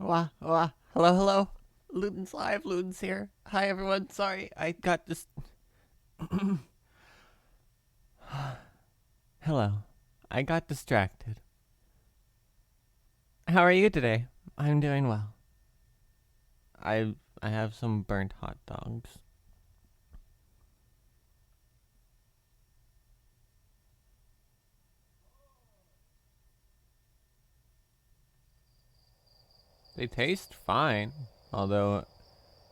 Hello, hello. Luden's live. Luden's here. Hi, everyone. Sorry, I got this. Hello. I got distracted. How are you today? I'm doing well. I have some burnt hot dogs. They taste fine, although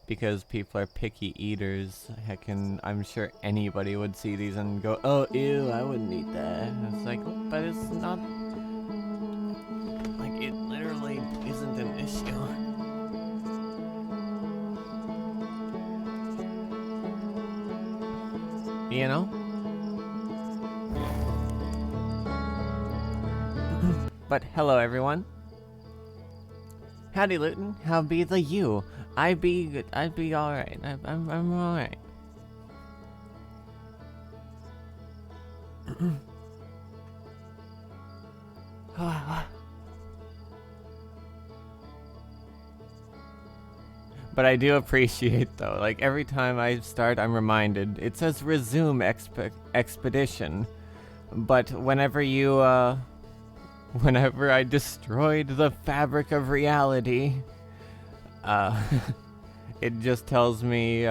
because people are picky eaters, I'm sure anybody would see these and go, "Oh, ew, I wouldn't eat that." It's like, but it's not like it literally isn't an issue. You know? But hello, everyone. Howdy, Luton. How be the you? I'd be alright. I'm alright. But I do appreciate, though, like, every time I start, I'm reminded. It says resume expedition. But whenever whenever I destroyed the fabric of reality, it just tells me,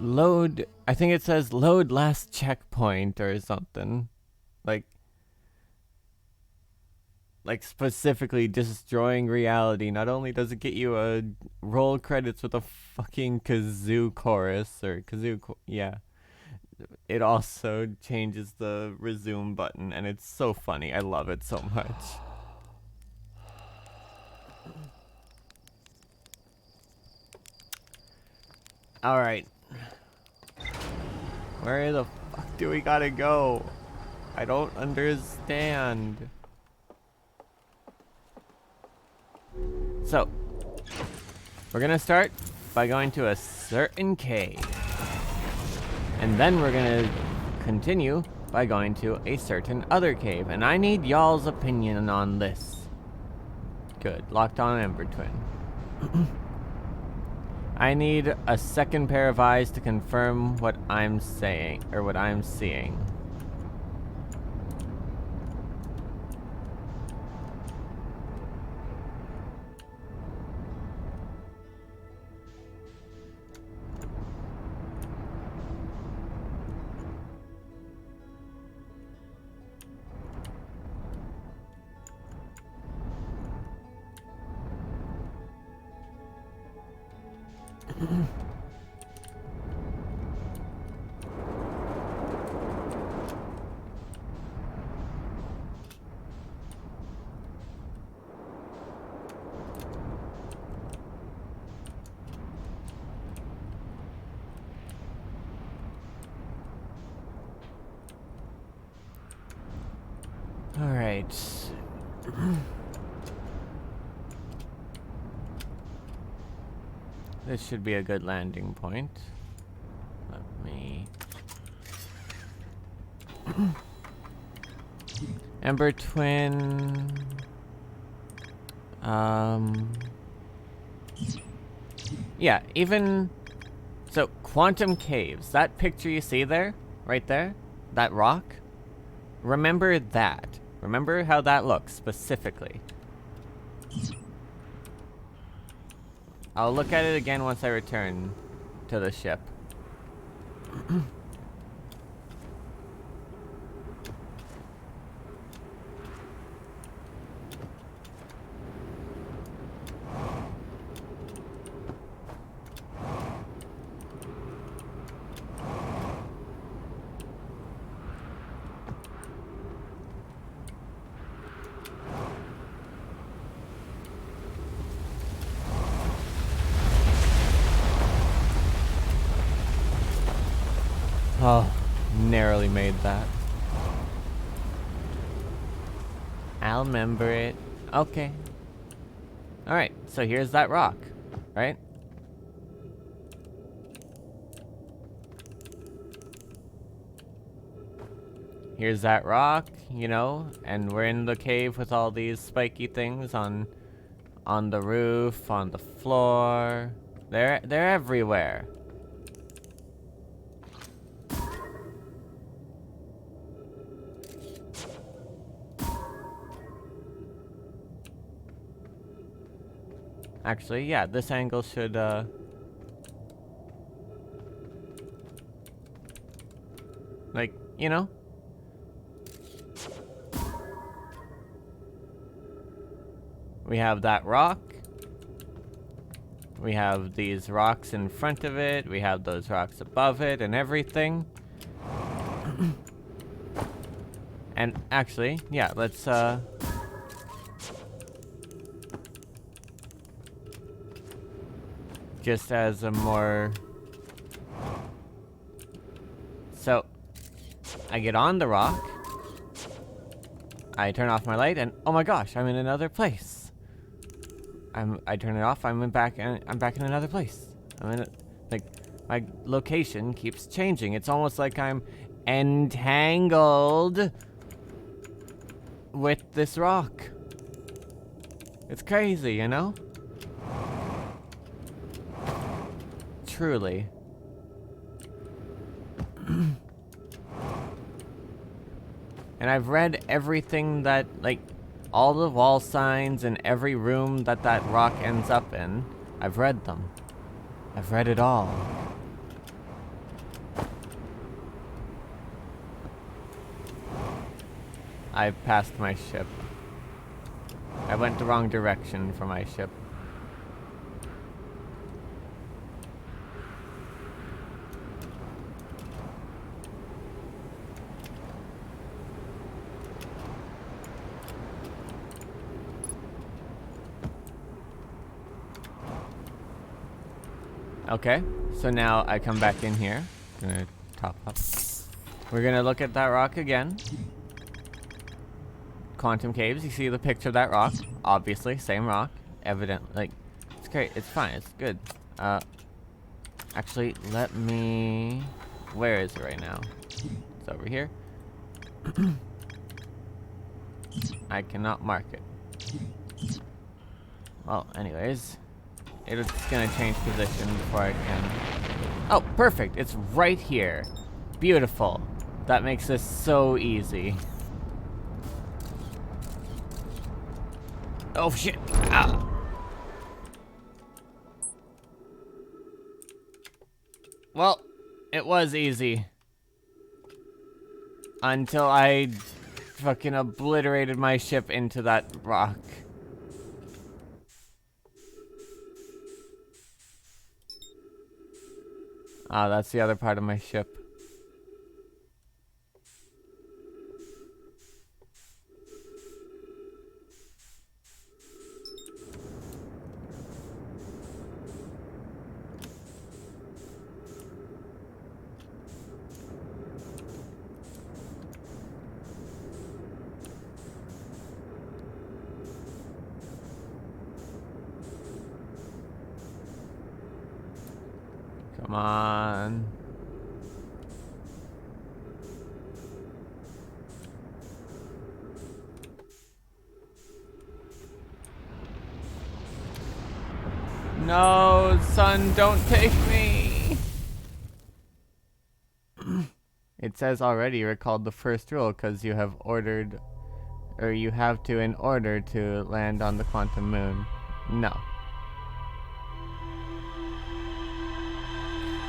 load, I think it says load last checkpoint or something. Like specifically destroying reality. Not only does it get you a roll credits with a fucking kazoo chorus, yeah. It also changes the resume button, and it's so funny. I love it so much. Alright. Where the fuck do we gotta go? I don't understand. So, we're gonna start by going to a certain cave. And then we're gonna continue by going to a certain other cave. And I need y'all's opinion on this. Good. Locked on Ember Twin. I need a second pair of eyes to confirm what I'm saying, or what I'm seeing. Alright. This should be a good landing point. Let me... Ember Twin... Yeah, even... So, Quantum Caves. That picture you see there? Right there? That rock? Remember that. Remember how that looks, specifically. I'll look at it again once I return to the ship. Oh, narrowly made that. I'll remember it. Okay. Alright, so here's that rock, right? Here's that rock, you know, and we're in the cave with all these spiky things on on the roof, on the floor. They're everywhere. Actually, yeah, this angle should, like, you know? We have that rock. We have these rocks in front of it. We have those rocks above it and everything. And actually, yeah, let's, just as a more... So, I get on the rock. I turn off my light and, oh my gosh, I'm in another place. I turn it off, I'm back in another place. I'm in like, my location keeps changing. It's almost like I'm entangled with this rock. It's crazy, you know? Truly. And I've read everything that, like, all the wall signs in every room that rock ends up in. I've read them. I've read it all. I've passed my ship. I went the wrong direction for my ship. Okay, so now I come back in here. Gonna top up. We're gonna look at that rock again. Quantum caves, you see the picture of that rock. Obviously, same rock. Evident, like, it's great, it's fine, it's good. Actually, let me... Where is it right now? It's over here. I cannot mark it. Well, anyways. It's gonna change position before I can... Oh, perfect! It's right here. Beautiful. That makes this so easy. Oh, shit! Ah. Well, it was easy. Until I fucking obliterated my ship into that rock. Ah, that's the other part of my ship. Come on. No, son, don't take me. It says already you recalled the first rule because you have ordered, or you have to in order to land on the quantum moon. No.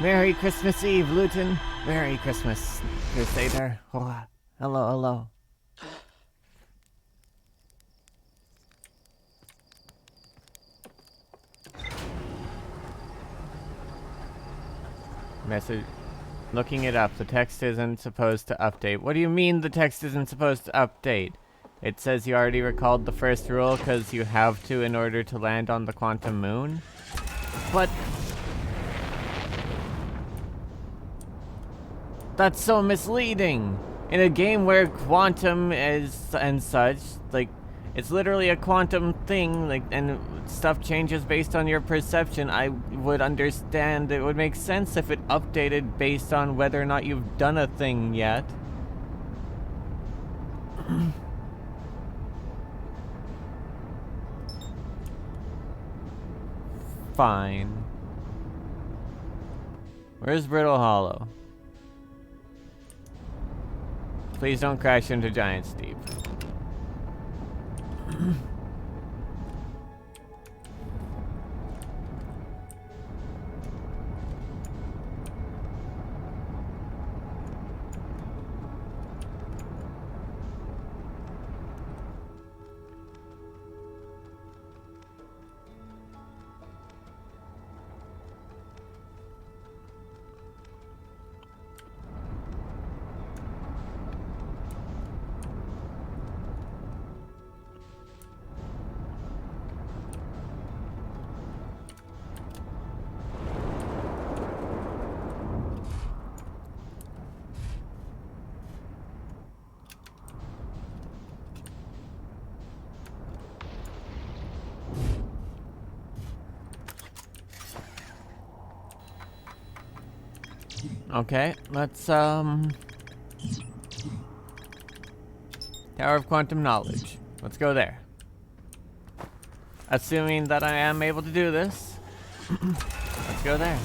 Merry Christmas Eve, Luton. Merry Christmas, Crusader. Oh, hello, hello. Message. Looking it up. The text isn't supposed to update. What do you mean the text isn't supposed to update? It says you already recalled the first rule because you have to in order to land on the quantum moon. But... that's so misleading! In a game where quantum is and such, like, it's literally a quantum thing, like, and stuff changes based on your perception, I would understand it would make sense if it updated based on whether or not you've done a thing yet. fine. Where's Brittle Hollow? Please don't crash into Giant Steep. Okay, let's, Tower of Quantum Knowledge. Let's go there. Assuming that I am able to do this, let's go there.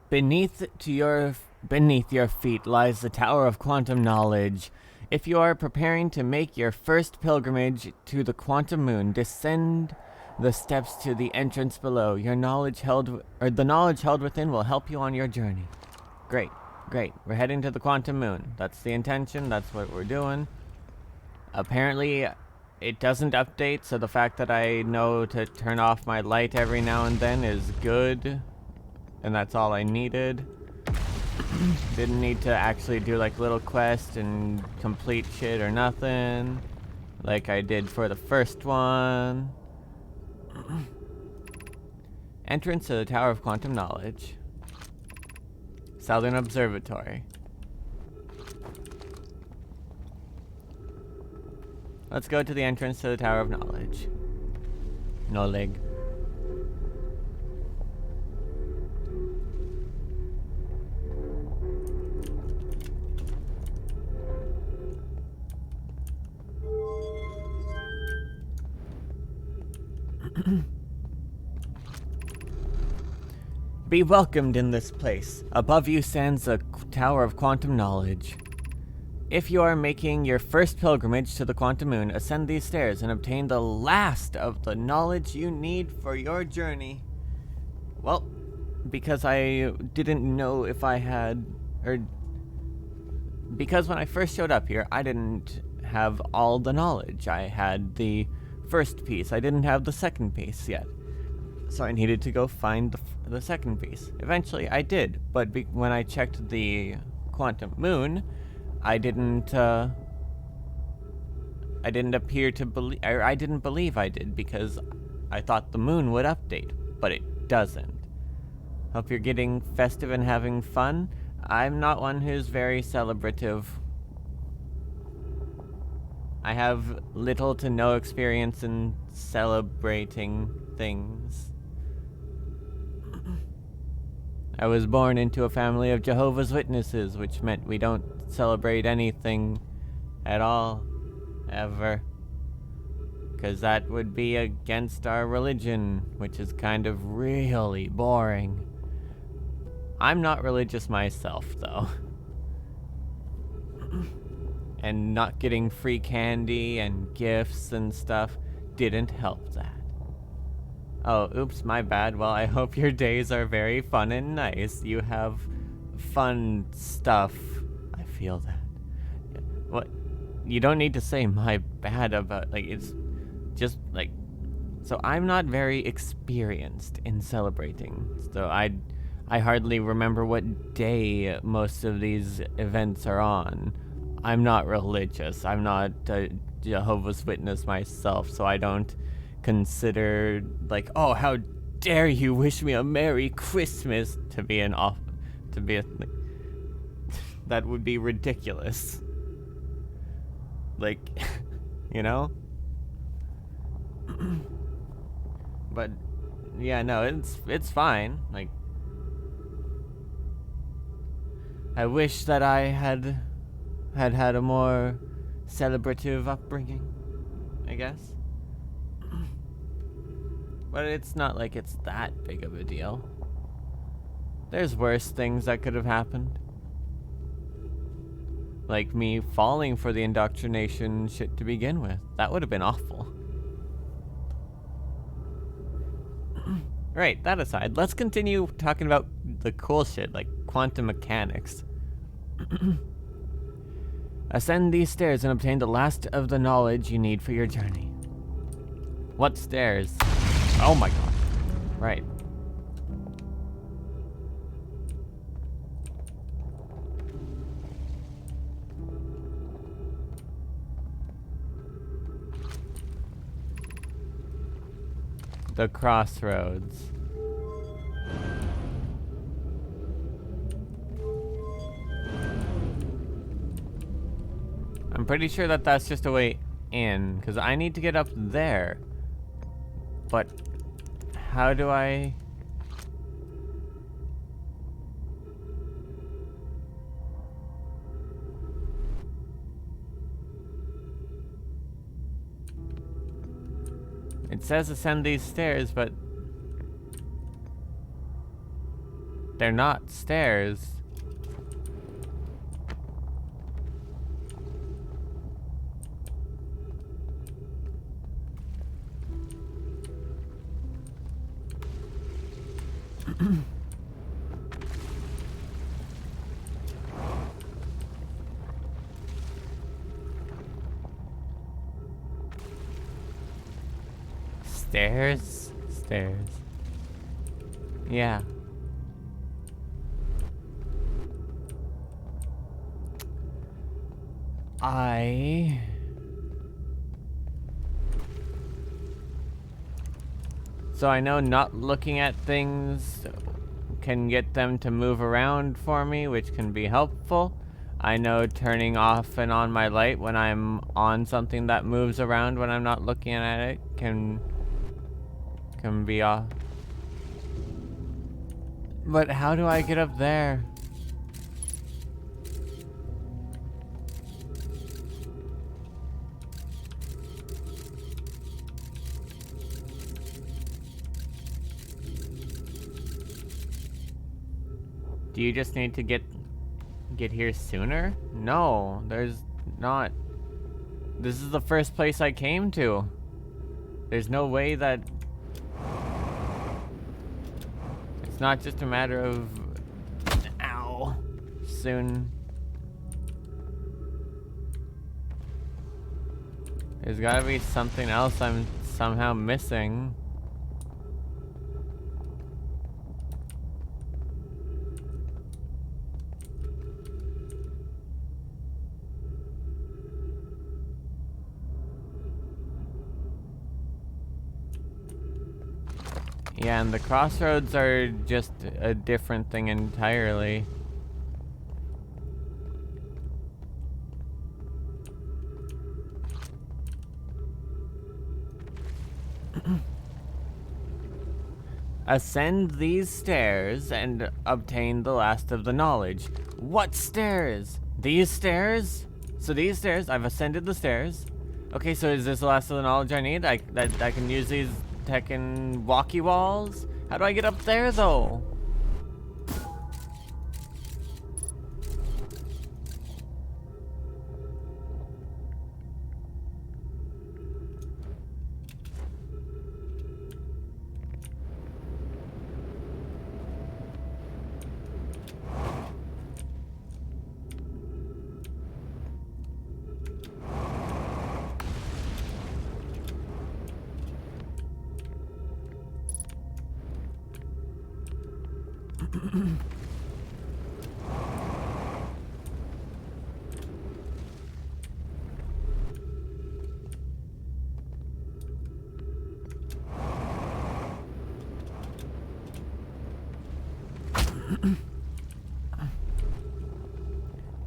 Beneath your feet lies the Tower of Quantum Knowledge. If you are preparing to make your first pilgrimage to the Quantum Moon, descend the steps to the entrance below. The knowledge held within will help you on your journey. Great, great. We're heading to the Quantum Moon. That's the intention. That's what we're doing. Apparently, it doesn't update, so the fact that I know to turn off my light every now and then is good. And that's all I needed. Didn't need to actually do like little quest and complete shit or nothing, like I did for the first one. Entrance to the Tower of Quantum Knowledge. Southern Observatory. Let's go to the entrance to the Tower of Knowledge. No leg. Be welcomed in this place. Above you stands the Tower of Quantum Knowledge. If you are making your first pilgrimage to the Quantum Moon, ascend these stairs and obtain the last of the knowledge you need for your journey. Well, because I didn't know if I had, because when I first showed up here, I didn't have all the knowledge. I had the first piece. I didn't have the second piece yet. So I needed to go find the second piece. Eventually I did, but when I checked the Quantum Moon, I didn't appear to believe, I didn't believe I did, because I thought the moon would update, but it doesn't. Hope you're getting festive and having fun. I'm not one who's very celebrative. I have little to no experience in celebrating things. I was born into a family of Jehovah's Witnesses, which meant we don't celebrate anything at all, ever. Because that would be against our religion, which is kind of really boring. I'm not religious myself, though. And not getting free candy and gifts and stuff didn't help that. Oh, oops, my bad. Well, I hope your days are very fun and nice. You have fun stuff. I feel that. What? You don't need to say my bad about, like, it's just, like, So I'm not very experienced in celebrating. So I hardly remember what day most of these events are on. I'm not religious. I'm not a Jehovah's Witness myself, so I don't consider, like, oh, how dare you wish me a Merry Christmas to be that would be ridiculous. Like, you know? But yeah, no, it's fine. Like, I wish that I had a more celebrative upbringing, I guess. But it's not like it's that big of a deal. There's worse things that could have happened. Like me falling for the indoctrination shit to begin with. That would have been awful. Right, that aside, let's continue talking about the cool shit, like quantum mechanics. Ascend these stairs and obtain the last of the knowledge you need for your journey. What stairs? Oh my god. Right. The crossroads. I'm pretty sure that that's just a way in, because I need to get up there. But how do I... It says ascend these stairs, but they're not stairs. Stairs? Stairs. Yeah. So I know not looking at things can get them to move around for me, which can be helpful. I know turning off and on my light when I'm on something that moves around when I'm not looking at it can be off. But how do I get up there? Do you just need to get here sooner? No, there's not. This is the first place I came to. There's no way that... It's not just a matter of... Ow. Soon. There's gotta be something else I'm somehow missing. Yeah, and the crossroads are just a different thing entirely. Ascend these stairs and obtain the last of the knowledge. What stairs? These stairs? So these stairs, I've ascended the stairs. Okay, so is this the last of the knowledge I need? I can use these Tekken walkie walls? How do I get up there though?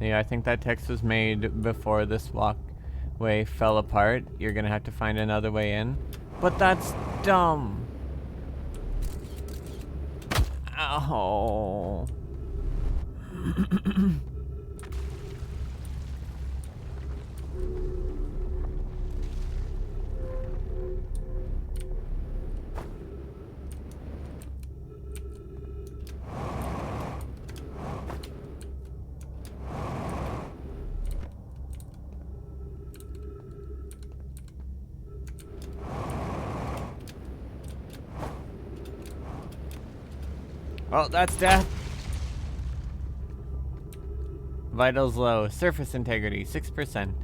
Yeah, I think that text was made before this walkway fell apart. You're gonna have to find another way in. But that's dumb. Ow. Oh, that's death. Vitals low. Surface integrity, 6%.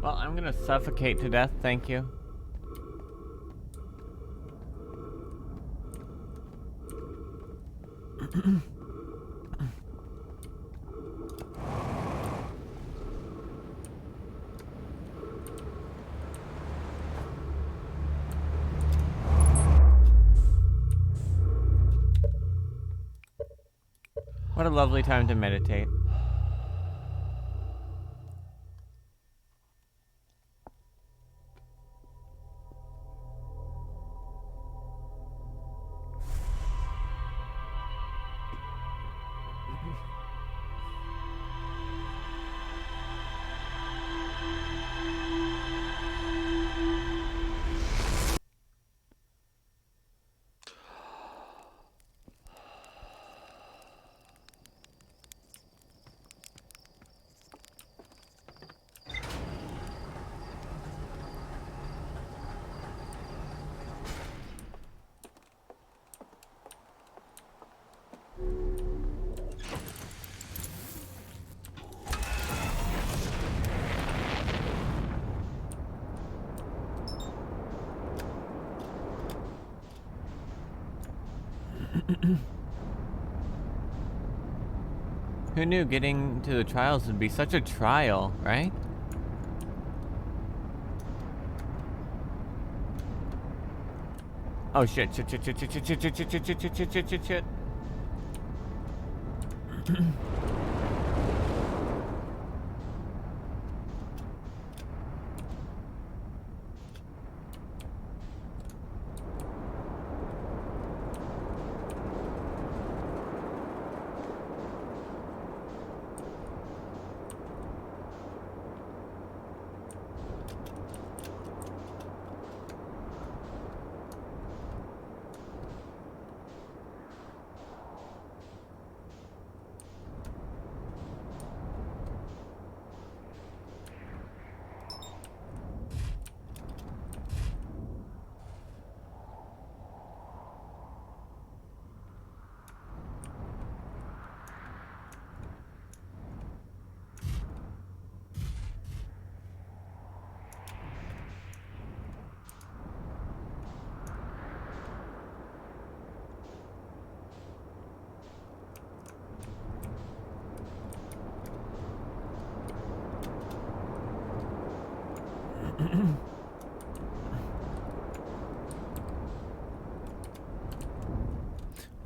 Well, I'm gonna suffocate to death, thank you. What a lovely time to meditate. Who knew getting to the trials would be such a trial, right? Oh shit, shit, shit, shit, shit, shit, shit, shit, shit, shit, shit, shit, shit, shit, shit.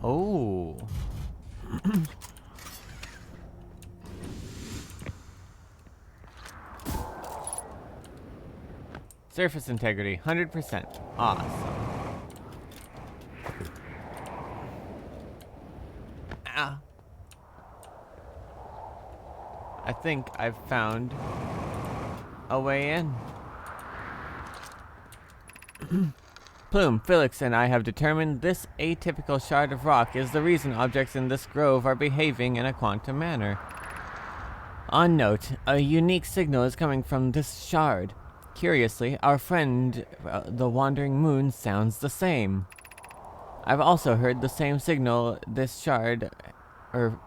Oh. Surface integrity, 100%. Awesome. Ah. I think I've found a way in. Plume, Felix, and I have determined this atypical shard of rock is the reason objects in this grove are behaving in a quantum manner. On note, a unique signal is coming from this shard. Curiously, our friend, the Wandering Moon, sounds the same. I've also heard the same signal this shard, heard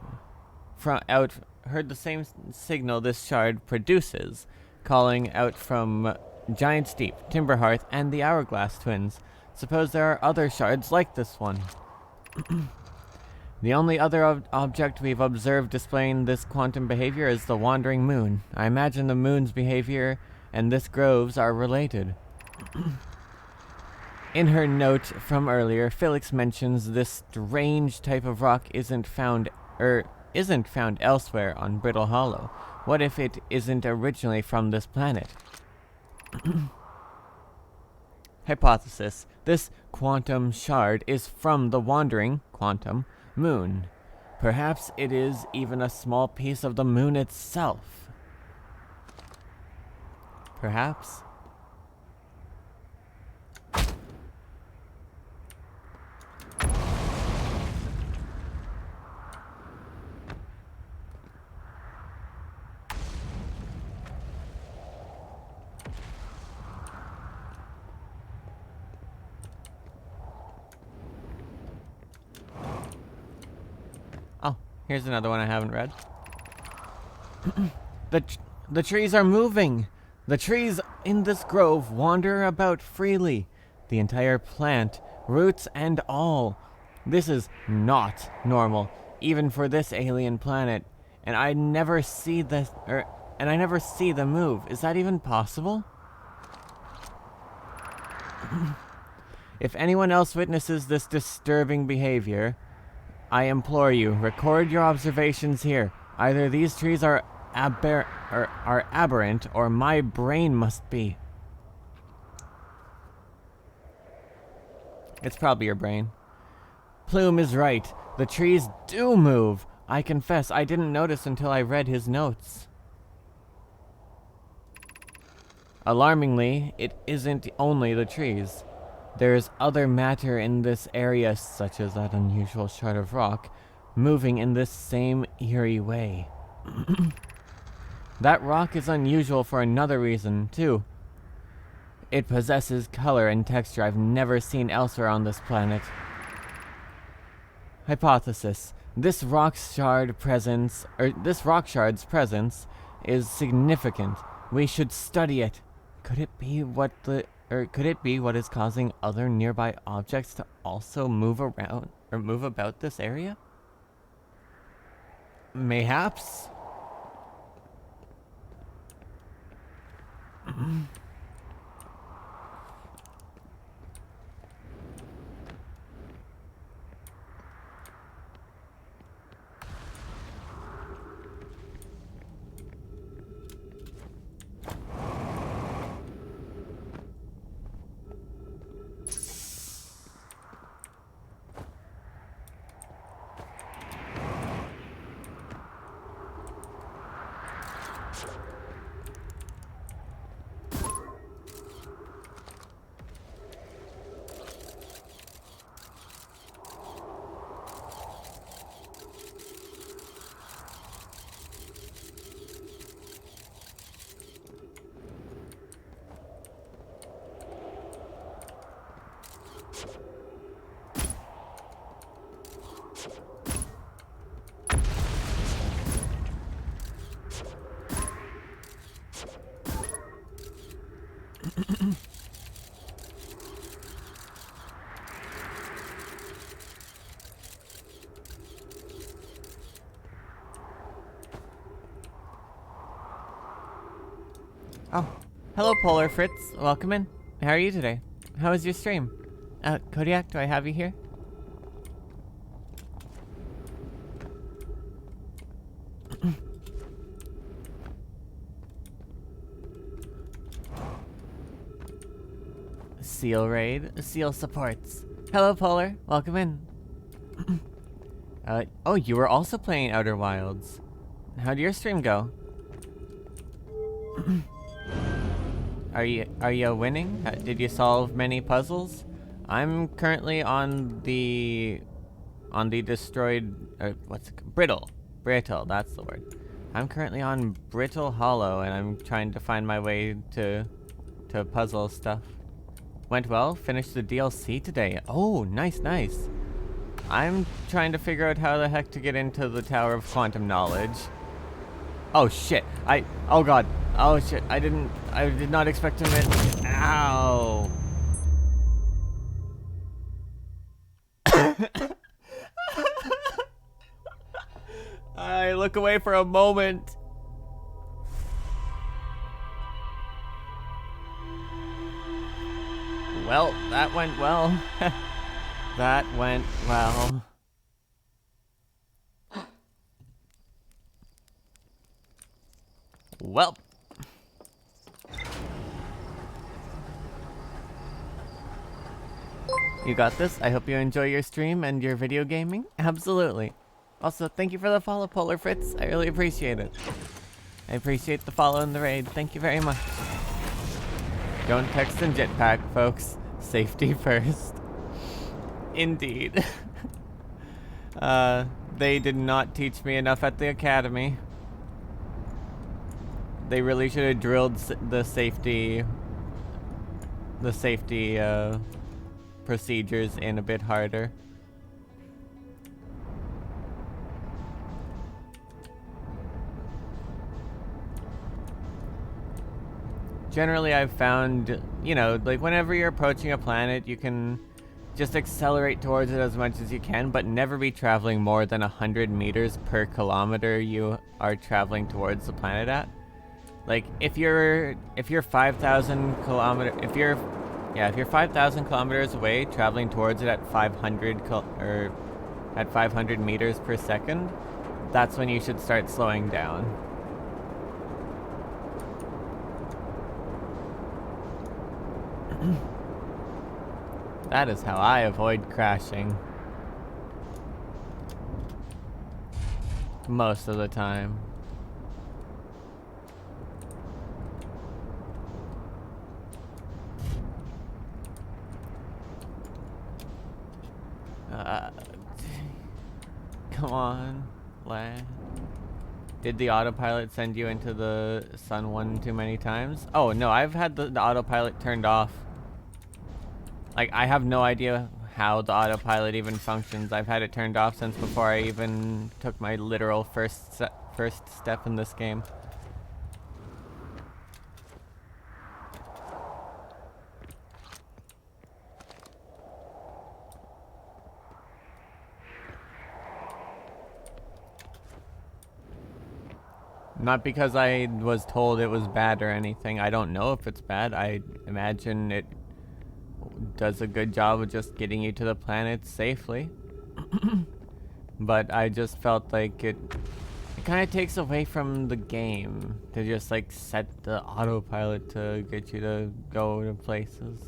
the same signal this shard produces, calling out from Giant Steep, Timberhearth, and the Hourglass Twins. Suppose there are other shards like this one. The only other object we've observed displaying this quantum behavior is the Wandering Moon. I imagine the moon's behavior and this grove's are related. In her note from earlier, Felix mentions this strange type of rock isn't found elsewhere on Brittle Hollow. What if it isn't originally from this planet? Hypothesis. This quantum shard is from the wandering quantum moon. Perhaps it is even a small piece of the moon itself. Perhaps. Oh, here's another one I haven't read. The trees are moving. The trees in this grove wander about freely. The entire plant, roots and all. This is not normal, even for this alien planet. And I never see them move. Is that even possible? If anyone else witnesses this disturbing behavior, I implore you, record your observations here. Either these trees are aberrant, or my brain must be. It's probably your brain. Plume is right. The trees do move. I confess, I didn't notice until I read his notes. Alarmingly, it isn't only the trees. There is other matter in this area, such as that unusual shard of rock, moving in this same eerie way. That rock is unusual for another reason, too. It possesses color and texture I've never seen elsewhere on this planet. Hypothesis. This rock shard's presence is significant. We should study it. Could it be what is causing other nearby objects to also move around or move about this area? Mayhaps? Oh, hello Polar Fritz, welcome in. How are you today? How was your stream? Kodiak, do I have you here? Seal raid. Seal supports. Hello, Polar. Welcome in. Oh, you were also playing Outer Wilds. How'd your stream go? Are you winning? Did you solve many puzzles? I'm currently on the destroyed Brittle. Brittle, that's the word. I'm currently on Brittle Hollow and I'm trying to find my way to puzzle stuff. Went well, finished the DLC today. Oh, nice. I'm trying to figure out how the heck to get into the Tower of Quantum Knowledge. Oh shit, oh god. Oh shit, I did not expect to miss. Ow. I look away for a moment. Well, that went well. That went well. Well. You got this. I hope you enjoy your stream and your video gaming. Absolutely. Also, thank you for the follow, Polar Fritz. I really appreciate it. I appreciate the follow and the raid. Thank you very much. Don't text in jetpack, folks. Safety first. Indeed. They did not teach me enough at the academy. They really should have drilled the safety procedures in a bit harder. Generally, I've found, you know, like whenever you're approaching a planet, you can just accelerate towards it as much as you can, but never be traveling more than 100 meters per kilometer you are traveling towards the planet at. Like, if you're 5,000 kilometers, if you're 5,000 kilometers away, traveling towards it at 500 meters per second, that's when you should start slowing down. That is how I avoid crashing. Most of the time. Come on, lad. Did the autopilot send you into the sun one too many times? Oh, no, I've had the autopilot turned off. Like, I have no idea how the autopilot even functions. I've had it turned off since before I even took my literal first step in this game. Not because I was told it was bad or anything. I don't know if it's bad. I imagine it does a good job of just getting you to the planet safely. But I just felt like it kind of takes away from the game to just like set the autopilot to get you to go to places.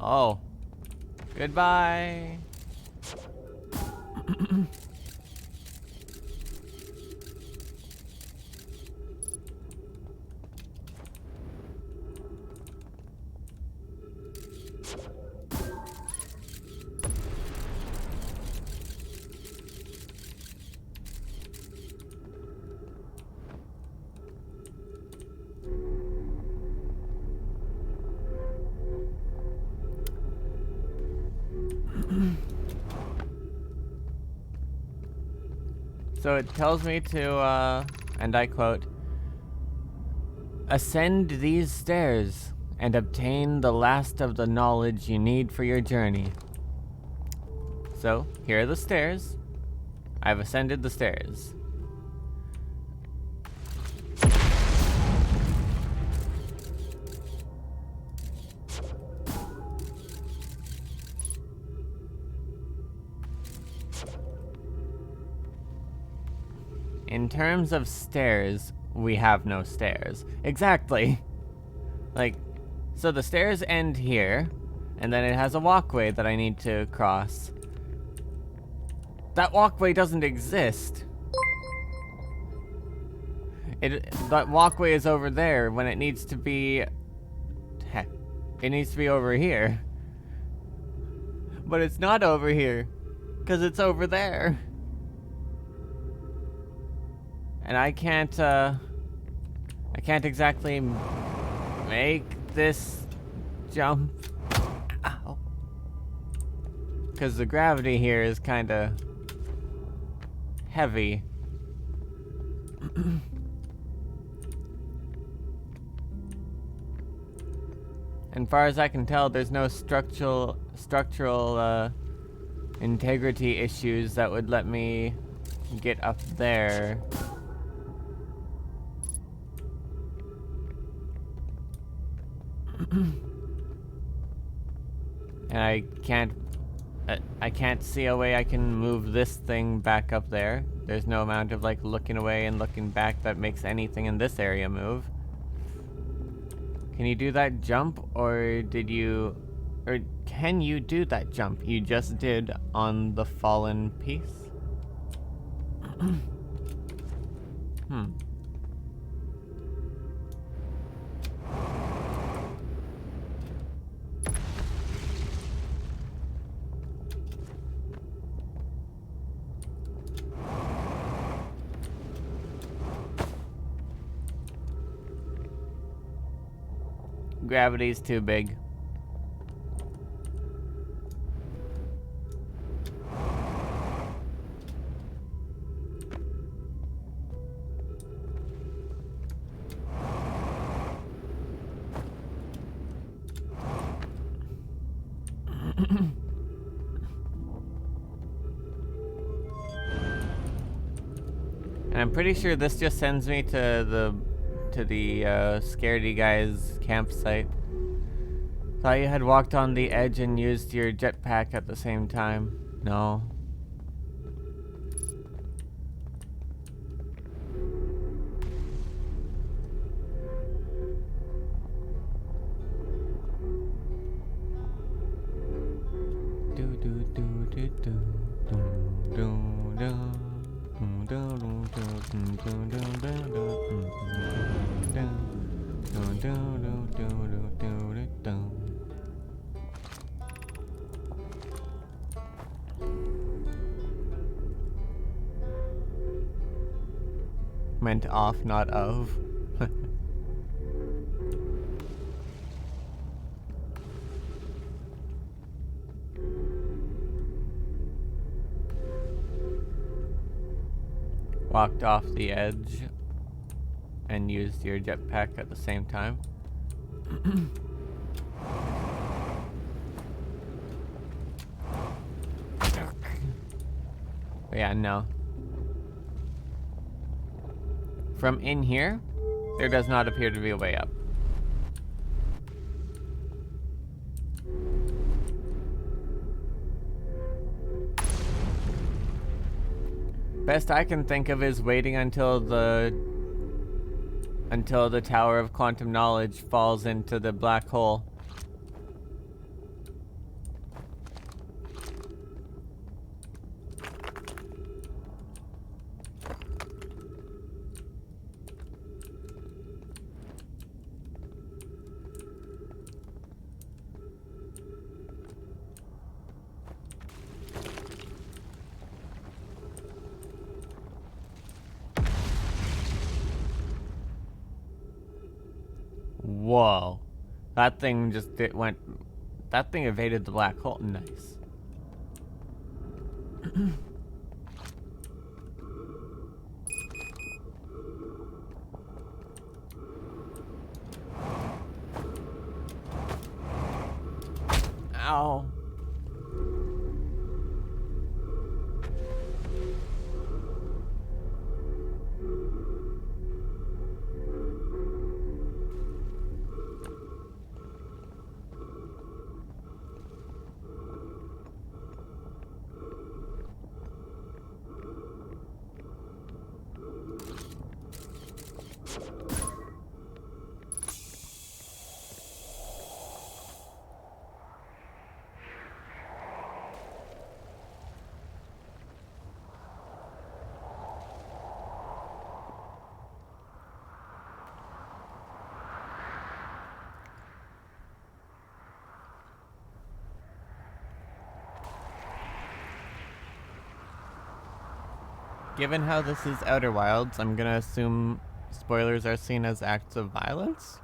Oh. Goodbye. So it tells me to, and I quote, "Ascend these stairs and obtain the last of the knowledge you need for your journey." So, here are the stairs. I've ascended the stairs. In terms of stairs, we have no stairs. Exactly. Like, so the stairs end here, and then it has a walkway that I need to cross. That walkway doesn't exist. That walkway is over there when it needs to be... Heck, it needs to be over here. But it's not over here, because it's over there. And I can't exactly make this jump. Ow. Because the gravity here is kind of heavy. And far as I can tell, there's no structural integrity issues that would let me get up there. And I can't see a way I can move this thing back up there. There's no amount of like looking away and looking back that makes anything in this area move. Can you do that jump, or can you do that jump you just did on the fallen piece? Gravity's too big. And I'm pretty sure this just sends me to the scaredy guy's campsite. Thought you had walked on the edge and used your jetpack at the same time. No. Meant off, not of. Walked off the edge and used your jetpack at the same time. But yeah, no. From in here, there does not appear to be a way up. Best I can think of is waiting until the Tower of Quantum Knowledge falls into the black hole. Whoa. That thing that thing evaded the black hole. Nice. Ow. Given how this is Outer Wilds, I'm gonna assume spoilers are seen as acts of violence?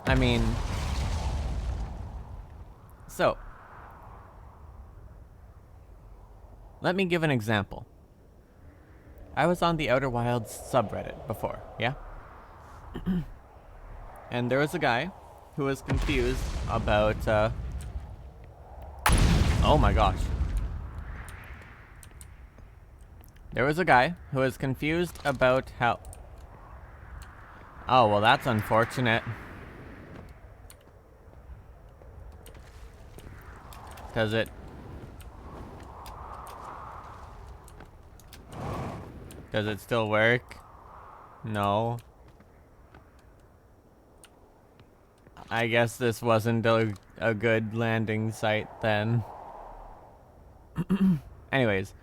I mean... So... Let me give an example. I was on the Outer Wilds subreddit before, yeah? And there was a guy who was confused about, oh my gosh. There was a guy who was confused about how... Oh, well that's unfortunate. Does it... Does it still work? No. I guess this wasn't a good landing site then. Anyways,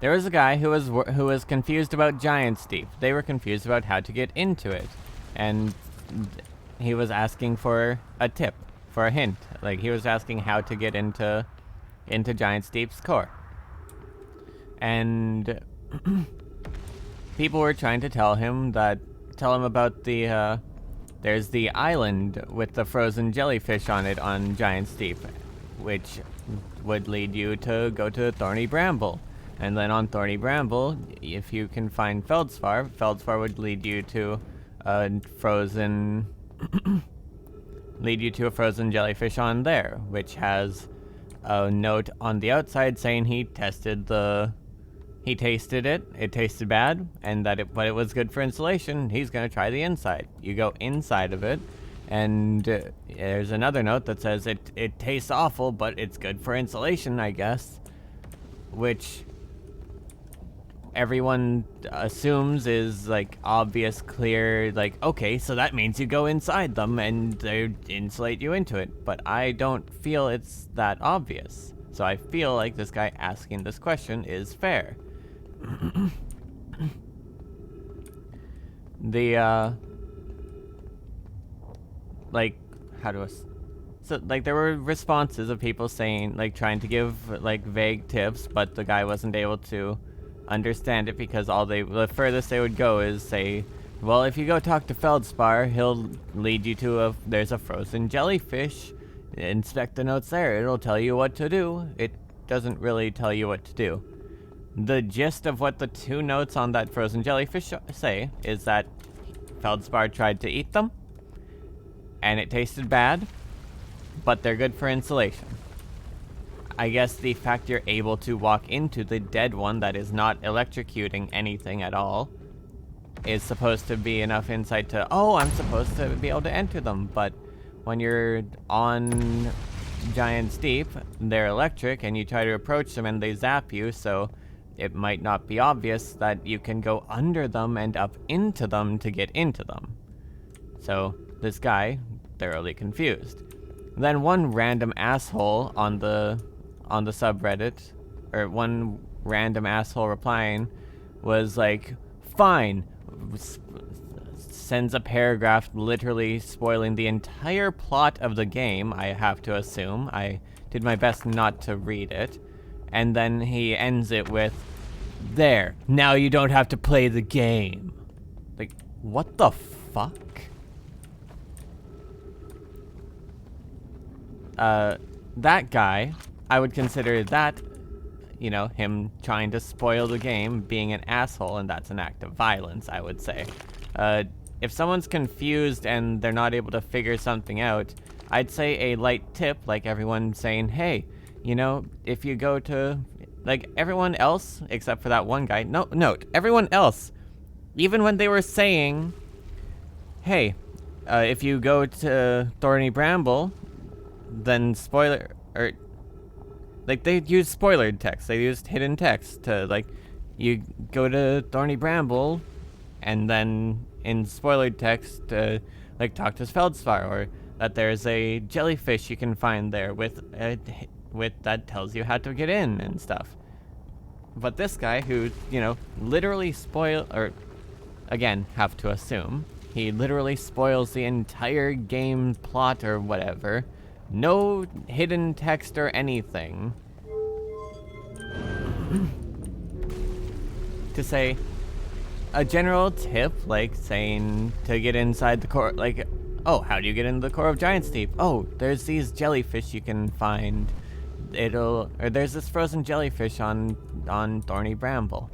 there was a guy who was confused about Giant's Deep. They were confused about how to get into it, and he was asking for a tip, for a hint. Like he was asking how to get into Giant's Deep's core, and people were trying to tell him about the there's the island with the frozen jellyfish on it on Giant's Deep, which would lead you to go to Thorny Bramble. And then on Thorny Bramble, if you can find Feldspar, Feldspar would lead you to a frozen jellyfish on there, which has a note on the outside saying he tasted it, it tasted bad, and but it was good for insulation. He's gonna try the inside. You go inside of it, and there's another note that says it tastes awful, but it's good for insulation, I guess. Which everyone assumes is like obvious, clear, like, okay, so that means you go inside them and they insulate you into it. But I don't feel it's that obvious. So I feel like this guy asking this question is fair. So, there were responses of people saying, like, trying to give, like, vague tips, but the guy wasn't able to understand it because the furthest they would go is say, well, if you go talk to Feldspar, he'll lead you to there's a frozen jellyfish. Inspect the notes there. It'll tell you what to do. It doesn't really tell you what to do. The gist of what the two notes on that frozen jellyfish say is that Feldspar tried to eat them, and it tasted bad, but they're good for insulation. I guess the fact you're able to walk into the dead one that is not electrocuting anything at all is supposed to be enough insight to, oh, I'm supposed to be able to enter them, but when you're on Giant's Deep, they're electric, and you try to approach them and they zap you, so it might not be obvious that you can go under them and up into them to get into them. So, this guy, thoroughly confused. Then one random asshole on the subreddit, or one random asshole replying, was like, fine, sends a paragraph literally spoiling the entire plot of the game, I have to assume. I did my best not to read it. And then he ends it with, there, now you don't have to play the game. Like, what the fuck? That guy, I would consider that, you know, him trying to spoil the game, being an asshole, and that's an act of violence, I would say. if someone's confused and they're not able to figure something out, I'd say a light tip, like everyone saying, hey, you know, if you go to, like everyone else, except for that one guy, no, note, everyone else, even when they were saying, hey, if you go to Thorny Bramble, then spoiler, or, like, they used spoilered text, they used hidden text to, like, you go to Thorny Bramble, and then in spoilered text, like, talk to Feldspar, or that there's a jellyfish you can find there with that tells you how to get in and stuff. But this guy who, you know, literally again, have to assume, he literally spoils the entire game plot or whatever. No hidden text or anything. To say, a general tip, like saying to get inside the core, like, oh, how do you get into the core of Giant's Deep? Oh, there's these jellyfish you can find. Or there's this frozen jellyfish on Thorny Bramble.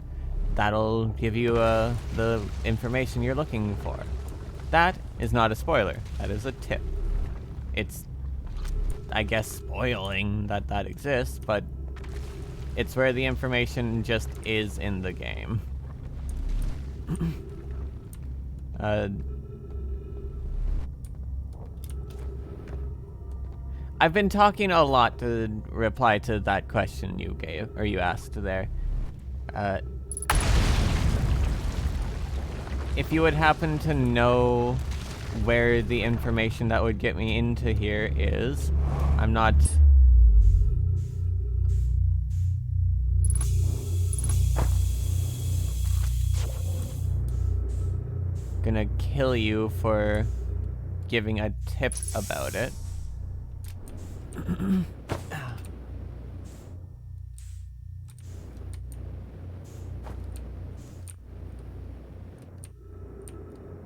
That'll give you the information you're looking for. That is not a spoiler. That is a tip. It's, I guess, spoiling that exists, but it's where the information just is in the game. I've been talking a lot to reply to that question you gave, or you asked there. If you would happen to know where the information that would get me into here is, I'm not... gonna kill you for giving a tip about it.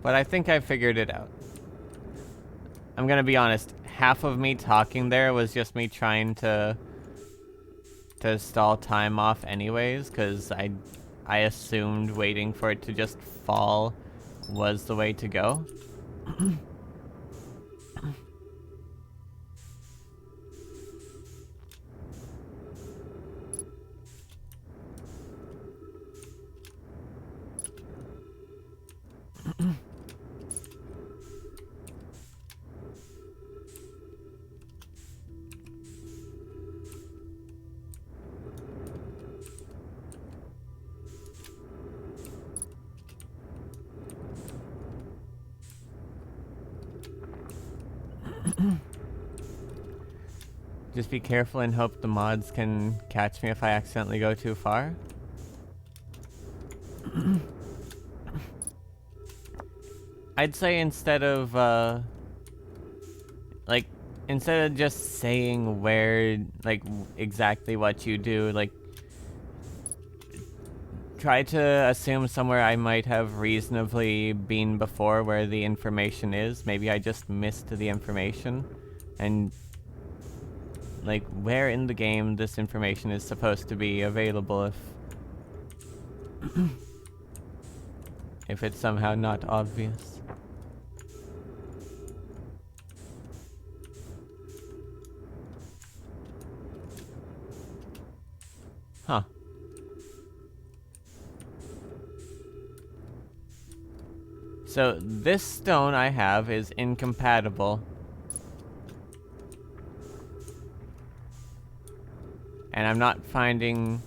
But I think I figured it out. I'm gonna be honest, half of me talking there was just me trying to stall time off anyways, because I assumed waiting for it to just fall was the way to go. Just be careful and hope the mods can catch me if I accidentally go too far. I'd say instead of, like, instead of just saying where, like, exactly what you do, like, try to assume somewhere I might have reasonably been before where the information is. Maybe I just missed the information, and like where in the game this information is supposed to be available if it's somehow not obvious. Huh. So this stone I have is incompatible. And I'm not finding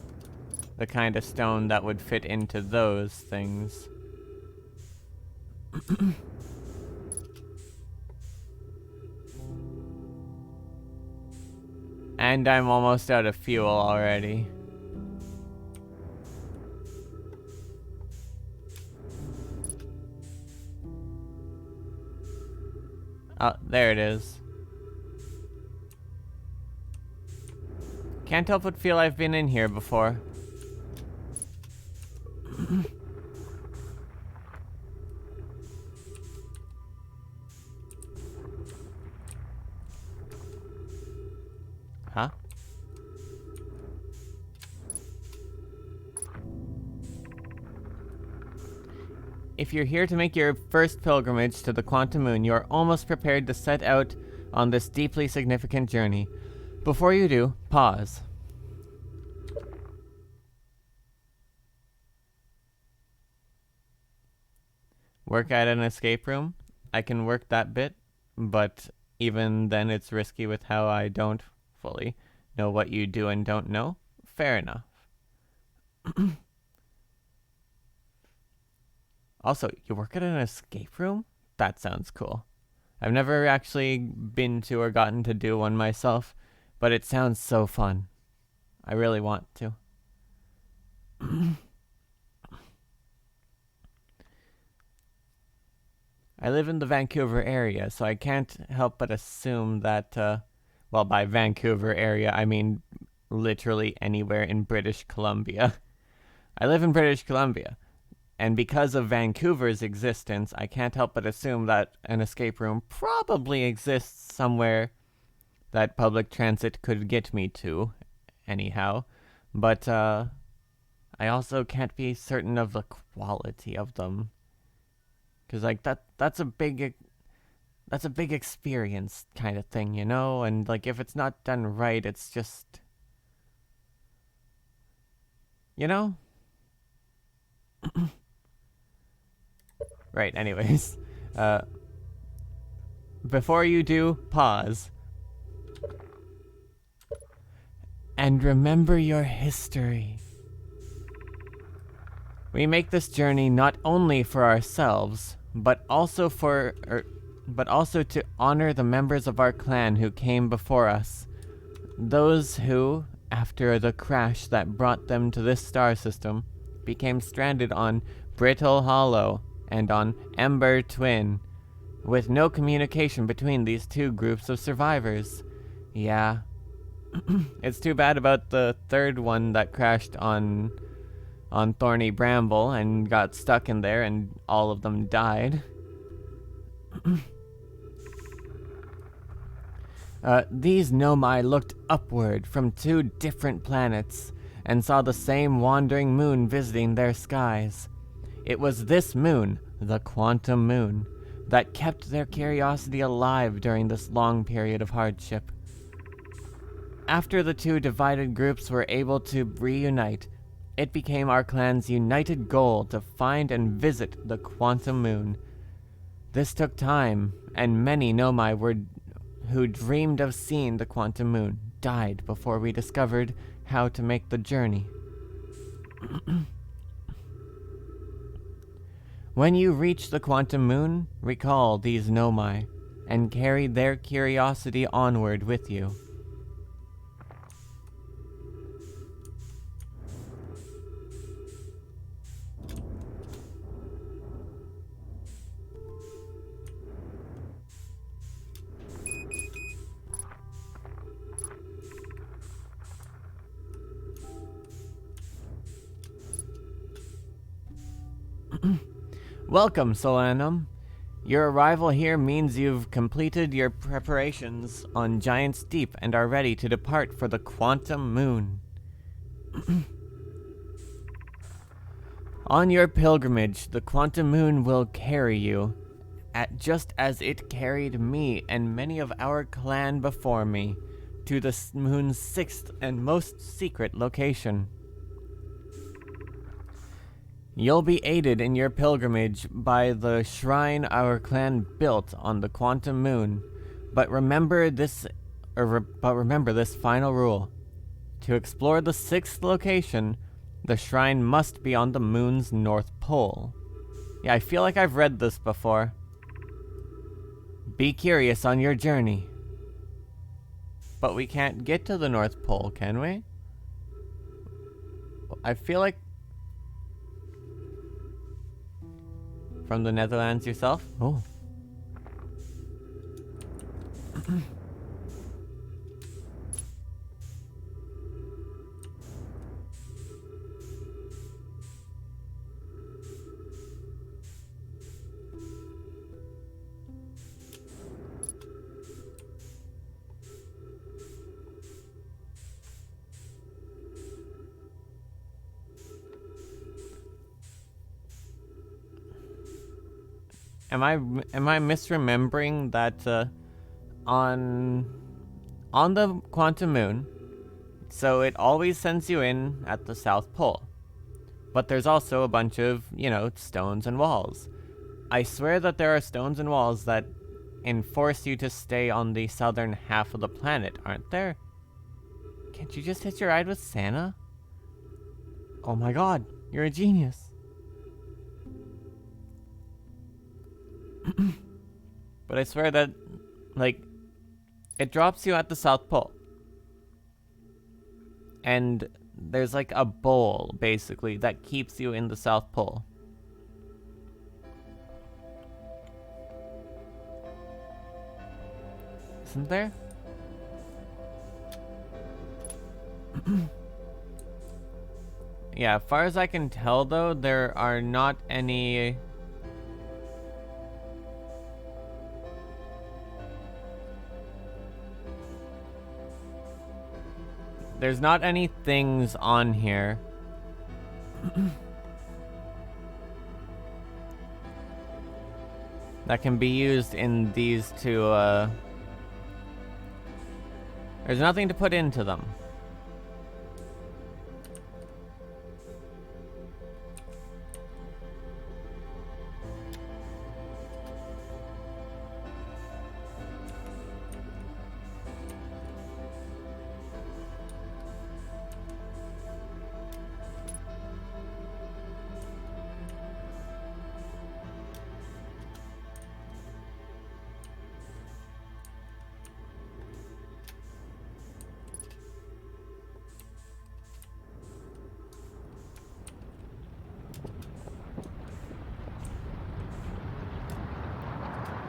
the kind of stone that would fit into those things. And I'm almost out of fuel already. Oh, there it is. Can't help but feel I've been in here before. Huh? If you're here to make your first pilgrimage to the Quantum Moon, you're almost prepared to set out on this deeply significant journey. Before you do, pause. Work at an escape room. I can work that bit, but even then it's risky with how I don't fully know what you do and don't know. Fair enough. Also, you work at an escape room? That sounds cool. I've never actually been to or gotten to do one myself, but it sounds so fun. I really want to. I live in the Vancouver area, so I can't help but assume that, well, by Vancouver area, I mean literally anywhere in British Columbia. I live in British Columbia, and because of Vancouver's existence, I can't help but assume that an escape room probably exists somewhere that public transit could get me to, anyhow. But, I also can't be certain of the quality of them. Because, like, that's a big experience kind of thing, you know? And, like, if it's not done right, it's just... You know? Right, anyways. Before you do, pause. And remember your history. We make this journey not only for ourselves, but also to honor the members of our clan who came before us. Those who, after the crash that brought them to this star system, became stranded on Brittle Hollow and on Ember Twin, with no communication between these two groups of survivors. Yeah. It's too bad about the third one that crashed on Thorny Bramble and got stuck in there and all of them died. These Nomai looked upward from two different planets and saw the same wandering moon visiting their skies. It was this moon, the Quantum Moon, that kept their curiosity alive during this long period of hardship. After the two divided groups were able to reunite, it became our clan's united goal to find and visit the Quantum Moon. This took time, and many Nomai who dreamed of seeing the Quantum Moon died before we discovered how to make the journey. When you reach the Quantum Moon, recall these Nomai, and carry their curiosity onward with you. Welcome, Solanum. Your arrival here means you've completed your preparations on Giant's Deep and are ready to depart for the Quantum Moon. On your pilgrimage, the Quantum Moon will carry you, just as it carried me and many of our clan before me, to the moon's sixth and most secret location. You'll be aided in your pilgrimage by the shrine our clan built on the Quantum Moon, but remember this final rule. To explore the sixth location, the shrine must be on the moon's north pole. Yeah, I feel like I've read this before. Be curious on your journey. But we can't get to the North Pole, can we? I feel like... From the Netherlands yourself? Oh. Am I misremembering that on the quantum moon, so it always sends you in at the South Pole. But there's also a bunch of, stones and walls. I swear that there are stones and walls that enforce you to stay on the southern half of the planet, aren't there? Can't you just hitch a ride with Santa? Oh my god, you're a genius. But I swear that, it drops you at the South Pole. And there's like a bowl, basically, that keeps you in the South Pole. Isn't there? Yeah, as far as I can tell, though, there are not any... There's not any things on here that can be used in these two, There's nothing to put into them.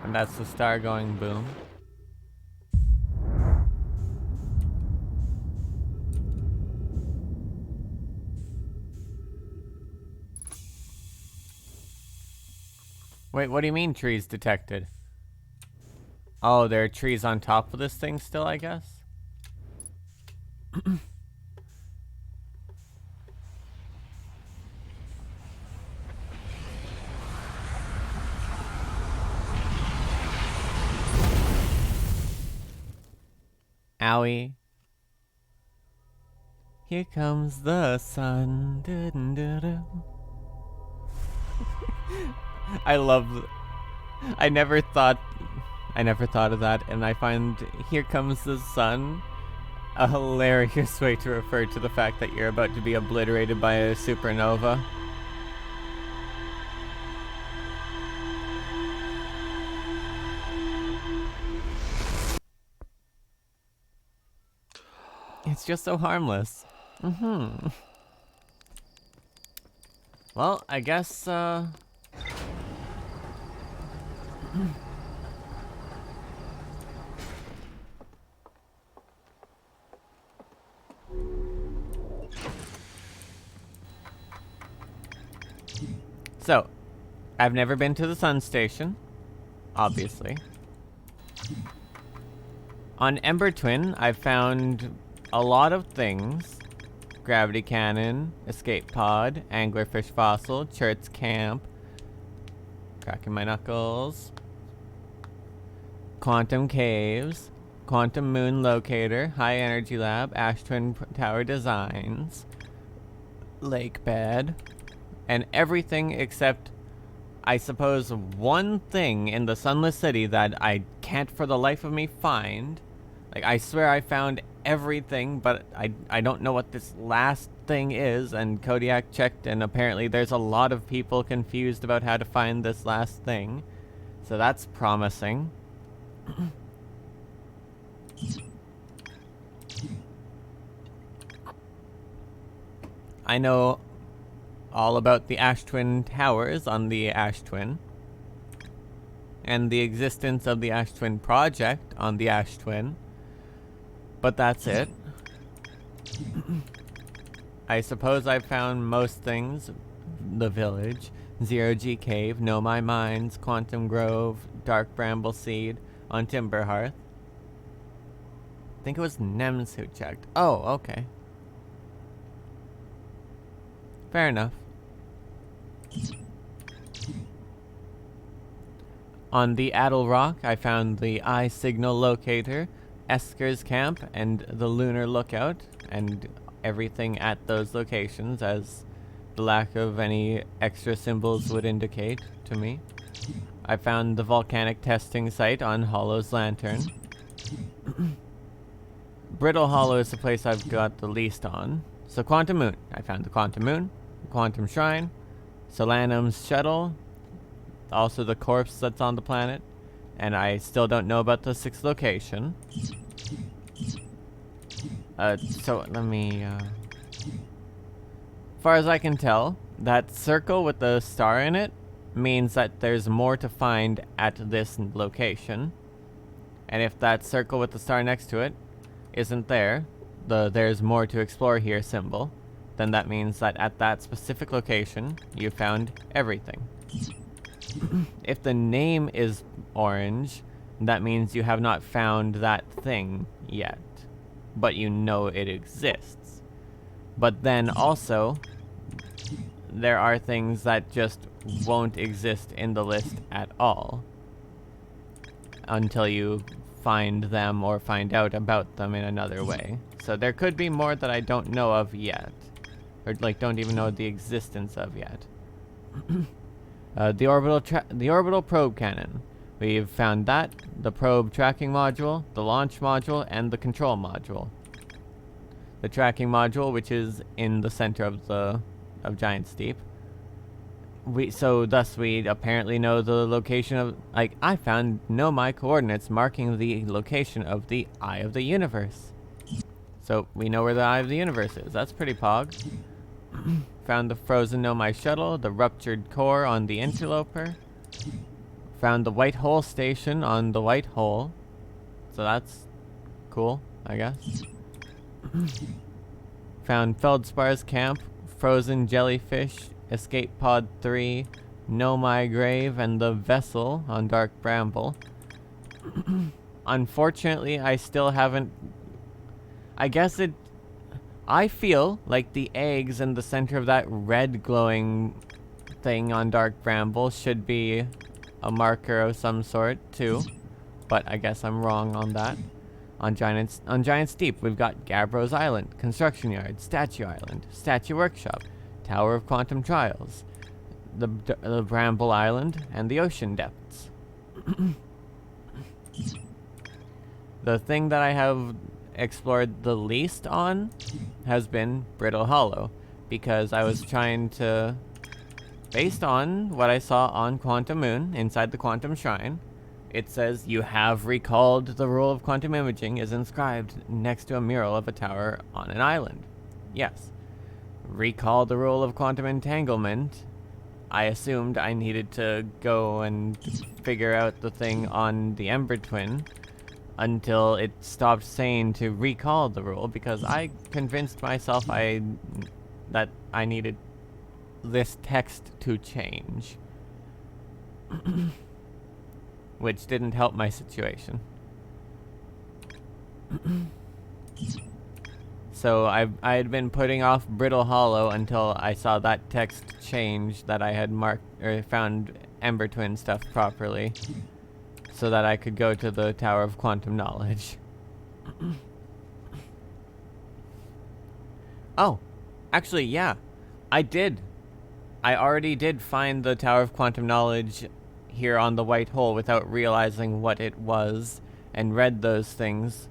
And that's the star going boom. Wait, what do you mean trees detected? Oh, there are trees on top of this thing still, I guess? Owie. Here comes the sun. I love... I never thought of that, and I find Here Comes the Sun a hilarious way to refer to the fact that you're about to be obliterated by a supernova. It's just so harmless. Well, I guess, So, I've never been to the Sun Station, obviously. On Ember Twin, I've found a lot of things. Gravity Cannon, Escape Pod, Anglerfish Fossil, Chert's Camp, cracking my knuckles, Quantum Caves, Quantum Moon Locator, High Energy Lab, Ash Twin Tower Designs, Lake Bed, and everything except, I suppose, one thing in the Sunless City that I can't for the life of me find. Like, I swear I found everything, but I don't know what this last thing is, and Kodiak checked, and apparently there's a lot of people confused about how to find this last thing. So that's promising. I know all about the Ash Twin Towers on the Ash Twin, and the existence of the Ash Twin Project on the Ash Twin, but that's it. I suppose I've found most things. The Village, Zero G Cave, Know My Mines, Quantum Grove, Dark Bramble Seed on Timberhearth. I think it was Nems who checked. Oh, okay. Fair enough. On the Addle Rock, I found the eye signal locator, Esker's camp, and the lunar lookout, and everything at those locations, as the lack of any extra symbols would indicate to me. I found the volcanic testing site on Hollow's Lantern. Brittle Hollow is the place I've got the least on. So Quantum Moon. I found the Quantum Moon, Quantum Shrine, Solanum's shuttle, also the corpse that's on the planet, and I still don't know about the 6th location. So let me, as far as I can tell, that circle with the star in it means that there's more to find at this location. And if that circle with the star next to it isn't there, the there's more to explore here symbol, then that means that at that specific location, you found everything. If the name is orange, that means you have not found that thing yet, but you know it exists. But then also, there are things that just won't exist in the list at all until you find them or find out about them in another way. So there could be more that I don't know of yet, or like don't even know the existence of yet. The orbital probe cannon. We've found that, the probe tracking module, the launch module, and the control module. The tracking module, which is in the center of Giant's Deep. Thus we apparently know the location of, like, I found Nomai coordinates marking the location of the Eye of the Universe. So we know where the Eye of the Universe is. That's pretty pog. Found the frozen Nomai shuttle, the ruptured core on the Interloper. Found the White Hole station on the White Hole. So that's cool, I guess. Found Feldspar's camp, frozen jellyfish, escape pod 3, Nomai grave, and the vessel on Dark Bramble. Unfortunately, I still haven't... I feel like the eggs in the center of that red glowing thing on Dark Bramble should be a marker of some sort, too. But I guess I'm wrong on that. On Giant's Deep, we've got Gabbro's Island, Construction Yard, Statue Island, Statue Workshop, Tower of Quantum Trials, the Bramble Island, and the Ocean Depths. The thing that I have explored the least on has been Brittle Hollow, because I was trying to, based on what I saw on Quantum Moon inside the Quantum Shrine, it says you have recalled the rule of quantum imaging is inscribed next to a mural of a tower on an island. Yes. Recall the rule of quantum entanglement. I assumed I needed to go and figure out the thing on the Ember Twin until it stopped saying to recall the rule, because I convinced myself that I needed this text to change. Which didn't help my situation. So I had been putting off Brittle Hollow until I saw that text change, that I had marked or found Ember Twin stuff properly, so that I could go to the Tower of Quantum Knowledge. Oh, actually, yeah, I already did find the Tower of Quantum Knowledge here on the White Hole without realizing what it was, and read those things.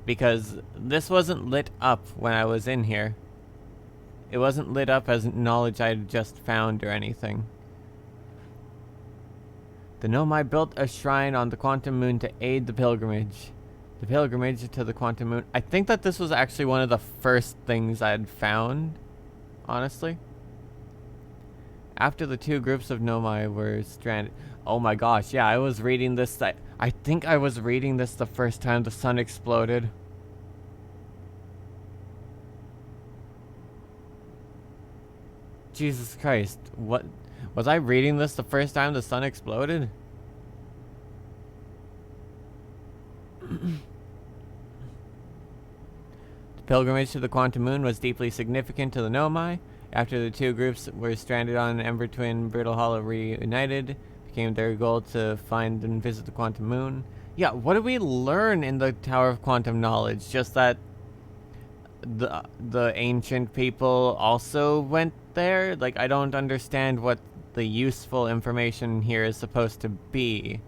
Because this wasn't lit up when I was in here. It wasn't lit up as knowledge I had just found or anything. The Nomai built a shrine on the Quantum Moon to aid the pilgrimage. The pilgrimage to the Quantum Moon. I think that this was actually one of the first things I had found, honestly. After the two groups of Nomai were stranded... Oh my gosh, yeah, I was reading this... I think I was reading this the first time the sun exploded. Jesus Christ, what... Was I reading this the first time the sun exploded? The pilgrimage to the Quantum Moon was deeply significant to the Nomai. After the two groups were stranded on Ember Twin, Brittle Hollow reunited. Became their goal to find and visit the Quantum Moon. Yeah, what did we learn in the Tower of Quantum Knowledge? Just that the ancient people also went there? Like, I don't understand what the useful information here is supposed to be.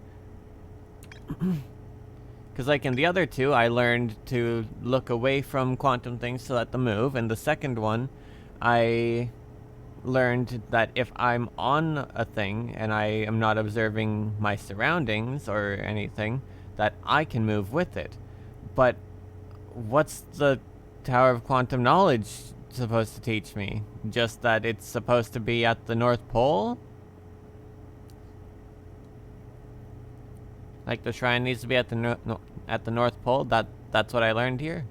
Because, like, in the other two, I learned to look away from quantum things to let them move. And the second one, I learned that if I'm on a thing and I am not observing my surroundings or anything, that I can move with it. But what's the Tower of Quantum Knowledge supposed to teach me? Just that it's supposed to be at the North Pole? Like the shrine needs to be at the at the North Pole? That's what I learned here?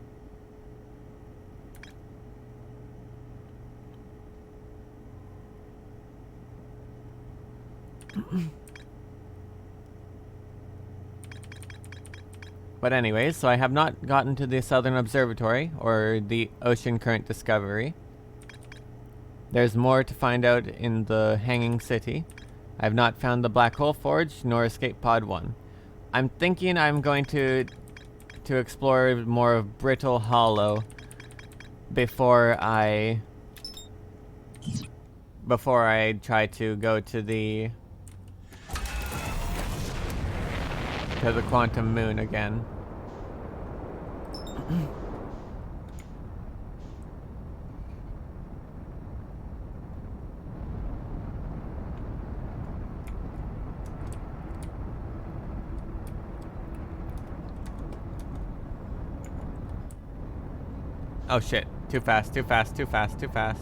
But anyways, so I have not gotten to the Southern Observatory, or the Ocean Current Discovery. There's more to find out in the Hanging City. I have not found the Black Hole Forge, nor Escape Pod 1. I'm thinking I'm going to explore more of Brittle Hollow before I try to go to the Quantum Moon again. Oh shit, too fast, too fast, too fast, too fast.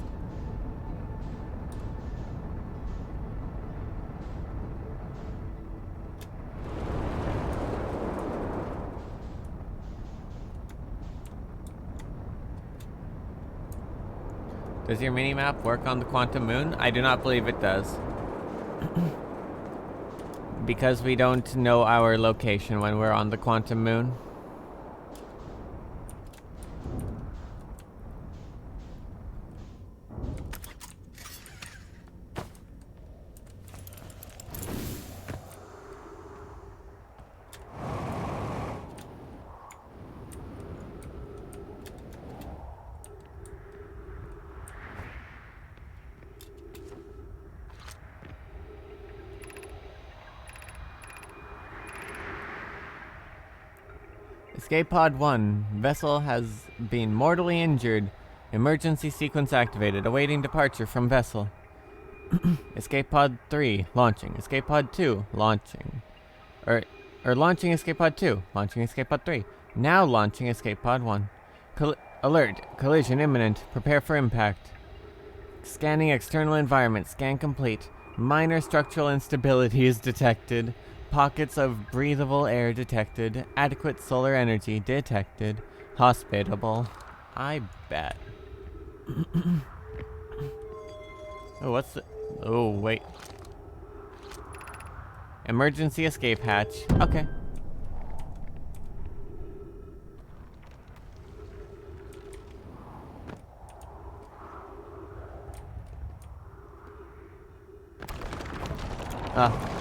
Does your minimap work on the Quantum Moon? I do not believe it does. Because we don't know our location when we're on the Quantum Moon. Escape Pod 1. Vessel has been mortally injured. Emergency sequence activated. Awaiting departure from vessel. Escape Pod 3. Launching. Escape Pod 2. Launching. Or launching Escape Pod 2. Launching Escape Pod 3. Now launching Escape Pod 1. Alert. Collision imminent. Prepare for impact. Scanning external environment. Scan complete. Minor structural instability is detected. Pockets of breathable air detected. Adequate solar energy detected. Hospitable. I bet. Oh, what's the... Oh, wait. Emergency escape hatch. Okay. Ah.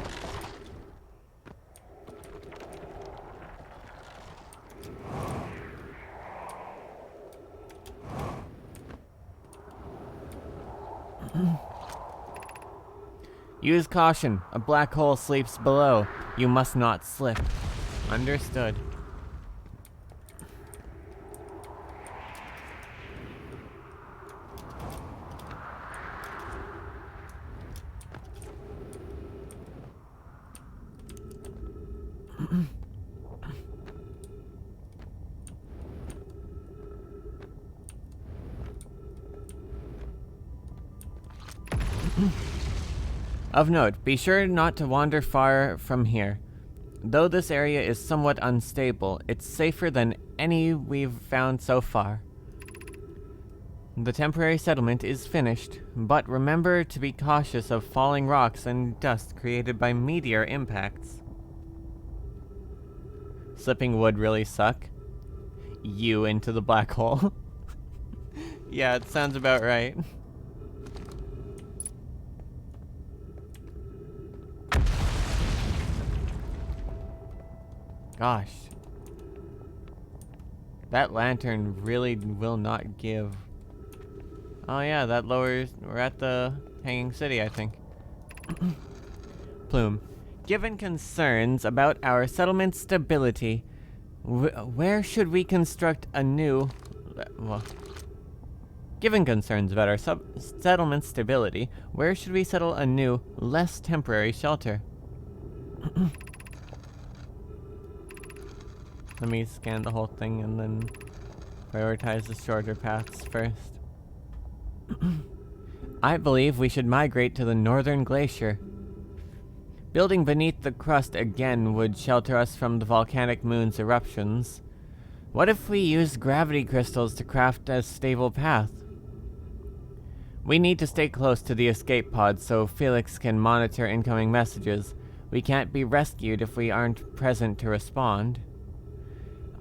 Use caution. A black hole sleeps below. You must not slip. Understood. Of note, be sure not to wander far from here. Though this area is somewhat unstable, it's safer than any we've found so far. The temporary settlement is finished, but remember to be cautious of falling rocks and dust created by meteor impacts. Slipping would really suck. You into the black hole. Yeah, it sounds about right. Gosh. That lantern really will not give. Oh yeah, that lowers... We're at the Hanging City, I think. Plume. Given concerns about our settlement stability, where should we construct a new... Well, given concerns about our settlement stability, where should we settle a new, less temporary shelter? Let me scan the whole thing and then prioritize the shorter paths first. I believe we should migrate to the northern glacier. Building beneath the crust again would shelter us from the volcanic moon's eruptions. What if we used gravity crystals to craft a stable path? We need to stay close to the escape pod so Felix can monitor incoming messages. We can't be rescued if we aren't present to respond.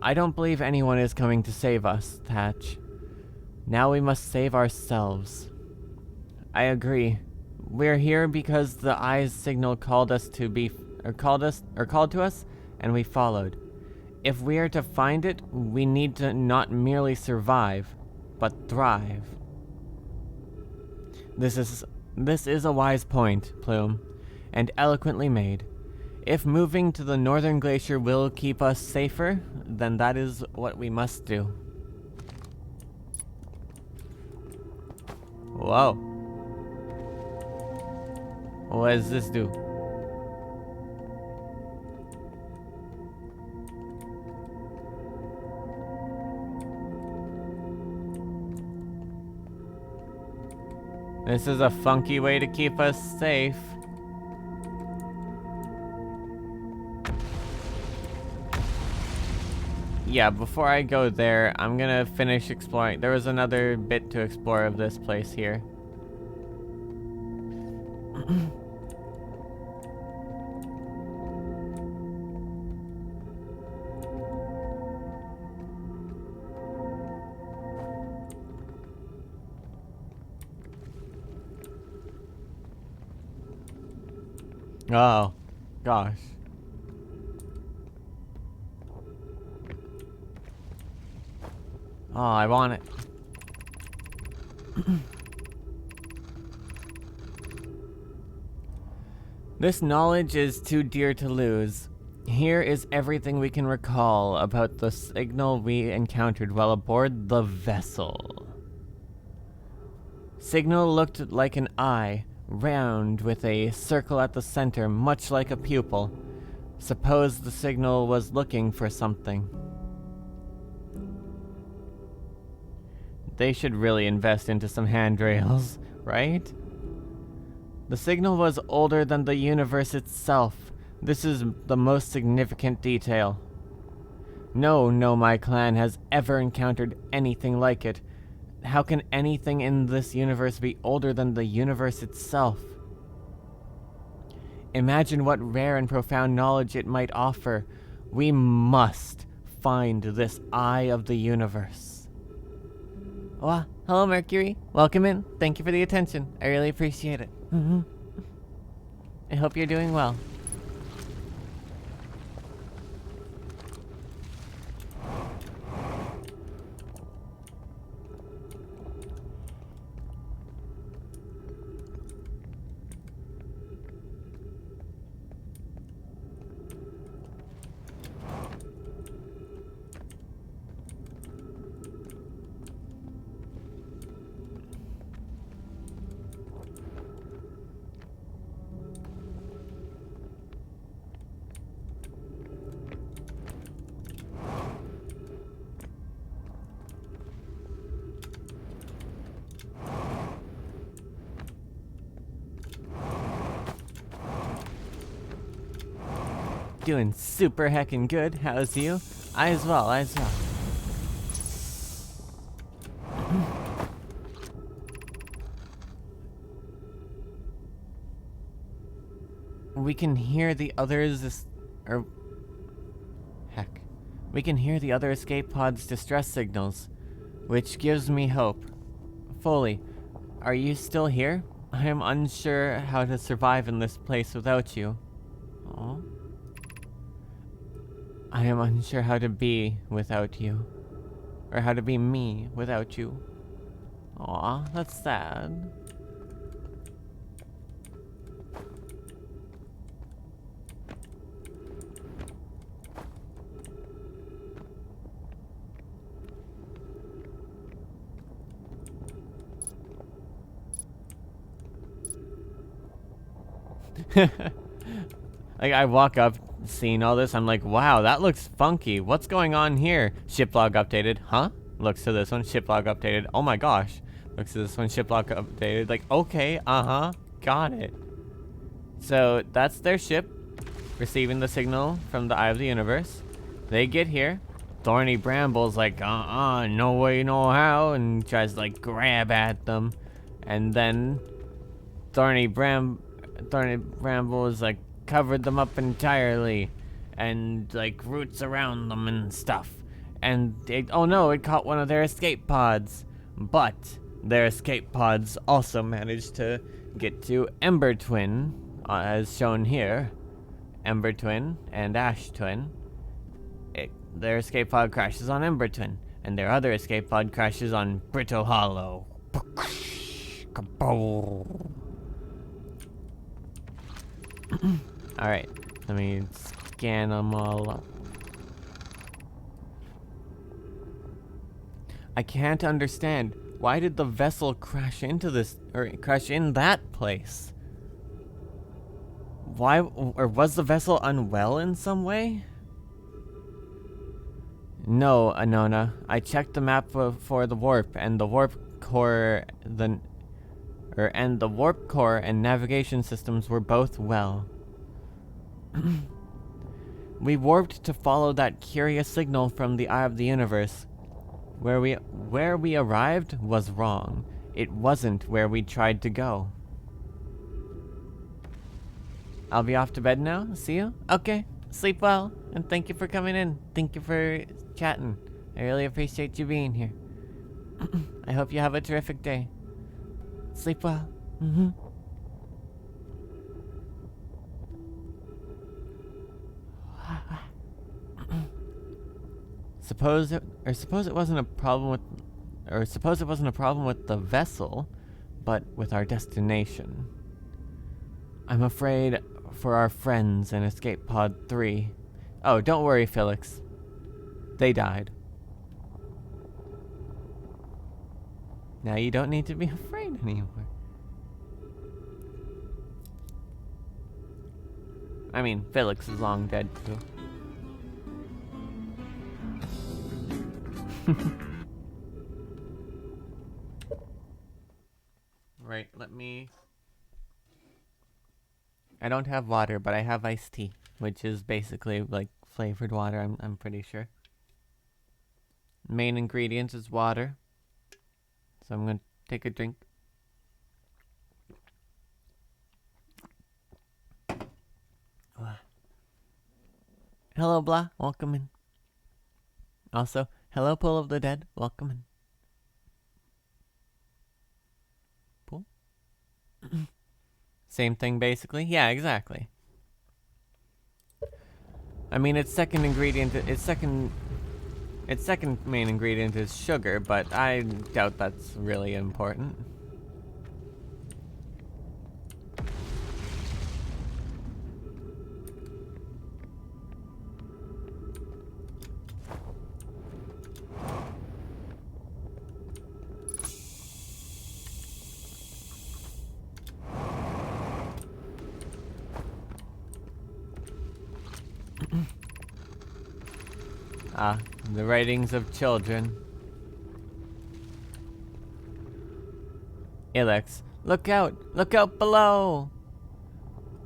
I don't believe anyone is coming to save us, Thatch. Now we must save ourselves. I agree. We're here because the Eye's signal called to us, and we followed. If we are to find it, we need to not merely survive, but thrive. This is a wise point, Plume, and eloquently made. If moving to the northern glacier will keep us safer, then that is what we must do. Whoa. What does this do? This is a funky way to keep us safe. Yeah, before I go there, I'm gonna finish exploring. There was another bit to explore of this place here. Oh, gosh. Oh, I want it. This knowledge is too dear to lose. Here is everything we can recall about the signal we encountered while aboard the vessel. Signal looked like an eye, round with a circle at the center, much like a pupil. Suppose the signal was looking for something. They should really invest into some handrails, right? The signal was older than the universe itself. This is the most significant detail. No Nomai clan has ever encountered anything like it. How can anything in this universe be older than the universe itself? Imagine what rare and profound knowledge it might offer. We must find this eye of the universe. Oh, hello, Mercury. Welcome in. Thank you for the attention. I really appreciate it. I hope you're doing well. Doing super heckin' good. How's you? I as well, I as well. We can hear the others, heck. We can hear the other escape pod's distress signals, which gives me hope. Foley, are you still here? I am unsure how to survive in this place without you. Aww. I am unsure how to be without you. Or how to be me without you. Aw, that's sad. Like, I walk up, seeing all this, I'm like, wow, that looks funky. What's going on here? Ship log updated. Huh? Looks to this one, ship log updated. Oh my gosh. Looks to this one, ship log updated. Like, okay, got it. So, that's their ship, receiving the signal from the Eye of the Universe. They get here. Thorny Bramble's like, no way, no how, and tries to, like, grab at them. And then Thorny Bramble is like covered them up entirely, and like roots around them and stuff. And oh no, it caught one of their escape pods. But their escape pods also managed to get to Ember Twin, as shown here. Ember Twin and Ash Twin. Their escape pod crashes on Ember Twin, and their other escape pod crashes on Brittle Hollow. Alright, let me scan them all up. I can't understand. Why did the vessel crash into this, or crash in that place? Why, or was the vessel unwell in some way? No, Anona. I checked the map for the warp, and the warp core, and the warp core and navigation systems were both well. We warped to follow that curious signal from the Eye of the Universe. Where we arrived was wrong. It wasn't where we tried to go. I'll be off to bed now. See you? Okay. Sleep well, and thank you for coming in. Thank you for chatting. I really appreciate you being here. I hope you have a terrific day. Sleep well. Suppose it wasn't a problem with the vessel, but with our destination. I'm afraid for our friends in Escape Pod 3. Oh, don't worry, Felix. They died. Now you don't need to be afraid anymore. I mean, Felix is long dead, too. Right, let me... I don't have water, but I have iced tea, which is basically like flavored water, I'm pretty sure. Main ingredient is water. So I'm gonna take a drink. Hello, Blah. Welcome in. Also, hello, Pool of the Dead. Welcome in. Pool? Same thing, basically. Yeah, exactly. I mean, its second main ingredient is sugar, but I doubt that's really important. The writings of children. Ilex, look out! Look out below!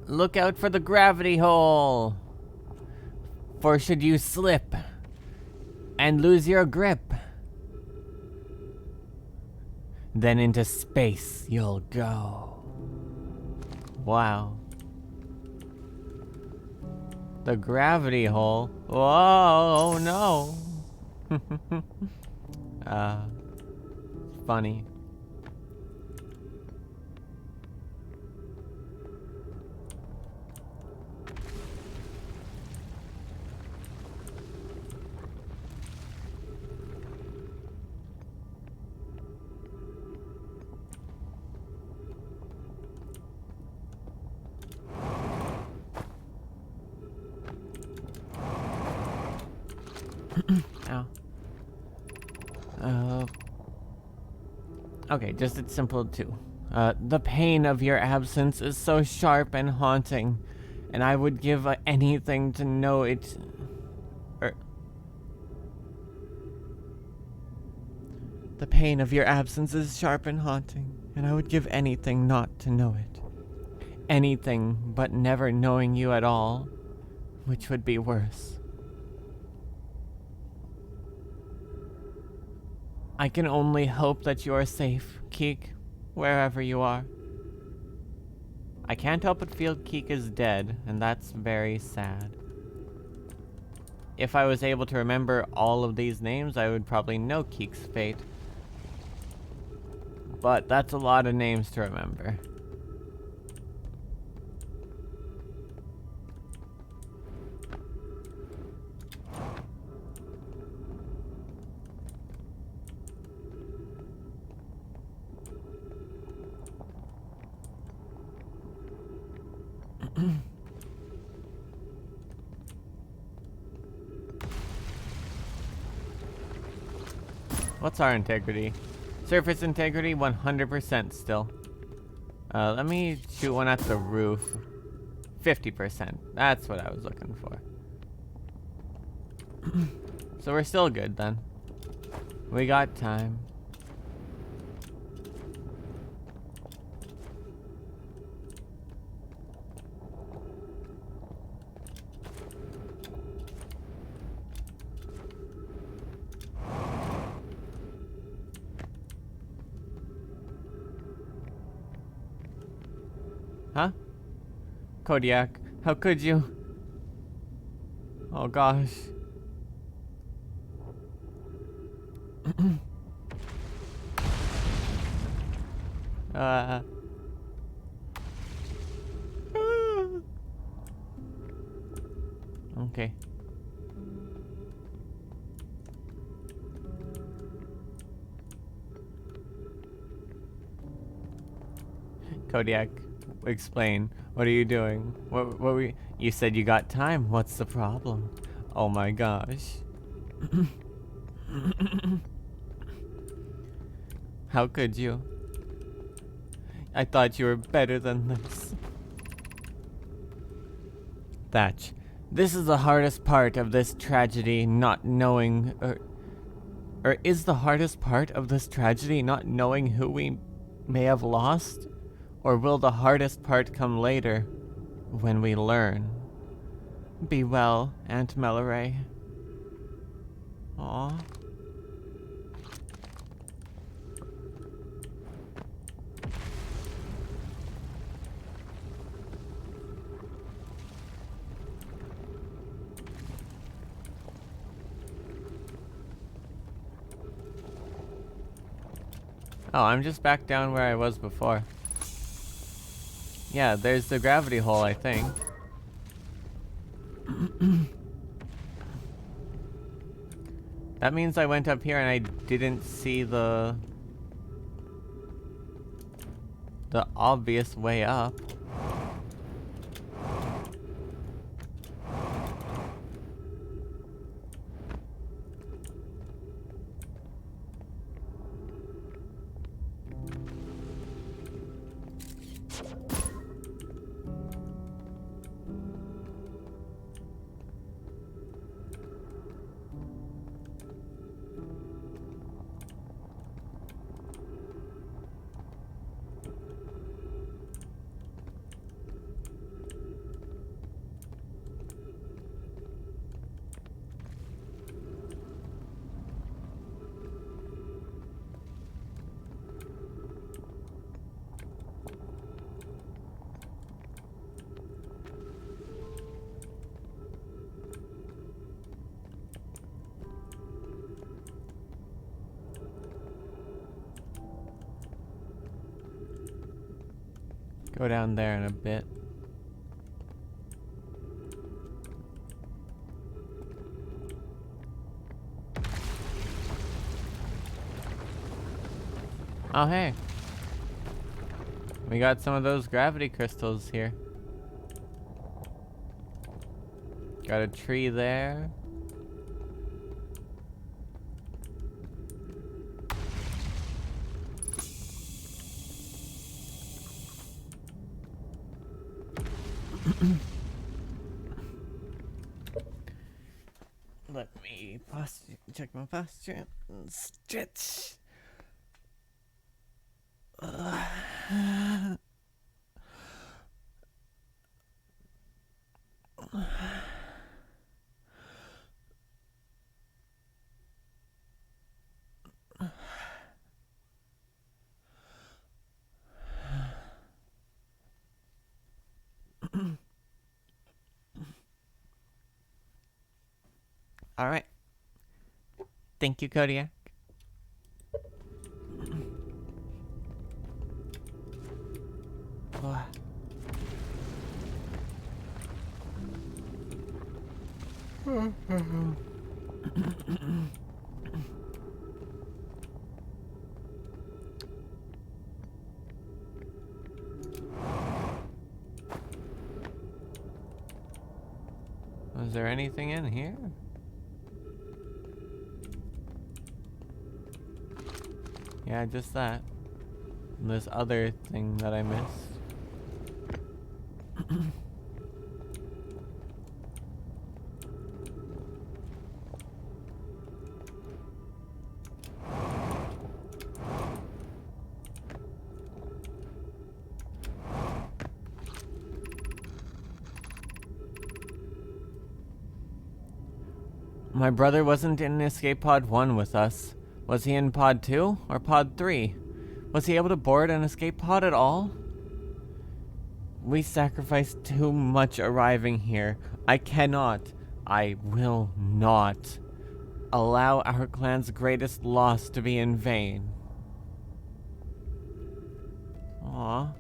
Look out for the gravity hole! For should you slip and lose your grip, then into space you'll go. Wow. The gravity hole. Whoa, no. Funny. Ow. Okay, just it's simple too. The pain of your absence is so sharp and haunting, and I would give anything to know it. The pain of your absence is sharp and haunting, and I would give anything not to know it. Anything but never knowing you at all, which would be worse. I can only hope that you are safe, Keek, wherever you are. I can't help but feel Keek is dead, and that's very sad. If I was able to remember all of these names, I would probably know Keek's fate. But that's a lot of names to remember. What's our integrity? Surface integrity, 100% still. Let me shoot one at the roof. 50%. That's what I was looking for. So we're still good then. We got time. Huh? Kodiak, how could you? Oh gosh. Okay. Kodiak, explain. What are you doing? What were you said you got time. What's the problem? Oh my gosh. How could you? I thought you were better than this. Thatch, this is the hardest part of this tragedy, not knowing, or is the hardest part of this tragedy not knowing who we may have lost? Or will the hardest part come later, when we learn? Be well, Aunt Melloray. Aww. Oh, I'm just back down where I was before. Yeah, there's the gravity hole, I think. That means I went up here and I didn't see the obvious way up. Go down there in a bit. Oh, hey. We got some of those gravity crystals here. Got a tree there. Let me check my posture and stretch. All right. Thank you, Kodiak. Was there anything in here? Yeah, just that. And this other thing that I missed. My brother wasn't in Escape Pod 1 with us. Was he in Pod 2 or Pod 3? Was he able to board an escape pod at all? We sacrificed too much arriving here. I will not allow our clan's greatest loss to be in vain. Aww.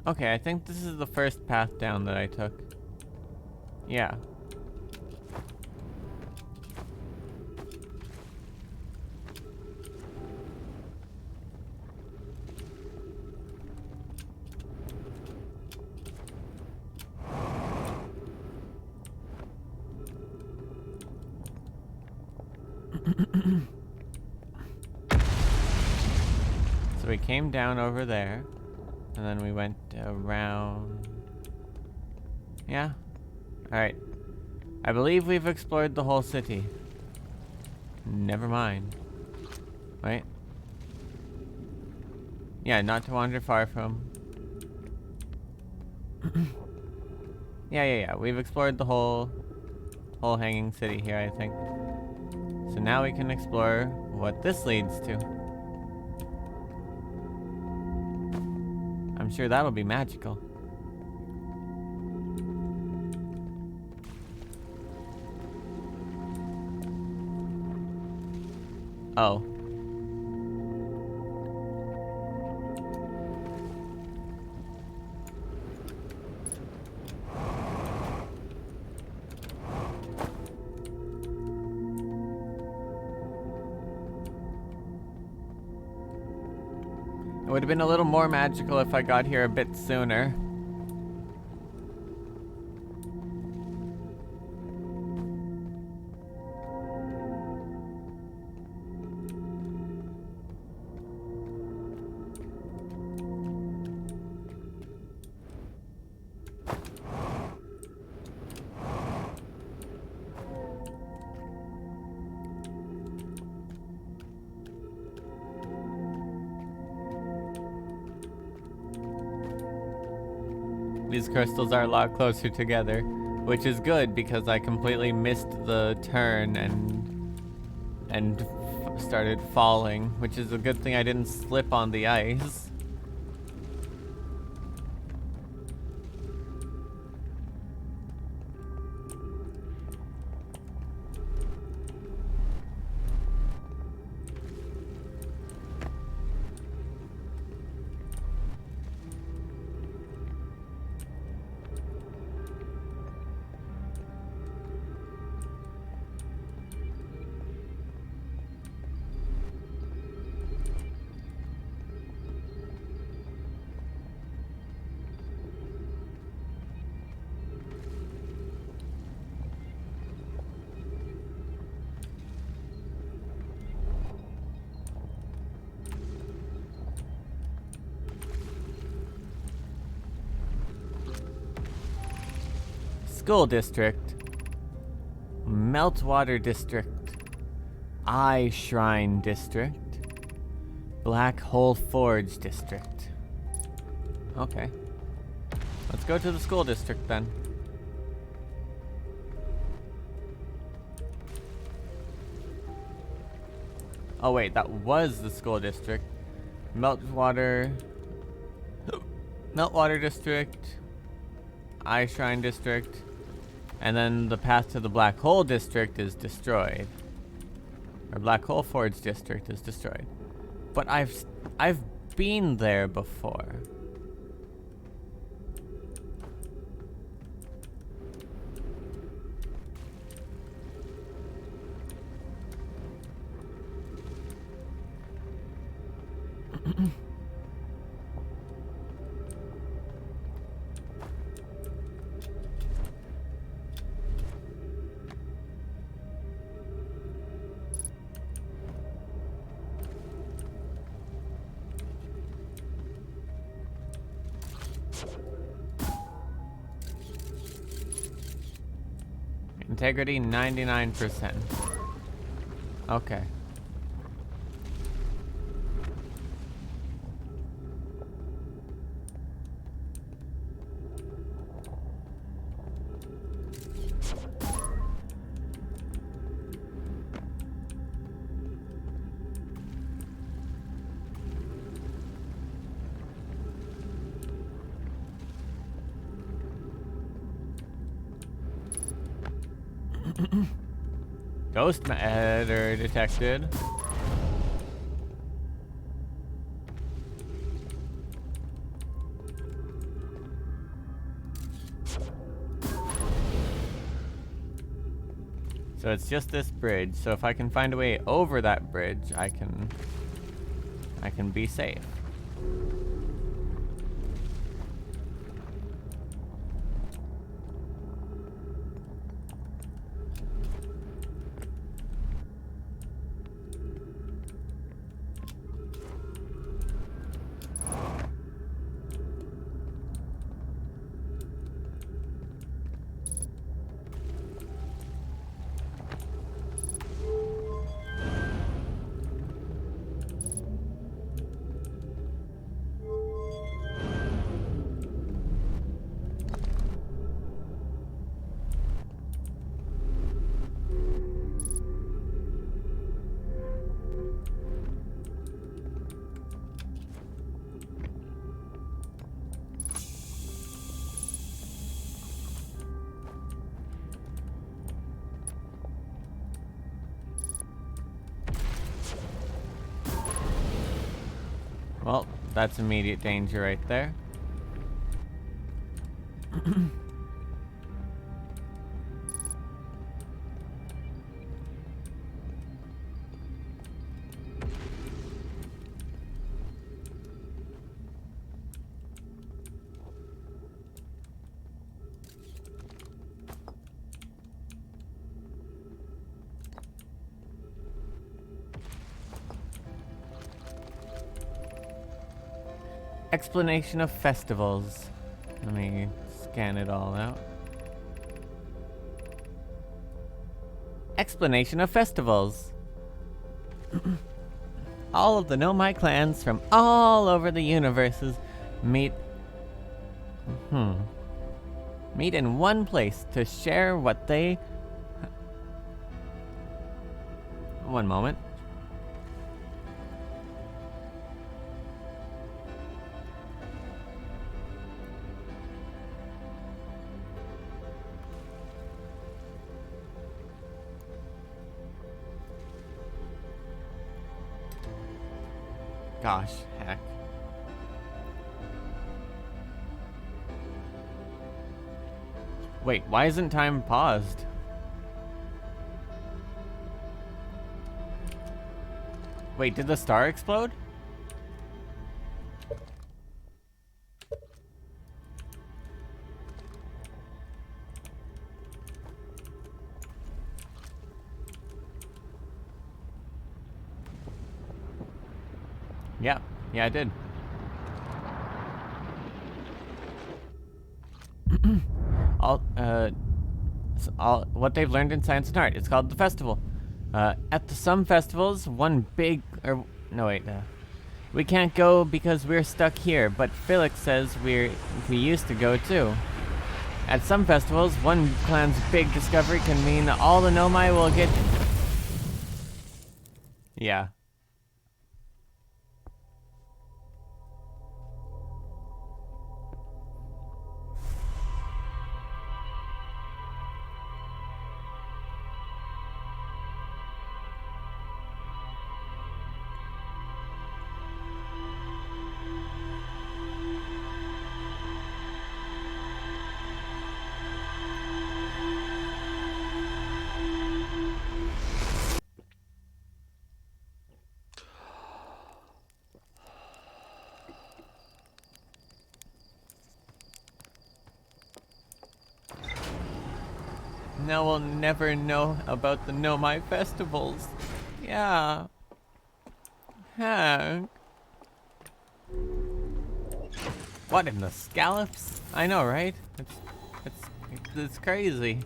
Okay, I think this is the first path down that I took. Yeah. So we came down over there. And then we went around. Yeah. Alright. I believe we've explored the whole city. Never mind. Wait. Yeah, not to wander far from. Yeah. We've explored the whole hanging city here, I think. So now we can explore what this leads to. I'm sure that'll be magical. Oh. It would have been a little more magical if I got here a bit sooner. These crystals are a lot closer together, which is good because I completely missed the turn and started falling, which is a good thing I didn't slip on the ice. School District, Meltwater District, Eye Shrine District, Black Hole Forge District. Okay. Let's go to the school district then. Oh wait, that was the school district. Meltwater District, Eye Shrine District, and then the path to the Black Hole District is destroyed. Or Black Hole Forge District is destroyed. But I've been there before. Integrity 99%. Okay. Ghost matter detected. So it's just this bridge. So if I can find a way over that bridge, I can be safe. Well, that's immediate danger right there. Explanation of festivals. Let me scan it all out. Explanation of festivals. All of the Nomai clans from all over the universes meet in one place to share what they... One moment. Gosh, heck. Wait, why isn't time paused? Wait, did the star explode? Yeah, I did. It's all what they've learned in science and art. It's called the festival. At some festivals, one big or no wait, we can't go because we're stuck here. But Felix says we used to go too. At some festivals, one clan's big discovery can mean all the Nomai will get. Yeah. Now we'll never know about the Nomai festivals. Yeah. Heck. What in the scallops? I know, right? It's crazy.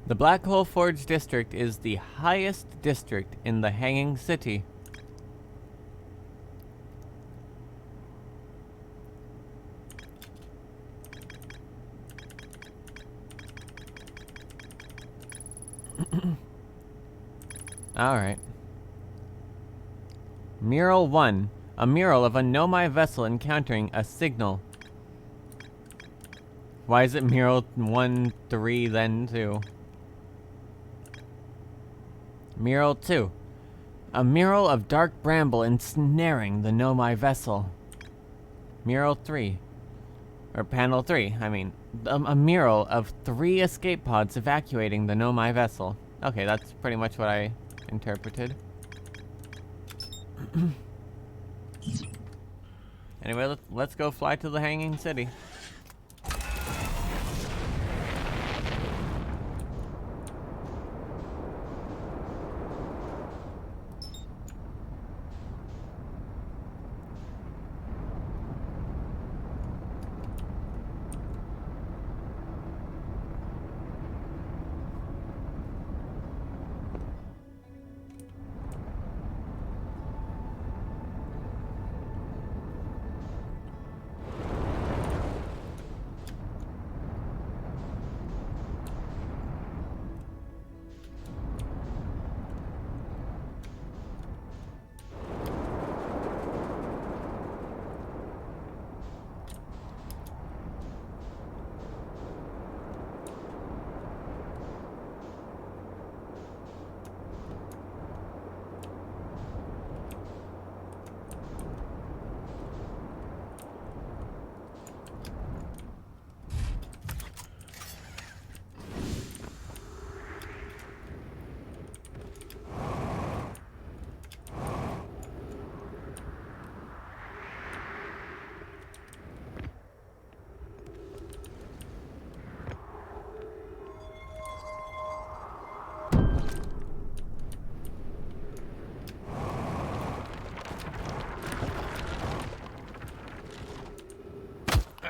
The Black Hole Forge district is the highest district in the Hanging City. Alright. Mural 1. A mural of a Nomai vessel encountering a signal. Why is it mural 1, 3, then 2? Mural 2. A mural of dark bramble ensnaring the Nomai vessel. Mural 3. Or panel 3, I mean. A mural of 3 escape pods evacuating the Nomai vessel. Okay, that's pretty much what I interpreted. Anyway, let's go fly to the Hanging City.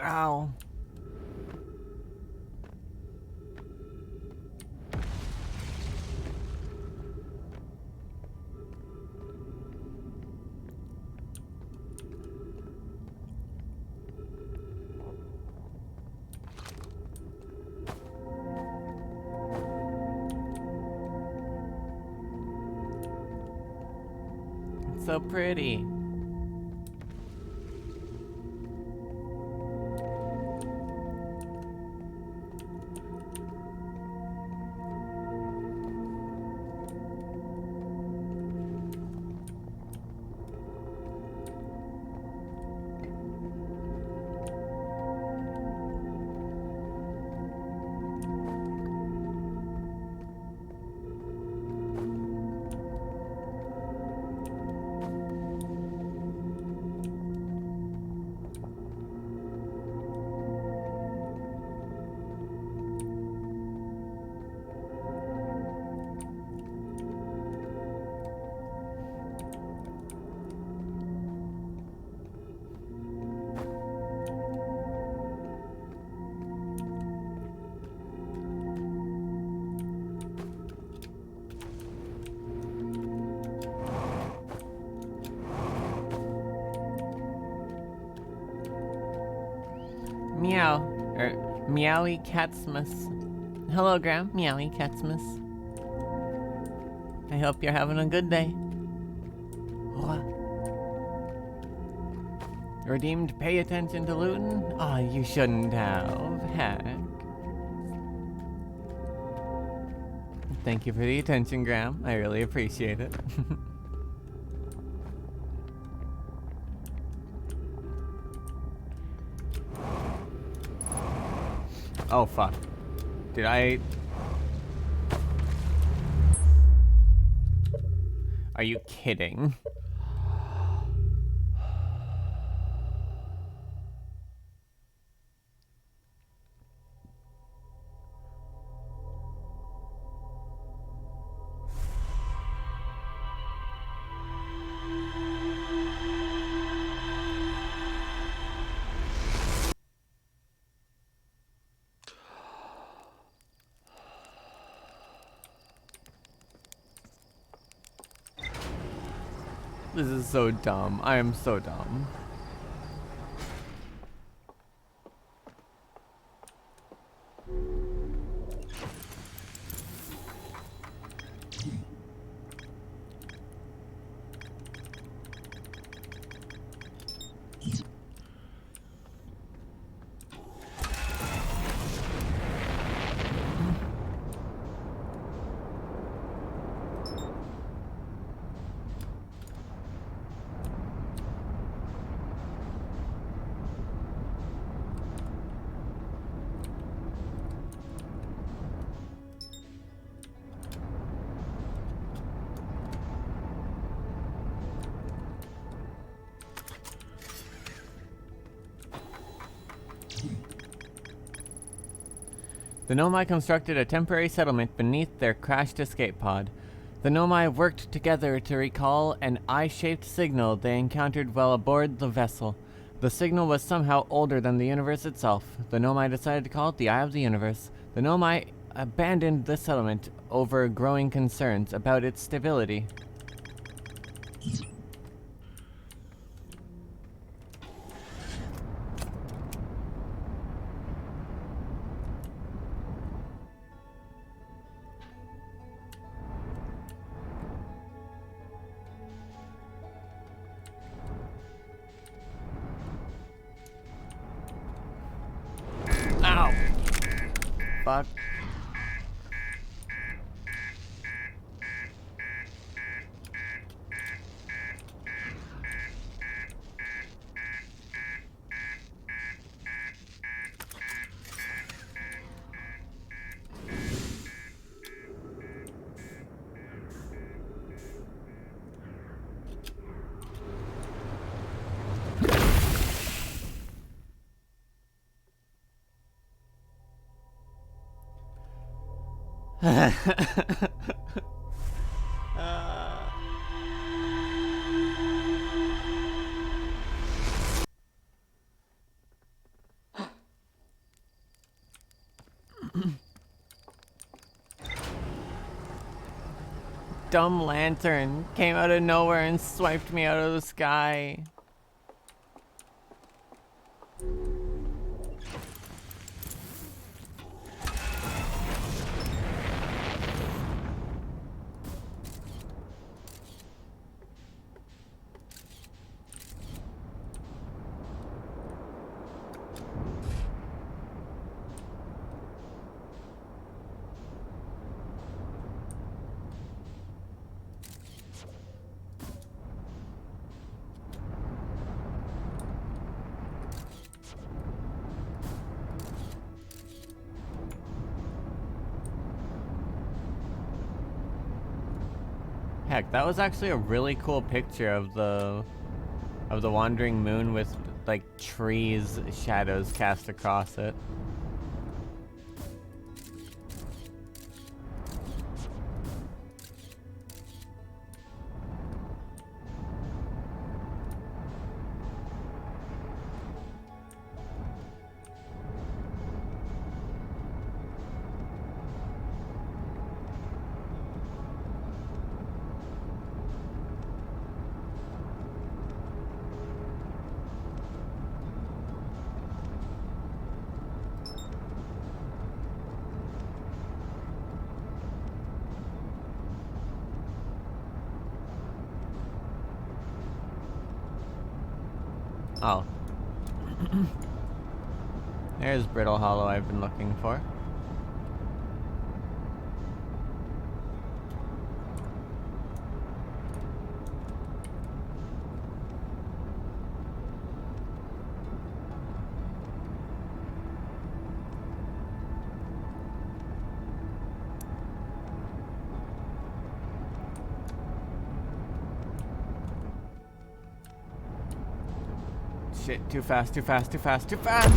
Ow. It's so pretty. Meow. Meowie Catsmas. Hello, Graham. Meowie Catsmas. I hope you're having a good day. What? Redeemed pay attention to Luton? Oh, you shouldn't have. Heck. Thank you for the attention, Graham. I really appreciate it. Oh, fuck. Did I... Are you kidding? This is so dumb. I am so dumb. The Nomai constructed a temporary settlement beneath their crashed escape pod. The Nomai worked together to recall an eye-shaped signal they encountered while aboard the vessel. The signal was somehow older than the universe itself. The Nomai decided to call it the Eye of the Universe. The Nomai abandoned the settlement over growing concerns about its stability. Ow! Fuck. Dumb lantern came out of nowhere and swiped me out of the sky. Heck, that was actually a really cool picture of the wandering moon with like trees shadows cast across it. Oh. There's Brittle Hollow I've been looking for. Shit, too fast, too fast, too fast, too fast!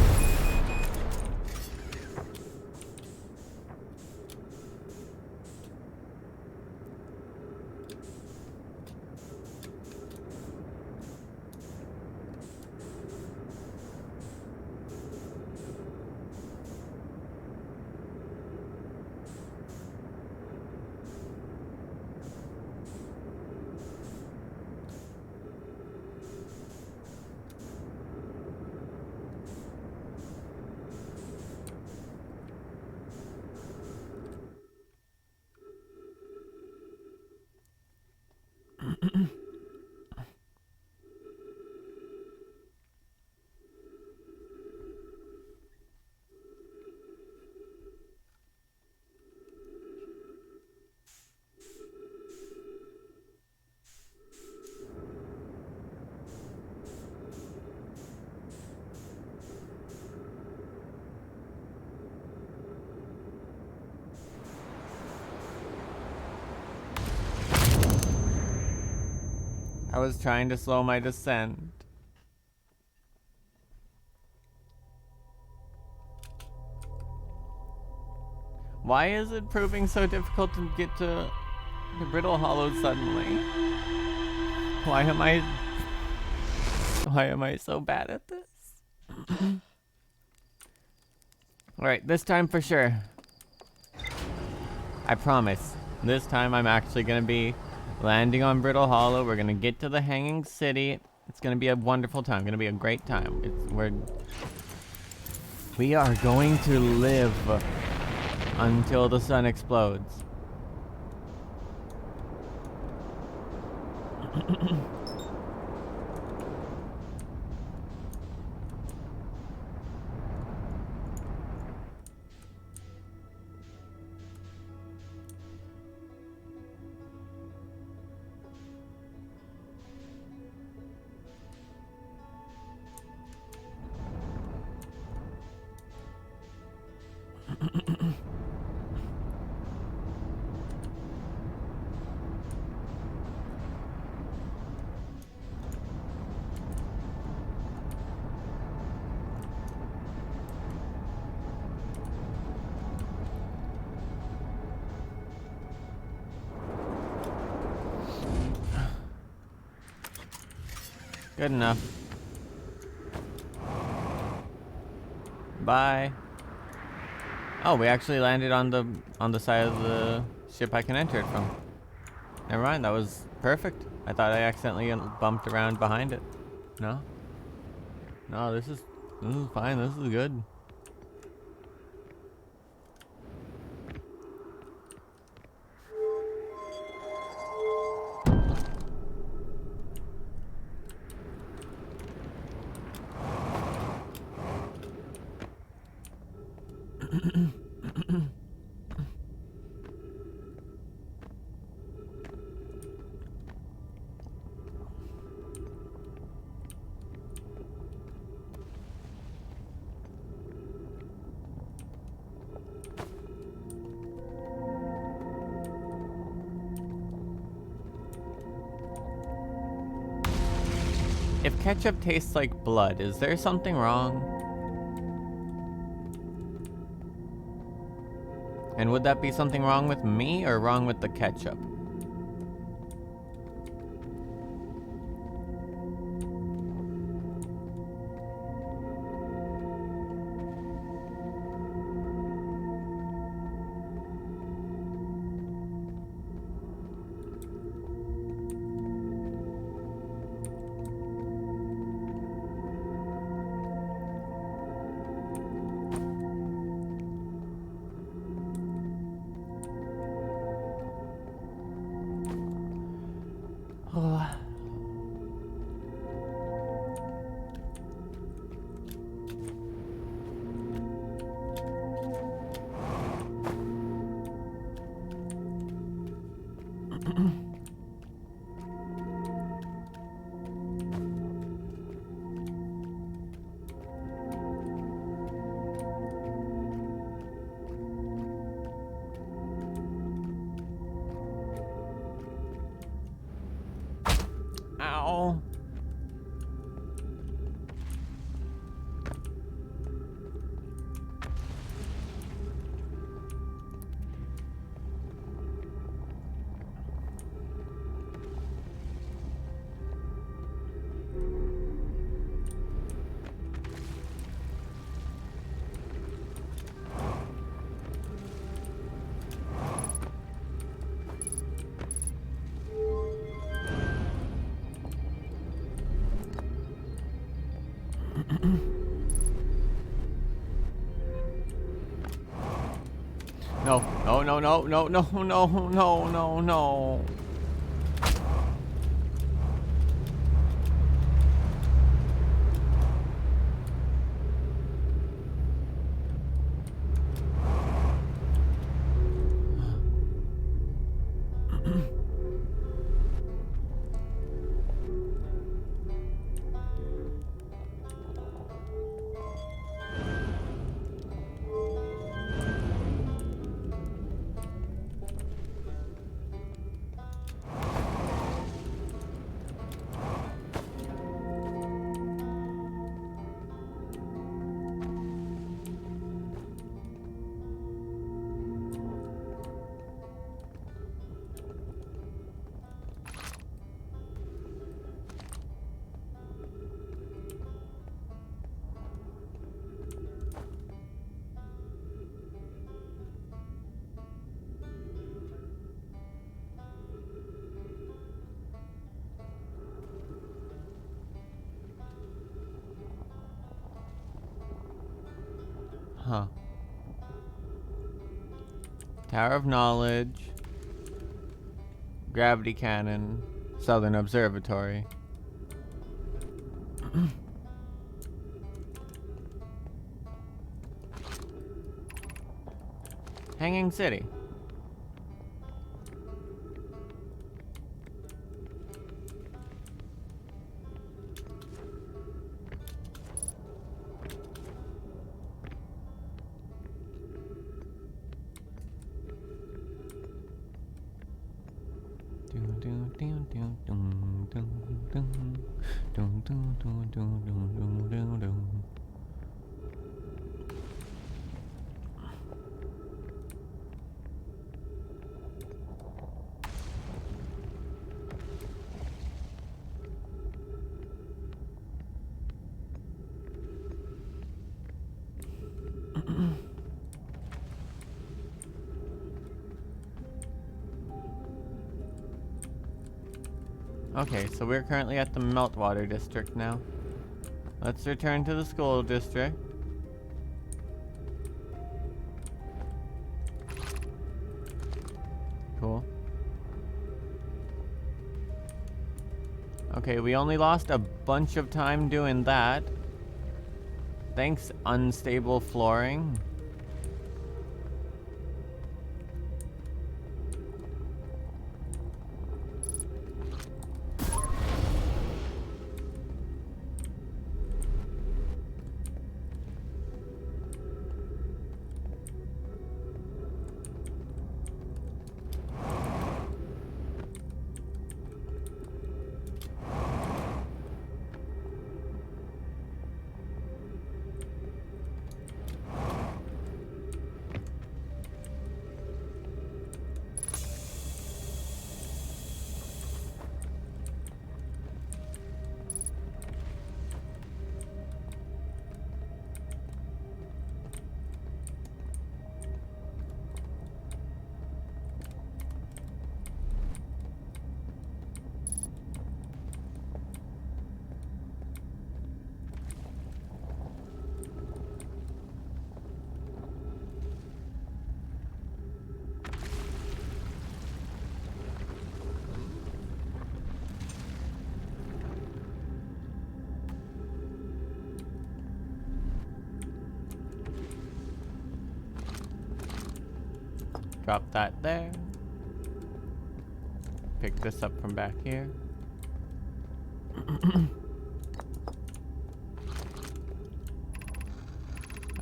I was trying to slow my descent. Why is it proving so difficult to get to the Brittle Hollow suddenly? Why am I so bad at this? Alright, this time for sure. I promise. This time I'm actually gonna be landing on Brittle Hollow. We're gonna get to the Hanging City. It's gonna be a wonderful time. Gonna be a great time. We are going to live until the sun explodes. Good enough. Bye. Oh, we actually landed on the side of the ship I can enter it from. Never mind, that was perfect. I thought I accidentally bumped around behind it. No? No, this is fine. This is good. If ketchup tastes like blood, is there something wrong? And would that be something wrong with me or wrong with the ketchup? Ow. No, no, no, no, no, no, no, no, no, no. Huh. Tower of Knowledge. Gravity Cannon. Southern Observatory. Hanging City. Okay, so we're currently at the Meltwater District now. Let's return to the school district. Cool. Okay, we only lost a bunch of time doing that. Thanks, unstable flooring. Drop that there. pick this up from back here.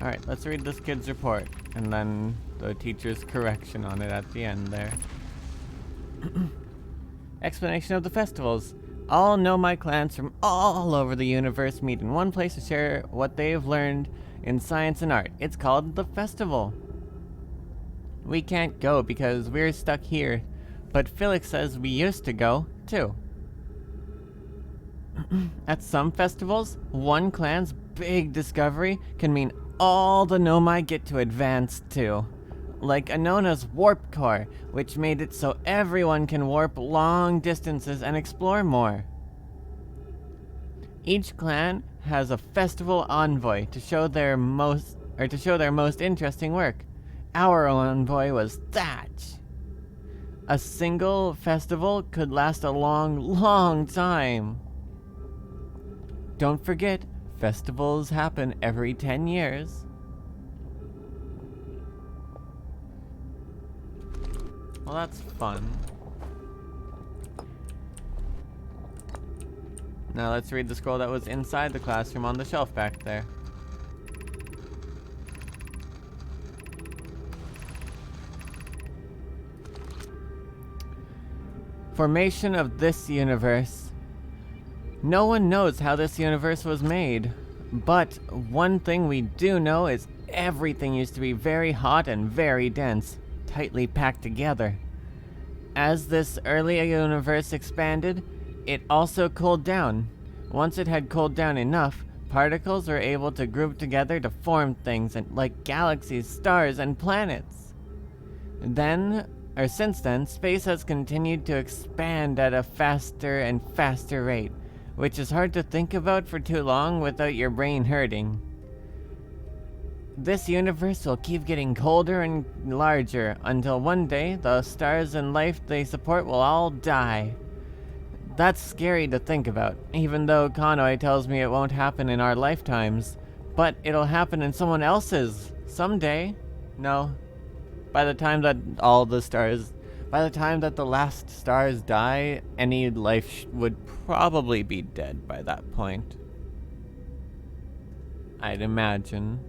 Alright, let's read this kid's report, and then the teacher's correction on it at the end there. Explanation of the festivals. All Nomai clans from all over the universe meet in one place to share what they've learned in science and art. It's called the festival. We can't go because we're stuck here, but Felix says we used to go, too. At some festivals, one clan's big discovery can mean all the Nomai get to advance too. Like Anona's warp core, which made it so everyone can warp long distances and explore more. Each clan has a festival envoy to show their most interesting work. Our envoy was Thatch. A single festival could last a long time. Don't forget, festivals happen every 10 years. Well, that's fun. Now let's read the scroll that was inside the classroom on the shelf back there. Formation of this universe. No one knows how this universe was made, but one thing we do know is everything used to be very hot and very dense, tightly packed together. As this early universe expanded, it also cooled down. Once it had cooled down enough, particles were able to group together to form things like galaxies, stars, and planets. Since then, space has continued to expand at a faster and faster rate, which is hard to think about for too long without your brain hurting. This universe will keep getting colder and larger until one day the stars and life they support will all die. That's scary to think about, even though Kanoi tells me it won't happen in our lifetimes, but it'll happen in someone else's someday. No. By the time that the last stars die, any life would probably be dead by that point. I'd imagine.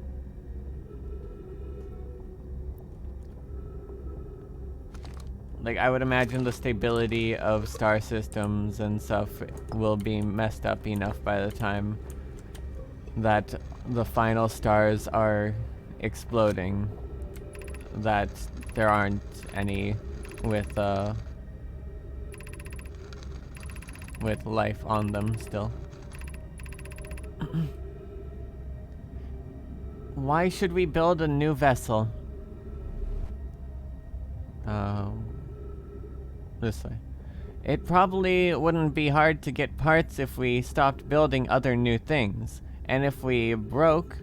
Like, I would imagine the stability of star systems and stuff will be messed up enough by the time that the final stars are exploding that there aren't any with life on them still. Why should we build a new vessel? This way. It probably wouldn't be hard to get parts if we stopped building other new things, and if we broke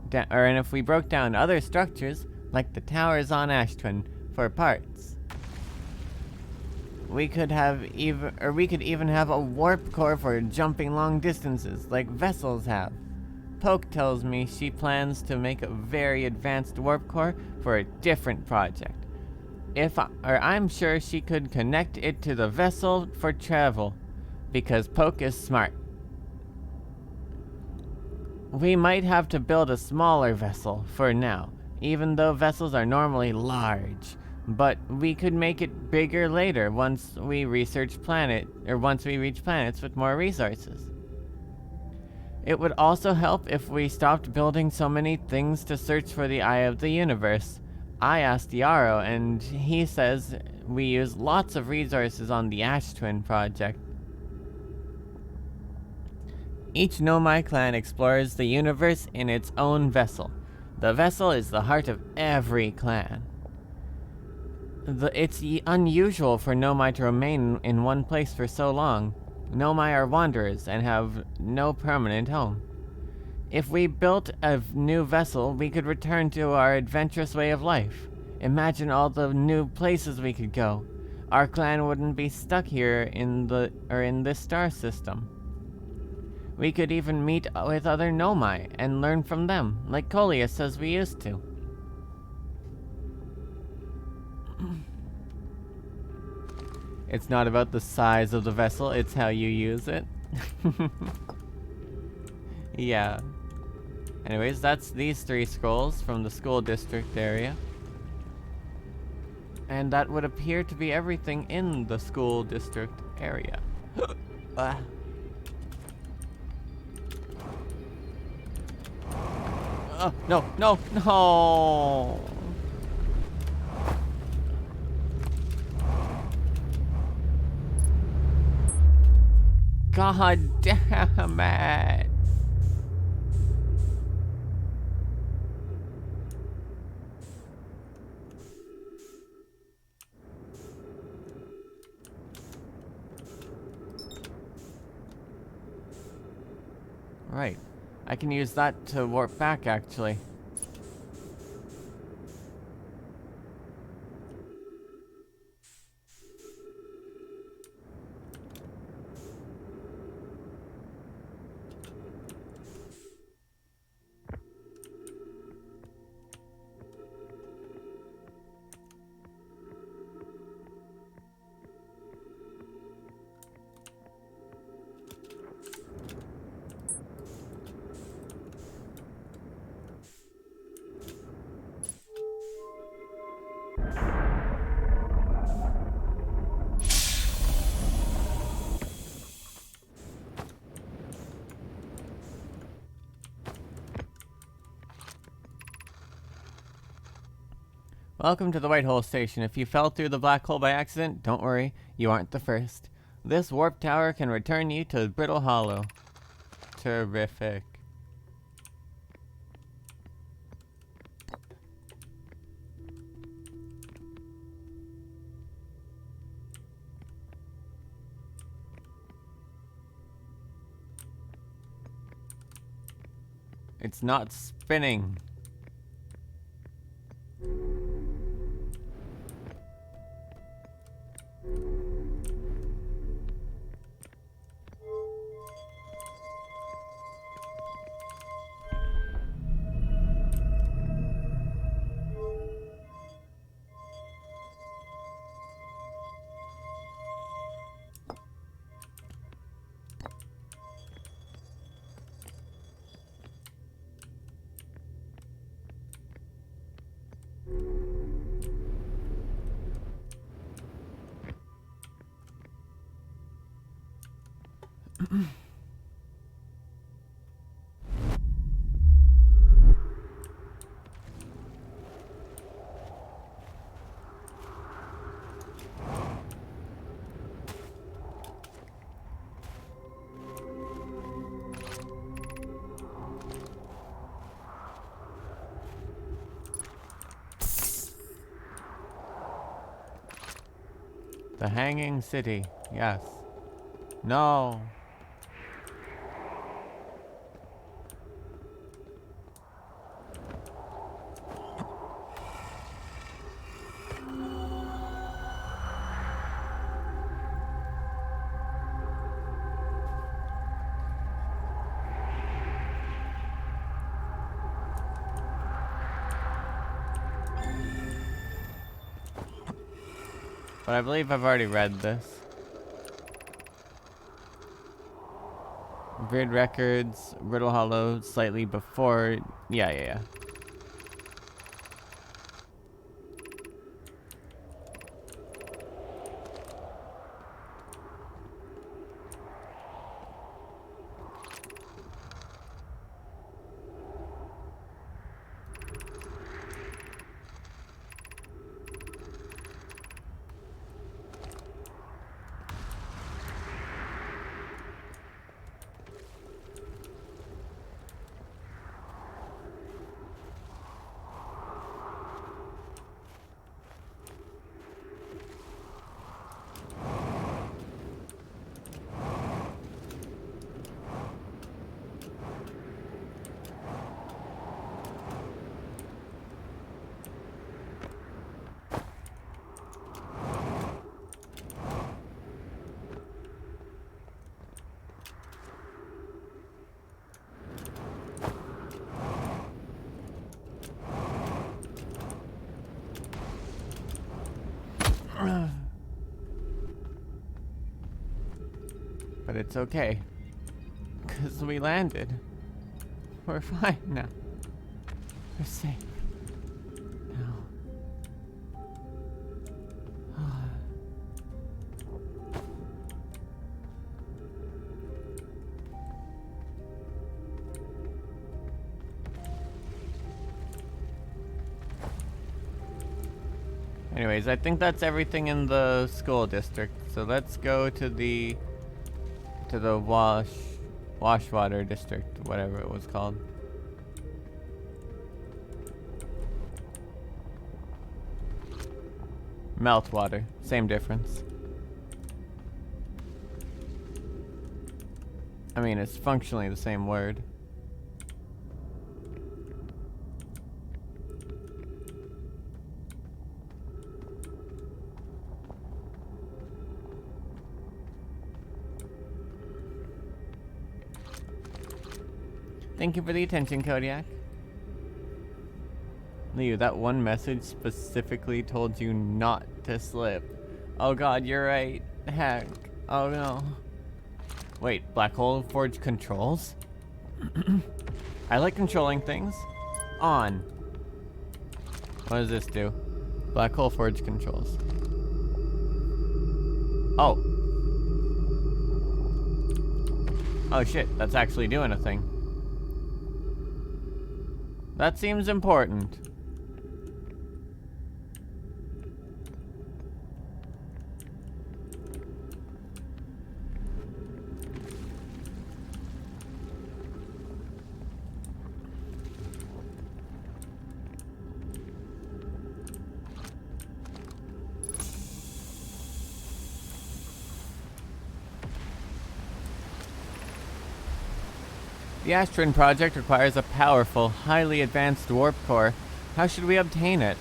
down other structures, like the towers on Ashtwin, for parts. We could even have a warp core for jumping long distances, like vessels have. Poke tells me she plans to make a very advanced warp core for a different project. I'm sure she could connect it to the vessel for travel, because Poke is smart. We might have to build a smaller vessel for now, even though vessels are normally large, but we could make it bigger later once we reach planets with more resources. It would also help if we stopped building so many things to search for the Eye of the Universe. I asked Yarrow, and he says we use lots of resources on the Ashtwin project. Each Nomai clan explores the universe in its own vessel. The vessel is the heart of every clan. It's unusual for Nomai to remain in one place for so long. Nomai are wanderers and have no permanent home. If we built a new vessel, we could return to our adventurous way of life. Imagine all the new places we could go. Our clan wouldn't be stuck here in this star system. We could even meet with other Nomai and learn from them, like Colia says we used to. It's not about the size of the vessel, it's how you use it. Yeah. Anyways, that's these 3 scrolls from the school district area. And that would appear to be everything in the school district area. Ah. No, no, no! God damn it! Right. I can use that to warp back, actually. Welcome to the White Hole Station. If you fell through the black hole by accident, don't worry, you aren't the first. This warp tower can return you to Brittle Hollow. Terrific. It's not spinning. The Hanging City. Yes. No. But I believe I've already read this. Grid Records, Brittle Hollow, slightly before. Yeah. But it's okay. Because we landed. We're fine now. We're safe. Now. Anyways, I think that's everything in the school district. So let's go to the Washwater district, whatever it was called. Meltwater, same difference. I mean, it's functionally the same word. Thank you for the attention, Kodiak. Liu, that one message specifically told you not to slip. Oh god, you're right. Heck. Oh no. Wait, Black Hole Forge controls? I like controlling things. On. What does this do? Black Hole Forge controls. Oh. Oh shit, that's actually doing a thing. That seems important. The Astron project requires a powerful, highly advanced warp core. How should we obtain it?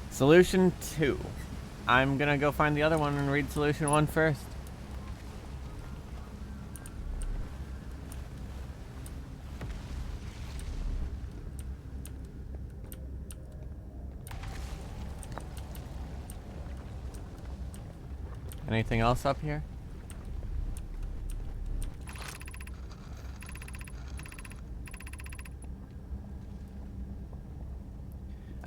Solution 2. I'm gonna go find the other one and read solution 1 first. Anything else up here?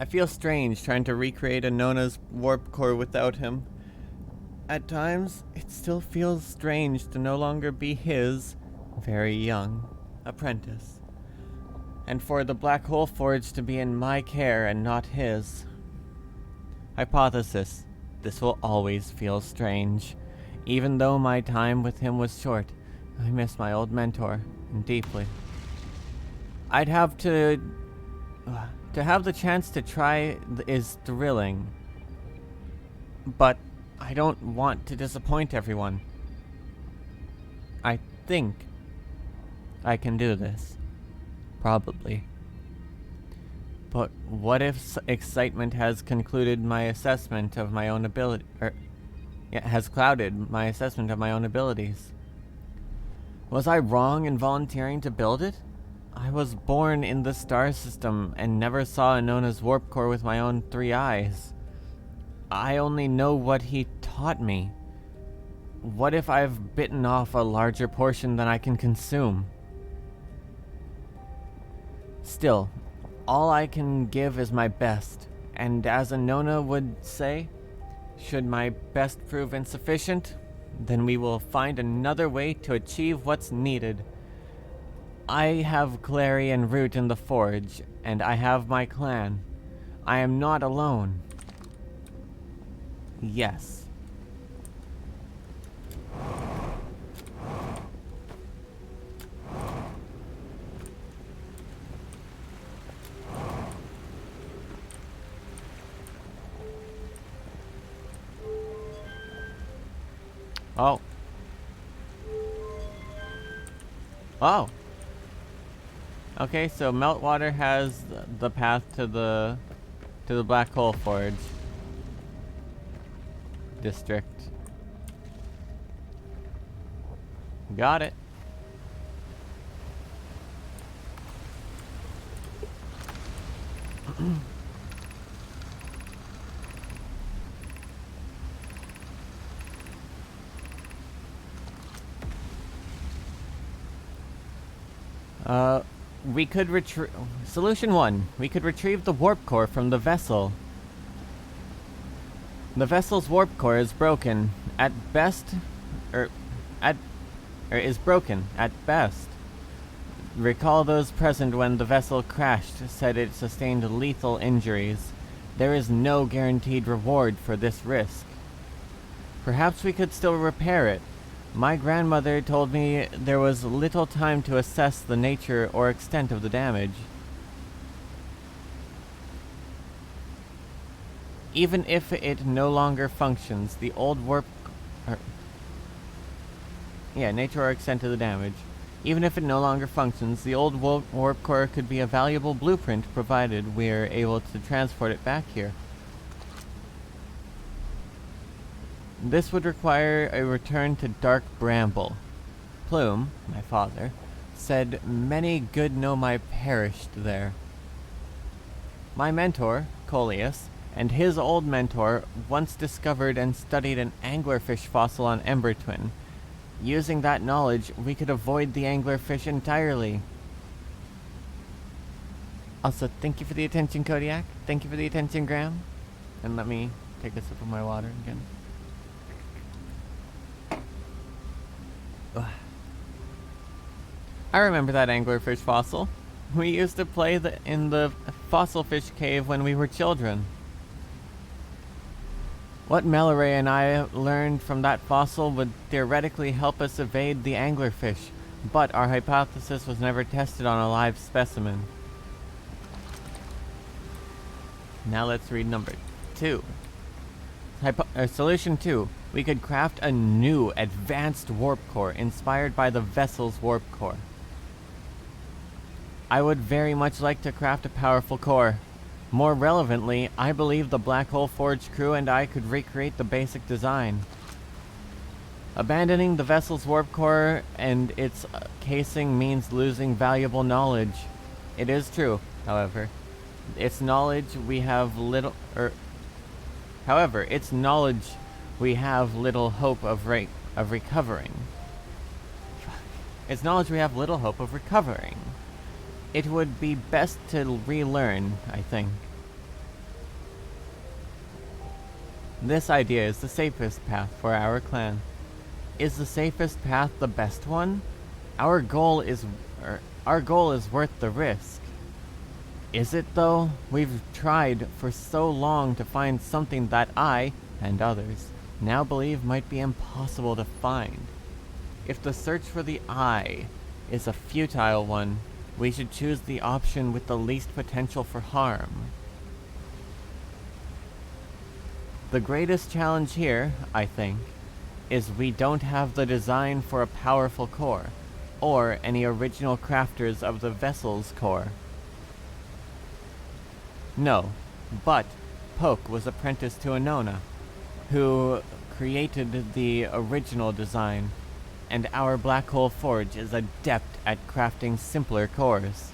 I feel strange trying to recreate a Nona's warp core without him. At times, it still feels strange to no longer be his, very young, apprentice. And for the Black Hole Forge to be in my care and not his. Hypothesis: this will always feel strange. Even though my time with him was short, I miss my old mentor, and deeply. I'd have to have the chance to try is thrilling. But I don't want to disappoint everyone. I think I can do this. Probably. But what if excitement has concluded my assessment of my own ability, has clouded my assessment of my own abilities? Was I wrong in volunteering to build it? I was born in the star system and never saw Anona's warp core with my own 3 eyes. I only know what he taught me. What if I've bitten off a larger portion than I can consume? Still, all I can give is my best, and as Anona would say, should my best prove insufficient, then we will find another way to achieve what's needed. I have Clary and Root in the Forge, and I have my clan. I am not alone. Yes. Oh. Oh. Okay, so Meltwater has the path to to the Black Hole Forge district. Got it. We could retrieve... Solution 1. We could retrieve the warp core from the vessel. The vessel's warp core is broken. At best... is broken. At best. Recall those present when the vessel crashed said it sustained lethal injuries. There is no guaranteed reward for this risk. Perhaps we could still repair it. My grandmother told me there was little time to assess the nature or extent of the damage. Even if it no longer functions, the old warp... nature or extent of the damage. Even if it no longer functions, the old warp core could be a valuable blueprint provided we're able to transport it back here. This would require a return to Dark Bramble. Plume, my father, said many good Nomai perished there. My mentor, Coleus, and his old mentor once discovered and studied an anglerfish fossil on Embertwin. Using that knowledge, we could avoid the anglerfish entirely. Also, thank you for the attention, Kodiak. Thank you for the attention, Graham. And let me take a sip of my water again. I remember that anglerfish fossil. We used to play in the fossil fish cave when we were children. What Malaray and I learned from that fossil would theoretically help us evade the anglerfish, but our hypothesis was never tested on a live specimen. Now let's read number 2. Solution 2. We could craft a new, advanced warp core inspired by the vessel's warp core. I would very much like to craft a powerful core. More relevantly, I believe the Black Hole Forge crew and I could recreate the basic design. Abandoning the vessel's warp core and its casing means losing valuable knowledge. It is true, however. Its knowledge we have little hope of recovering. Its knowledge we have little hope of recovering. It would be best to relearn, I think. This idea is the safest path for our clan. Is the safest path the best one? Our goal is worth the risk. Is it though? We've tried for so long to find something that I, and others, now believe might be impossible to find. If the search for the eye is a futile one, we should choose the option with the least potential for harm. The greatest challenge here, I think, is we don't have the design for a powerful core, or any original crafters of the vessel's core. No, but Poke was apprenticed to Anona, who created the original design, and our Black Hole Forge is adept at crafting simpler cores.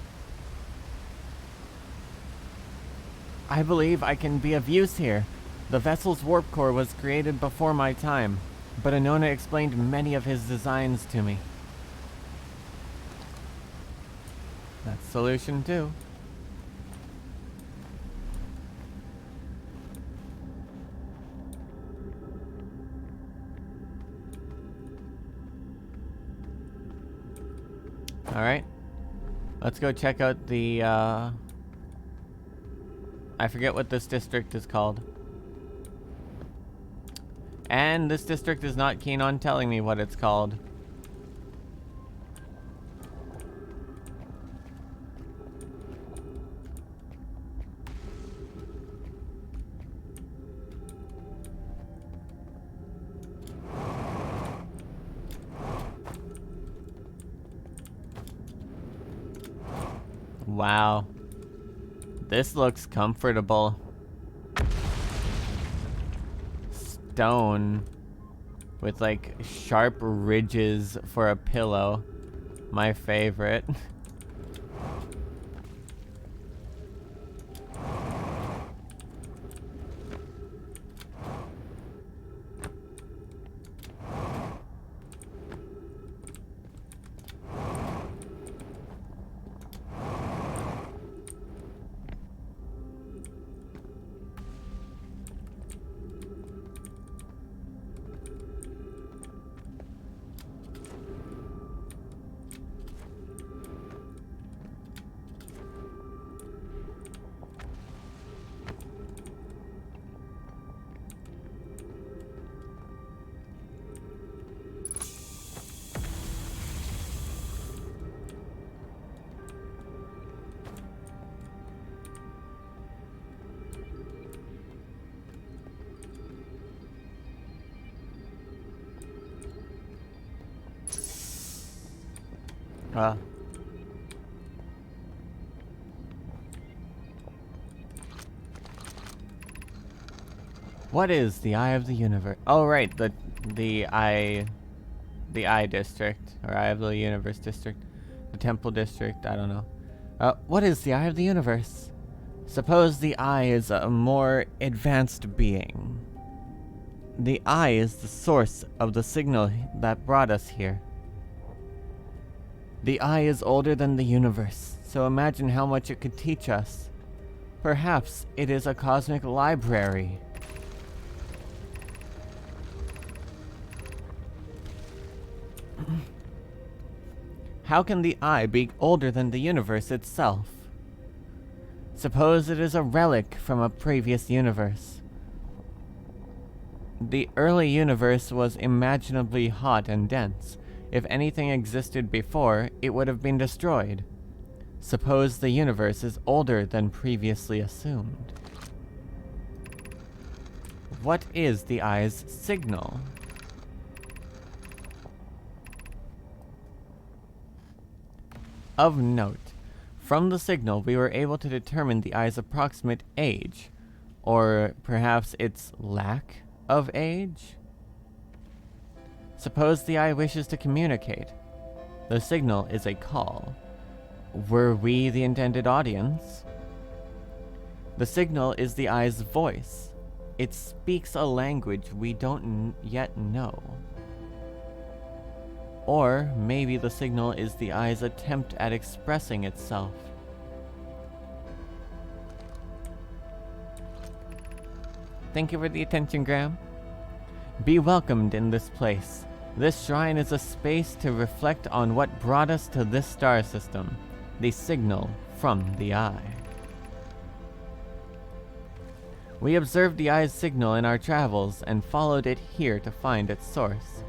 I believe I can be of use here. The vessel's warp core was created before my time, but Anona explained many of his designs to me. That's solution 2. Alright. Let's go check out the, I forget what this district is called. And this district is not keen on telling me what it's called. Wow. This looks comfortable. stone with like sharp ridges for a pillow. My favorite. What is the Eye of the Universe? Oh, right, the Eye District, or Eye of the Universe District, the Temple District. I don't know. What is the Eye of the Universe? Suppose the Eye is a more advanced being. The Eye is the source of the signal that brought us here. The Eye is older than the universe, so imagine how much it could teach us. Perhaps it is a cosmic library. How can the Eye be older than the universe itself? Suppose it is a relic from a previous universe. The early universe was imaginably hot and dense. If anything existed before, it would have been destroyed. Suppose the universe is older than previously assumed. What is the Eye's signal? Of note, from the signal we were able to determine the Eye's approximate age, or perhaps its lack of age? Suppose the Eye wishes to communicate. The signal is a call. Were we the intended audience? The signal is the Eye's voice. It speaks a language we don't yet know. Or maybe the signal is the Eye's attempt at expressing itself. Thank you for the attention, Graham. Be welcomed in this place. This shrine is a space to reflect on what brought us to this star system, the signal from the Eye. We observed the Eye's signal in our travels and followed it here to find its source.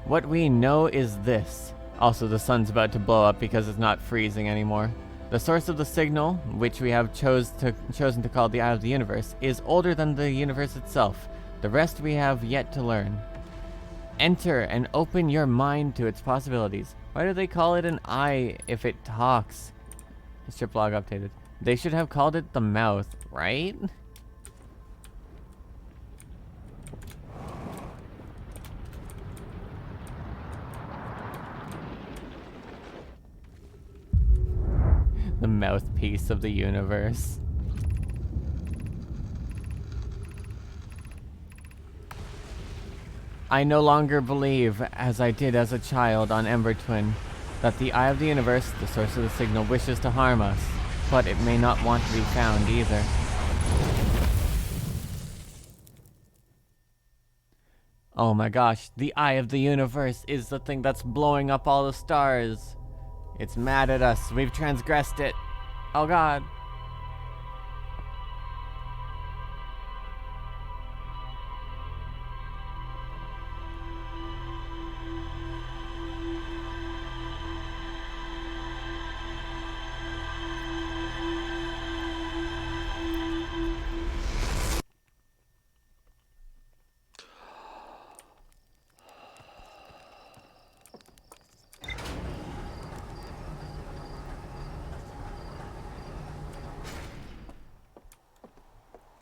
What we know is this. Also, the sun's about to blow up because it's not freezing anymore. The source of the signal, which we have chosen to call the Eye of the Universe, is older than the universe itself. The rest we have yet to learn. Enter and open your mind to its possibilities. Why do they call it an eye if it talks? Strip log updated. They should have called it the mouth, right? The mouthpiece of the universe. I no longer believe, as I did as a child on Ember Twin, that the Eye of the Universe, the source of the signal, wishes to harm us, but it may not want to be found either. Oh my gosh, the Eye of the Universe is the thing that's blowing up all the stars. It's mad at us. We've transgressed it. Oh god.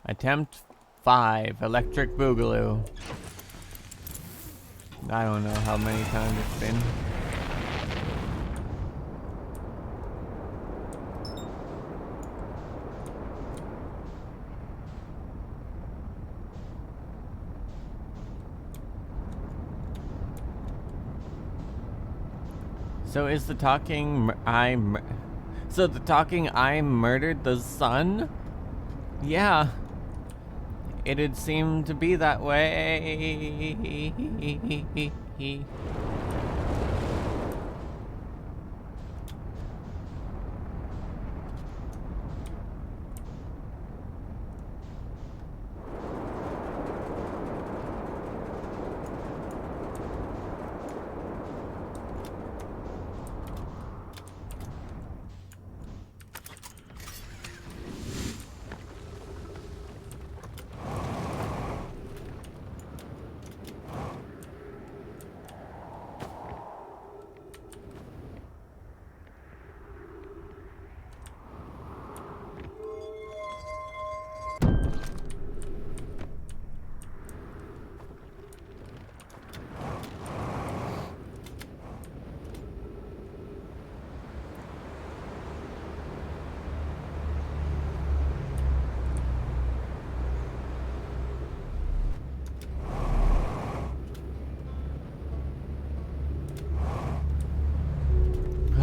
Attempt 5. Electric Boogaloo. I don't know how many times it's been. So is the talking so the talking I murdered the sun? Yeah. It'd seem to be that way.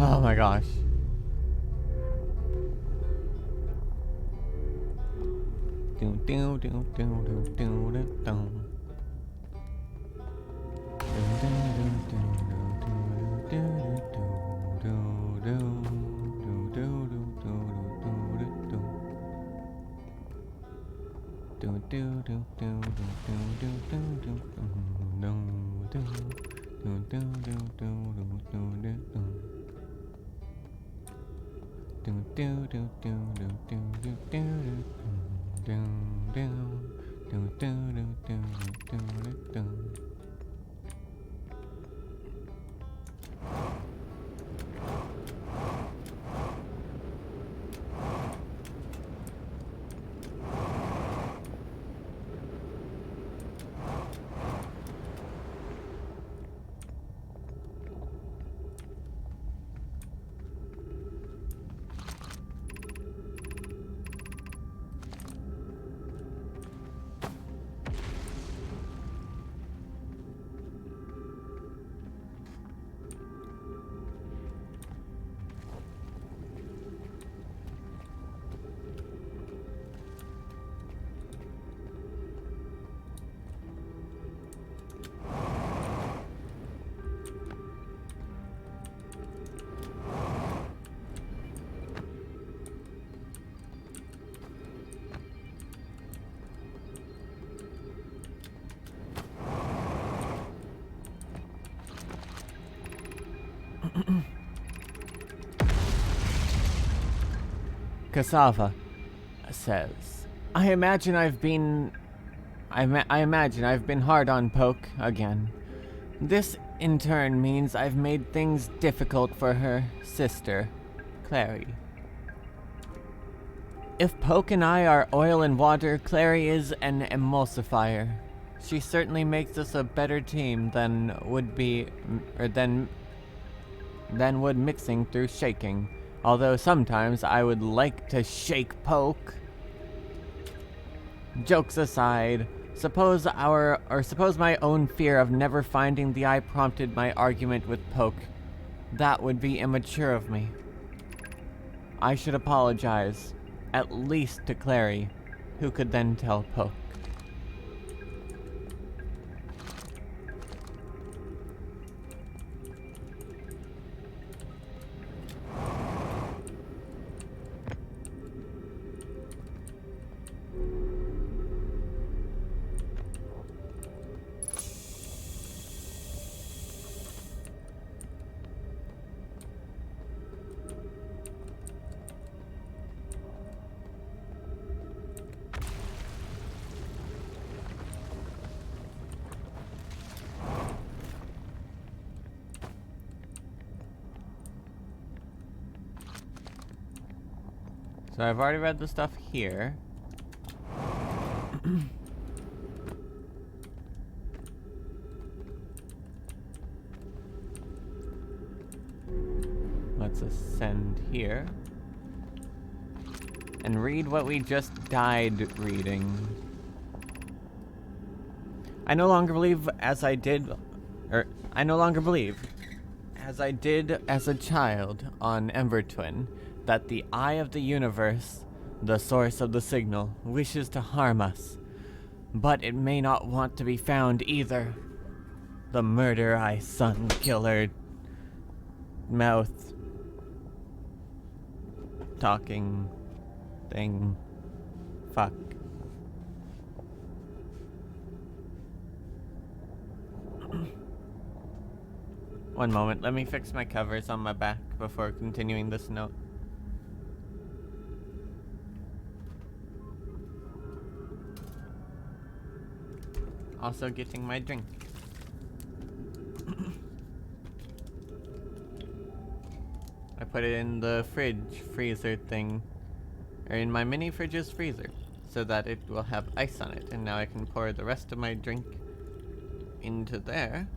Oh my gosh. Cassava says, I imagine I've been hard on Poke again. This in turn means I've made things difficult for her sister, Clary. If Poke and I are oil and water, Clary is an emulsifier. She certainly makes us a better team than would mixing through shaking. Although sometimes I would like to shake Poke. Jokes aside, suppose my own fear of never finding the eye prompted my argument with Poke. That would be immature of me. I should apologize, at least to Clary, who could then tell Poke. So I've already read the stuff here. send here. And read what we just died reading. I no longer believe as I did as a child on Embertwin, that the eye of the universe, the source of the signal, wishes to harm us. But it may not want to be found either. The murder eye sun killer mouth talking thing. Fuck. One moment, let me fix my covers on my back before continuing this note. Also getting my drink. I put it in the freezer thing, or in my mini fridge's freezer, so that it will have ice on it, and now I can pour the rest of my drink into there,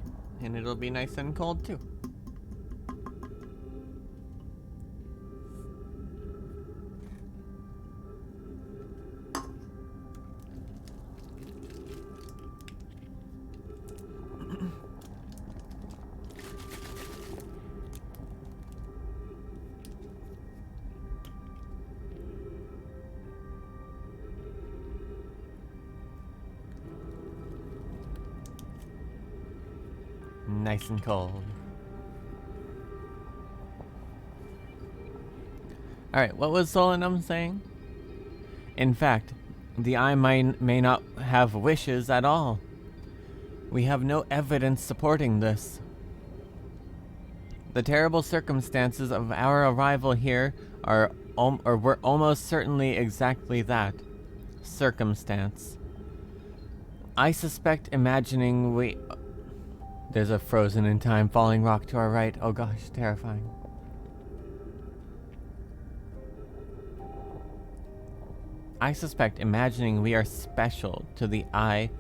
and it'll be nice and cold too. Nice and cold. Alright, what was Solanum saying? In fact, the eye may not have wishes at all. We have no evidence supporting this. The terrible circumstances of our arrival here were almost certainly exactly that. Circumstance. I suspect imagining There's a frozen in time falling rock to our right. Oh gosh, terrifying. I suspect imagining we are special to the eye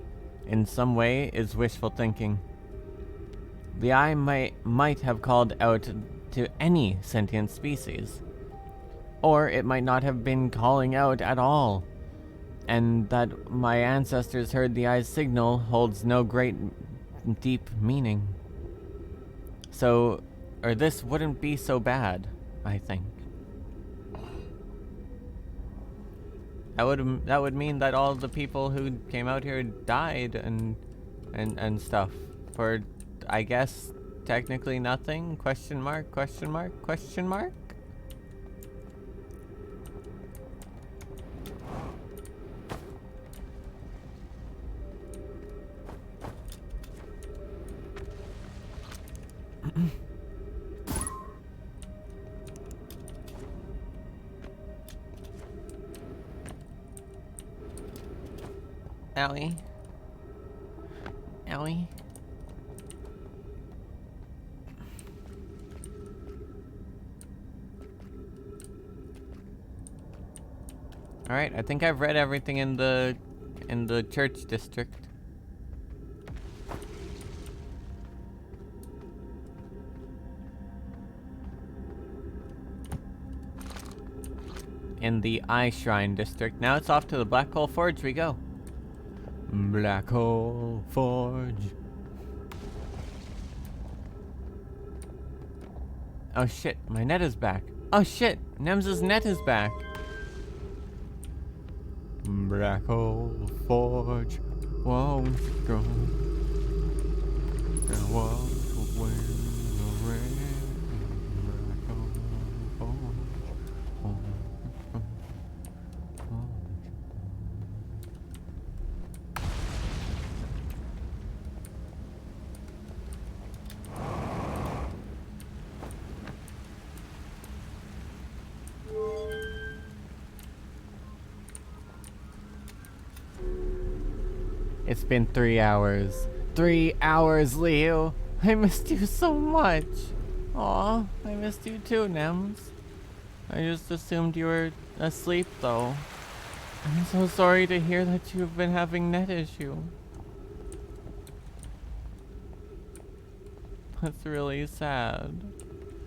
in some way is wishful thinking. The eye might have called out to any sentient species. Or it might not have been calling out at all. And that my ancestors heard the eye's signal holds no great deep meaning. So, or this wouldn't be so bad, I think. That would mean that all the people who came out here died and stuff for, I guess, technically nothing? Question mark, question mark, question mark? Allie? Allie? Alright, I think I've read everything in the church district. In the Eye Shrine district. Now it's off to the Black Hole Forge we go. Black Hole Forge. Oh shit, my net is back. Oh shit, Nem's net is back. Black Hole Forge won't go. There was a wind, a rain. Black Hole Forge. It's been 3 hours. 3 hours, Leo! I missed you so much! Aw, I missed you too, Nems. I just assumed you were asleep, though. I'm so sorry to hear that you've been having net issue. That's really sad.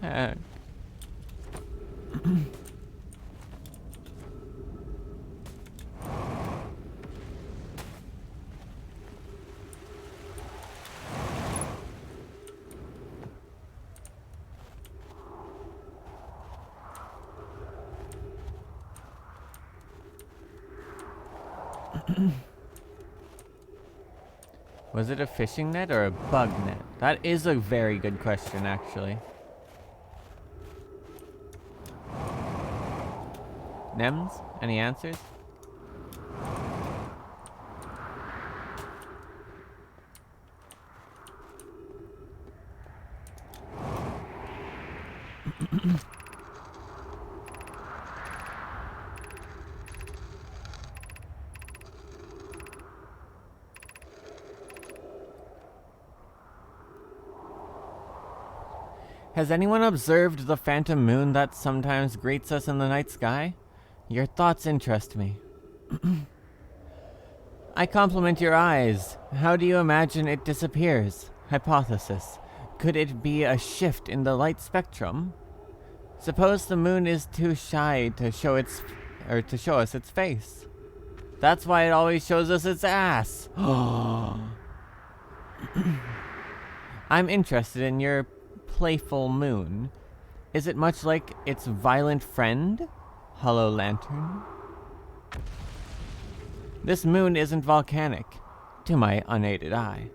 Heck. Was it a fishing net or a bug net? That is a very good question, actually. Nems, any answers? Has anyone observed the phantom moon that sometimes greets us in the night sky? Your thoughts interest me. I compliment your eyes. How do you imagine it disappears? Hypothesis. Could it be a shift in the light spectrum? Suppose the moon is too shy to show us its face. That's why it always shows us its ass. I'm interested in your playful moon. Is it much like its violent friend, Hollow Lantern? This moon isn't volcanic, to my unaided eye.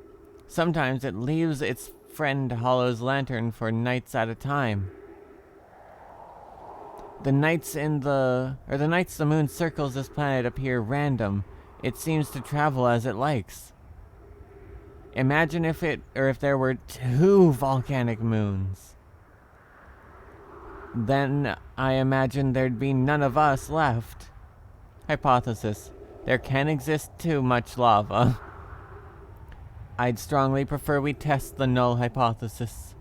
Sometimes it leaves its friend Hollow's lantern for nights at a time. The nights the moon circles this planet appear random. It seems to travel as it likes. Imagine if there were 2 volcanic moons. Then I imagine there'd be none of us left. Hypothesis. There can exist too much lava. I'd strongly prefer we test the null hypothesis.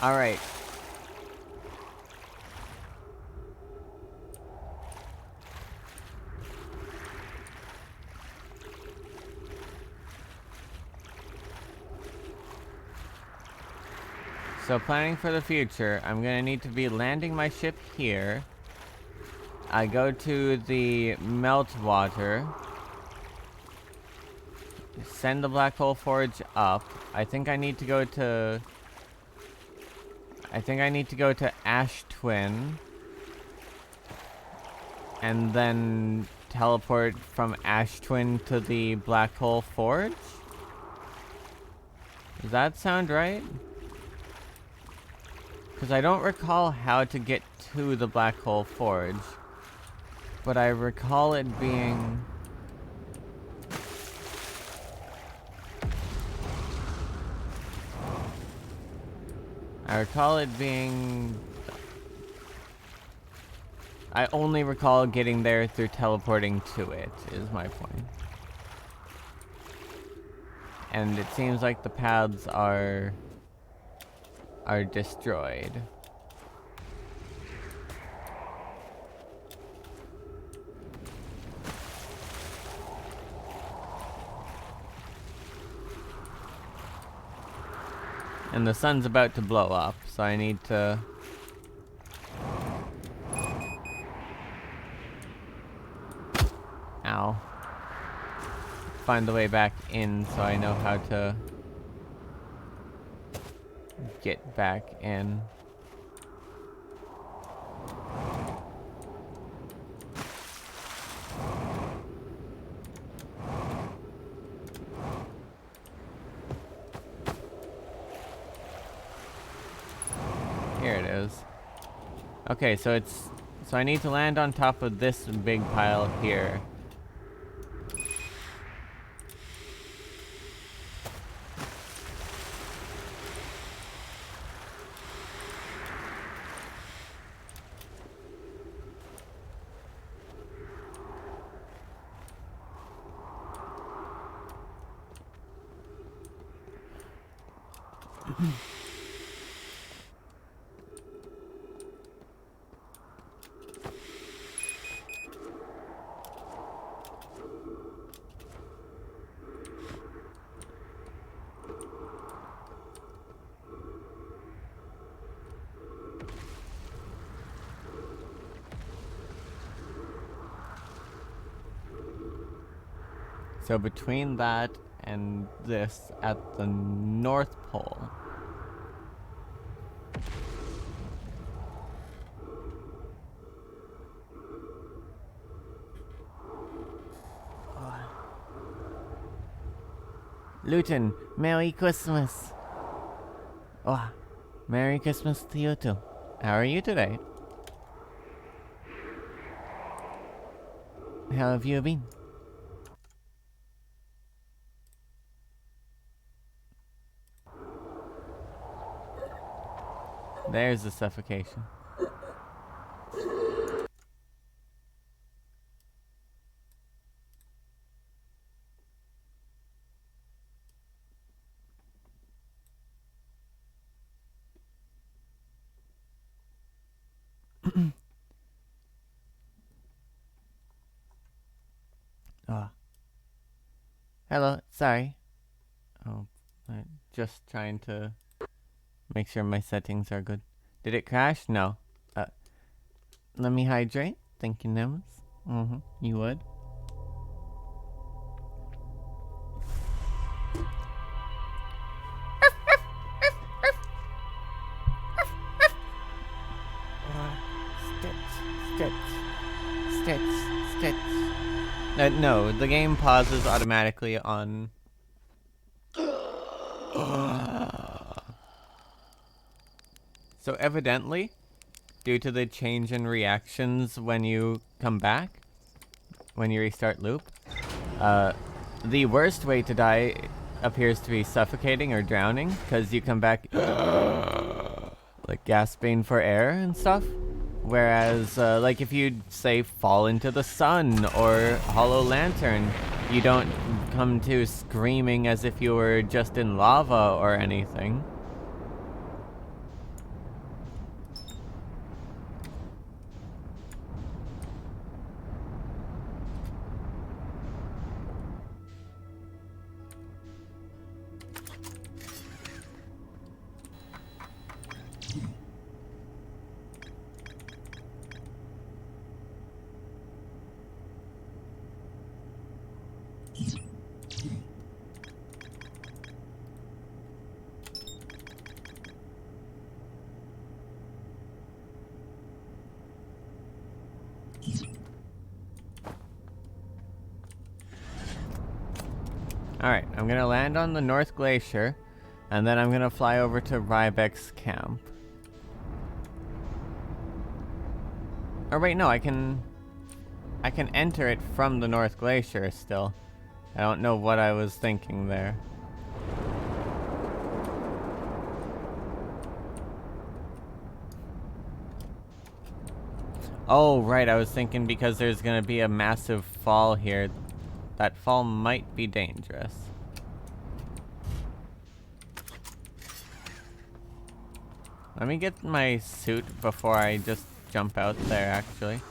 All right. So planning for the future, I'm gonna need to be landing my ship here. I go to the Meltwater. Send the Black Hole Forge up. I think I need to go to Ash Twin. And then teleport from Ash Twin to the Black Hole Forge? Does that sound right? Because I don't recall how to get to the Black Hole Forge. But I recall it being... I only recall getting there through teleporting to it, is my point. And it seems like the paths are destroyed. And the sun's about to blow up, so I need to... Ow. Find the way back in so I know how to get back in. is. Okay, so it's... So I need to land on top of this big pile here. So between that and this at the North Pole. Luton, Merry Christmas. Oh, Merry Christmas to you too. How are you today? How have you been? There's the suffocation. Oh. Hello, sorry. Oh, I'm just trying to make sure my settings are good. Did it crash? No. Let me hydrate. Thank you, Nemus. You would? Stitch. No, the game pauses automatically on... So evidently, due to the change in reactions when you come back, when you restart loop, the worst way to die appears to be suffocating or drowning, because you come back like gasping for air and stuff. Whereas, like if you, say, fall into the sun or Hollow Lantern, you don't come to screaming as if you were just in lava or anything. Alright, I'm gonna land on the North Glacier, and then I'm gonna fly over to Rybek's camp. Or wait, no, I can enter it from the North Glacier still. I don't know what I was thinking there. Oh, right, I was thinking because there's gonna be a massive fall here. That fall might be dangerous. Let me get my suit before I just jump out there, actually.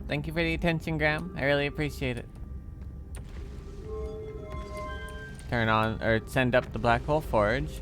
Thank you for the attention, Graham. I really appreciate it. Turn on, or send up the Black Hole Forge.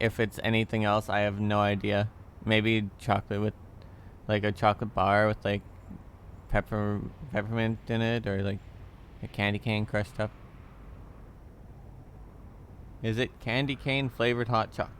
If it's anything else, I have no idea. Maybe chocolate with, like, a chocolate bar with, like, peppermint in it, or, like, a candy cane crushed up. Is it candy cane flavored hot chocolate?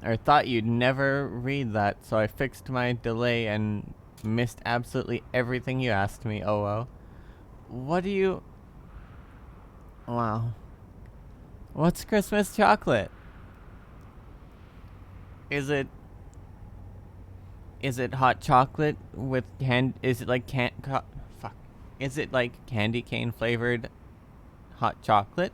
I thought you'd never read that, so I fixed my delay and missed absolutely everything you asked me. Oh well. What do you... Wow. What's Christmas chocolate? Is it hot chocolate with is it like fuck. Is it like candy cane flavored hot chocolate?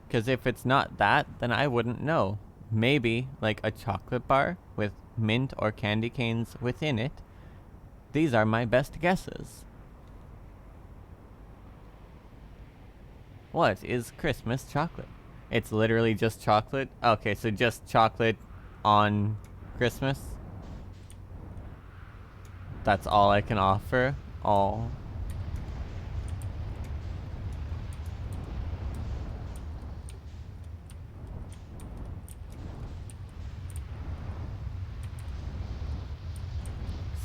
Cuz if it's not that, then I wouldn't know. Maybe like a chocolate bar with mint or candy canes within it. These are my best guesses. What is Christmas chocolate? It's literally just chocolate? Okay, so just chocolate on Christmas? That's all I can offer? All.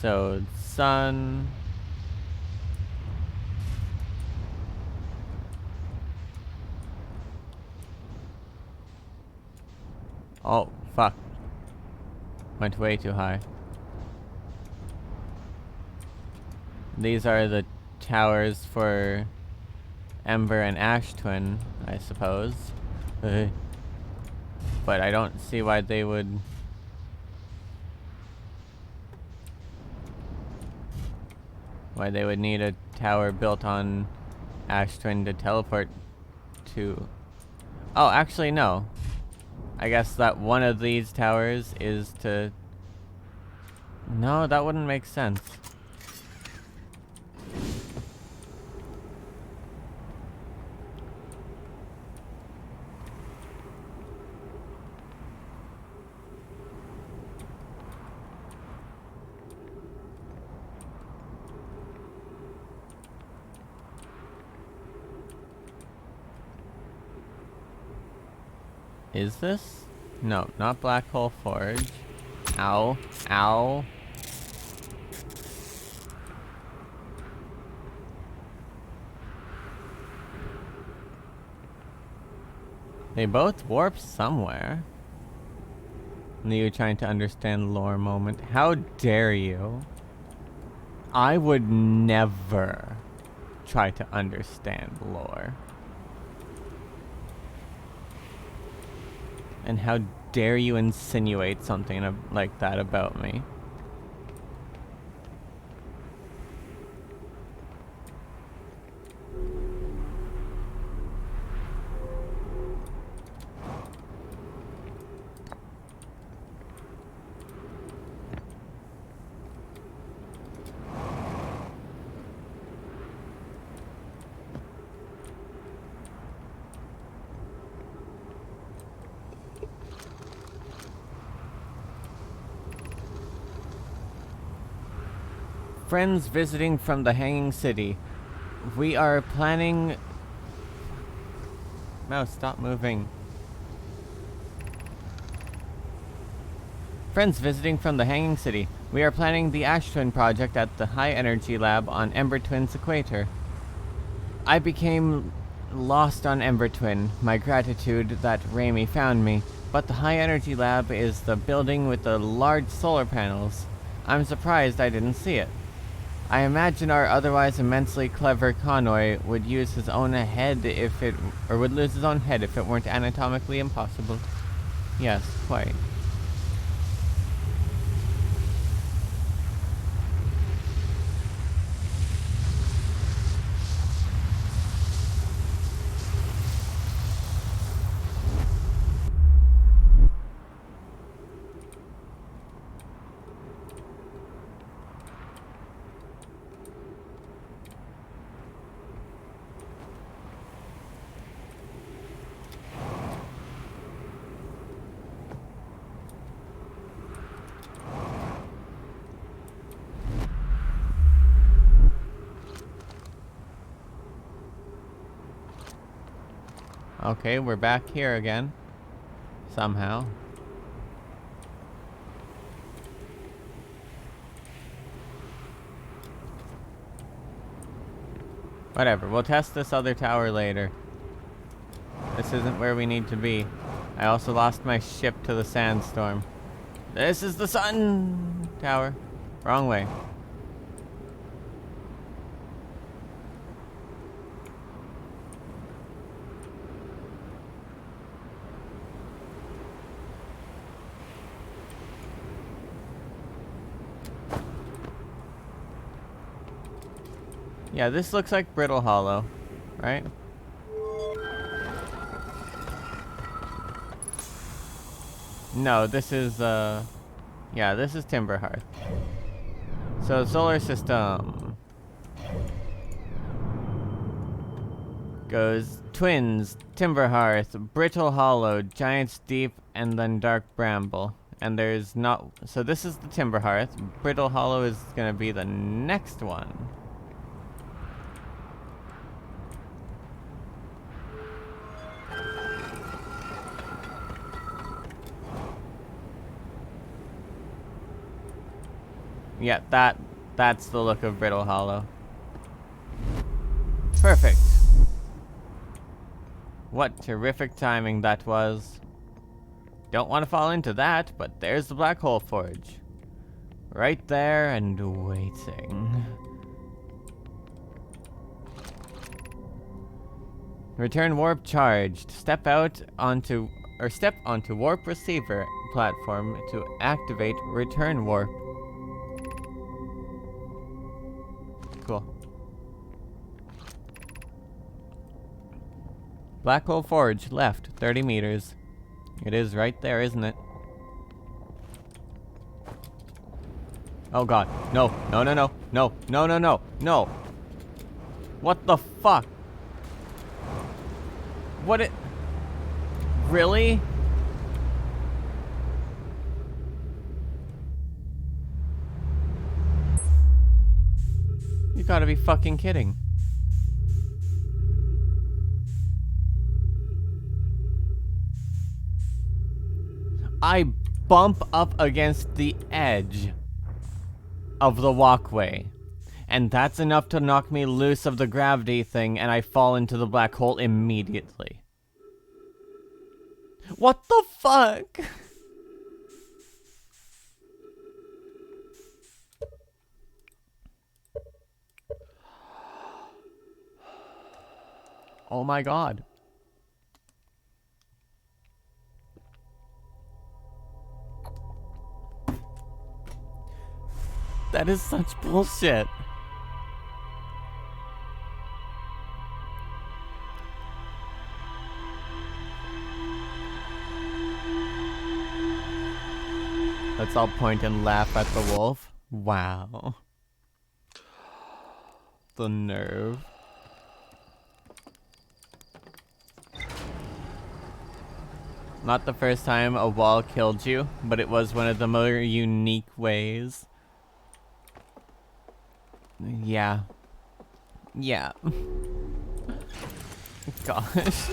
So, sun... Oh, fuck. Went way too high. These are the towers for Ember and Ash Twin, I suppose. But I don't see why they would... Why they would need a tower built on Ash Twin to teleport to... Oh, actually, no. I guess that one of these towers is to... No, that wouldn't make sense. Is this? No, not Black Hole Forge. Ow. Ow. They both warp somewhere. You trying to understand lore moment. How dare you? I would never try to understand lore. And how dare you insinuate something like that about me? Friends visiting from the Hanging City. We are planning... Mouse, stop moving. Friends visiting from the Hanging City. We are planning the Ash Twin project at the High Energy Lab on Ember Twin's equator. I became lost on Ember Twin, my gratitude that Raimi found me, but the High Energy Lab is the building with the large solar panels. I'm surprised I didn't see it. I imagine our otherwise immensely clever Connoy would use his own head if it... or would lose his own head if it weren't anatomically impossible. Yes, quite. Okay, we're back here again. Somehow. Whatever, we'll test this other tower later. This isn't where we need to be. I also lost my ship to the sandstorm. This is the sun tower. Wrong way. Yeah, this looks like Brittle Hollow, right? No, this is, yeah, this is Timberhearth. So, solar system. Goes Twins, Timberhearth, Brittle Hollow, Giant's Deep, and then Dark Bramble. And there's not... So this is the Timberhearth. Brittle Hollow is gonna be the next one. Yeah, that's the look of Brittle Hollow. Perfect. What terrific timing that was. Don't want to fall into that, but there's the Black Hole Forge. Right there and waiting. Return warp charged. Step onto warp receiver platform to activate return warp. Cool. Black Hole Forge, left, 30 meters. It is right there, isn't it? Oh god. No, no, no, no, no, no, no, no, no. What the fuck? What it... Really? You gotta be fucking kidding. I bump up against the edge of the walkway, and that's enough to knock me loose of the gravity thing, and I fall into the black hole immediately. What the fuck? Oh my god. That is such bullshit. Let's all point and laugh at the wolf. Wow. The nerve. Not the first time a wall killed you, but it was one of the more unique ways. Yeah. Yeah. Gosh.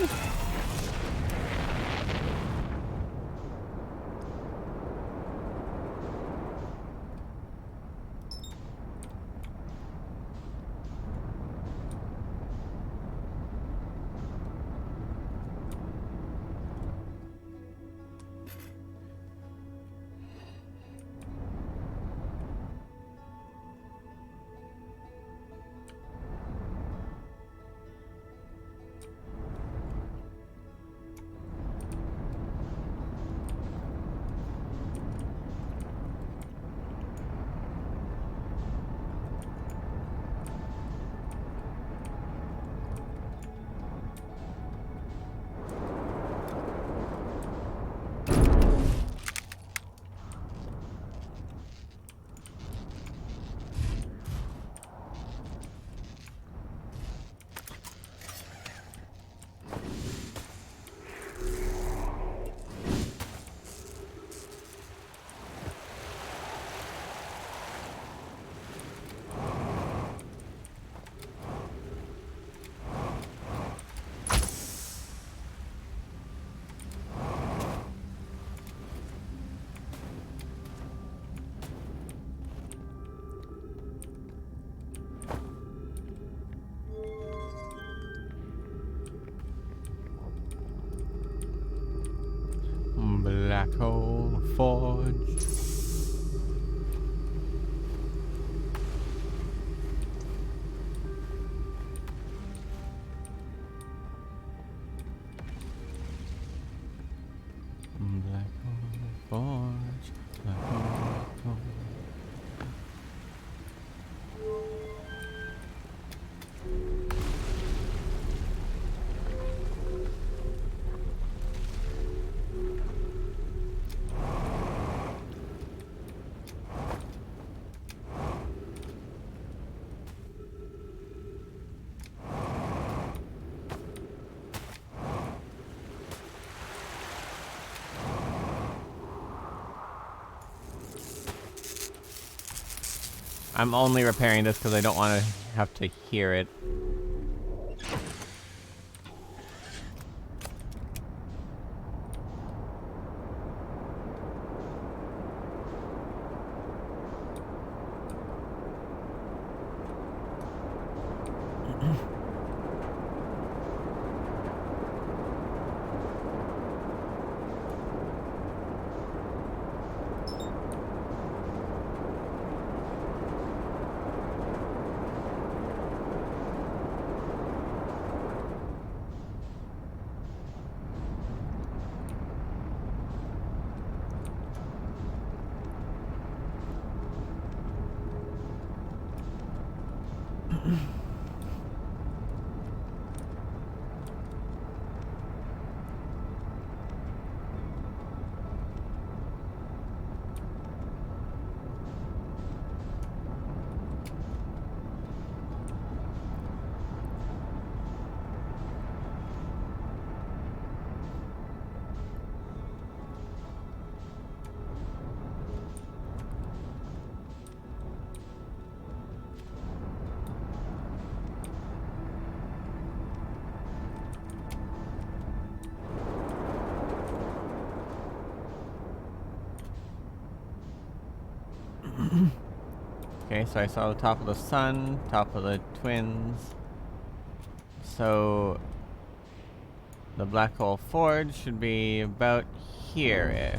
Black Hole Forge. Black Hole Forge. Black Hole Forge. I'm only repairing this because I don't want to have to hear it. Okay, so I saw the top of the sun, top of the twins. So the Black Hole Forge should be about here-ish.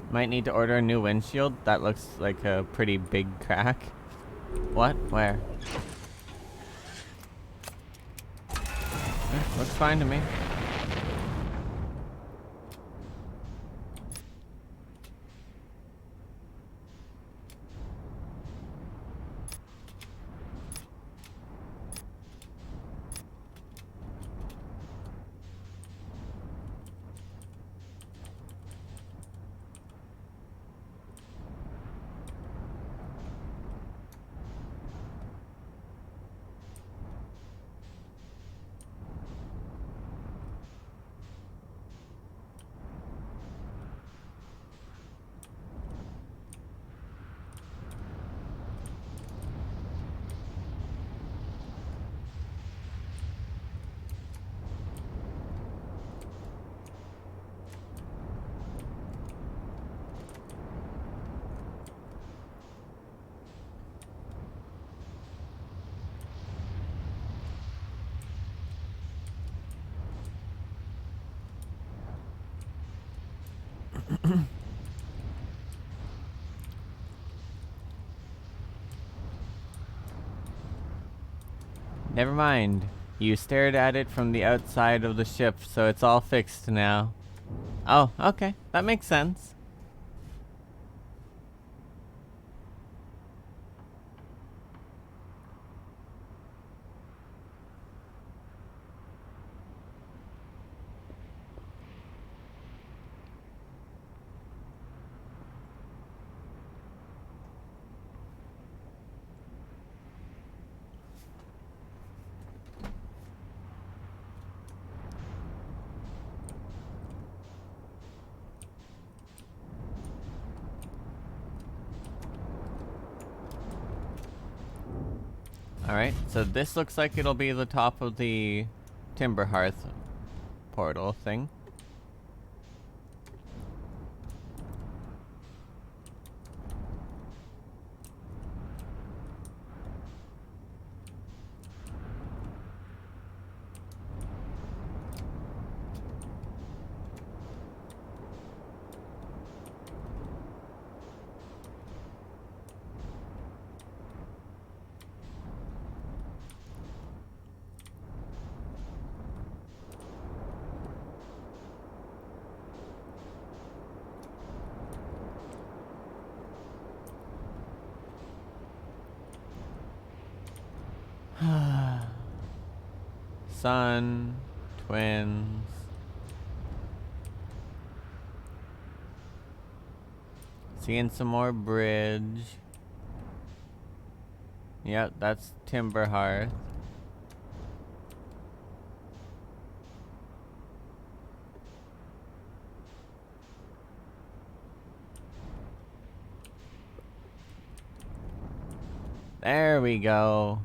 Might need to order a new windshield. That looks like a pretty big crack. What? Where? Looks fine to me. Never mind. You stared at it from the outside of the ship, so it's all fixed now. Oh, okay. That makes sense. Alright, so this looks like it'll be the top of the Timber Hearth portal thing. Sun, twins. Seeing some more bridge. Yep, that's Timber Hearth. There we go.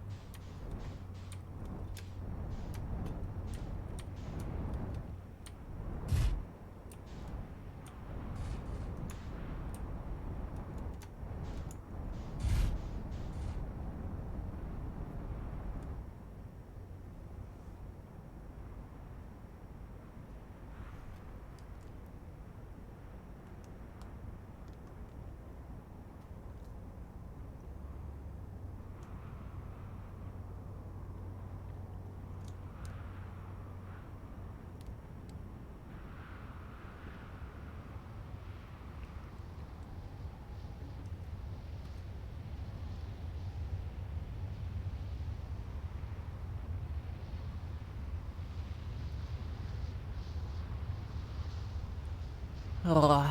Ugh.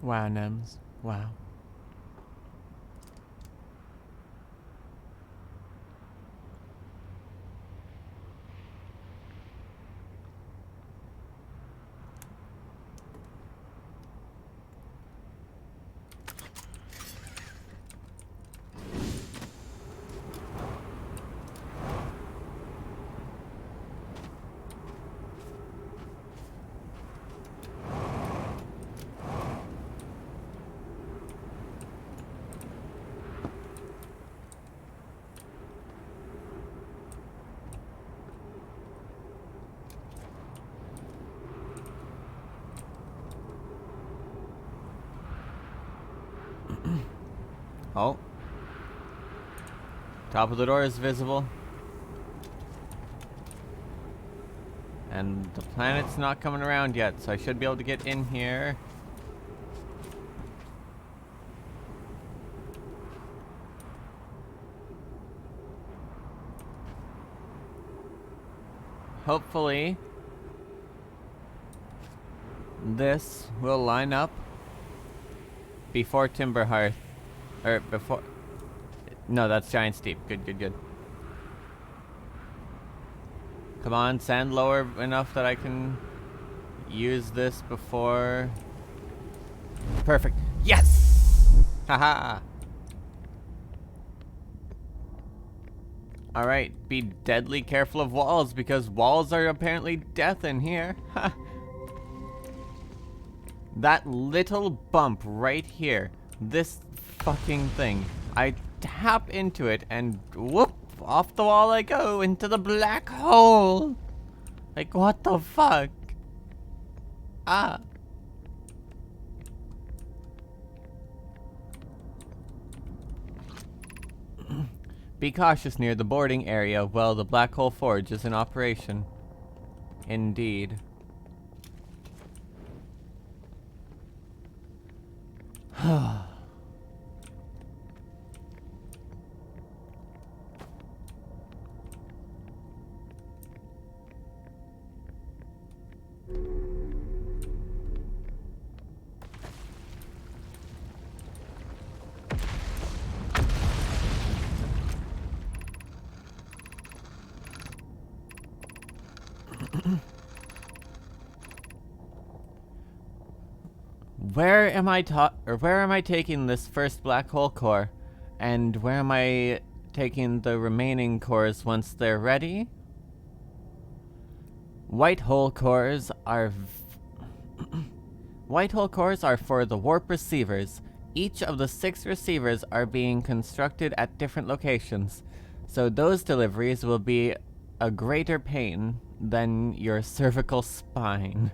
Wow, Nems. Wow. Oh. Top of the door is visible. And the planet's not coming around yet, so I should be able to get in here. Hopefully, this will line up before Timber Hearth. Or before... No, that's Giant Steep. Good, good, good. Come on, sand lower enough that I can use this before... Perfect. Yes! Haha! Alright, be deadly careful of walls, because walls are apparently death in here. Ha! That little bump right here. This fucking thing. I tap into it and whoop! Off the wall I go into the black hole! Like, what the fuck? Ah. Be cautious near the boarding area while the Black Hole Forge is in operation. Indeed. Where am I taking this first black hole core? And where am I taking the remaining cores once they're ready? White hole cores are White hole cores are for the warp receivers. Each of the 6 receivers are being constructed at different locations, so those deliveries will be a greater pain than your cervical spine.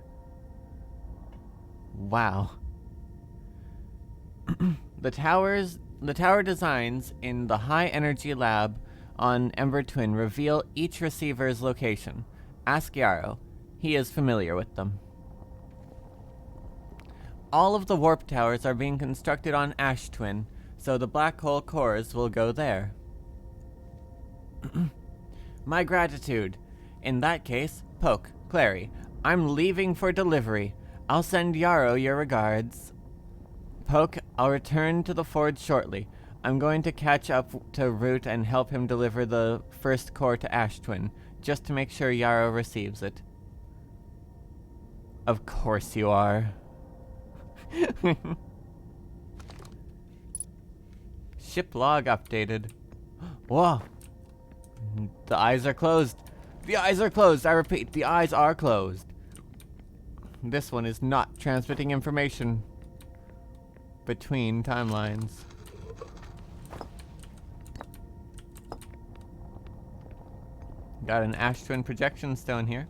Wow. The tower designs in the high energy lab on Ember Twin reveal each receiver's location. Ask Yarrow. He is familiar with them. All of the warp towers are being constructed on Ash Twin, so the black hole cores will go there. My gratitude. In that case, Poke, Clary, I'm leaving for delivery. I'll send Yarrow your regards. Poke, I'll return to the forge shortly. I'm going to catch up to Root and help him deliver the first core to Ash Twin, just to make sure Yarrow receives it. Of course you are. Ship log updated. Whoa. The eyes are closed. The eyes are closed. I repeat, the eyes are closed. This one is not transmitting information between timelines. Got an Ash Twin projection stone here.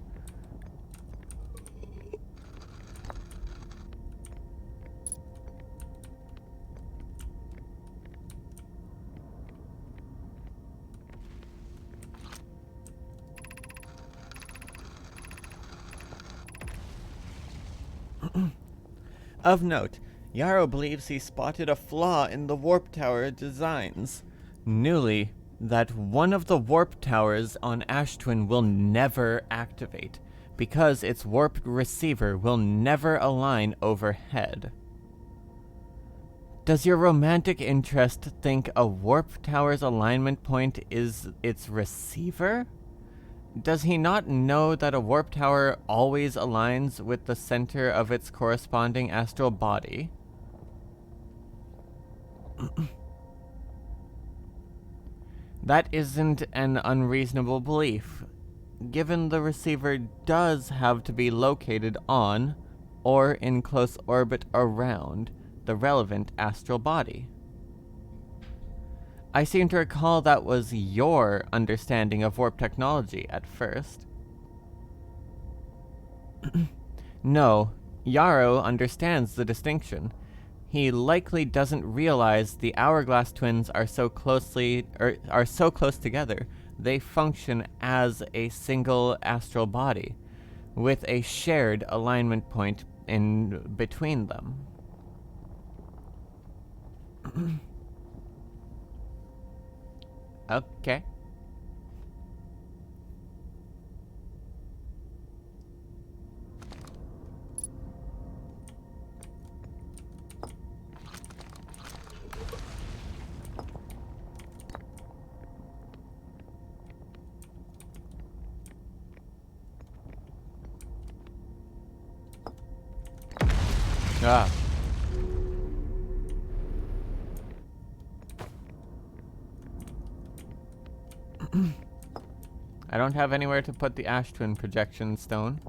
Of note, Yarrow believes he spotted a flaw in the warp tower designs. Newly, that one of the warp towers on Ash Twin will never activate, because its warp receiver will never align overhead. Does your romantic interest think a warp tower's alignment point is its receiver? Does he not know that a warp tower always aligns with the center of its corresponding astral body? That isn't an unreasonable belief, given the receiver does have to be located on, or in close orbit around, the relevant astral body. I seem to recall that was your understanding of warp technology at first. No, Yarrow understands the distinction. He likely doesn't realize the Hourglass twins are so close together. They function as a single astral body, with a shared alignment point in between them. Okay. Ah. I don't have anywhere to put the Ash Twin projection stone,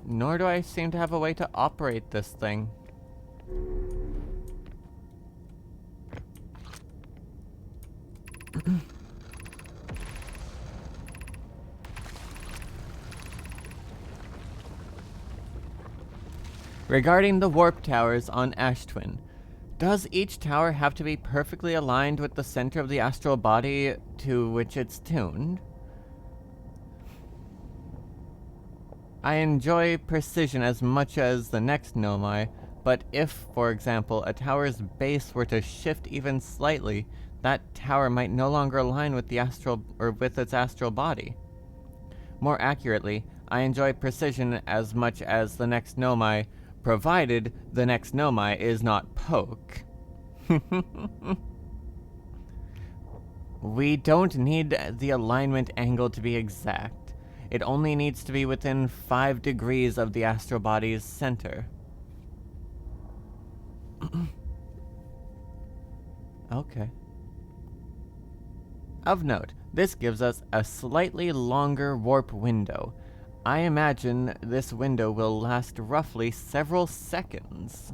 nor do I seem to have a way to operate this thing. Regarding the warp towers on Ash Twin, does each tower have to be perfectly aligned with the center of the astral body to which it's tuned? I enjoy precision as much as the next Nomai, but if, for example, a tower's base were to shift even slightly, that tower might no longer align with the with its astral body. More accurately, I enjoy precision as much as the next Nomai, provided the next Nomai is not Poke. We don't need the alignment angle to be exact. It only needs to be within 5 degrees of the astral body's center. Okay. Of note, this gives us a slightly longer warp window. I imagine this window will last roughly several seconds.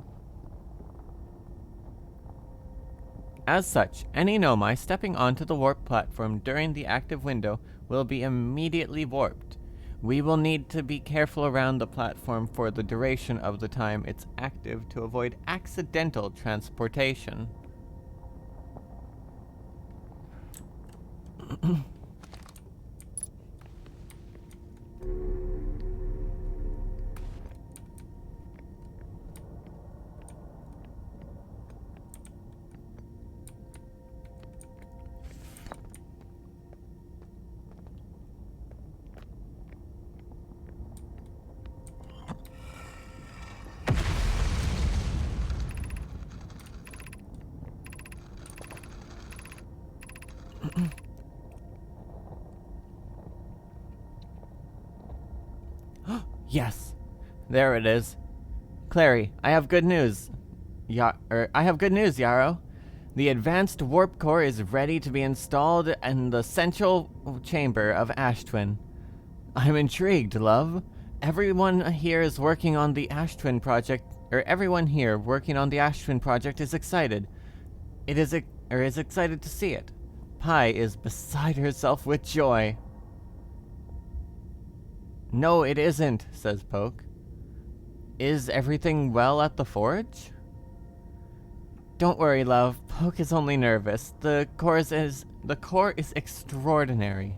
As such, any Nomai stepping onto the warp platform during the active window will be immediately warped. We will need to be careful around the platform for the duration of the time it's active to avoid accidental transportation. Yes, there it is. Clary, I have good news. I have good news, Yarrow. The advanced warp core is ready to be installed in the central chamber of Ashtwin. I'm intrigued, love. Everyone here working on the Ashtwin project is excited. Is excited to see it. Pi is beside herself with joy. No, it isn't, says Poke. Is everything well at the forge? Don't worry, love. Poke is only nervous. The core is extraordinary.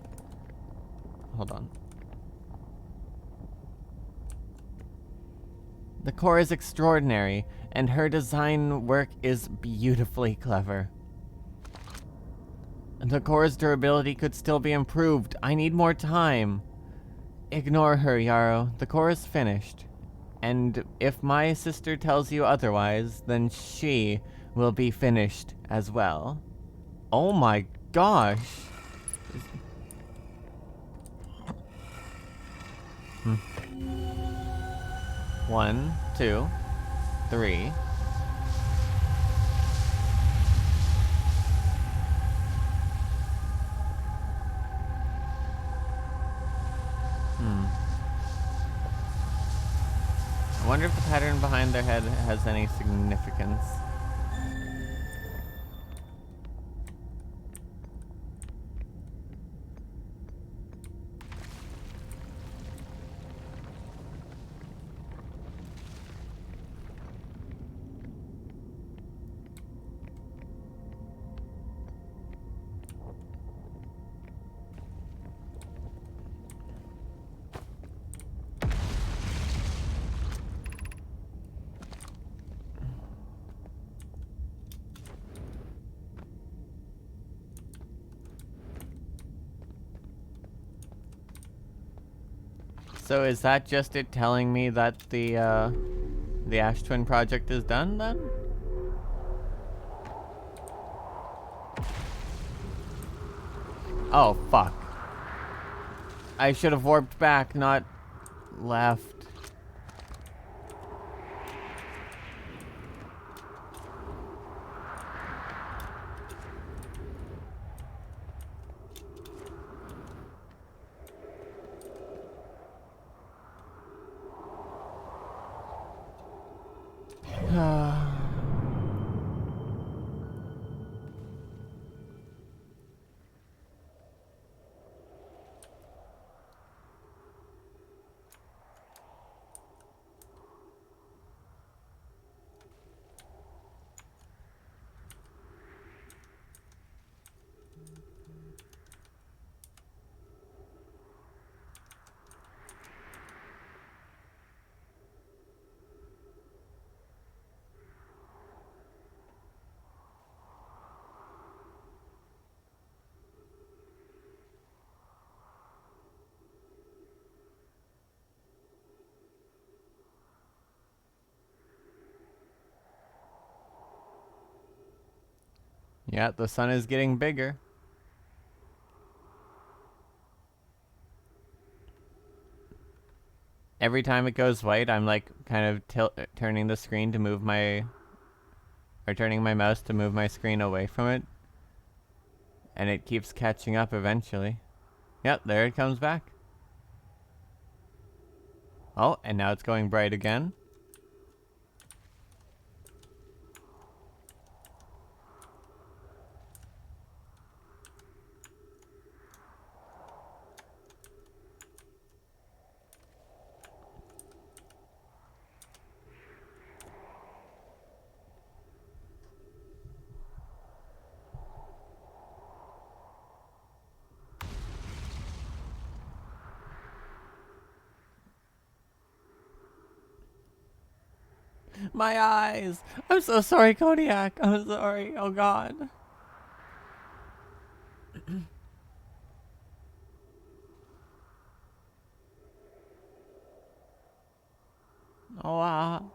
Hold on. The core is extraordinary, and her design work is beautifully clever. The core's durability could still be improved. I need more time. Ignore her, Yarrow. The core is finished. And if my sister tells you otherwise, then she will be finished as well. Oh my gosh. 1, 2, 3. I wonder if the pattern behind their head has any significance. So is that just it telling me that the Ashtwin project is done then? Oh, fuck. I should have warped back, not left. Yeah, the sun is getting bigger. Every time it goes white, I'm like kind of turning the screen to move turning my mouse to move my screen away from it. And it keeps catching up eventually. Yep, there it comes back. Oh, and now it's going bright again. My eyes! I'm so sorry, Kodiak. I'm sorry. Oh, God. Oh,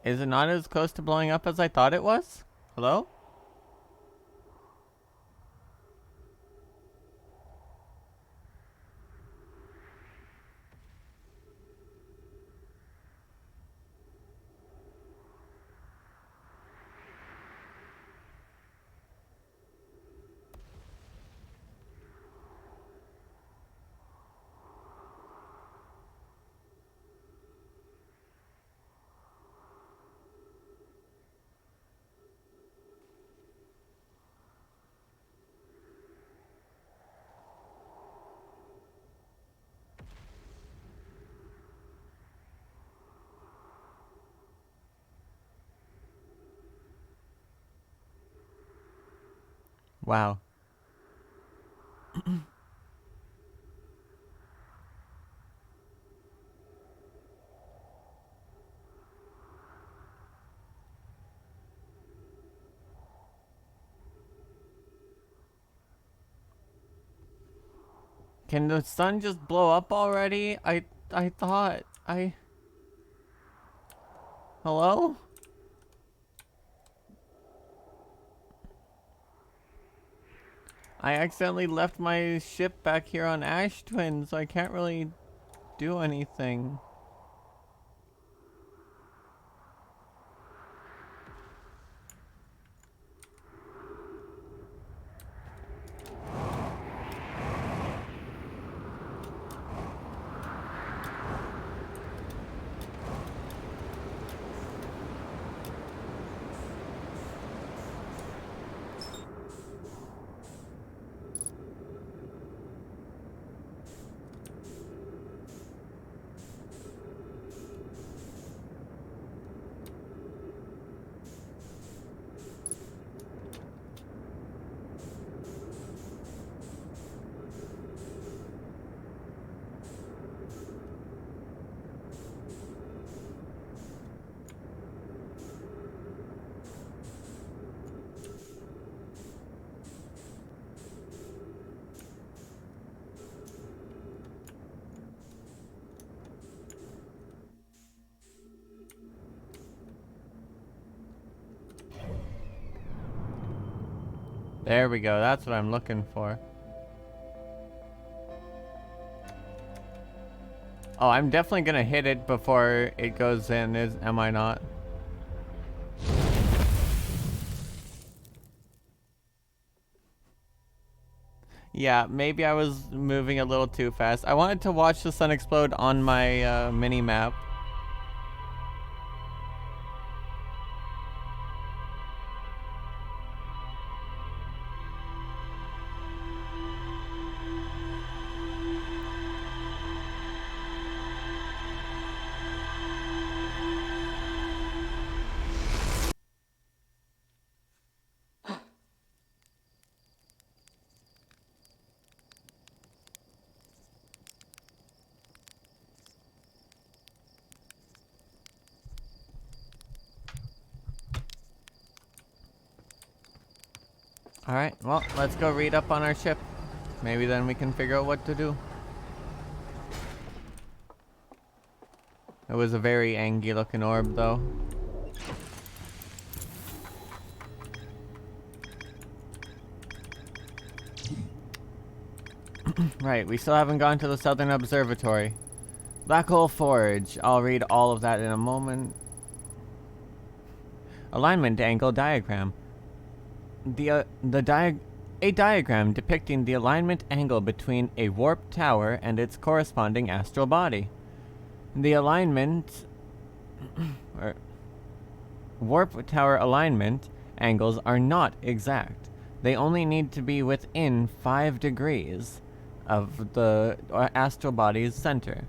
Is it not as close to blowing up as I thought it was? Hello? Wow. Can the sun just blow up already? I thought Hello? I accidentally left my ship back here on Ash Twin, so I can't really do anything. There we go, that's what I'm looking for. Oh, I'm definitely gonna hit it before it goes in, am I not? Yeah, maybe I was moving a little too fast. I wanted to watch the sun explode on my mini map. Alright, well, let's go read up on our ship. Maybe then we can figure out what to do. It was a very angry looking orb, though. Right, we still haven't gone to the Southern Observatory. Black Hole Forge. I'll read all of that in a moment. alignment angle diagram. A diagram depicting the alignment angle between a warp tower and its corresponding astral body. The alignment warp tower alignment angles are not exact. They only need to be within 5 degrees of the astral body's center.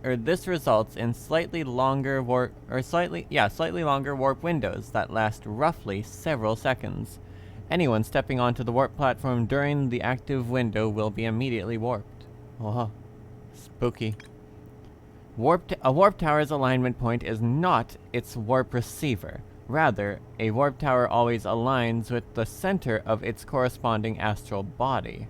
This results in slightly longer warp windows that last roughly several seconds. Anyone stepping onto the warp platform during the active window will be immediately warped. Oh, spooky. A warp tower's alignment point is not its warp receiver. Rather, a warp tower always aligns with the center of its corresponding astral body.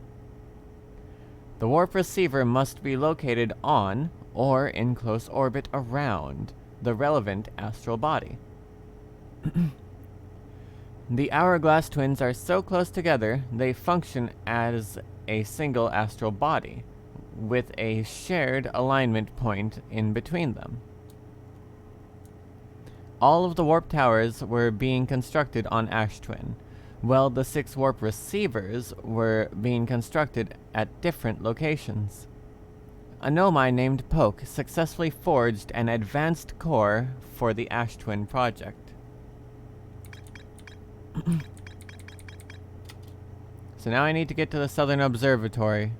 The warp receiver must be located on, or in close orbit around, the relevant astral body. The Hourglass Twins are so close together, they function as a single astral body, with a shared alignment point in between them. All of the warp towers were being constructed on Ash Twin, while the 6 warp receivers were being constructed at different locations. A Nomai named Poke successfully forged an advanced core for the Ash Twin project. So now I need to get to the Southern Observatory.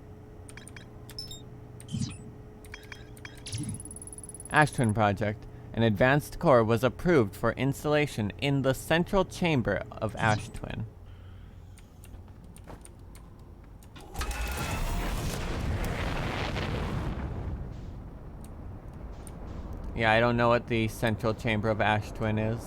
Ash Twin project. An advanced core was approved for installation in the central chamber of Ash Twin. Yeah, I don't know what the central chamber of Ash Twin is.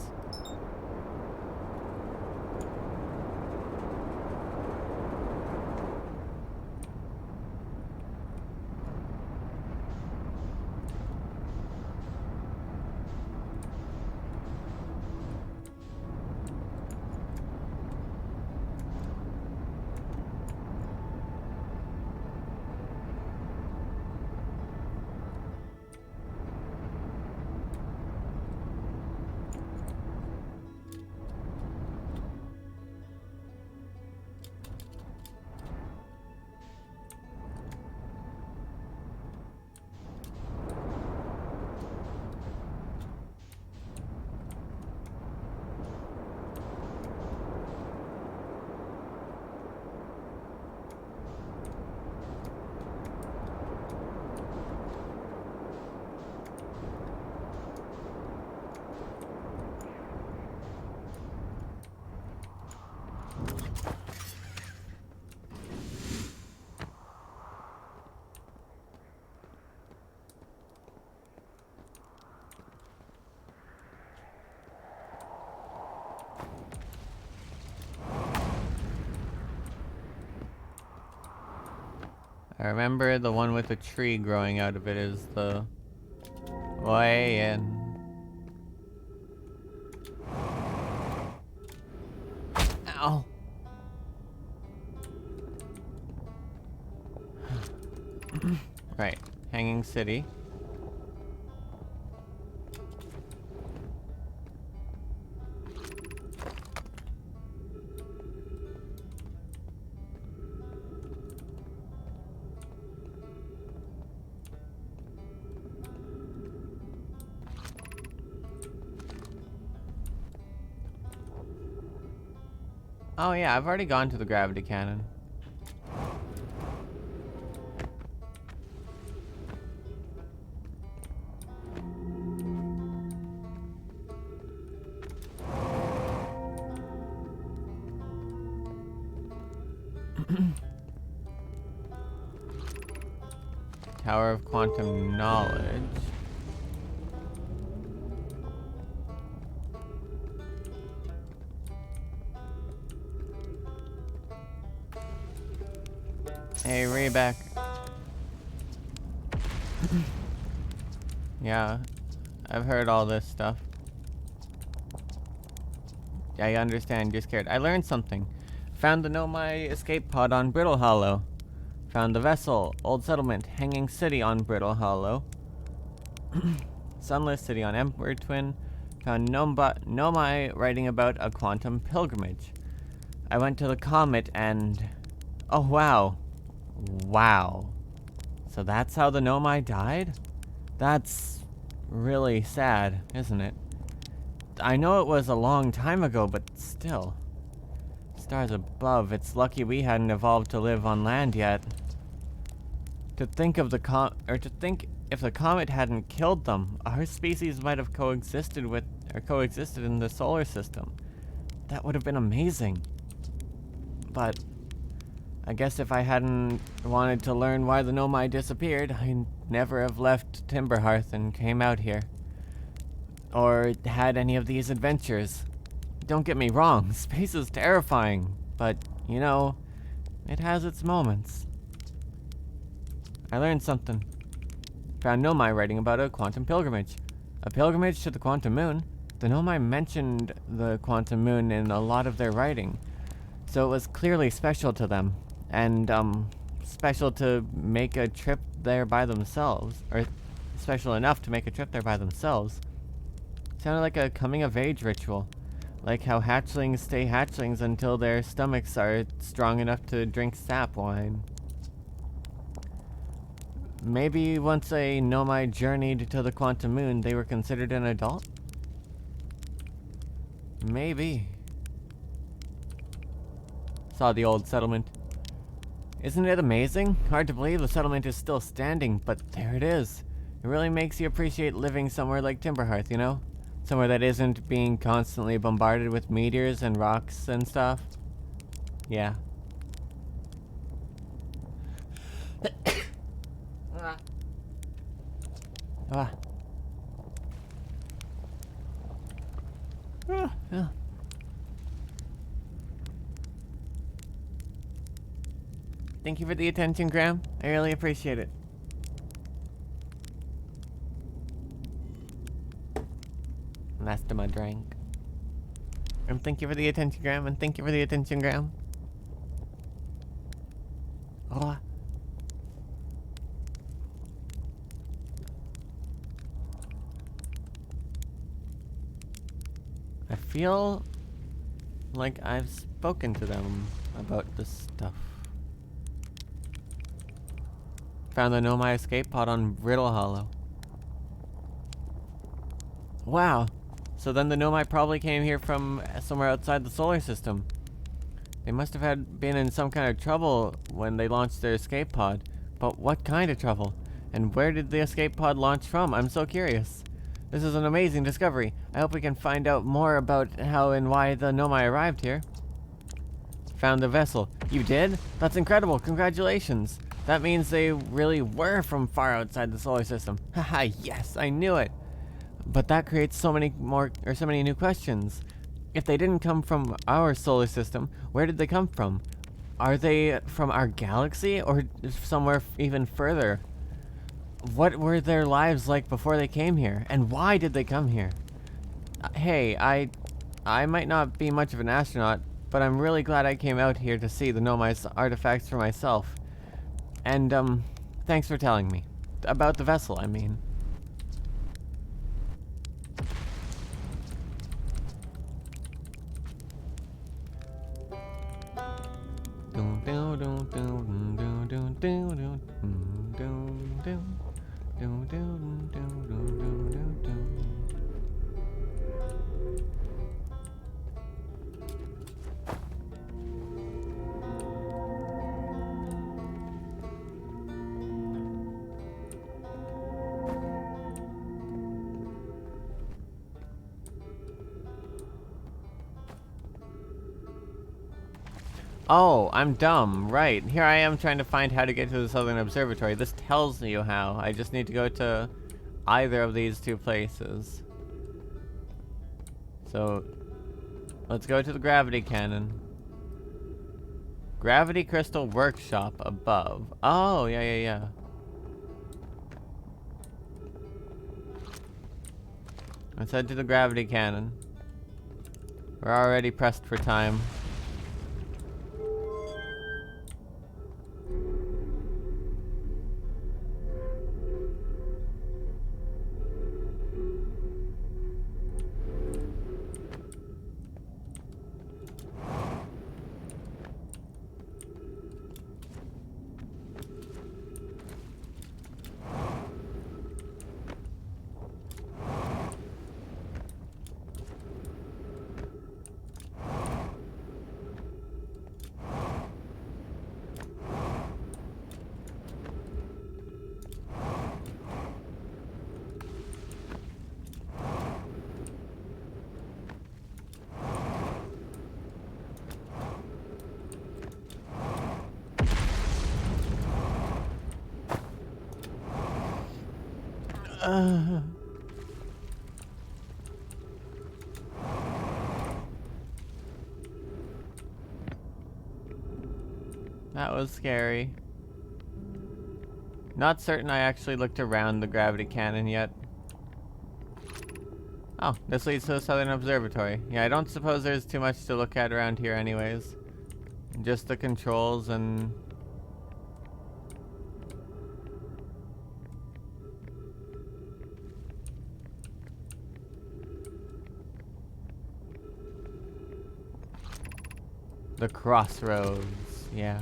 I remember the one with the tree growing out of it is the way in. Ow. Right, Hanging City. Oh yeah, I've already gone to the gravity cannon. Tower of Quantum Knowledge. Hey, Rebek. Yeah, I've heard all this stuff. I understand you're scared. I learned something. Found the Nomai escape pod on Brittle Hollow. Found the vessel, Old Settlement, Hanging City on Brittle Hollow. Sunless City on Emperor Twin. Found Nomai writing about a quantum pilgrimage. I went to the comet and... Oh, wow. Wow. So that's how the Nomai died? That's really sad, isn't it? I know it was a long time ago, but still. Stars above, it's lucky we hadn't evolved to live on land yet. To think if the comet hadn't killed them, our species might have coexisted in the solar system. That would have been amazing. But I guess if I hadn't wanted to learn why the Nomai disappeared, I'd never have left Timberhearth and came out here. Or had any of these adventures. Don't get me wrong, space is terrifying, but, you know, it has its moments. I learned something. Found Nomai writing about a quantum pilgrimage. A pilgrimage to the quantum moon? The Nomai mentioned the quantum moon in a lot of their writing, so it was clearly special to them. And, special to make a trip there by themselves. Or special enough to make a trip there by themselves. Sounded like a coming-of-age ritual. Like how hatchlings stay hatchlings until their stomachs are strong enough to drink sap wine. Maybe once a Nomai journeyed to the quantum moon, they were considered an adult? Maybe. Saw the old settlement. Isn't it amazing? Hard to believe the settlement is still standing, but there it is. It really makes you appreciate living somewhere like Timberhearth, you know? Somewhere that isn't being constantly bombarded with meteors and rocks and stuff. Yeah. Ah. Yeah. Thank you for the attention, Graham. I really appreciate it. Last of my drink. And thank you for the attention, Graham. And thank you for the attention, Graham. Oh. I feel like I've spoken to them about this stuff. Found the Nomai escape pod on Riddle Hollow. Wow. So then the Nomai probably came here from somewhere outside the solar system. They must have been in some kind of trouble when they launched their escape pod. But what kind of trouble? And where did the escape pod launch from? I'm so curious. This is an amazing discovery. I hope we can find out more about how and why the Nomai arrived here. Found the vessel. You did? That's incredible. Congratulations. That means they really were from far outside the solar system. Haha, yes, I knew it. But that creates so many new questions. If they didn't come from our solar system, where did they come from? Are they from our galaxy or somewhere even further? What were their lives like before they came here? And why did they come here? Hey, I might not be much of an astronaut, but I'm really glad I came out here to see the Nomai's artifacts for myself. And, thanks for telling me. About the vessel, I mean. Oh, I'm dumb. Right. Here I am trying to find how to get to the Southern Observatory. This tells you how. I just need to go to either of these two places. So, let's go to the gravity cannon. Gravity Crystal Workshop above. Oh, yeah. Let's head to the gravity cannon. We're already pressed for time. That was scary. Not certain I actually looked around the gravity cannon yet. Oh, this leads to the Southern Observatory. Yeah, I don't suppose there's too much to look at around here anyways. Just the controls and... the crossroads, yeah.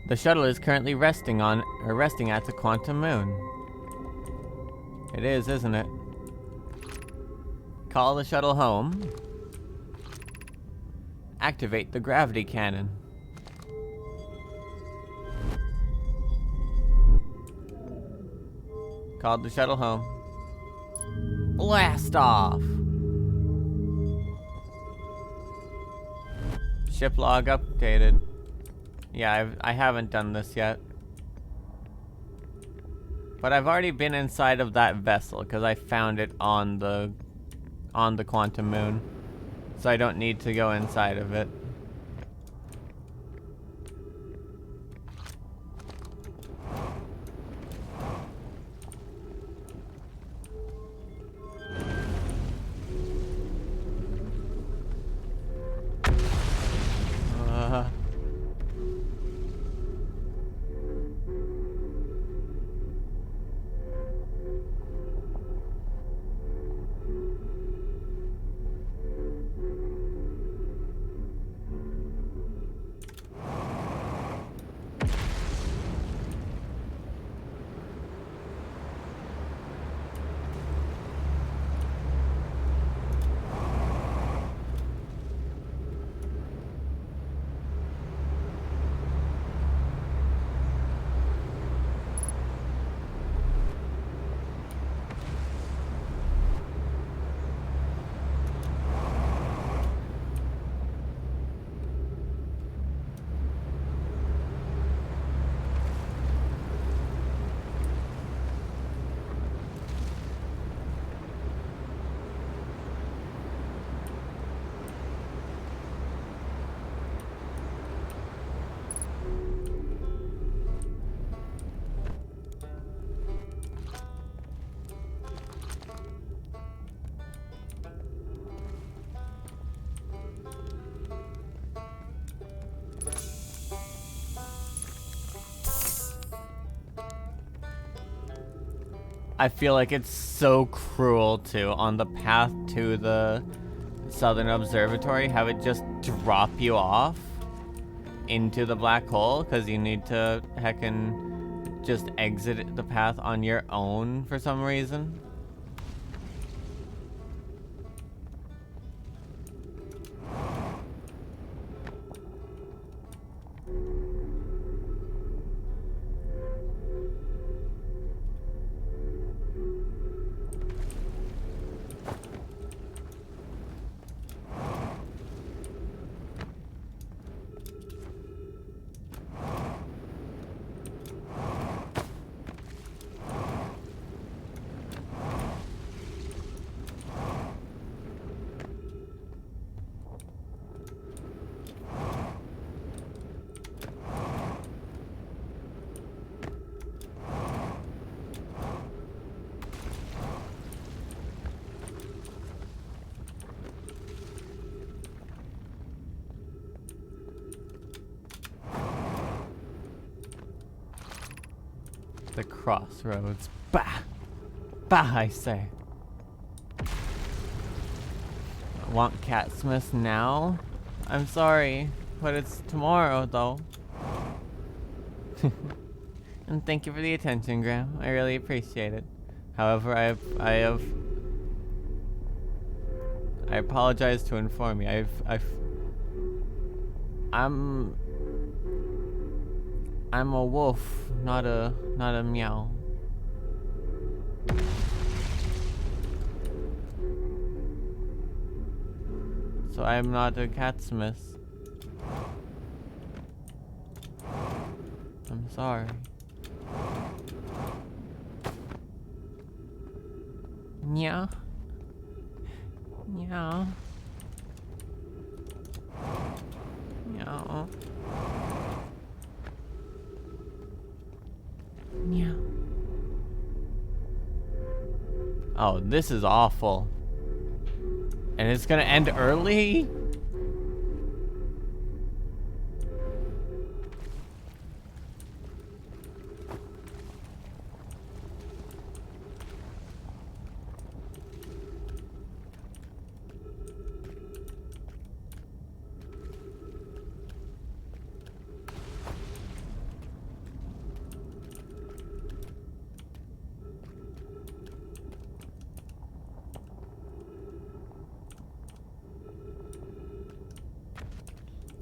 The shuttle is currently resting at the quantum moon. It is, isn't it? Call the shuttle home. Activate the gravity cannon. Called the shuttle home. Blast off! Ship log updated. Yeah, I haven't done this yet. But I've already been inside of that vessel because I found it on the quantum moon. So I don't need to go inside of it. I feel like it's so cruel to, on the path to the Southern Observatory, have it just drop you off into the black hole, because you need to heckin' just exit the path on your own for some reason. The crossroads. Bah! Bah, I say. Want Catsmith now? I'm sorry, but it's tomorrow, though. And thank you for the attention, Graham. I really appreciate it. However, I apologize to inform you. I'm a wolf, not a meow. So I'm not a catsmith. Sorry. Yeah. Yeah. Yeah. Yeah. Oh, this is awful. And it's gonna end early?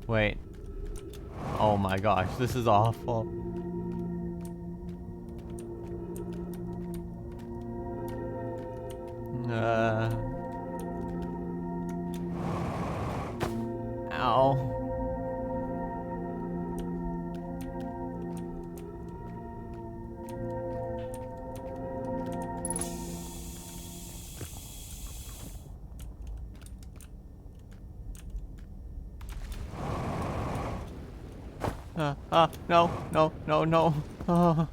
Wait. Oh my gosh, this is awful. Ow. No, no, no, no. Oh.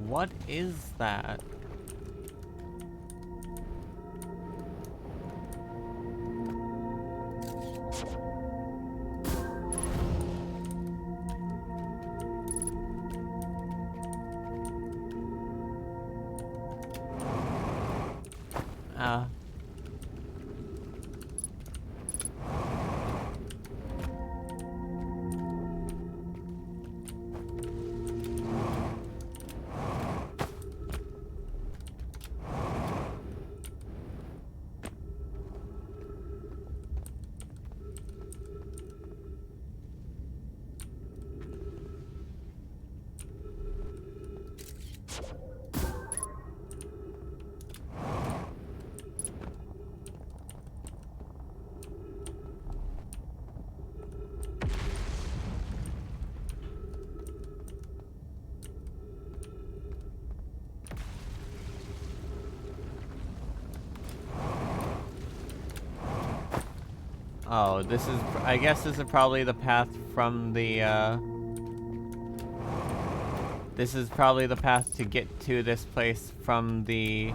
What is that? Uh. Oh, this is, I guess this is probably the path from the, this is probably the path to get to this place from the...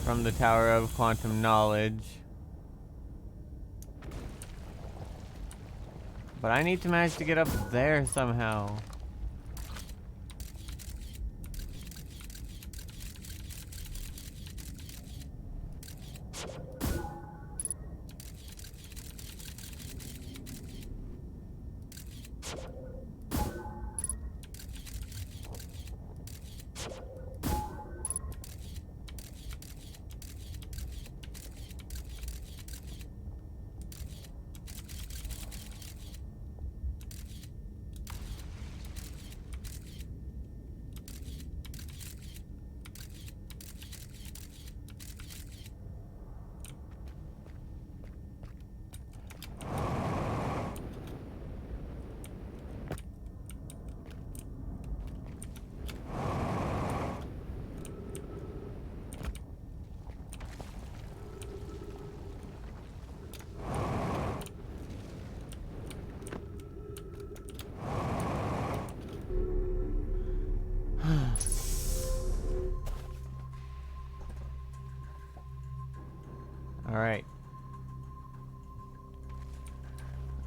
from the Tower of Quantum Knowledge. But I need to manage to get up there somehow.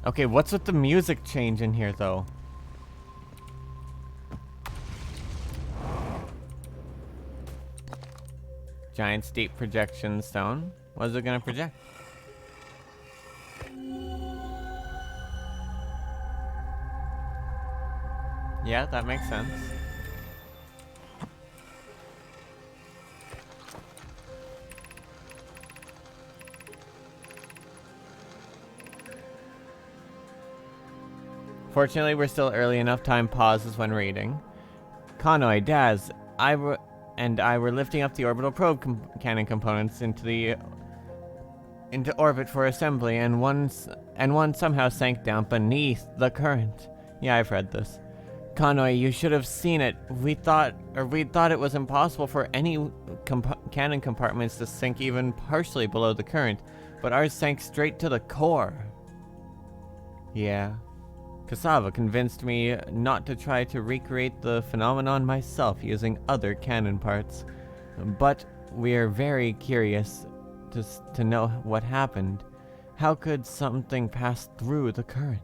Okay, what's with the music change in here, though? Giant steep projection stone. What is it gonna project? Yeah, that makes sense. Fortunately, we're still early enough. Time pauses when reading. Connoy, Daz, I were lifting up the orbital probe cannon components into orbit for assembly, and one somehow sank down beneath the current. Yeah, I've read this. Connoy, you should have seen it. We thought it was impossible for any cannon compartments to sink even partially below the current, but ours sank straight to the core. Yeah. Cassava convinced me not to try to recreate the phenomenon myself using other cannon parts. But we're very curious to know what happened. How could something pass through the current?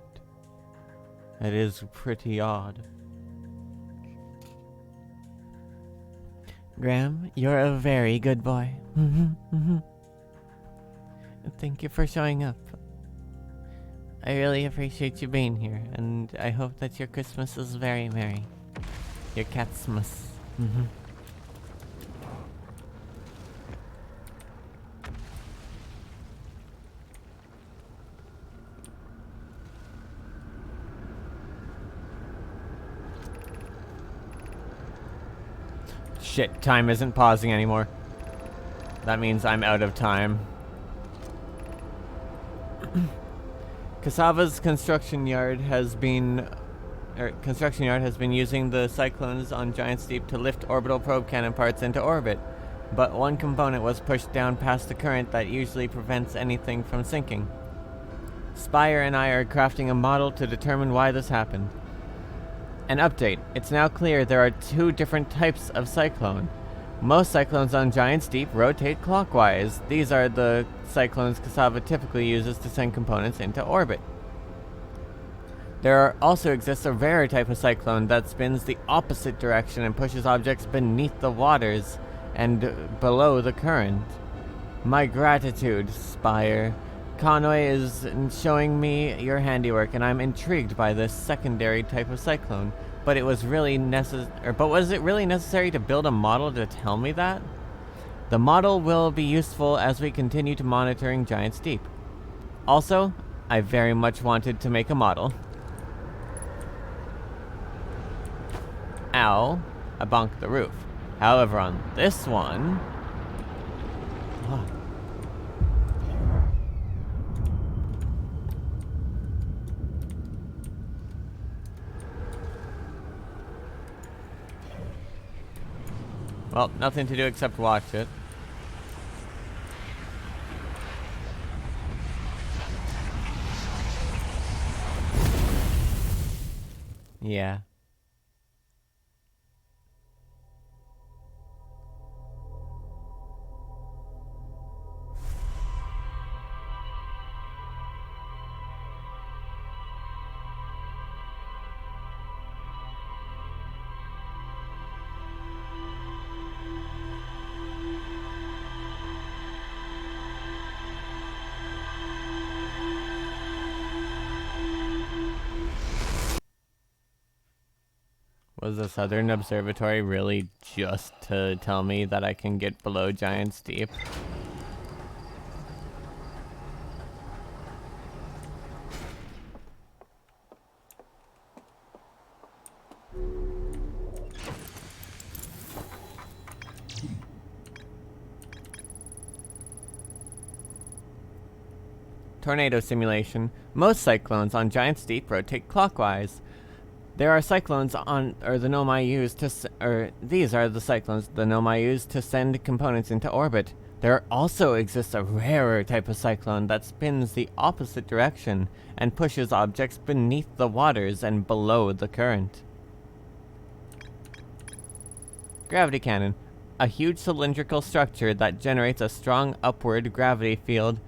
It is pretty odd. Graham, you're a very good boy. Thank you for showing up. I really appreciate you being here, and I hope that your Christmas is very merry. Your Catsmas. Shit, time isn't pausing anymore. That means I'm out of time. Cassava's construction yard has been using the cyclones on Giant Steep to lift orbital probe cannon parts into orbit, but one component was pushed down past the current that usually prevents anything from sinking. Spire and I are crafting a model to determine why this happened. An update. It's now clear there are two different types of cyclone. Most cyclones on Giant Steep rotate clockwise. These are the cyclones Cassava typically uses to send components into orbit. There also exists a rare type of cyclone that spins the opposite direction and pushes objects beneath the waters and below the current. My gratitude, Spire. Connoy is showing me your handiwork, and I'm intrigued by this secondary type of cyclone. But was it really necessary to build a model to tell me that? The model will be useful as we continue to monitoring Giant Steep. Also, I very much wanted to make a model. Ow, I bonked the roof. However, on this one... Oh. Well, nothing to do except watch it. Yeah. Was the Southern Observatory really just to tell me that I can get below Giant Steep? Tornado simulation. Most cyclones on Giant Steep rotate clockwise. There are cyclones the Nomai use these are the cyclones the Nomai use to send components into orbit. There also exists a rarer type of cyclone that spins the opposite direction and pushes objects beneath the waters and below the current. Gravity cannon. A huge cylindrical structure that generates a strong upward gravity field.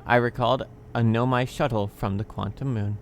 I recalled a Nomai shuttle from the Quantum Moon.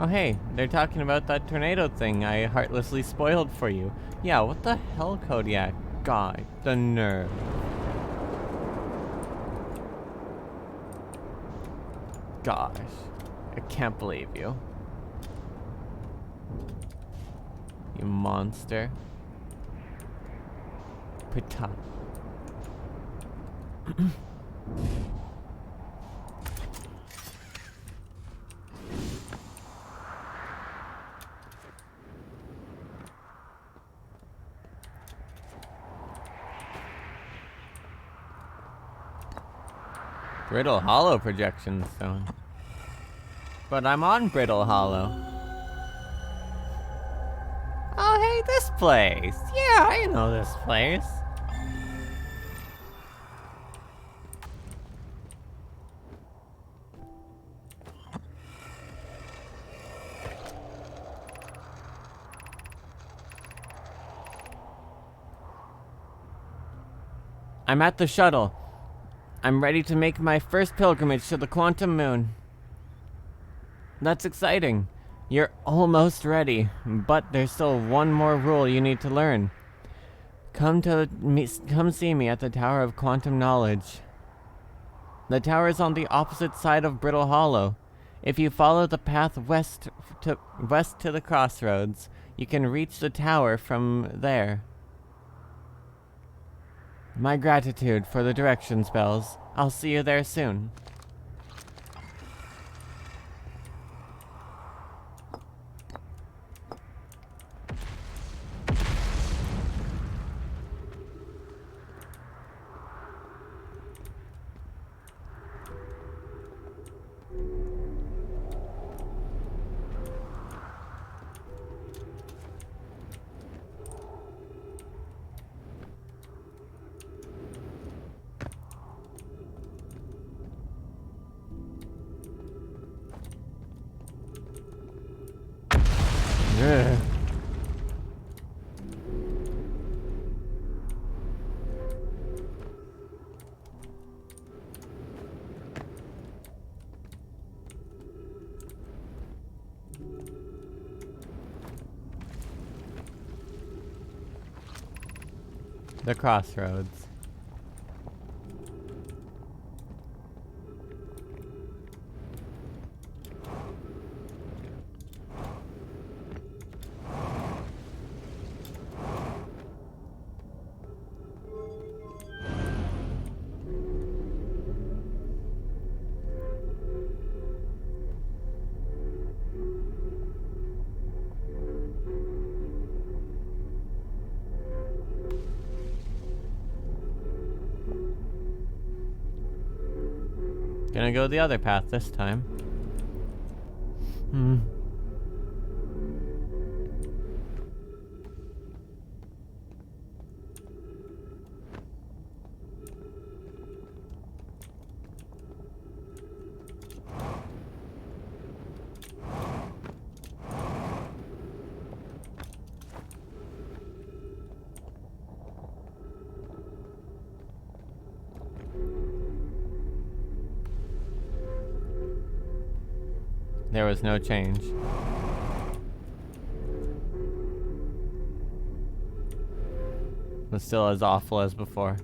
Oh hey, they're talking about that tornado thing I heartlessly spoiled for you. Yeah, what the hell, Kodiak? God, the nerve. Gosh, I can't believe you. You monster. Pita. Brittle Hollow projection stone. But I'm on Brittle Hollow. Oh, hey, this place. Yeah, I know this place. I'm at the shuttle. I'm ready to make my first pilgrimage to the Quantum Moon. That's exciting. You're almost ready, but there's still one more rule you need to learn. Come see me at the Tower of Quantum Knowledge. The tower is on the opposite side of Brittle Hollow. If you follow the path west to the crossroads, you can reach the tower from there. My gratitude for the direction spells. I'll see you there soon. Ugh. The crossroads. Gonna go the other path this time. There was no change. It was still as awful as before.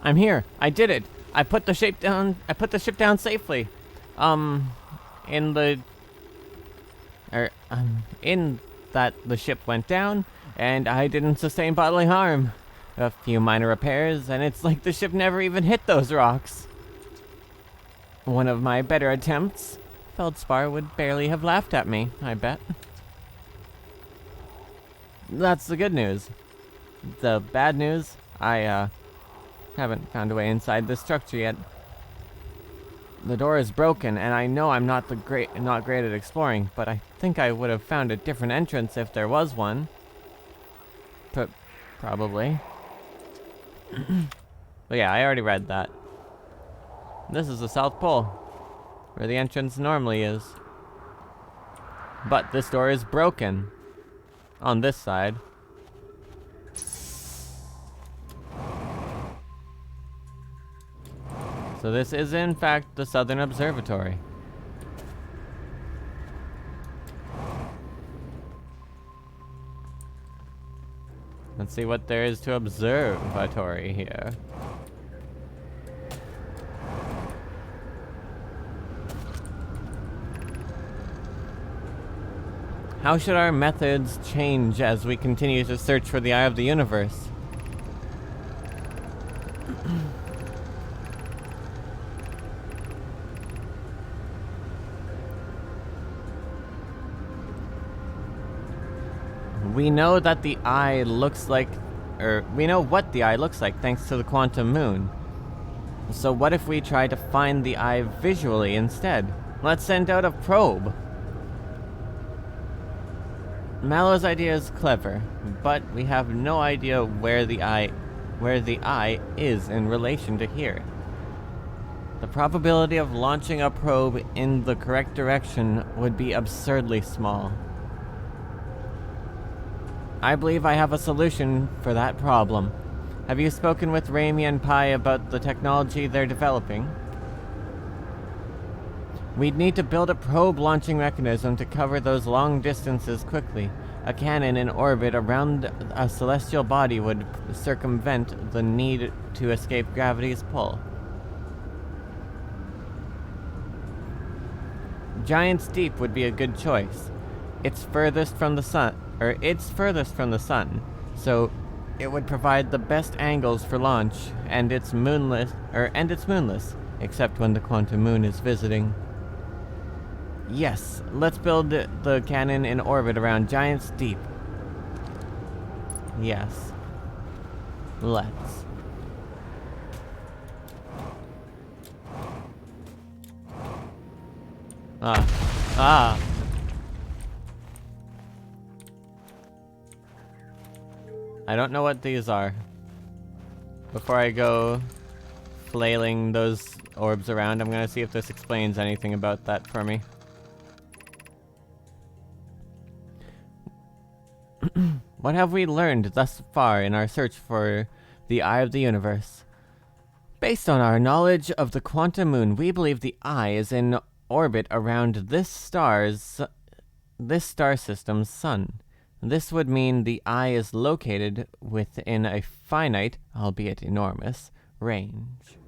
I'm here. I did it. I put the ship down. I put the ship down safely. In the in that the ship went down, and I didn't sustain bodily harm. A few minor repairs, and it's like the ship never even hit those rocks. One of my better attempts. Feldspar would barely have laughed at me, I bet. That's the good news. The bad news, I haven't found a way inside this structure yet. The door is broken, and I know I'm not great at exploring, but I think I would have found a different entrance if there was one. Probably. But yeah, I already read that. This is the South Pole, where the entrance normally is. But this door is broken. On this side. So this is in fact the Southern Observatory. Let's see what there is to observatory here. How should our methods change as we continue to search for the Eye of the Universe? We know that the eye looks like, we know what the eye looks like thanks to the quantum moon. So what if we try to find the eye visually instead? Let's send out a probe. Mallow's idea is clever, but we have no idea where the eye is in relation to here. The probability of launching a probe in the correct direction would be absurdly small. I believe I have a solution for that problem. Have you spoken with Raimi and Pi about the technology they're developing? We'd need to build a probe launching mechanism to cover those long distances quickly. A cannon in orbit around a celestial body would circumvent the need to escape gravity's pull. Giant's Deep would be a good choice. It's furthest from the sun, so it would provide the best angles for launch, and it's moonless, except when the quantum moon is visiting. Yes, let's build the cannon in orbit around Giant's Deep. Yes. Let's. I don't know what these are. Before I go flailing those orbs around, I'm gonna see if this explains anything about that for me. What have we learned thus far in our search for the Eye of the Universe? Based on our knowledge of the quantum moon, we believe the Eye is in orbit around this star system's sun. This would mean the Eye is located within a finite, albeit enormous, range.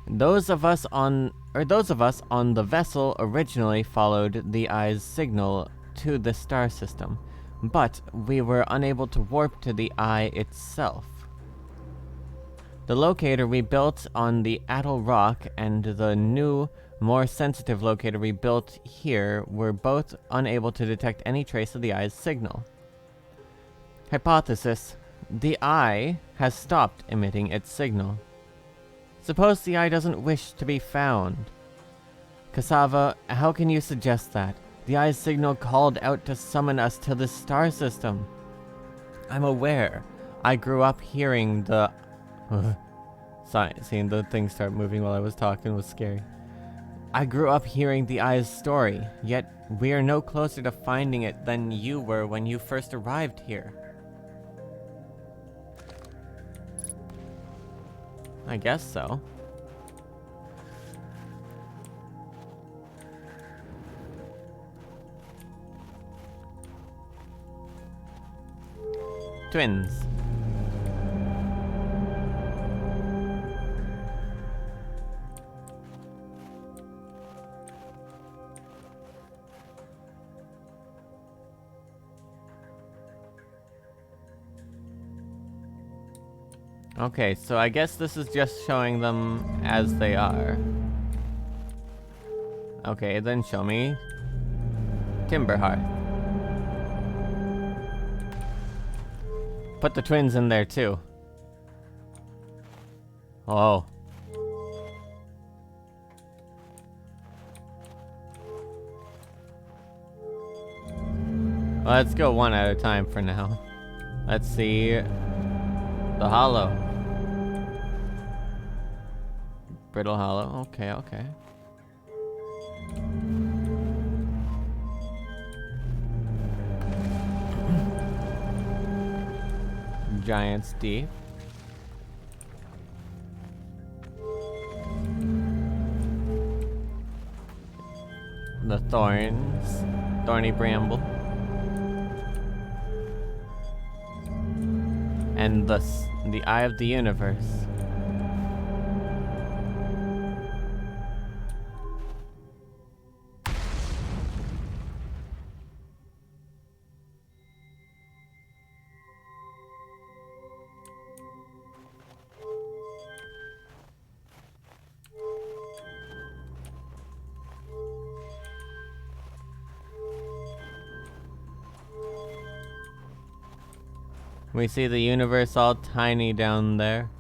Those of us on the vessel originally followed the Eye's signal to the star system, but we were unable to warp to the Eye itself. The locator we built on the Atoll Rock and the new, more sensitive locator we built here were both unable to detect any trace of the Eye's signal. Hypothesis: the Eye has stopped emitting its signal. Suppose the Eye doesn't wish to be found. Cassava, how can you suggest that? The Eye's signal called out to summon us to the star system. I'm aware. I grew up hearing the... Seeing the thing start moving while I was talking was scary. I grew up hearing the Eye's story, yet we are no closer to finding it than you were when you first arrived here. I guess so. Twins. Okay, so I guess this is just showing them as they are. Okay, then show me Timberhearth. Put the twins in there too. Oh. Well, let's go one at a time for now. Let's see the Hollow. Brittle Hollow. Okay, okay. Giant's Deep. The Thorns. Thorny Bramble. And the Eye of the Universe. We see the universe all tiny down there.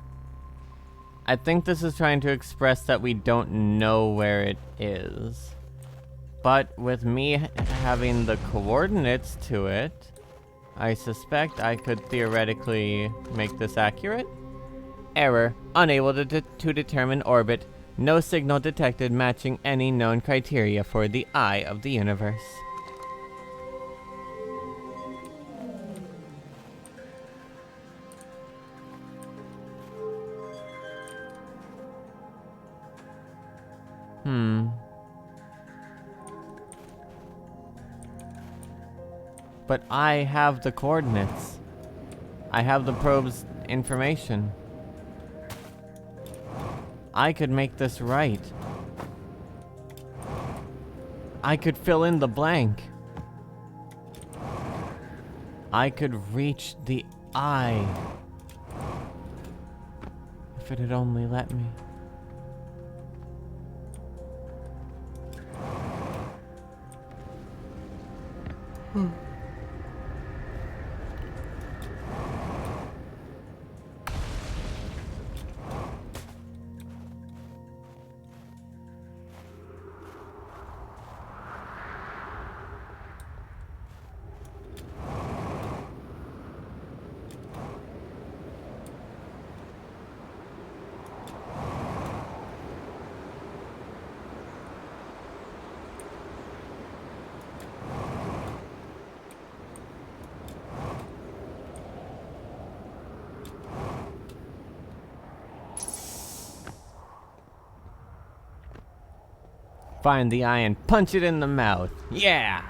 I think this is trying to express that we don't know where it is. But with me having the coordinates to it, I suspect I could theoretically make this accurate. Error. Unable to determine orbit. No signal detected matching any known criteria for the Eye of the Universe. But I have the coordinates. I have the probe's information. I could make this right. I could fill in the blank. I could reach the eye. If it had only let me. Find the eye and punch it in the mouth. Yeah!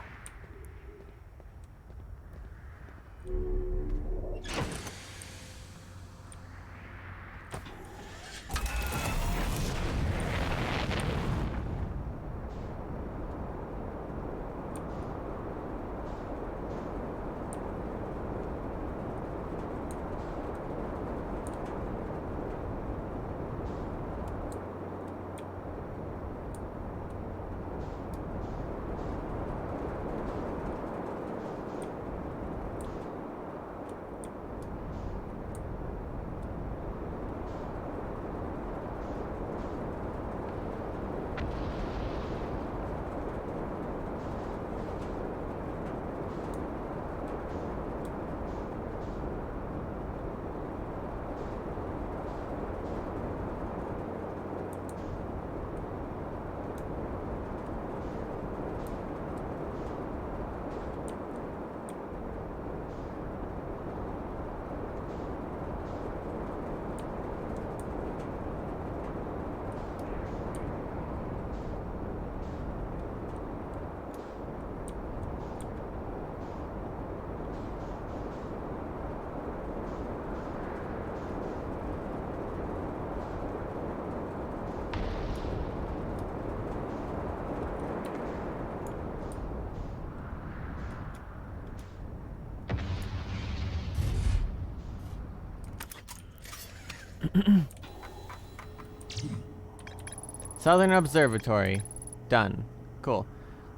Southern Observatory. Done. Cool.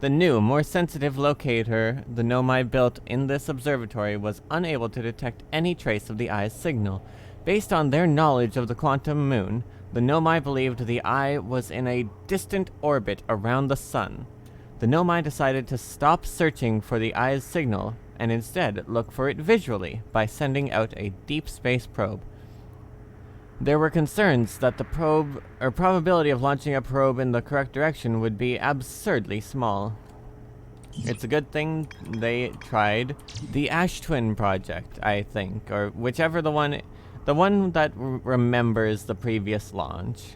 The new, more sensitive locator the Nomai built in this observatory was unable to detect any trace of the eye's signal. Based on their knowledge of the quantum moon, the Nomai believed the eye was in a distant orbit around the sun. The Nomai decided to stop searching for the eye's signal and instead look for it visually by sending out a deep space probe. There were concerns that the probability of launching a probe in the correct direction would be absurdly small. It's a good thing they tried the Ash Twin project, I think, or whichever the one that remembers the previous launch.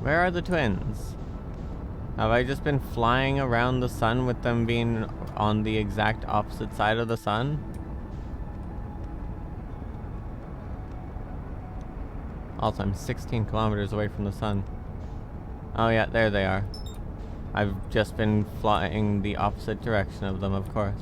Where are the twins? Have I just been flying around the sun with them being on the exact opposite side of the sun? Also, I'm 16 kilometers away from the sun. Oh yeah, there they are. I've just been flying the opposite direction of them, of course.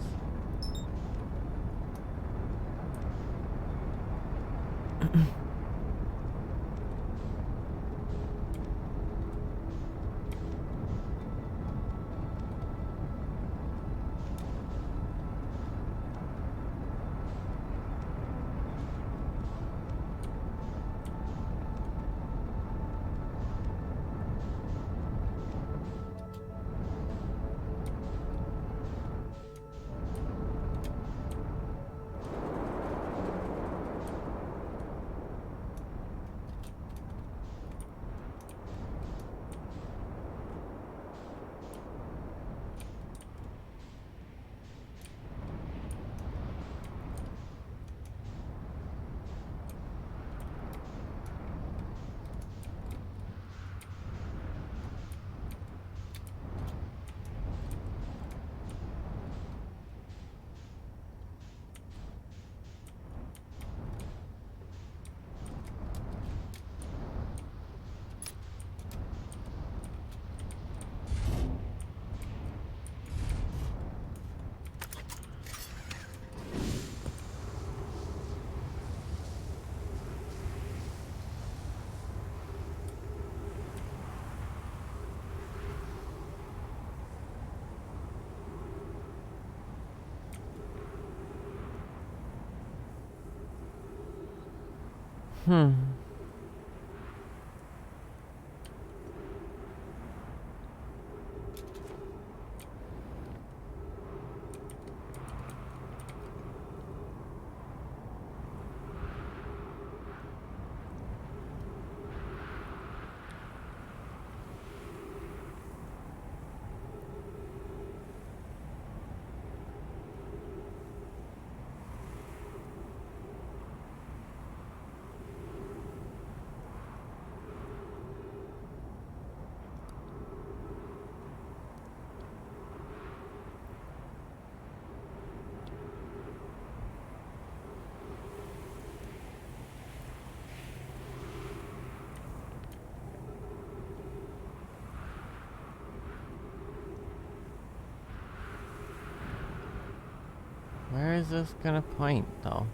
Where is this gonna point, though?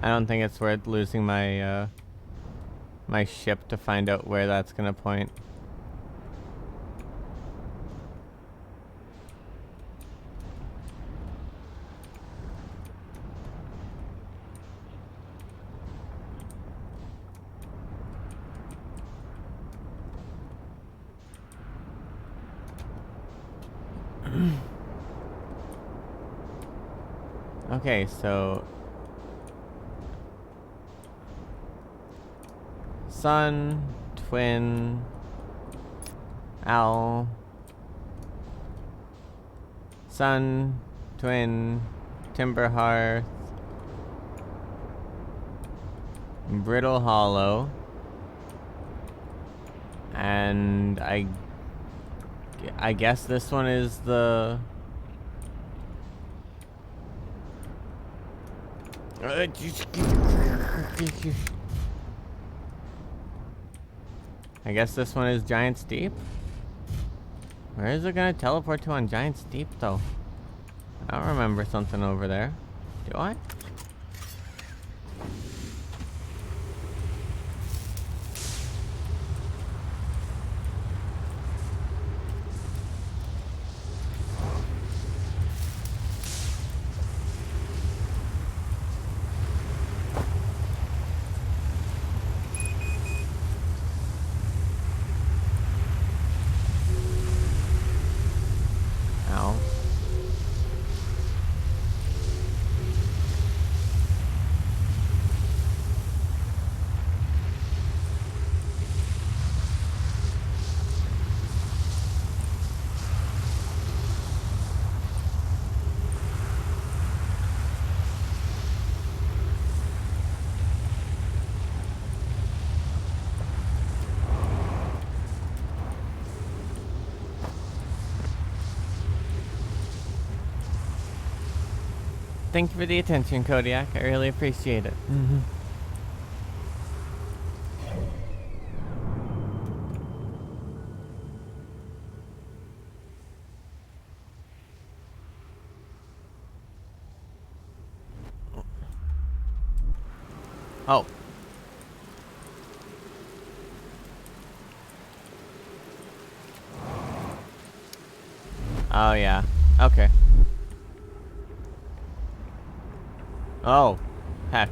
I don't think it's worth losing my my ship to find out where that's gonna point. Okay, so Sun, Twin, Owl, Sun, Twin, Timber Hearth, Brittle Hollow, and I guess this one is the... I guess this one is Giant's Deep? Where is it gonna teleport to on Giant's Deep, though? I don't remember something over there. Do I? Ow. Thank you for the attention, Kodiak. I really appreciate it. Oh. Oh, yeah. Okay. Oh. Heck.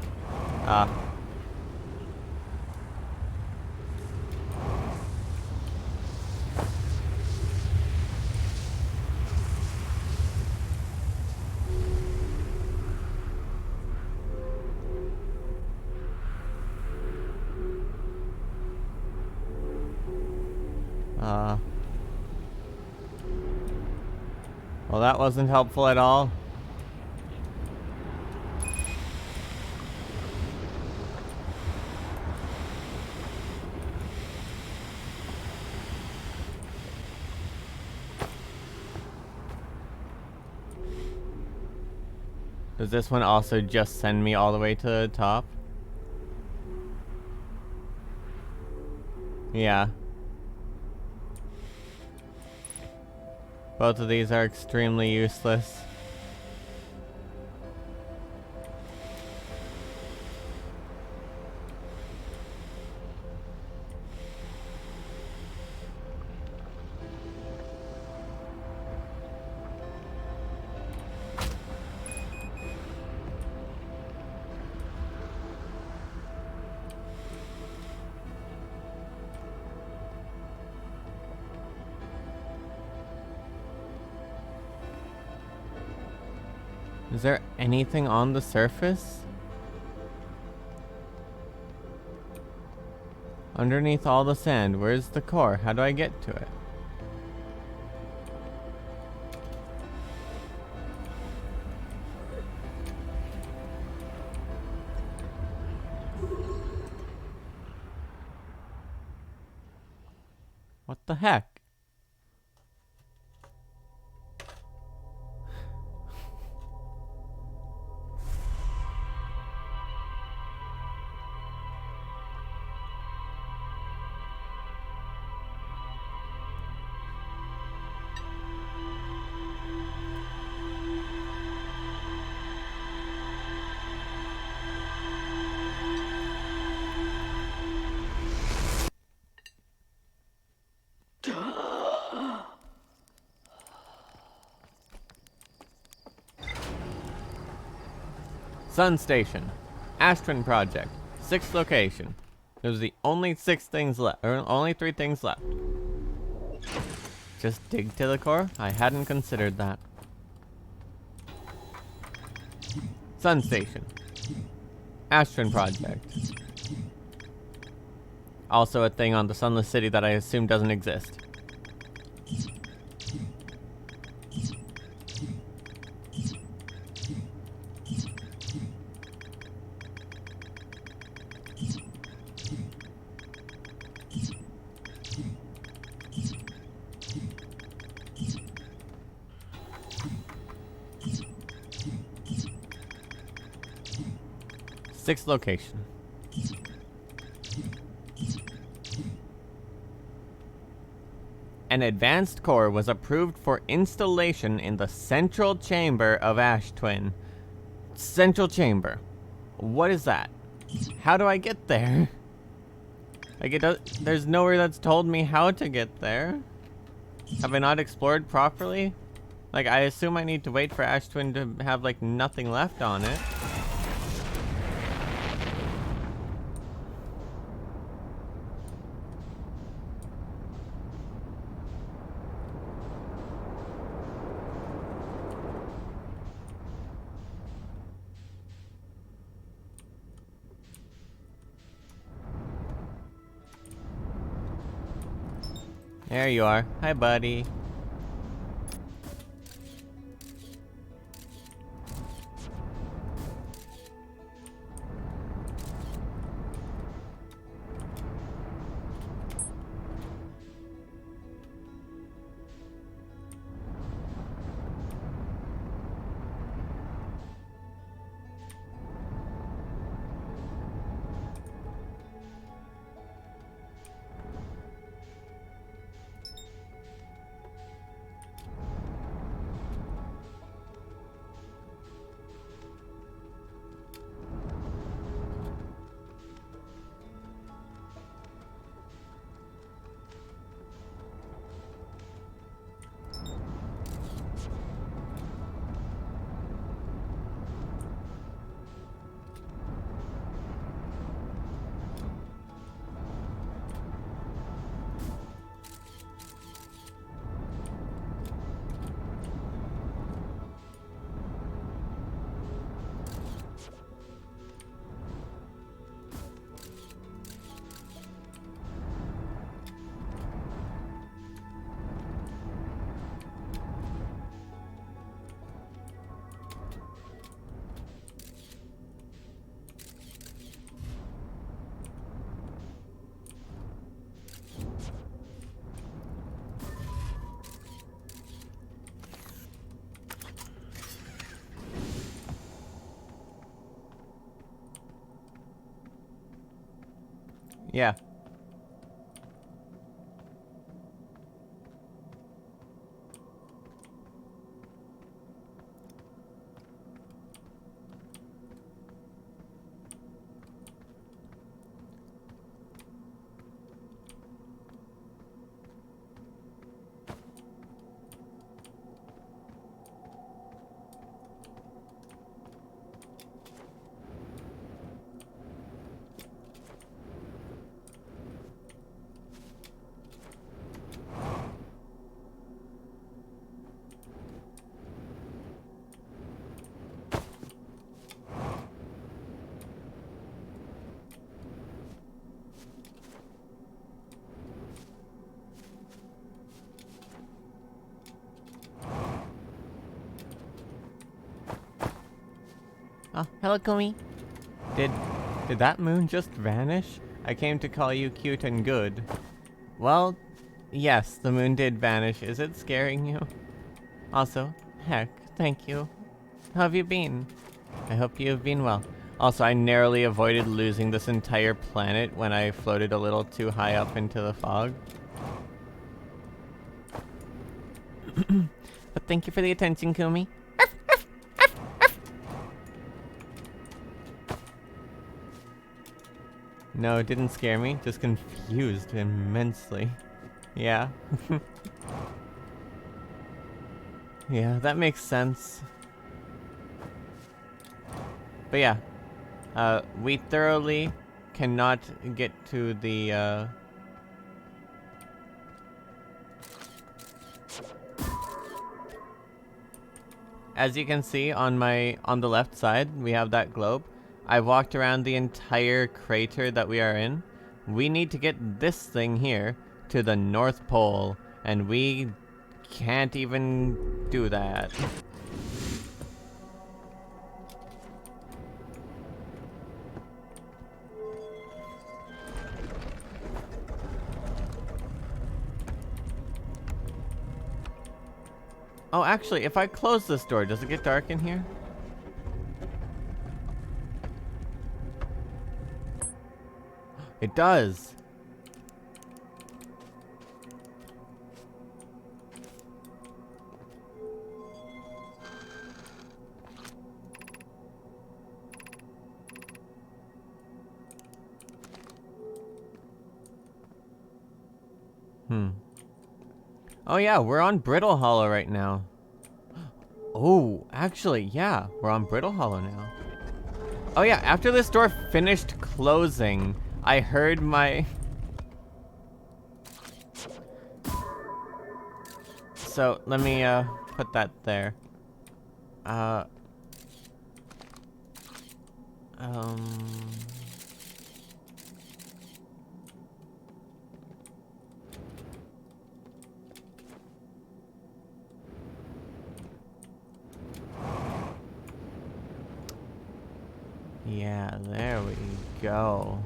Well, that wasn't helpful at all. Does this one also just send me all the way to the top? Yeah. Both of these are extremely useless. Is there anything on the surface? Underneath all the sand, where's the core? How do I get to it? What the heck? Sun Station. Astron Project. 6th location. There's the only 6 things left, or only 3 things left. Just dig to the core? I hadn't considered that. Sun Station. Astron Project. Also a thing on the Sunless City that I assume doesn't exist. Sixth location. An advanced core was approved for installation in the central chamber of Ash Twin. Central chamber. What is that? How do I get there? Like, there's nowhere that's told me how to get there. Have I not explored properly? Like, I assume I need to wait for Ash Twin to have, like, nothing left on it. There you are. Hi, buddy. Yeah. Oh, hello, Kumi. Did that moon just vanish? I came to call you cute and good. Well, yes, the moon did vanish. Is it scaring you? Also, heck, thank you. How have you been? I hope you have been well. Also, I narrowly avoided losing this entire planet when I floated a little too high up into the fog. But thank you for the attention, Kumi. No, it didn't scare me, just confused immensely. Yeah. Yeah, that makes sense. But yeah, we thoroughly cannot get to the, as you can see on the left side, we have that globe. I walked around the entire crater that we are in. We need to get this thing here to the North Pole, and we can't even do that. Oh, actually, if I close this door, does it get dark in here? It does. Oh yeah, we're on Brittle Hollow right now. Oh, actually, yeah, we're on Brittle Hollow now. Oh yeah, after this door finished closing, I heard my... So, let me, put that there. Um... Yeah, there we go.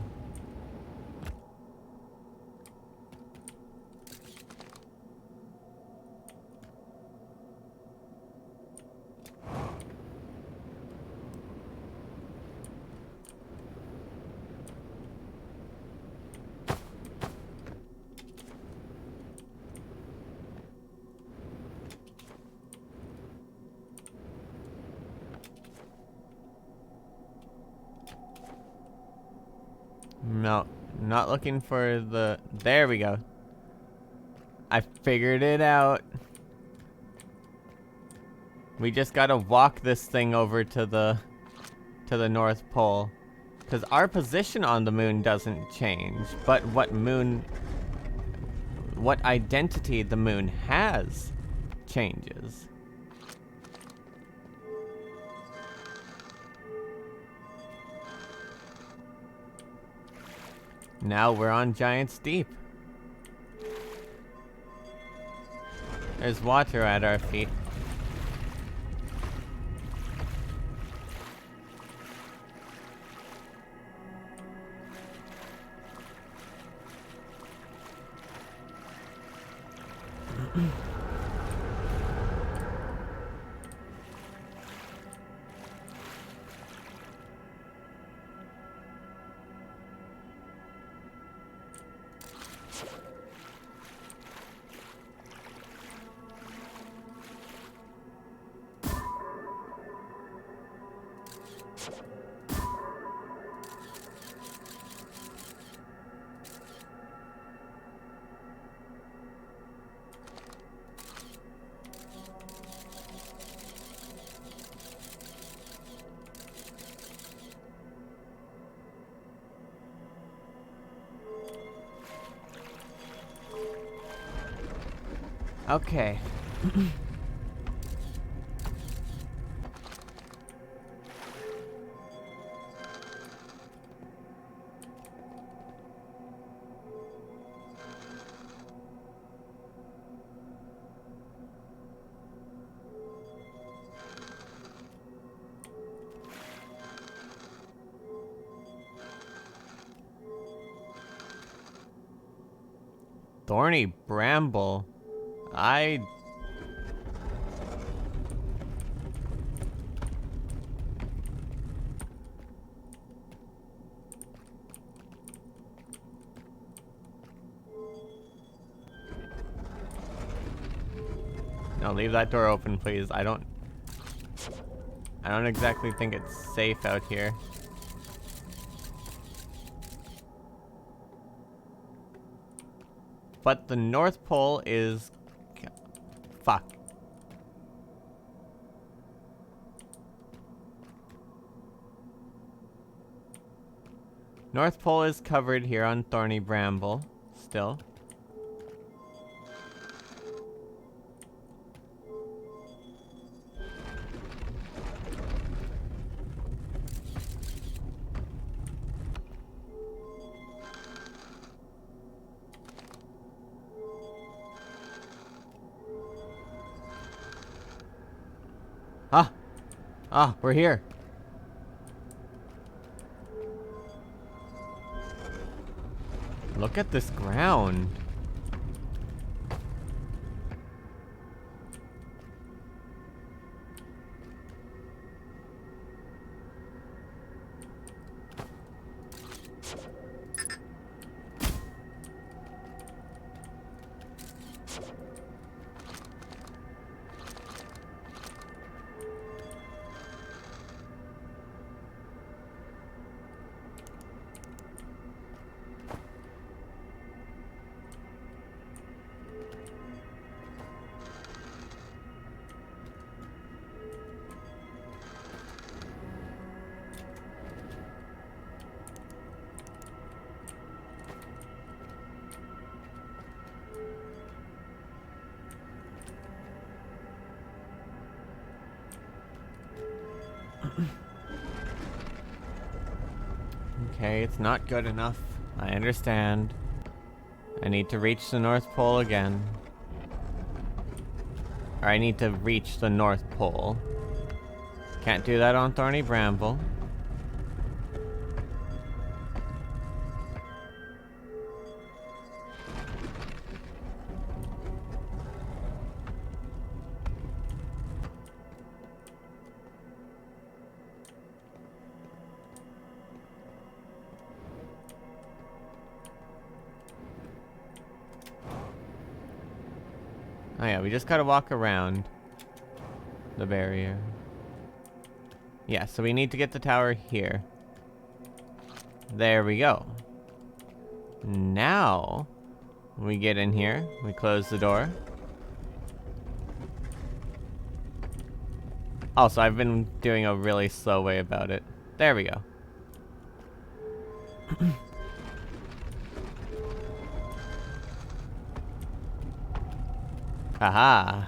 No, not looking for the... There we go. I figured it out. We just gotta walk this thing over to the North Pole. Because our position on the moon doesn't change, but what identity the moon has changes. Now we're on Giant's Deep. There's water at our feet. Okay. Thorny bramble. No, leave that door open, please. I don't exactly think it's safe out here. But the North Pole is... Fuck. North Pole is covered here on Thorny Bramble, still. Ah! Ah, we're here! Look at this ground. Okay, it's not good enough. I understand. I need to reach the North Pole again. Or I need to reach the North Pole. Can't do that on Thorny Bramble. Oh yeah, we just gotta walk around the barrier. Yeah, so we need to get the tower here. There we go. Now, we get in here, we close the door. Also, I've been doing a really slow way about it. There we go. Haha.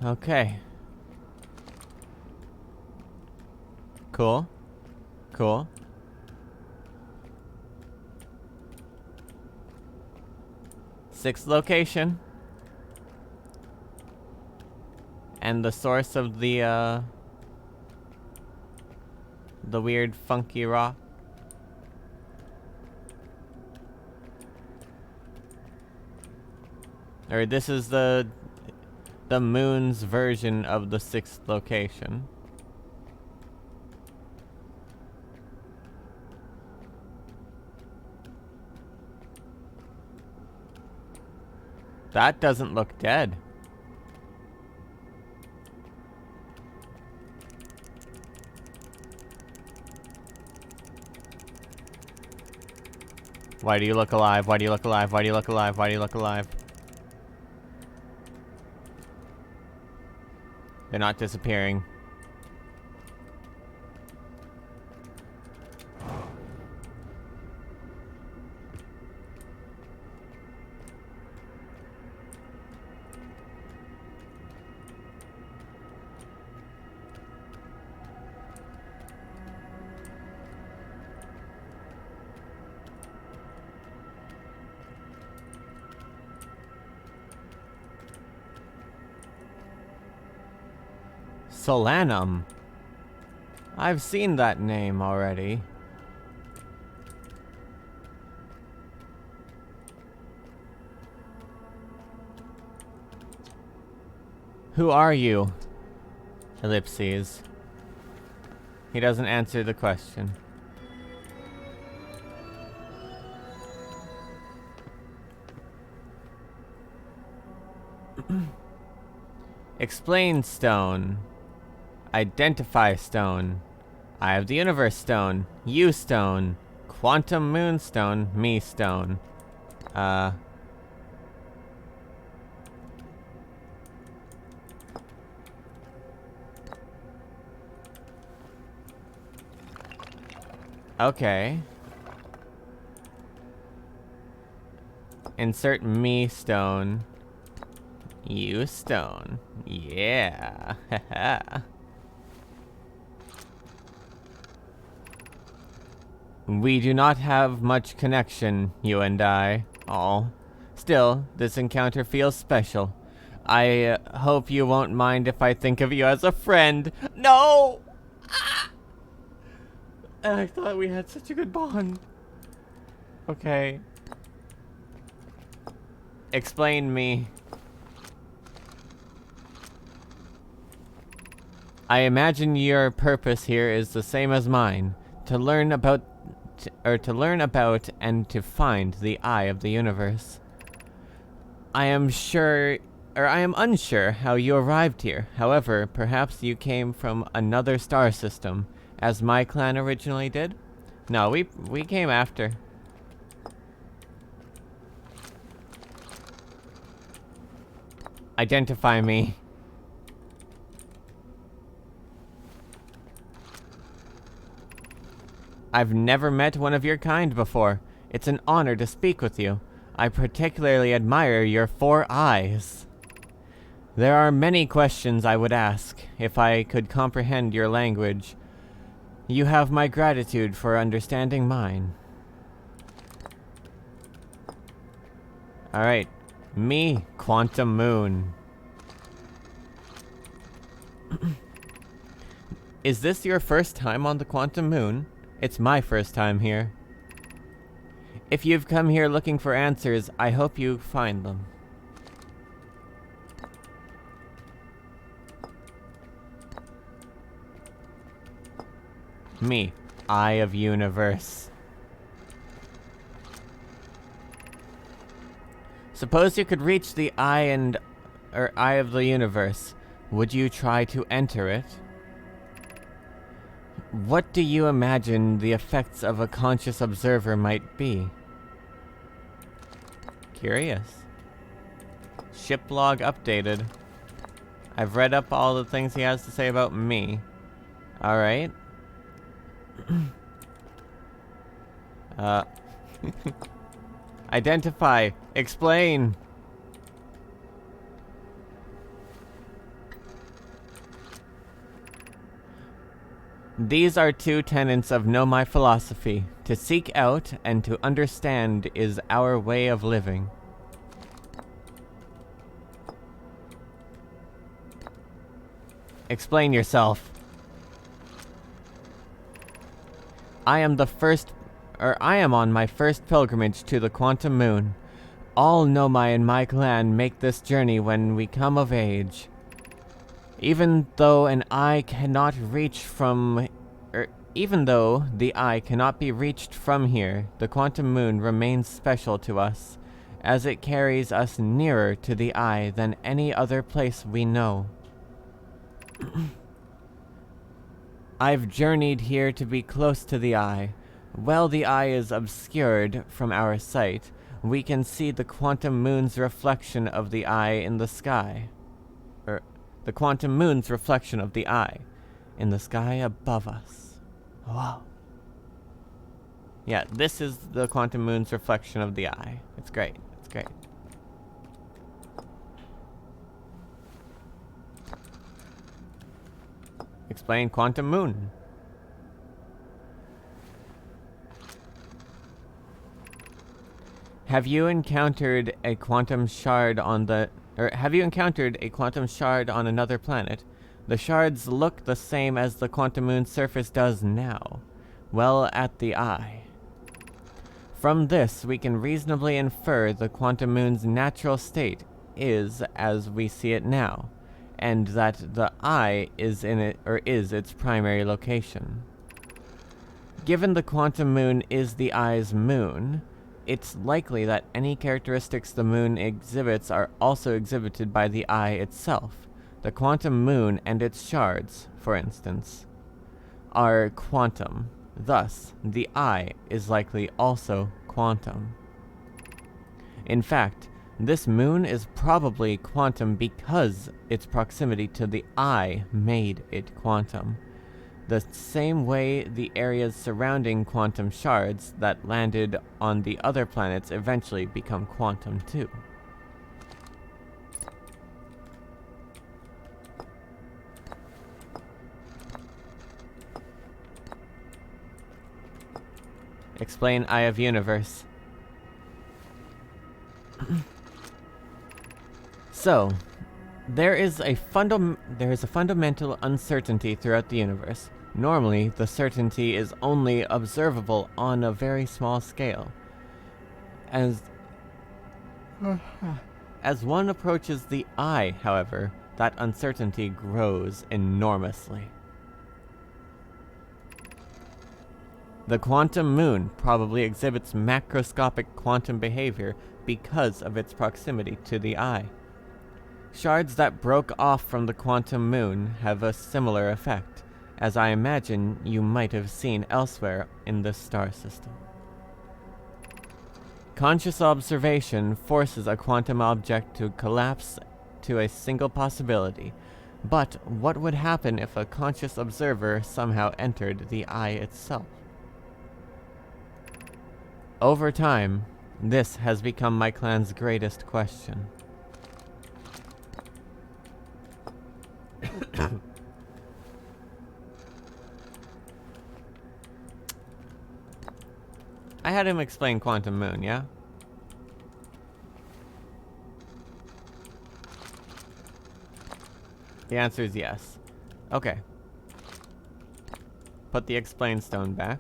Okay. Cool. Cool. Sixth location. And the source of the weird funky rock. Or this is the moon's version of the sixth location. That doesn't look dead. Why do you look alive? Why do you look alive? Why do you look alive? Why do you look alive? They're not disappearing. Solanum. I've seen that name already. Who are you? Ellipses. He doesn't answer the question. Explain stone. Identify stone. Eye of the Universe stone. You stone. Quantum moonstone. Me stone. Okay. Insert me stone. You stone. Yeah. We do not have much connection, you and I. Oh. Still, this encounter feels special. I hope you won't mind if I think of you as a friend. No! Ah! And I thought we had such a good bond. Okay. Explain me. I imagine your purpose here is the same as mine. To learn about and to find the eye of the universe. I am unsure how you arrived here. However, perhaps you came from another star system, as my clan originally did? No, we came after. Identify me. I've never met one of your kind before. It's an honor to speak with you. I particularly admire your 4 eyes. There are many questions I would ask, if I could comprehend your language. You have my gratitude for understanding mine. Alright. Me, Quantum Moon. Is this your first time on the Quantum Moon? It's my first time here. If you've come here looking for answers, I hope you find them. Me, Eye of Universe. Suppose you could reach the Eye of the Universe. Would you try to enter it? What do you imagine the effects of a conscious observer might be? Curious. Ship log updated. I've read up all the things he has to say about me. Alright. Identify. Explain. These are 2 tenets of Know My Philosophy. To seek out and to understand is our way of living. Explain yourself. I am on my first pilgrimage to the Quantum Moon. All Nomai in my clan make this journey when we come of age. Even though the eye cannot be reached from here, the Quantum Moon remains special to us, as it carries us nearer to the eye than any other place we know. I've journeyed here to be close to the eye. While the eye is obscured from our sight, we can see the Quantum Moon's reflection of the eye in the sky. The Quantum Moon's reflection of the eye in the sky above us. Wow. Yeah, this is the Quantum Moon's reflection of the eye. It's great. It's great. Explain Quantum Moon. Have you encountered a quantum shard on another planet? The shards look the same as the Quantum Moon's surface does now. Well, at the eye. From this, we can reasonably infer the Quantum Moon's natural state is as we see it now, and that the eye is its primary location. Given the Quantum Moon is the eye's moon, it's likely that any characteristics the moon exhibits are also exhibited by the eye itself. The quantum moon and its shards, for instance, are quantum. Thus, the eye is likely also quantum. In fact, this moon is probably quantum because its proximity to the eye made it quantum. The same way the areas surrounding quantum shards that landed on the other planets eventually become quantum too. Explain Eye of Universe. So, there is a fundamental uncertainty throughout the universe. Normally, the certainty is only observable on a very small scale. As one approaches the eye, however, that uncertainty grows enormously. The quantum moon probably exhibits macroscopic quantum behavior because of its proximity to the eye. Shards that broke off from the quantum moon have a similar effect, as I imagine you might have seen elsewhere in the star system. Conscious observation forces a quantum object to collapse to a single possibility, but what would happen if a conscious observer somehow entered the eye itself? Over time, this has become my clan's greatest question. I had him explain Quantum Moon, yeah? The answer is yes. Okay. Put the explain stone back.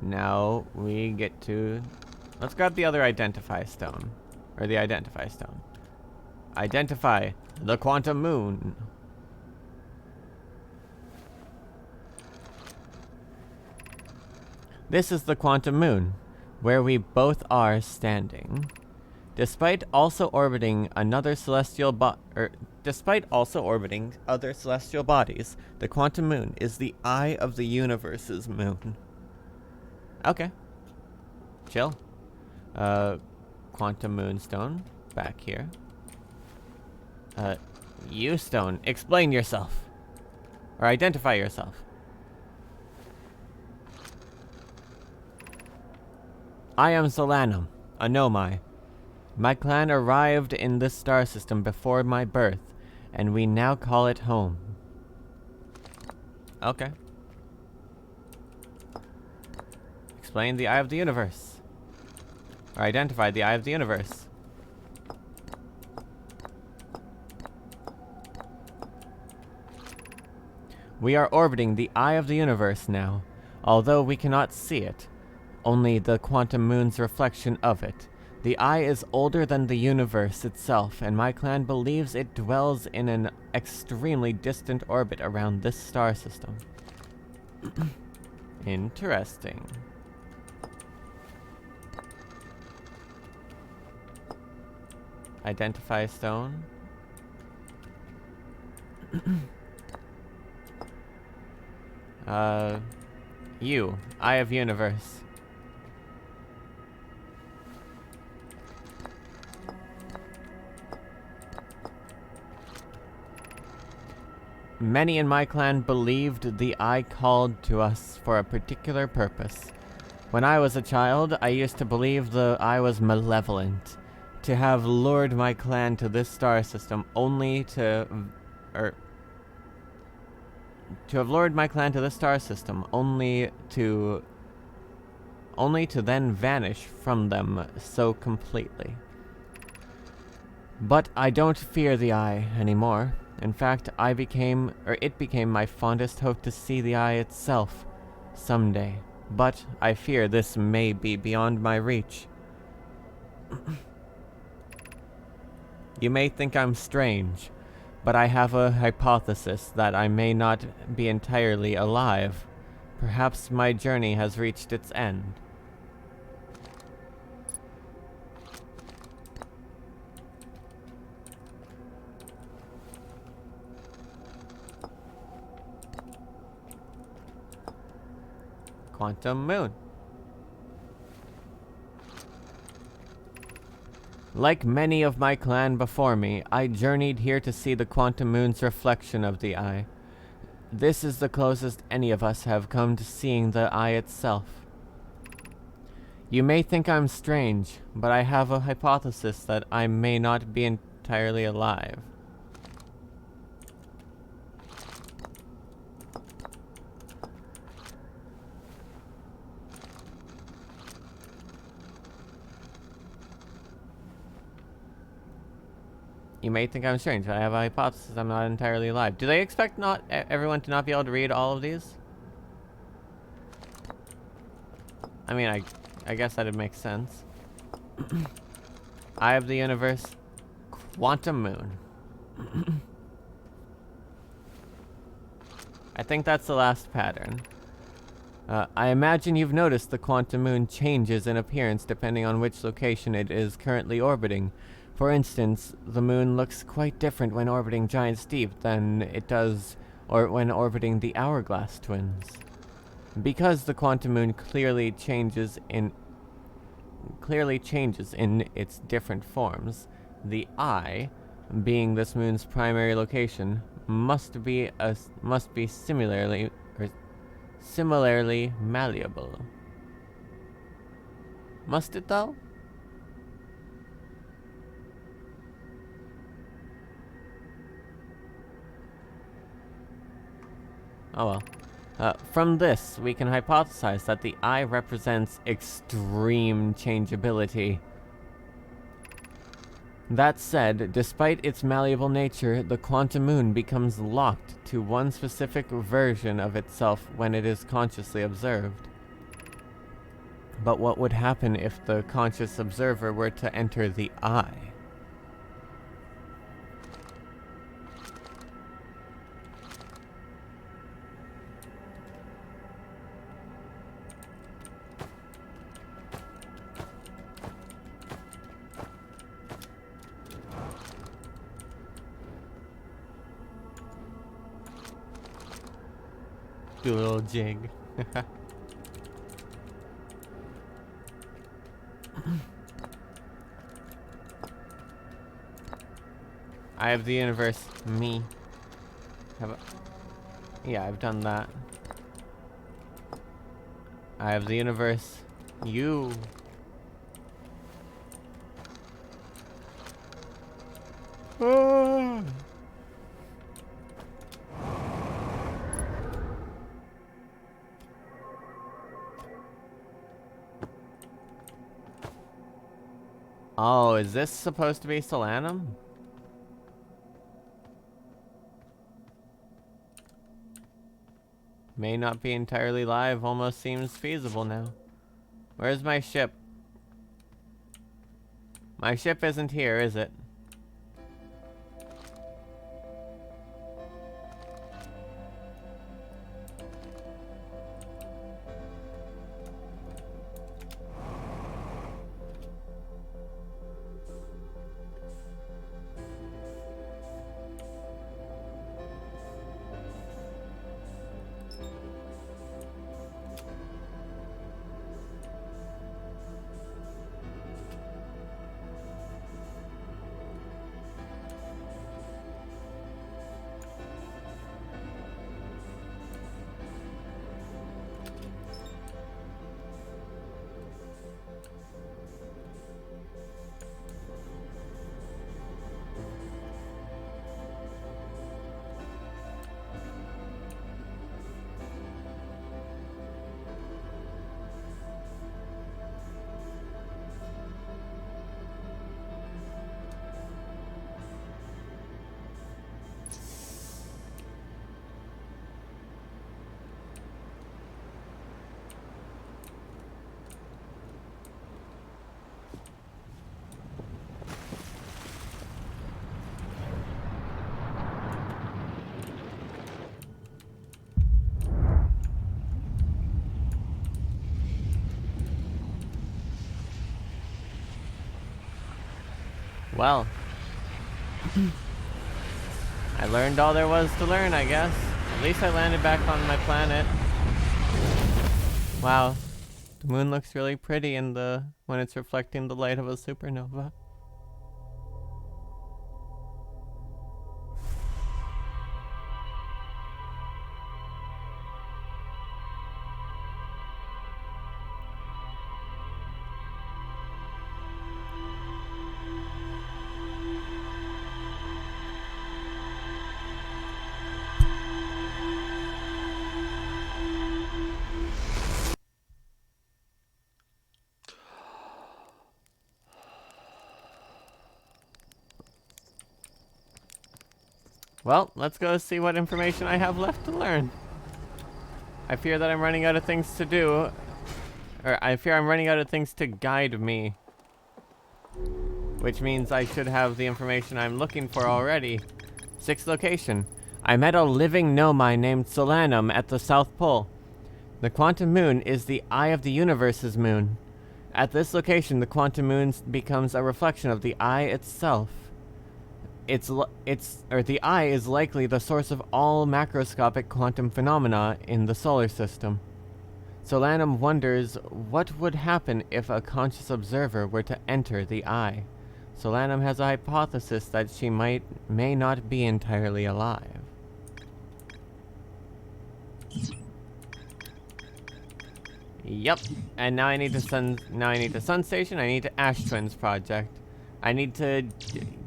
Now we get to... Let's grab the other identify stone. Or the identify stone. Identify the quantum moon. This is the quantum moon, where we both are standing. Despite also orbiting other celestial bodies, the quantum moon is the eye of the universe's moon. Okay. Chill. Quantum moonstone, back here. You stone, explain yourself. Or identify yourself. I am Solanum, a Nomai. My clan arrived in this star system before my birth, and we now call it home. Okay. Explain the Eye of the Universe. Or identify the Eye of the Universe. We are orbiting the Eye of the Universe now, although we cannot see it. Only the quantum moon's reflection of it. The eye is older than the universe itself, and my clan believes it dwells in an extremely distant orbit around this star system. Interesting. Identify stone. You, Eye of Universe. Many in my clan believed the eye called to us for a particular purpose. When I was a child, I used to believe the eye was malevolent, to have lured my clan to this star system only to then vanish from them so completely. But I don't fear the eye anymore. In fact, it became my fondest hope to see the eye itself someday. But I fear this may be beyond my reach. You may think I'm strange, but I have a hypothesis that I may not be entirely alive. Perhaps my journey has reached its end. quantum moon. Like many of my clan before me, I journeyed here to see the quantum moon's reflection of the eye. This is the closest any of us have come to seeing the eye itself. You may think I'm strange, but I have a hypothesis that I may not be entirely alive. You may think I'm strange, but I have a hypothesis I'm not entirely alive. Do they expect not everyone to not be able to read all of these? I mean, I guess that'd make sense. Eye of the Universe, Quantum Moon. I think that's the last pattern. I imagine you've noticed the quantum moon changes in appearance depending on which location it is currently orbiting. For instance, the moon looks quite different when orbiting Giant Steve than it does when orbiting the Hourglass Twins. Because the quantum moon clearly changes in its different forms, the eye, being this moon's primary location, must be similarly malleable. Must it though? Oh well. From this, we can hypothesize that the eye represents extreme changeability. That said, despite its malleable nature, the quantum moon becomes locked to one specific version of itself when it is consciously observed. But what would happen if the conscious observer were to enter the eye? Do a little jig. Eye of the Universe, me. Yeah, I've done that. Eye of the Universe, you. Ah. Oh, is this supposed to be Solanum? May not be entirely live, almost seems feasible now. Where's my ship? My ship isn't here, is it? Well, I learned all there was to learn, I guess. At least I landed back on my planet. Wow, the moon looks really pretty in the when it's reflecting the light of a supernova. Well, let's go see what information I have left to learn. I fear that I'm running out of things to do. Or I fear I'm running out of things to guide me. Which means I should have the information I'm looking for already. 6th location. I met a living Nomai named Solanum at the South Pole. The quantum moon is the eye of the universe's moon. At this location, the quantum moon becomes a reflection of the eye itself. The eye is likely the source of all macroscopic quantum phenomena in the solar system. Solanum wonders what would happen if a conscious observer were to enter the eye. Solanum has a hypothesis that she may not be entirely alive. Yep, and now I need the Sun Station. I need the Ash Twins project. I need to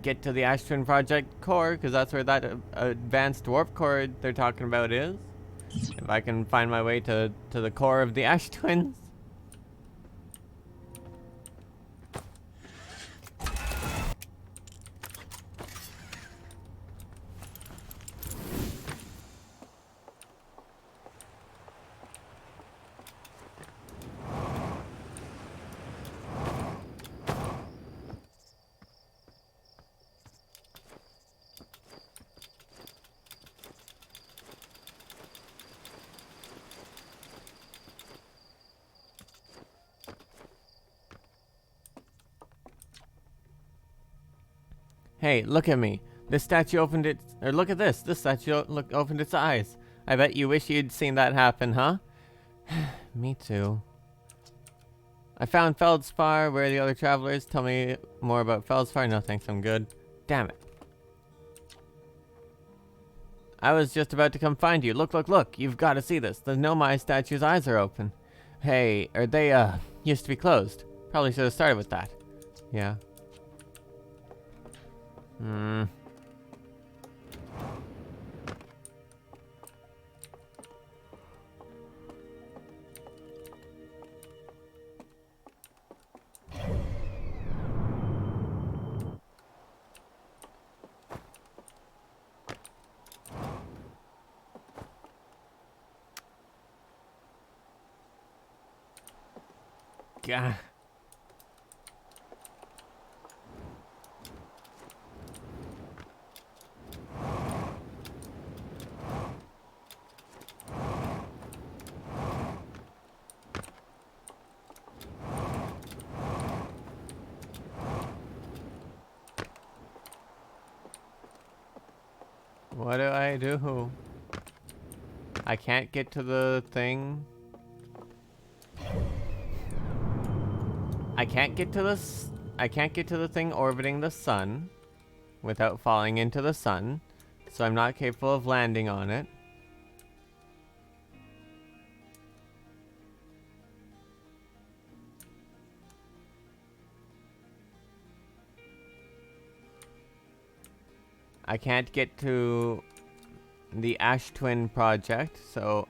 get to the Ash Twin Project core, because that's where that advanced warp core they're talking about is. If I can find my way to the core of the Ash Twins. Hey, look at me. This statue opened its... Or look at this. This statue opened its eyes. I bet you wish you'd seen that happen, huh? Me too. I found Feldspar. Where are the other travelers? Tell me more about Feldspar. No thanks, I'm good. Damn it. I was just about to come find you. Look, look, look. You've got to see this. The Nomai statue's eyes are open. Hey, they used to be closed. Probably should have started with that. Yeah. Gah. What do I do? I can't get to the thing. I can't get to the thing orbiting the sun without falling into the sun, so I'm not capable of landing on it. I can't get to the Ash Twin project, so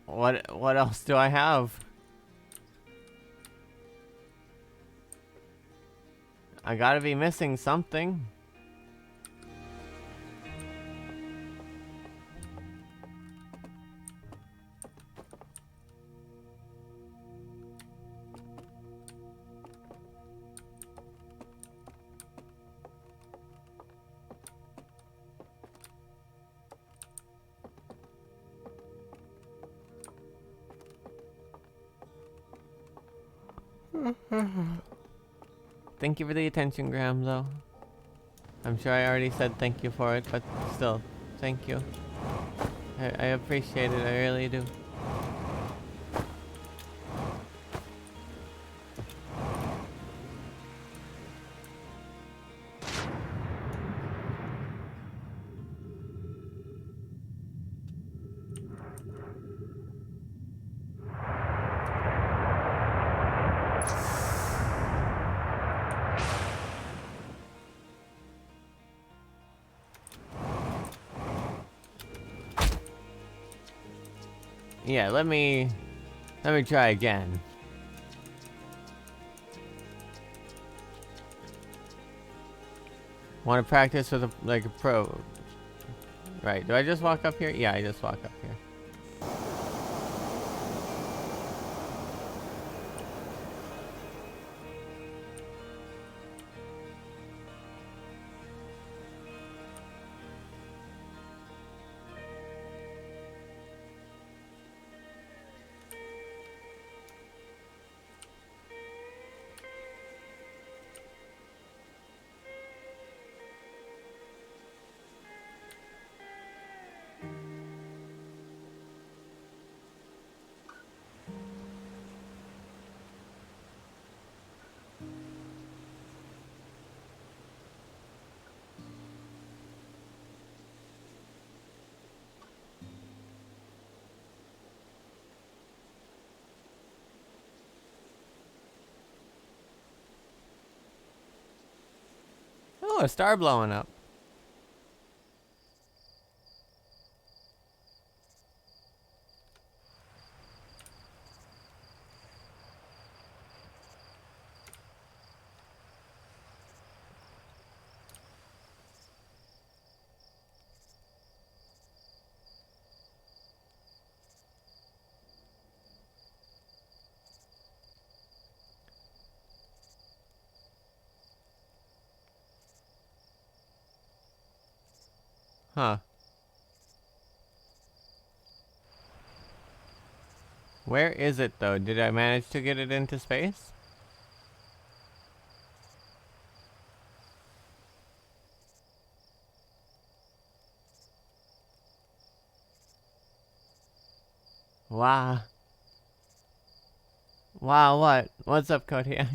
what else do I have? I gotta be missing something. Thank you for the attention, Graham, though. I'm sure I already said thank you for it, but still, thank you. I appreciate it, I really do. Yeah, let me try again. Want to practice with like a pro. Right, do I just walk up here? Yeah, I just walk up here. Oh, a star blowing up. Huh. Where is it though? Did I manage to get it into space? Wow. Wow, what? What's up, Kodiak?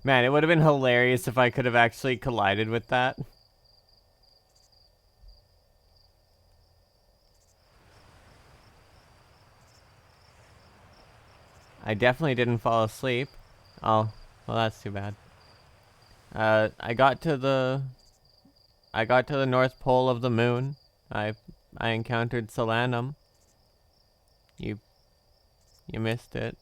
Man, it would have been hilarious if I could have actually collided with that. I definitely didn't fall asleep. Oh, well that's too bad. I got to the North Pole of the moon. I encountered Solanum. You missed it.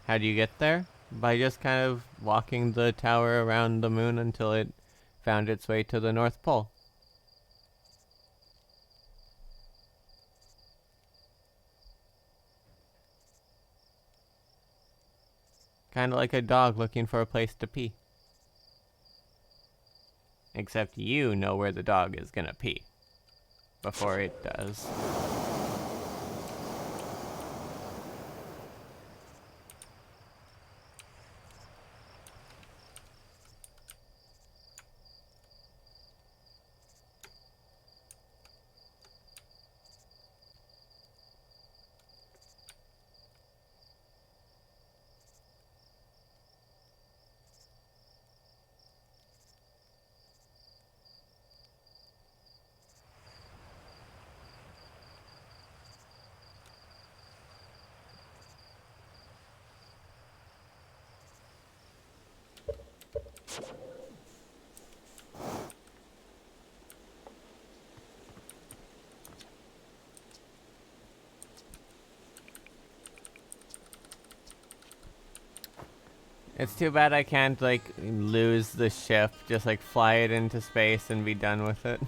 How do you get there? By just kind of walking the tower around the moon until it found its way to the North Pole. Kind of like a dog looking for a place to pee. Except you know where the dog is gonna pee. Before it does. It's too bad I can't, like, lose the ship. Just, like, fly it into space and be done with it.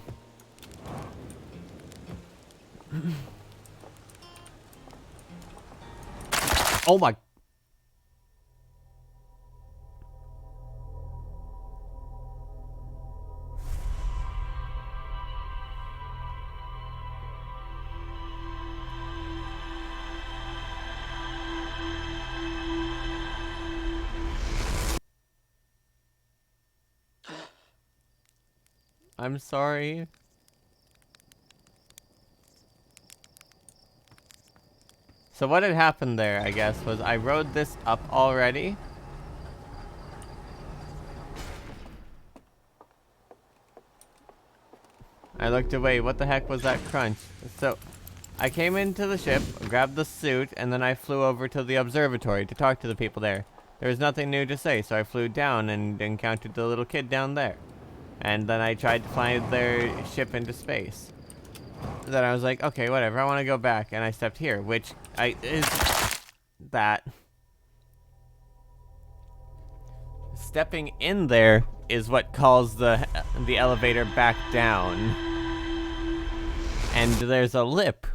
Oh my... I'm sorry. So what had happened there, I guess, was I rode this up already. I looked away. What the heck was that crunch? So, I came into the ship, grabbed the suit, and then I flew over to the observatory to talk to the people there. There was nothing new to say, so I flew down and encountered the little kid down there. And then I tried to fly their ship into space. Then I was like, okay, whatever, I want to go back. And I stepped here, which is that. Stepping in there is what calls the elevator back down. And there's a lip.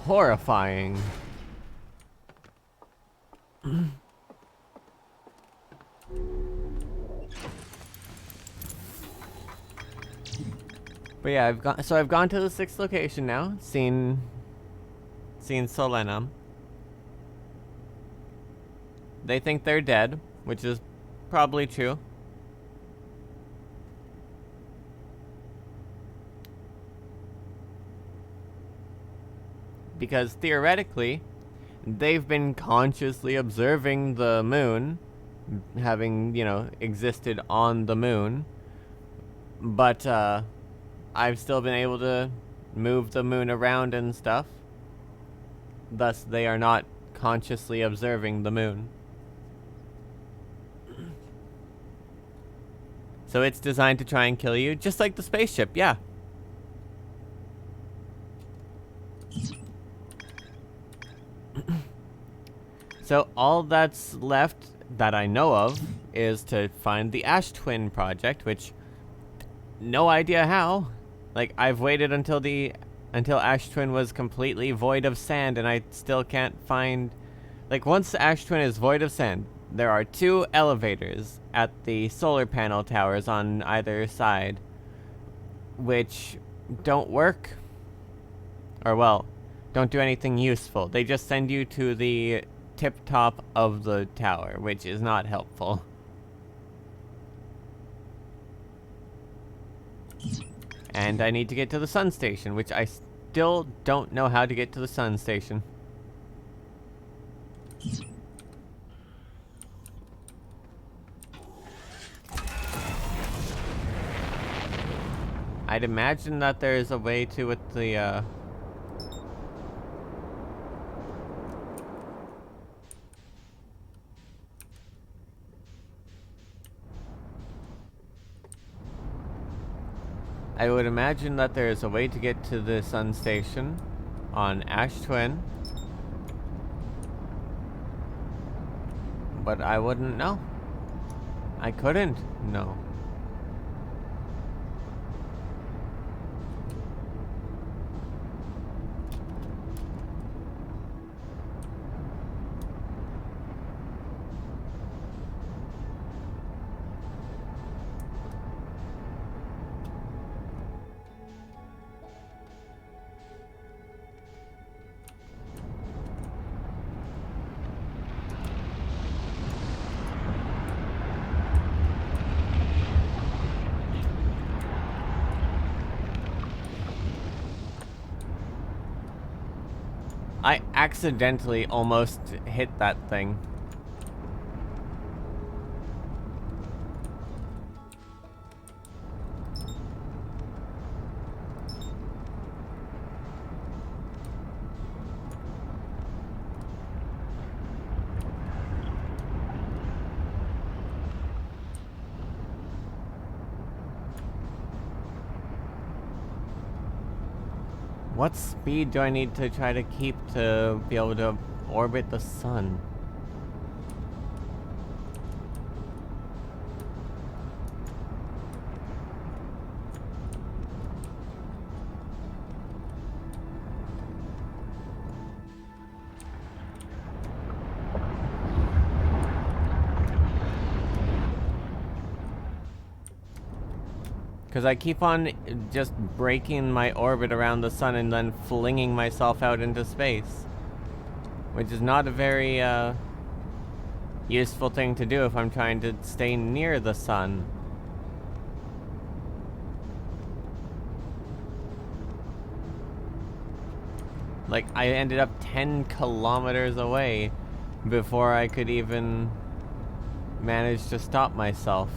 Horrifying. But yeah, I've gone to the 6th location now, seen Solenum. They think they're dead, which is probably true. Because theoretically, they've been consciously observing the moon, having, you know, existed on the moon. But, I've still been able to move the moon around and stuff. Thus, they are not consciously observing the moon. So it's designed to try and kill you, just like the spaceship, yeah. So all that's left that I know of is to find the Ash Twin project, which, no idea how. Like, I've waited until Ash Twin was completely void of sand, and I still can't find... Like, once Ash Twin is void of sand, there are 2 elevators at the solar panel towers on either side, which don't work. Or, well, don't do anything useful. They just send you to the tip top of the tower, which is not helpful. And I need to get to the sun station, which I still don't know how to get to the sun station. I'd imagine that there's a way to with the, I would imagine that there is a way to get to the sun station on Ash Twin. But I wouldn't know. I couldn't know. I accidentally almost hit that thing. What speed do I need to try to keep to be able to orbit the sun? Because I keep on just breaking my orbit around the sun and then flinging myself out into space. Which is not a very, useful thing to do if I'm trying to stay near the sun. Like, I ended up 10 kilometers away before I could even manage to stop myself.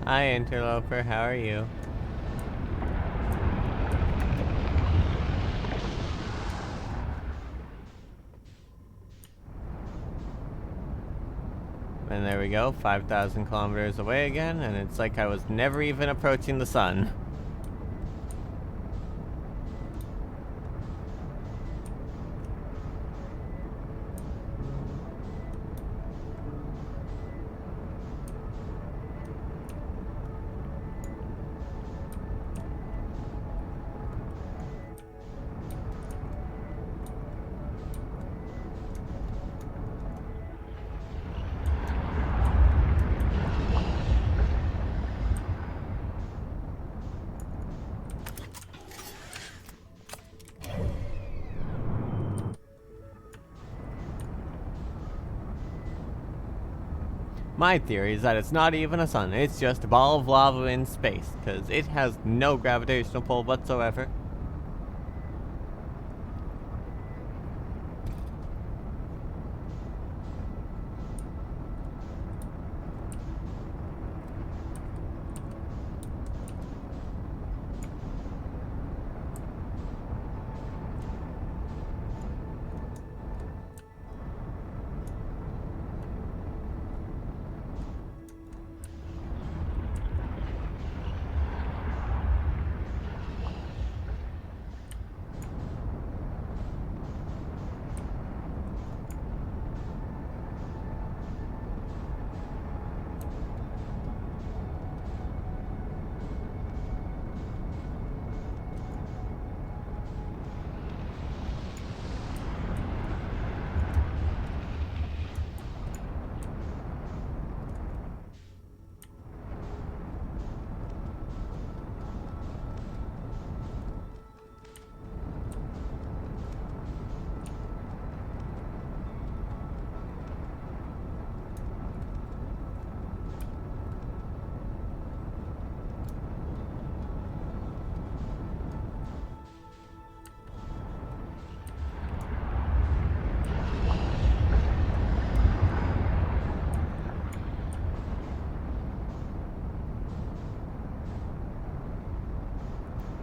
Hi, Interloper, how are you? And there we go, 5,000 kilometers away again, and it's like I was never even approaching the sun. My theory is that it's not even a sun, it's just a ball of lava in space, because it has no gravitational pull whatsoever.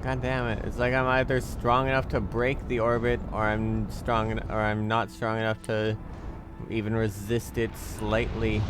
God damn it. It's like I'm either strong enough to break the orbit, or I'm not strong enough to even resist it slightly.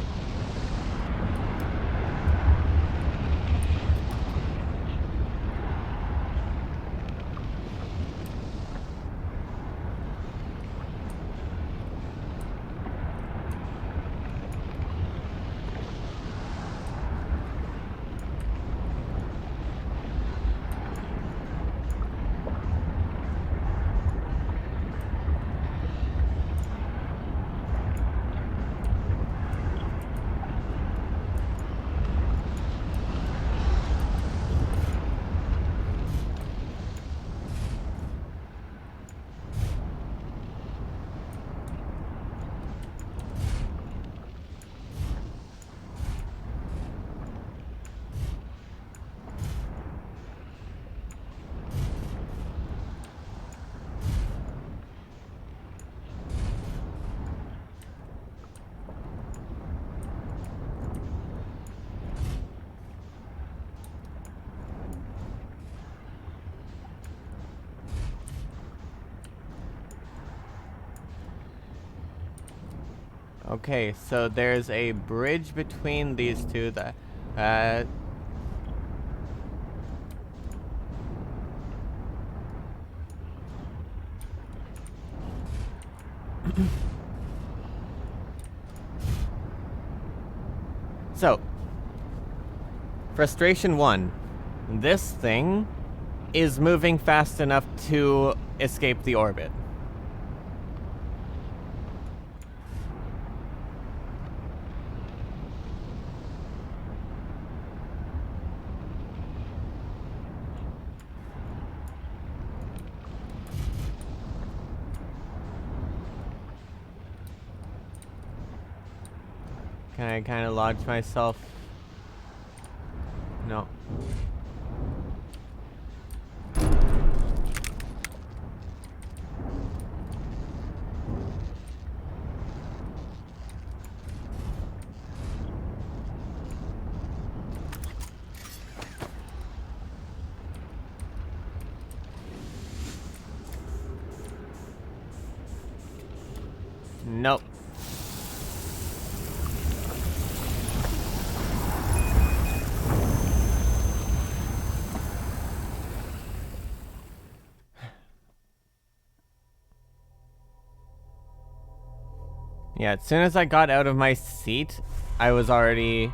Okay, so there's a bridge between these two that... So, frustration 1. This thing is moving fast enough to escape the orbit. Can I kind of lodge myself? No. Nope. Yeah, as soon as I got out of my seat, I was already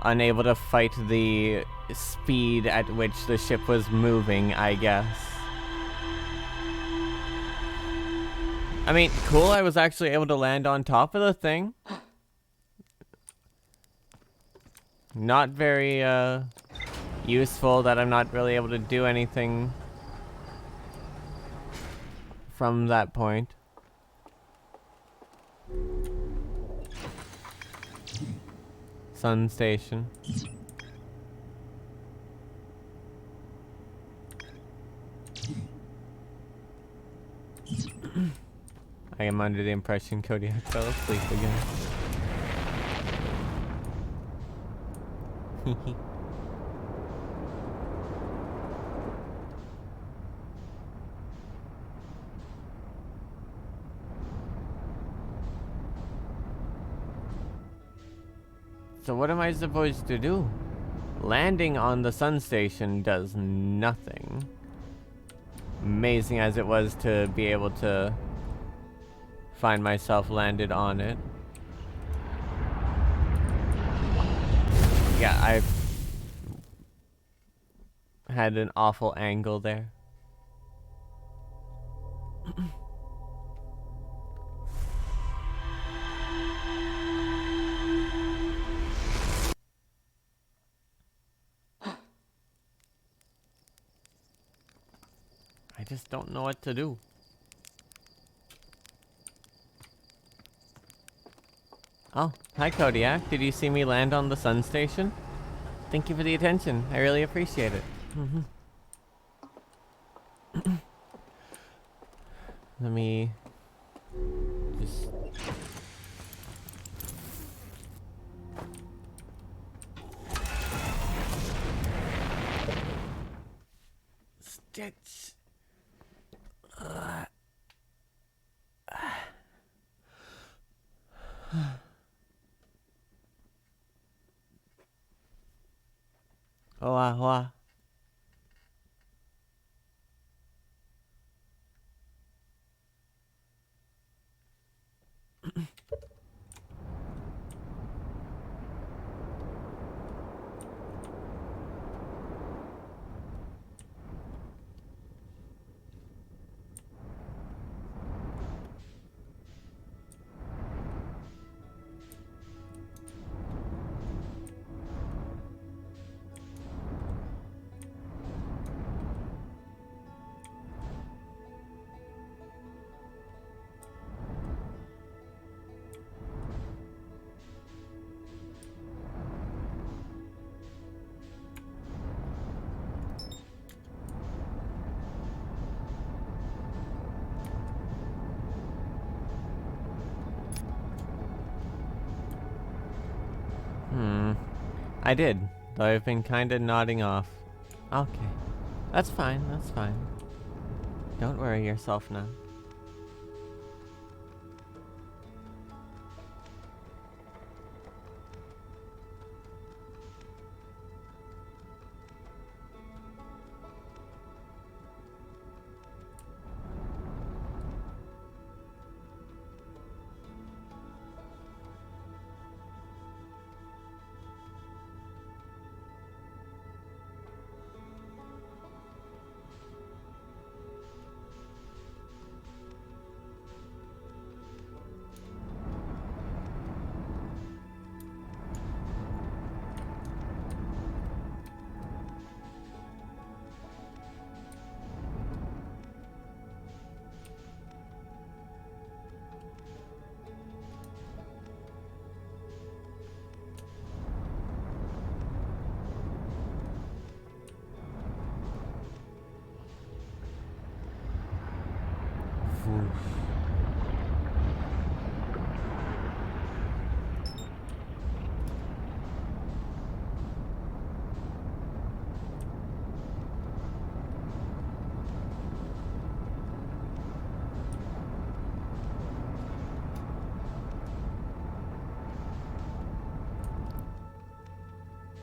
unable to fight the speed at which the ship was moving, I guess. I mean, cool, I was actually able to land on top of the thing. Not very, useful that I'm not really able to do anything from that point. Sun station. I am under the impression Kodiak fell asleep again. So what am I supposed to do? Landing on the sun station does nothing. Amazing as it was to be able to find myself landed on it. Yeah, I had an awful angle there. I just don't know what to do. Oh, hi Kodiak. Did you see me land on the sun station? Thank you for the attention. I really appreciate it. Let me just... Stitch. Hoa hoa. I did, though I've been kinda nodding off. Okay. That's fine, that's fine. Don't worry yourself now.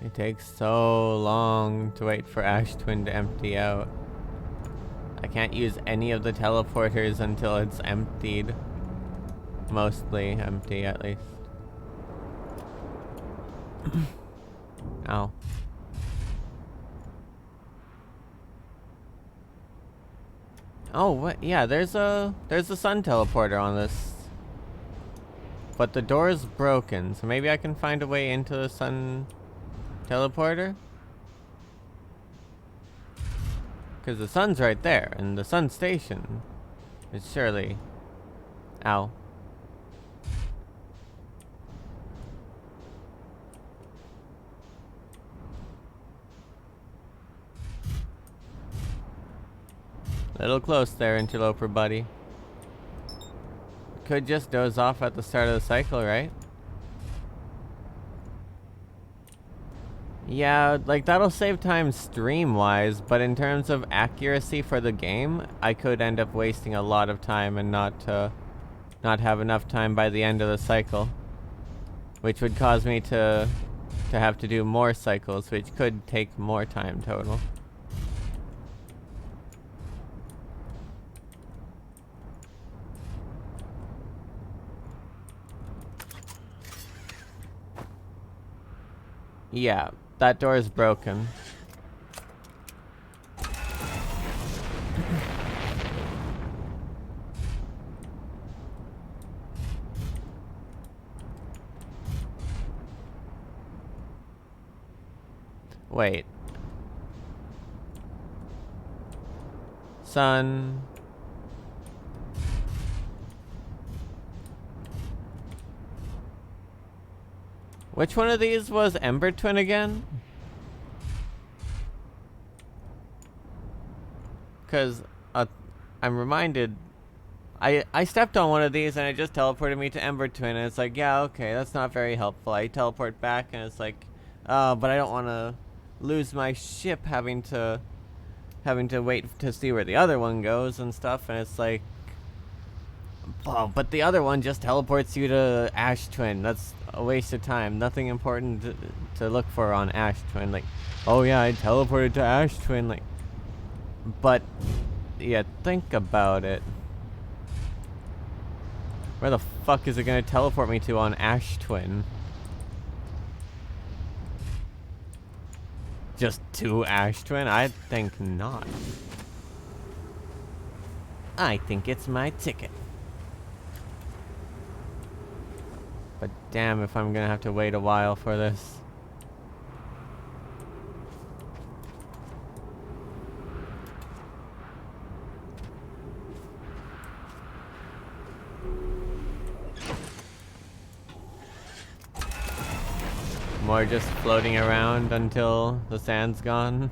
It takes so long to wait for Ash Twin to empty out. I can't use any of the teleporters until it's emptied. Mostly empty, at least. Ow. Oh, what? Yeah, there's a sun teleporter on this. But the door is broken, so maybe I can find a way into the sun teleporter? Because the sun's right there, and the sun station is surely... Ow. Little close there, interloper buddy. Could just doze off at the start of the cycle, right? Yeah, like that'll save time stream-wise, but in terms of accuracy for the game, I could end up wasting a lot of time and not have enough time by the end of the cycle, which would cause me to have to do more cycles, which could take more time total. Yeah, that door is broken. Wait. Sun. Which one of these was Ember Twin again? Because I'm reminded... I stepped on one of these and it just teleported me to Ember Twin, and it's like, yeah, okay, that's not very helpful. I teleport back and it's like, but I don't want to lose my ship having to wait to see where the other one goes and stuff, and it's like, oh, but the other one just teleports you to Ash Twin. That's a waste of time. Nothing important to look for on Ash Twin. Like, oh yeah, I teleported to Ash Twin. Like, but yeah, think about it. Where the fuck is it gonna teleport me to on Ash Twin? Just to Ash Twin? I think not. I think it's my ticket. But damn if I'm gonna have to wait a while for this. More just floating around until the sand's gone.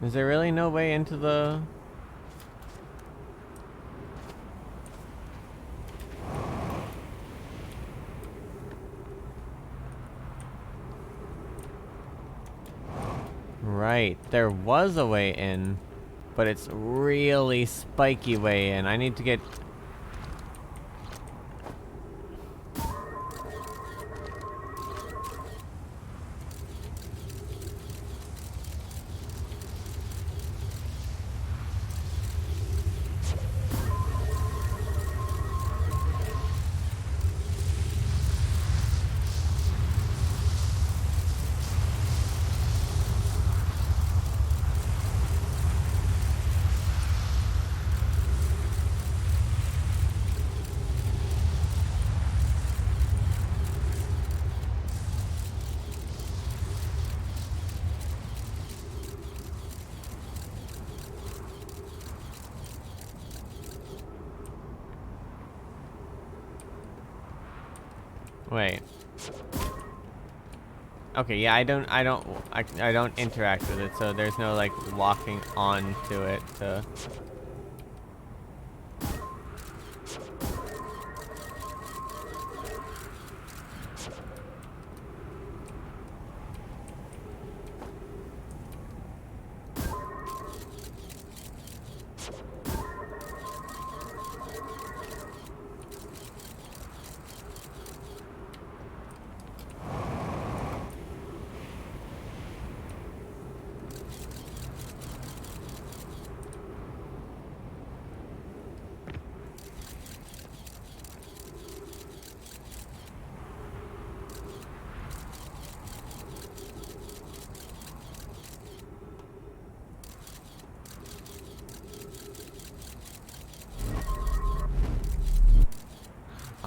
Is there really no way into the... Right, there was a way in, but it's really spiky way in. I need to get... Wait. Okay, yeah, I don't interact with it, so there's no like walking on to it to.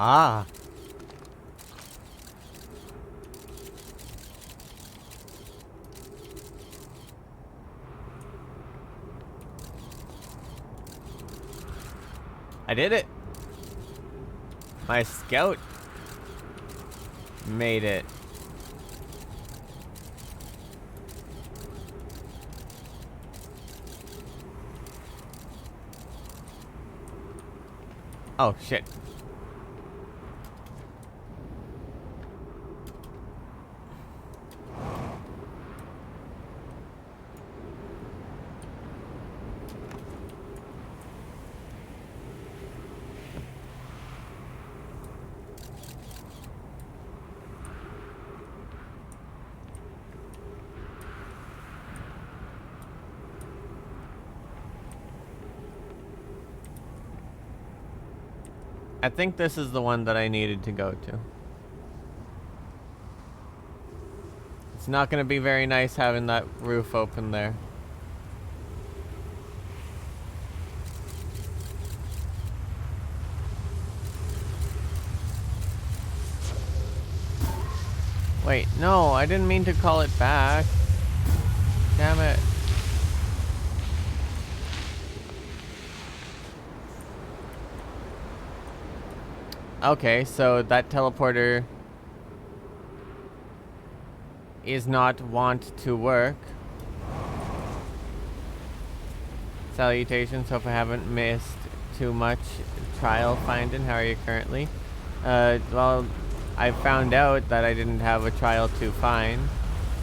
Ah. I did it. My scout made it. Oh shit. I think this is the one that I needed to go to. It's not gonna be very nice having that roof open there. Wait, no, I didn't mean to call it back. Damn it. Okay, so that teleporter is not want to work. Salutations, hope I haven't missed too much trial finding. How are you currently? Well, I found out that I didn't have a trial to find.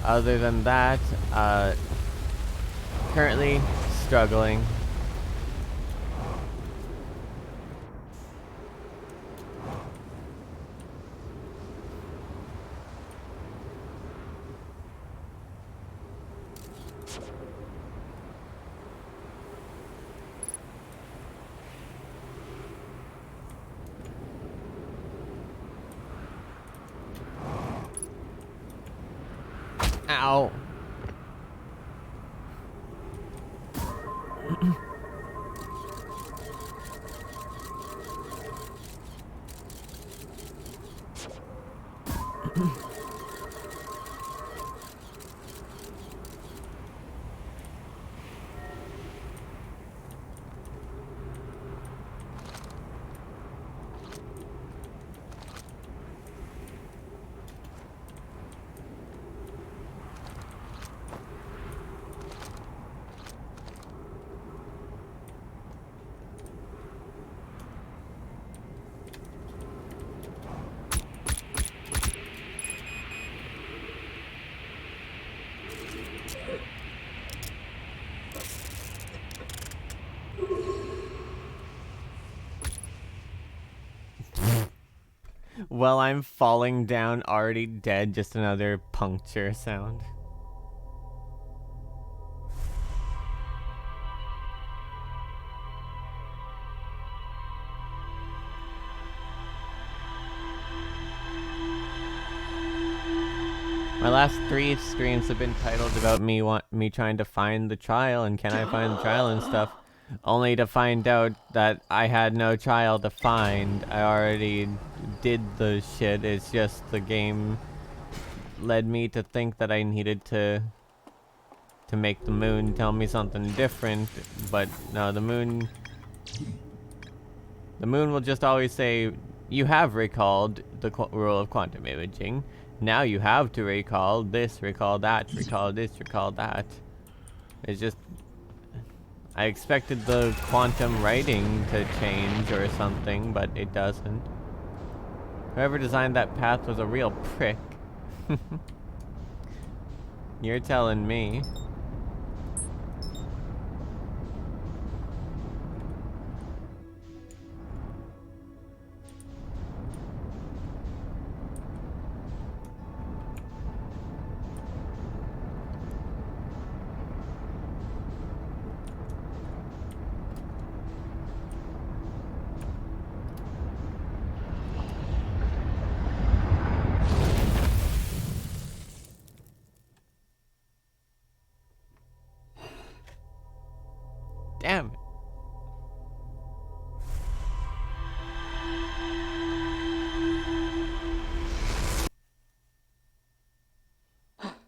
Other than that, currently struggling. Ow. Well, I'm falling down, already dead, just another puncture sound. My last 3 streams have been titled about me trying to find the trial and can I find the trial and stuff, only to find out that I had no trial to find. I already did the shit. It's just the game led me to think that I needed to make the moon tell me something different, but no, the moon will just always say you have recalled the rule of quantum imaging. Now you have to recall this, recall that, recall this, recall that. It's just... I expected the quantum writing to change or something, but it doesn't. Whoever designed that path was a real prick. You're telling me. Damn it.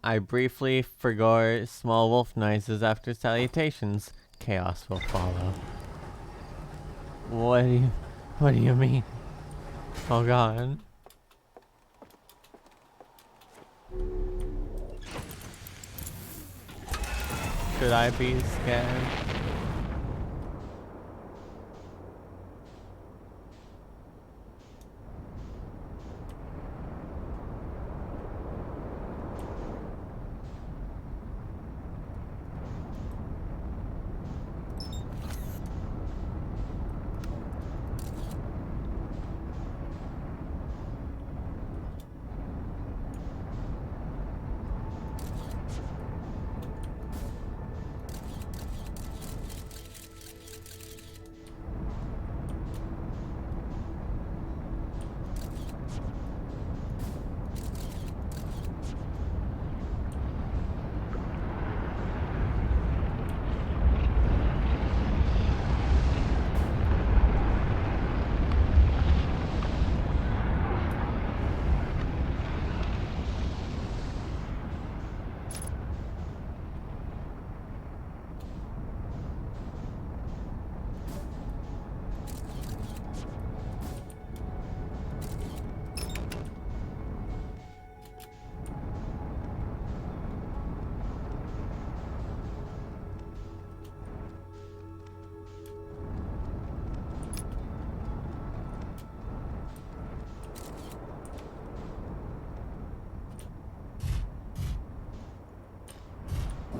I briefly forgot small wolf noises after salutations. Chaos will follow. What do you mean? Oh god. Should I be scared?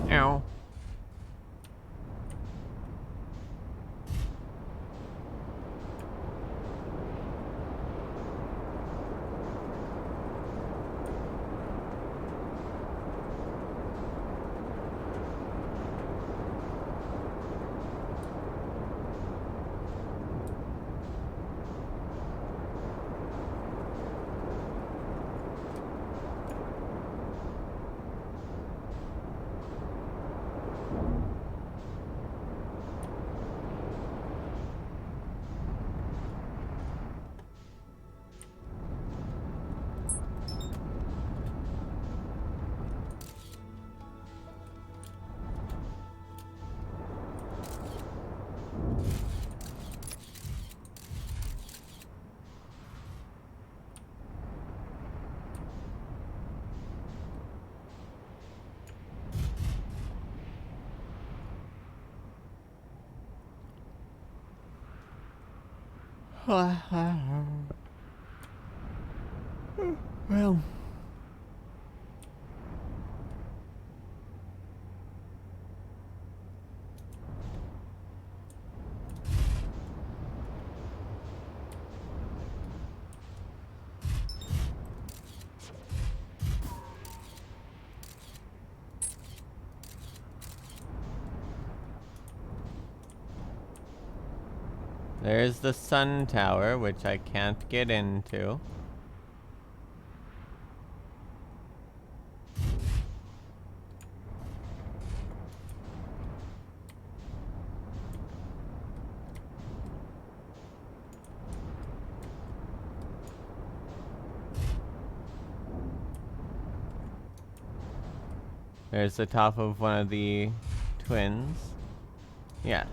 Ow. Well. There's the sun tower, which I can't get into. There's the top of one of the twins. Yes.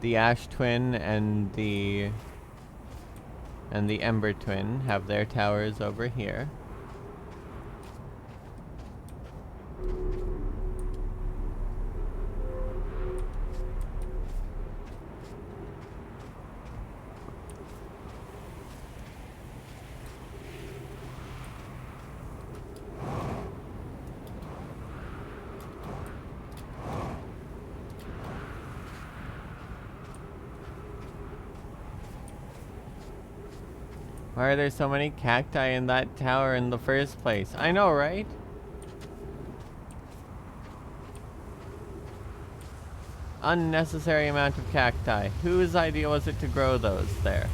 the Ash Twin and the Ember Twin have their towers over here. Why are there so many cacti in that tower in the first place? I know, right? Unnecessary amount of cacti. Whose idea was it to grow those there?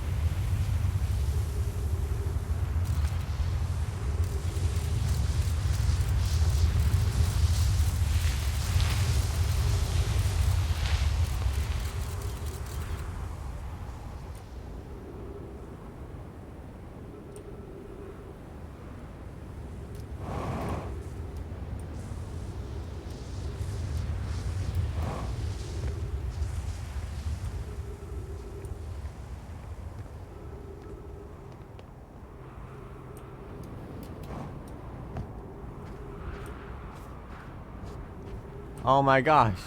Oh my gosh.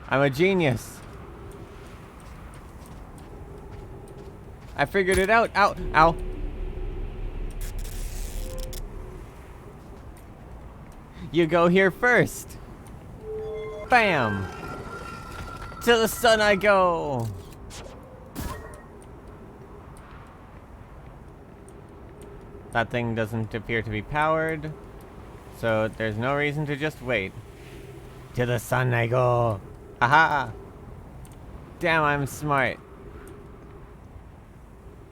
I'm a genius. I figured it out. Ow. Ow. You go here first. Bam. To the sun I go. That thing doesn't appear to be powered, so there's no reason to just wait. To the sun I go. Aha! Damn, I'm smart.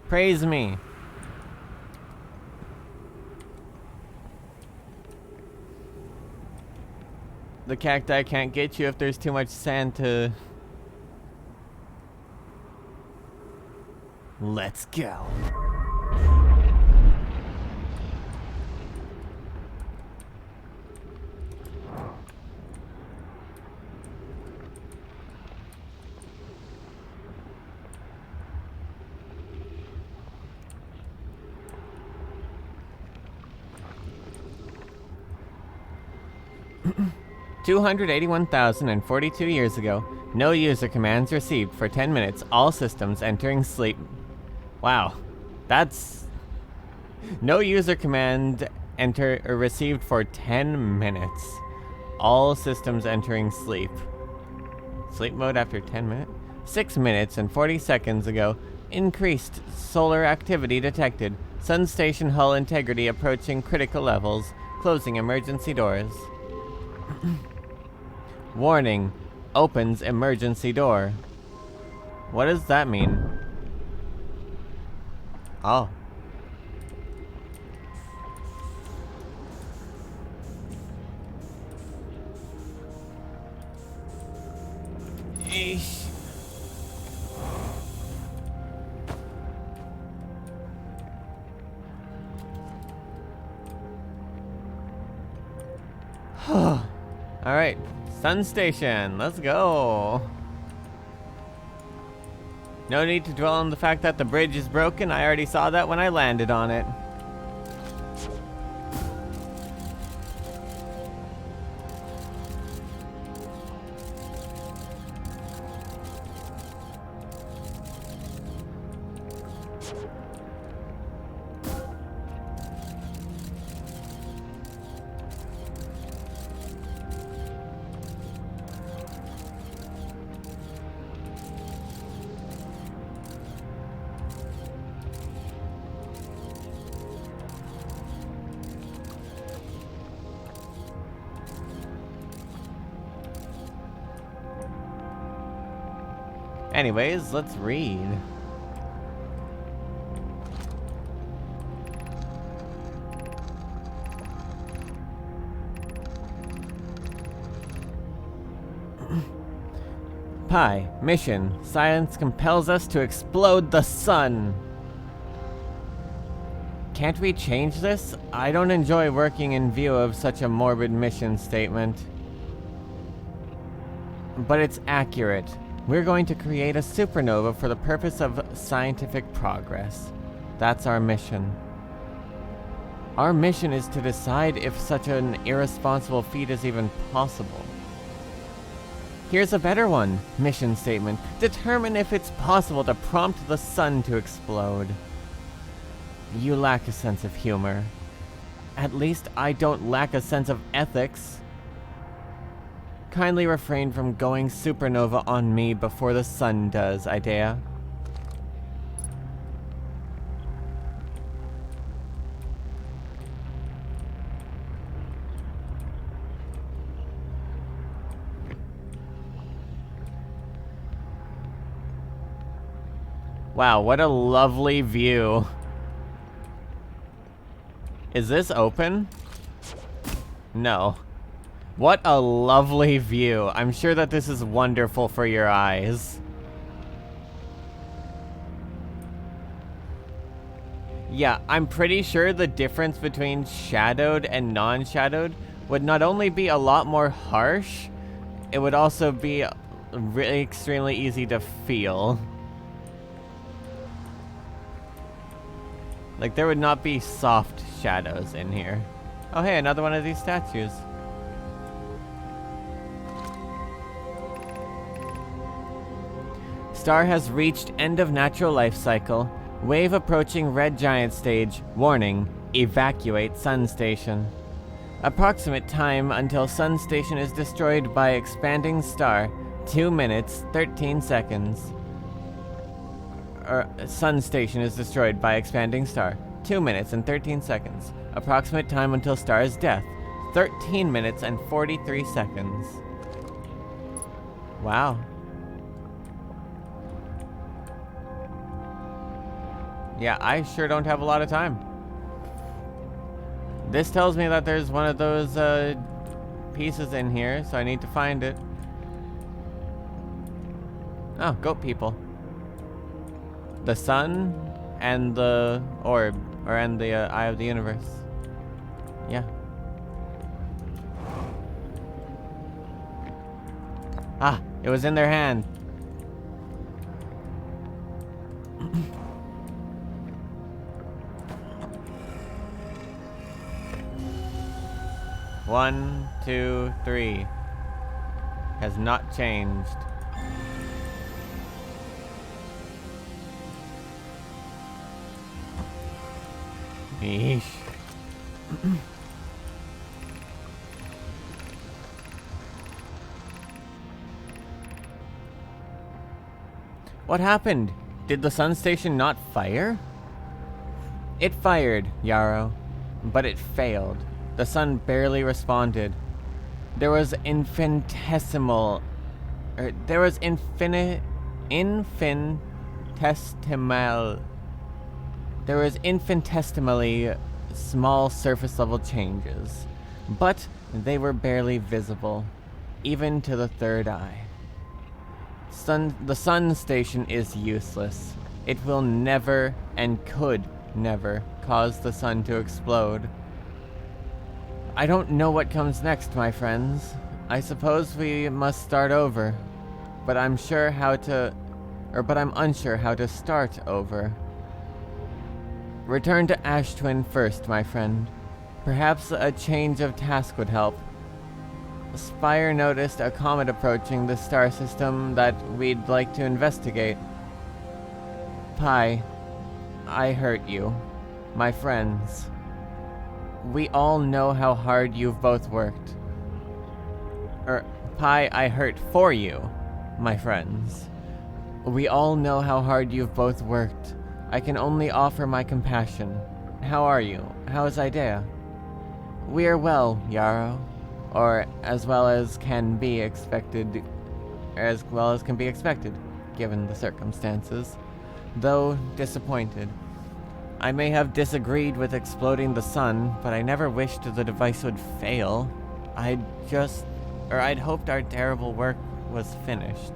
Praise me. The cacti can't get you if there's too much sand to... Let's go. $281,042 years ago, no user commands received for 10 minutes, all systems entering sleep. Wow, that's... No user command received for 10 minutes. All systems entering sleep. Sleep mode after 10 minutes? 6 minutes and 40 seconds ago, increased solar activity detected. Sun station hull integrity approaching critical levels. Closing emergency doors. Warning, opens emergency door. What does that mean? Oh. Eesh. Alright, Sun Station, let's go. No need to dwell on the fact that the bridge is broken. I already saw that when I landed on it. Anyways, let's read. Pi, mission. Science compels us to explode the sun. Can't we change this? I don't enjoy working in view of such a morbid mission statement. But it's accurate. We're going to create a supernova for the purpose of scientific progress. That's our mission. Our mission is to decide if such an irresponsible feat is even possible. Here's a better one. Mission statement. Determine if it's possible to prompt the sun to explode. You lack a sense of humor. At least I don't lack a sense of ethics. Kindly refrain from going supernova on me before the sun does, Idea. Wow, what a lovely view. Is this open? No. What a lovely view. I'm sure that this is wonderful for your eyes. Yeah, I'm pretty sure the difference between shadowed and non-shadowed would not only be a lot more harsh, it would also be really extremely easy to feel. Like, there would not be soft shadows in here. Oh hey, another one of these statues. Star has reached end of natural life cycle. Wave approaching red giant stage. Warning, evacuate Sun Station. Approximate time until Sun Station is destroyed by expanding star. 2 minutes, 13 seconds. Sun Station is destroyed by expanding star. 2 minutes and 13 seconds. Approximate time until star's death. 13 minutes and 43 seconds. Wow. Yeah, I sure don't have a lot of time. This tells me that there's one of those pieces in here, so I need to find it. Oh, goat people. The sun and the orb, and the eye of the universe. Yeah. Ah, it was in their hand. One, two, three. Has not changed. Eesh. What happened? Did the Sun Station not fire? It fired, Yarrow, but it failed. The sun barely responded. There was infinitesimal infinitesimally small surface level changes, but they were barely visible, even to the third eye. The Sun Station is useless. It will never and could never cause the sun to explode. I don't know what comes next, my friends. I suppose we must start over, but I'm unsure how to start over. Return to Ash Twin first, my friend. Perhaps a change of task would help. Spire noticed a comet approaching the star system that we'd like to investigate. Pi, I hurt you. My friends. We all know how hard you've both worked. Pi, I hurt for you, my friends. We all know how hard you've both worked. I can only offer my compassion. How are you? How is Idea? We are well, Yarrow. Or as well as can be expected, given the circumstances. Though disappointed. I may have disagreed with exploding the sun, but I never wished the device would fail. I'd hoped our terrible work was finished.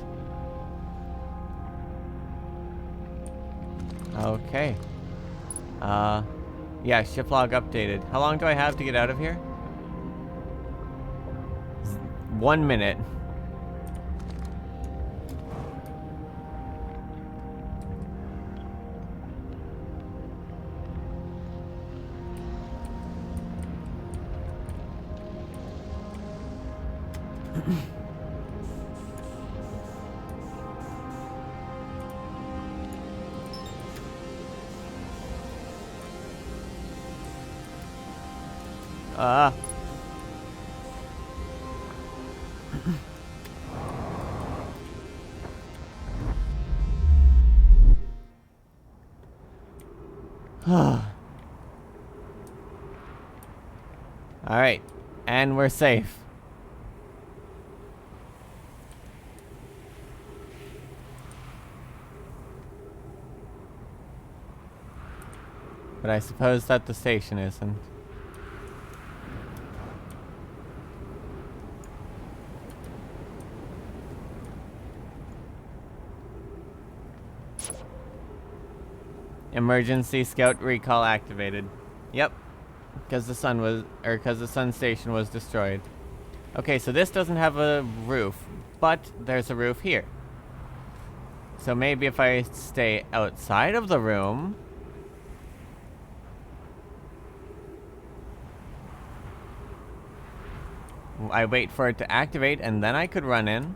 Okay. Yeah, ship log updated. How long do I have to get out of here? 1 minute. Ah. Alright, and we're safe. But I suppose that the station isn't. Emergency scout recall activated. Yep. Because the sun station was destroyed. Okay, so this doesn't have a roof, but there's a roof here. So maybe if I stay outside of the room... I wait for it to activate, and then I could run in.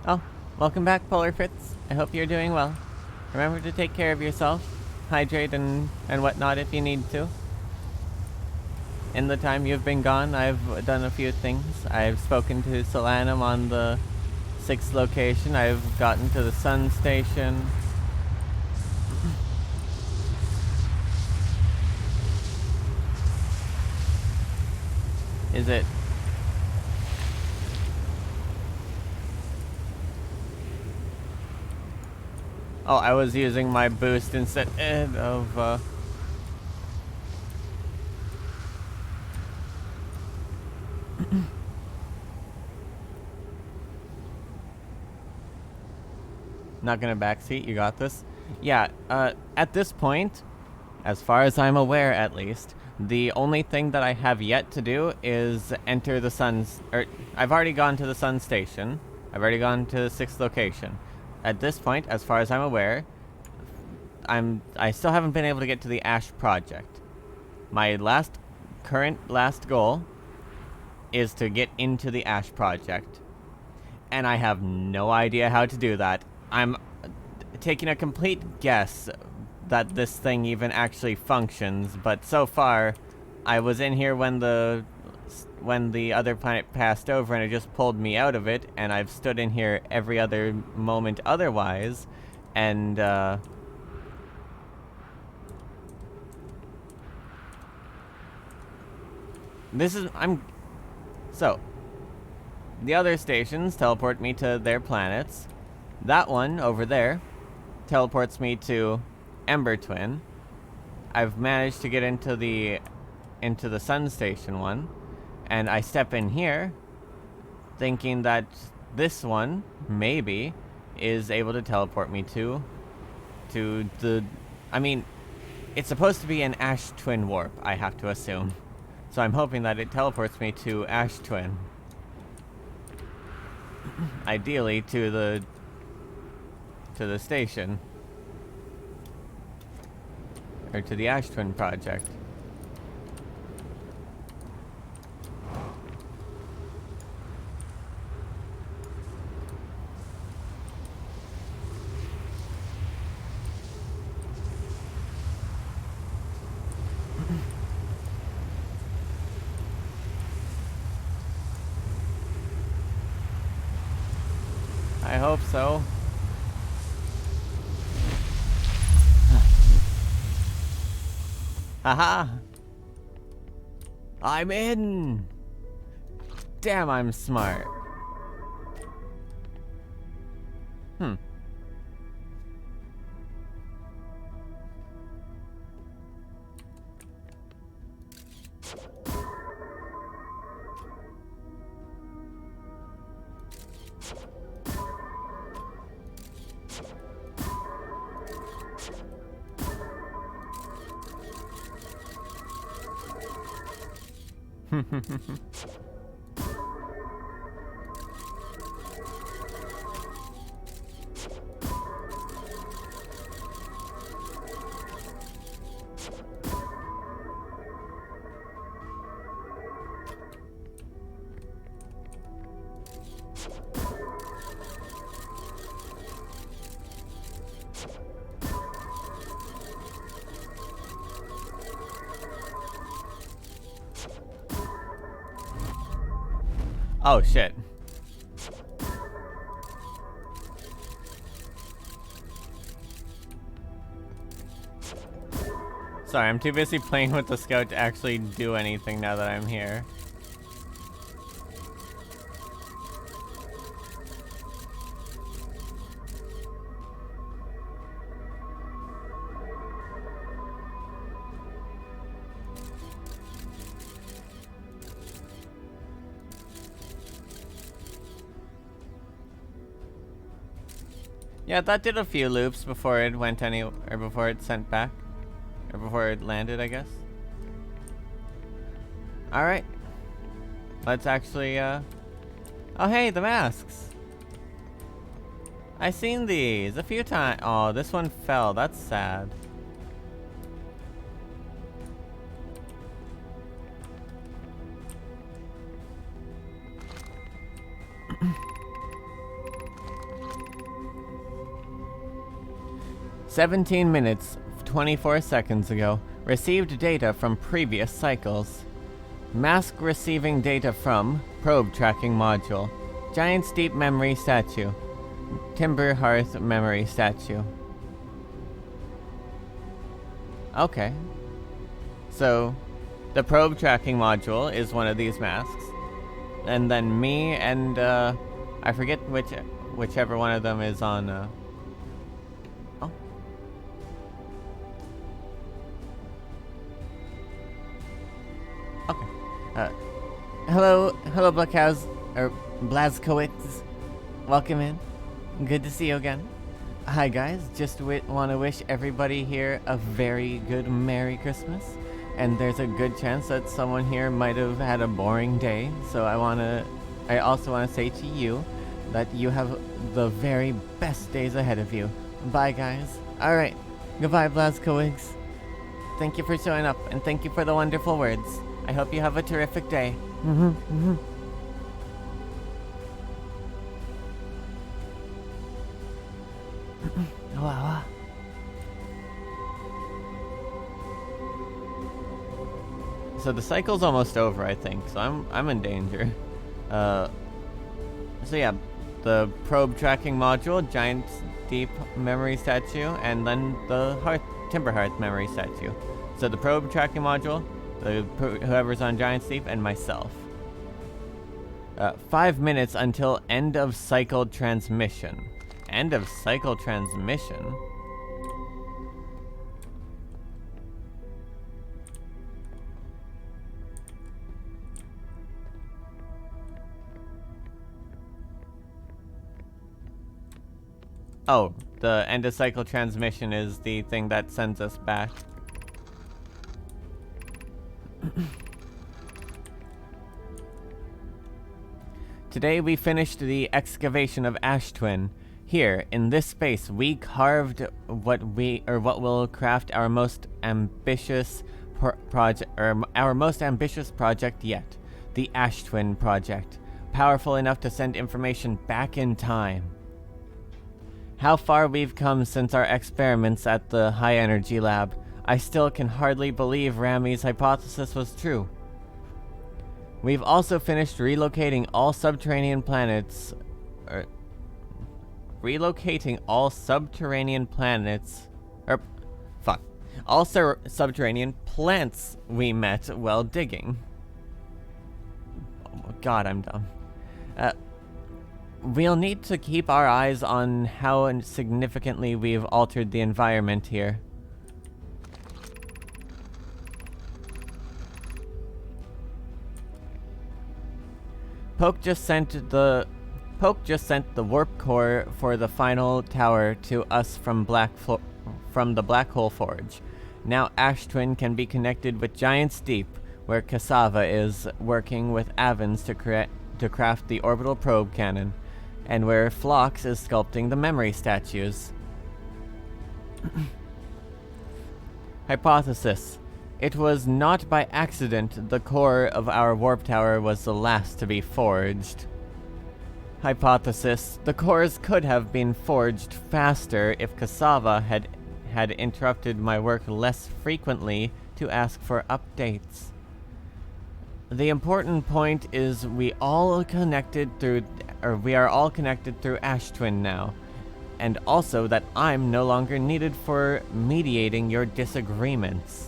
Oh, welcome back, Polar Fritz. I hope you're doing well. Remember to take care of yourself, hydrate and whatnot if you need to. In the time you've been gone, I've done a few things. I've spoken to Solanum on the 6th location. I've gotten to the sun station. Is it... Oh, I was using my boost instead of, Not gonna backseat, you got this? Yeah, at this point, as far as I'm aware at least, the only thing that I have yet to do is enter the sun's... I've already gone to the sun station. I've already gone to the 6th location. At this point, as far as I'm aware, I still haven't been able to get to the Ash Project. My current last goal is to get into the Ash Project. And I have no idea how to do that. I'm taking a complete guess that this thing even actually functions, but so far, I was in here when the other planet passed over and it just pulled me out of it, and I've stood in here every other moment otherwise, and so, the other stations teleport me to their planets. That one over there teleports me to Ember Twin. I've managed to get into the sun station one, and I step in here thinking that this one maybe is able to teleport me to the... I mean, it's supposed to be an Ash Twin warp, I have to assume. So I'm hoping that it teleports me to Ash Twin. Ideally to the station. Or to the Ash Twin project. I hope so. Haha! I'm in! Damn, I'm smart. Oh shit. Sorry, I'm too busy playing with the scout to actually do anything now that I'm here. Yeah, that did a few loops before it went or before it sent back. Or before it landed, I guess. Alright. Let's actually, Oh hey, the masks! I've seen these a few times. Oh, this one fell. That's sad. "17 minutes, 24 seconds ago. Received data from previous cycles. Mask receiving data from probe tracking module. Giant Steep memory statue. Timber Hearth memory statue." Okay. So, the probe tracking module is one of these masks. And then me and, I forget whichever one of them is on, Oh. Okay. Hello, Blackhouse, or Blazkowicz. Welcome in. Good to see you again. Hi guys, just want to wish everybody here a very good Merry Christmas. And there's a good chance that someone here might have had a boring day, so I also want to say to you that you have the very best days ahead of you. Bye guys. Alright, goodbye Blazkowicz. Thank you for showing up, and thank you for the wonderful words. I hope you have a terrific day. Wow. So the cycle's almost over, I think. So I'm in danger. So yeah, the probe tracking module, Giant Steep memory statue, and then the Timber Hearth memory statue. So the probe tracking module, whoever's on Giant Steep, and myself. 5 minutes until end of cycle transmission. End of cycle transmission? Oh, the end of cycle transmission is the thing that sends us back. Today we finished the excavation of Ash Twin. Here, in this space, we carved what will craft our most ambitious project yet, the Ash Twin project, powerful enough to send information back in time. How far we've come since our experiments at the High Energy Lab. I still can hardly believe Rami's hypothesis was true. We've also finished relocating all subterranean planets. All subterranean plants we met while digging. Oh god, I'm dumb. We'll need to keep our eyes on how significantly we've altered the environment here. Poke just sent the warp core for the final tower to us from the Black Hole Forge. Now Ash Twin can be connected with Giant Steep. where Cassava is working with Avens to craft the orbital probe cannon, and where Phlox is sculpting the memory statues. Hypothesis. It was not by accident the core of our warp tower was the last to be forged. Hypothesis. The cores could have been forged faster if Cassava had interrupted my work less frequently to ask for updates. The important point is we are all connected through Ash Twin now, and also that I'm no longer needed for mediating your disagreements.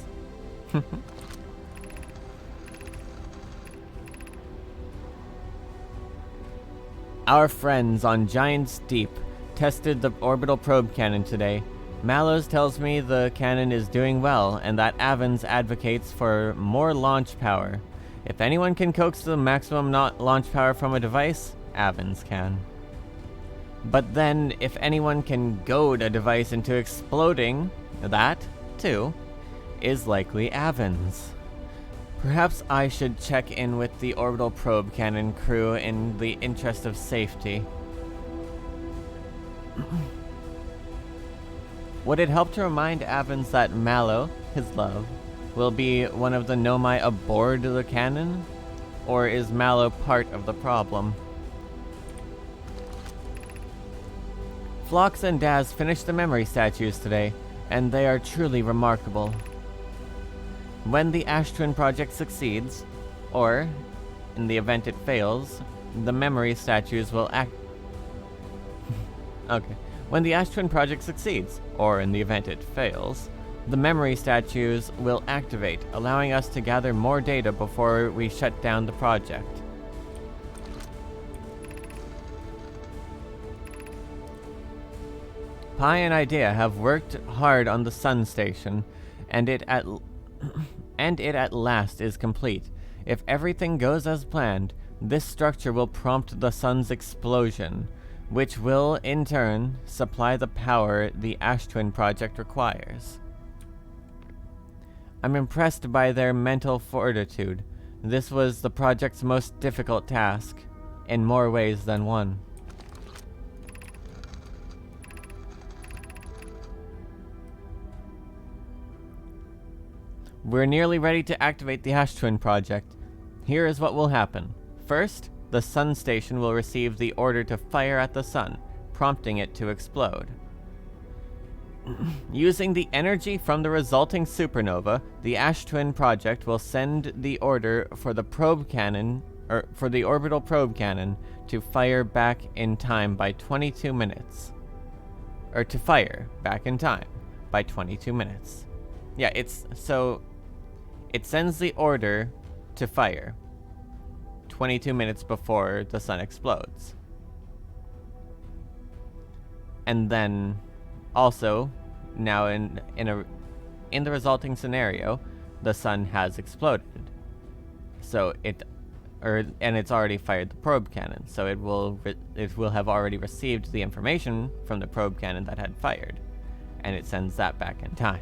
Our friends on Giant's Deep tested the orbital probe cannon today. Mallows tells me the cannon is doing well, and that Avens advocates for more launch power. If anyone can coax the maximum launch power from a device, Avens can. But then, if anyone can goad a device into exploding, that, too, is likely Avens. Perhaps I should check in with the orbital probe cannon crew in the interest of safety. Would it help to remind Avens that Mallow, his love, will be one of the Nomai aboard the cannon? Or is Mallow part of the problem? Phlox and Daz finished the memory statues today, and they are truly remarkable. When the Ash Twin project succeeds, or, in the event it fails, the memory statues will Okay. When the Ash Twin project succeeds, or in the event it fails, the memory statues will activate, allowing us to gather more data before we shut down the project. Pi and Idea have worked hard on the Sun Station, and it at last is complete. If everything goes as planned, this structure will prompt the Sun's explosion, which will, in turn, supply the power the Ash Twin project requires. I'm impressed by their mental fortitude. This was the project's most difficult task, in more ways than one. We're nearly ready to activate the Ash Twin project. Here is what will happen. First, the Sun Station will receive the order to fire at the Sun, prompting it to explode. Using the energy from the resulting supernova, the Ash Twin project will send the order for the probe cannon, or for the orbital probe cannon, to fire back in time by 22 minutes. Or to fire back in time by 22 minutes. Yeah, it sends the order to fire 22 minutes before the Sun explodes. And then, also, now in the resulting scenario, the Sun has exploded. So and it's already fired the probe cannon, so it will have already received the information from the probe cannon that had fired, and it sends that back in time.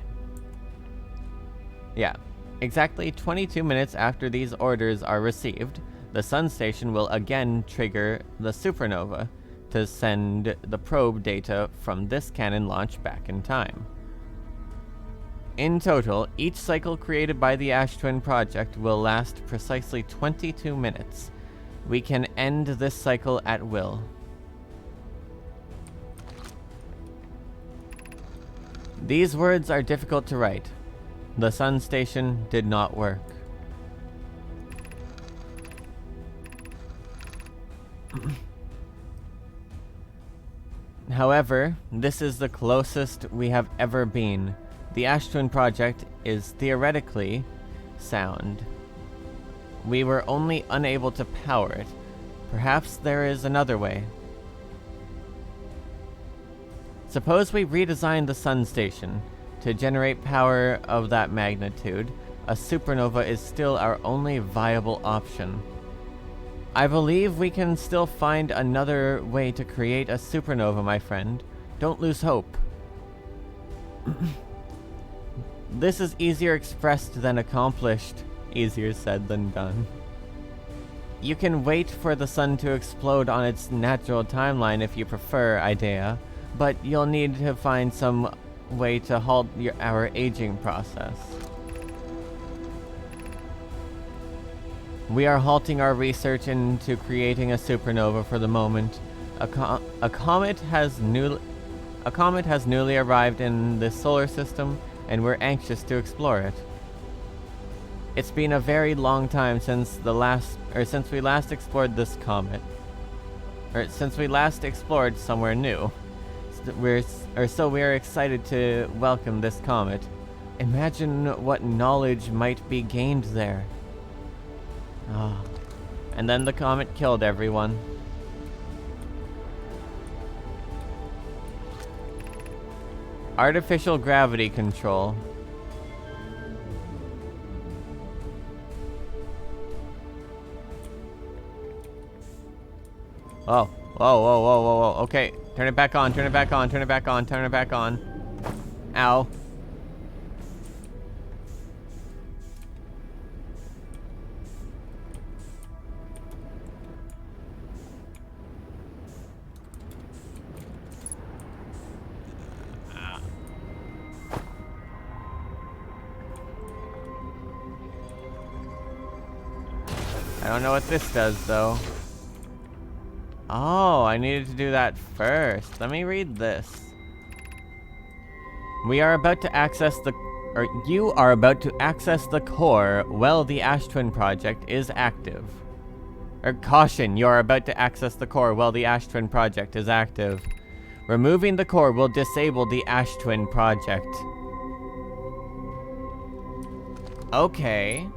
Yeah. Exactly 22 minutes after these orders are received, the Sun Station will again trigger the supernova to send the probe data from this cannon launch back in time. In total, each cycle created by the Ash Twin project will last precisely 22 minutes. We can end this cycle at will. These words are difficult to write. The Sun Station did not work. However, this is the closest we have ever been. The Ash Twin project is theoretically sound. We were only unable to power it. Perhaps there is another way. Suppose we redesign the Sun Station. To generate power of that magnitude, a supernova is still our only viable option. I believe we can still find another way to create a supernova, my friend. Don't lose hope. This is easier expressed than accomplished. Easier said than done. You can wait for the sun to explode on its natural timeline if you prefer, Idea, but you'll need to find some way to halt our aging process. We are halting our research into creating a supernova for the moment. A comet has newly arrived in the solar system, and we're anxious to explore it. It's been a very long time since we last explored this comet. Since we last explored somewhere new. So we're excited to welcome this comet. Imagine what knowledge might be gained there. Ah. And then the comet killed everyone. Artificial gravity control. Oh. Whoa. Okay. Turn it back on, turn it back on, turn it back on, turn it back on. Ow. I don't know what this does, though. Oh, I needed to do that first. Let me read this. You are about to access the core while the Ash Twin project is active. Caution, you are about to access the core while the Ash Twin project is active. Removing the core will disable the Ash Twin project. Okay.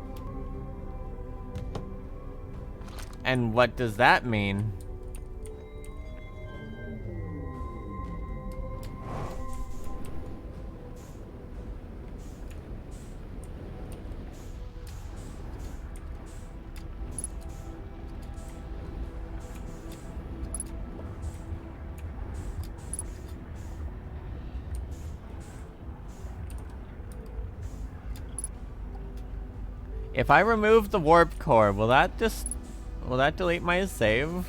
And what does that mean? If I remove the warp core, will that delete my save?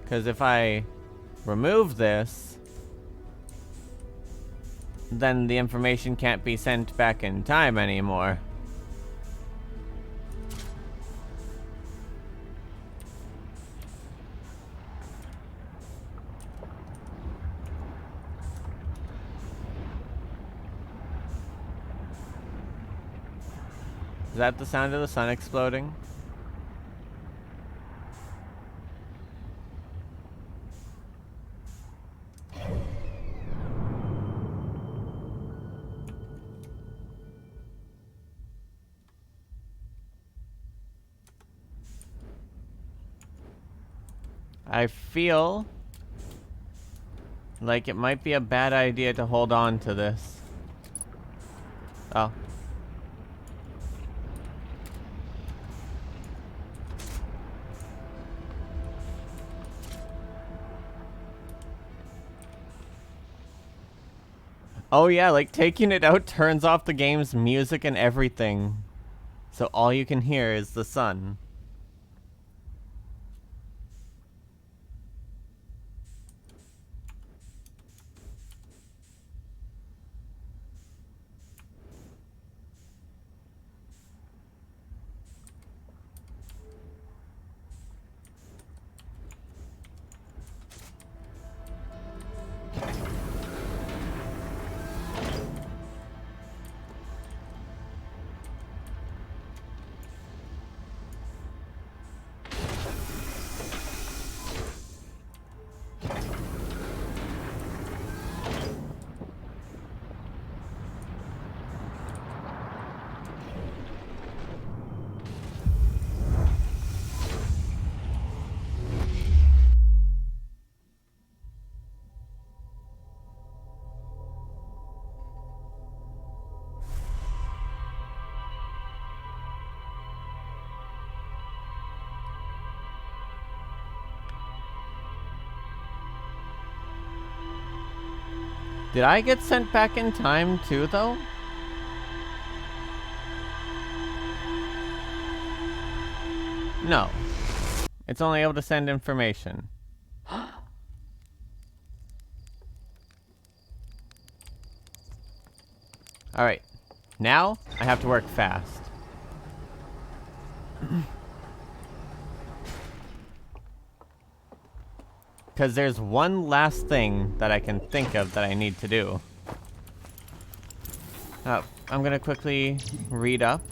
Because if I remove this, then the information can't be sent back in time anymore. Is that the sound of the sun exploding? I feel like it might be a bad idea to hold on to this. Oh. Oh yeah, like taking it out turns off the game's music and everything. So all you can hear is the sun. Did I get sent back in time too, though? No. It's only able to send information. Alright. Now, I have to work fast. Because there's one last thing that I can think of that I need to do. I'm gonna quickly read up.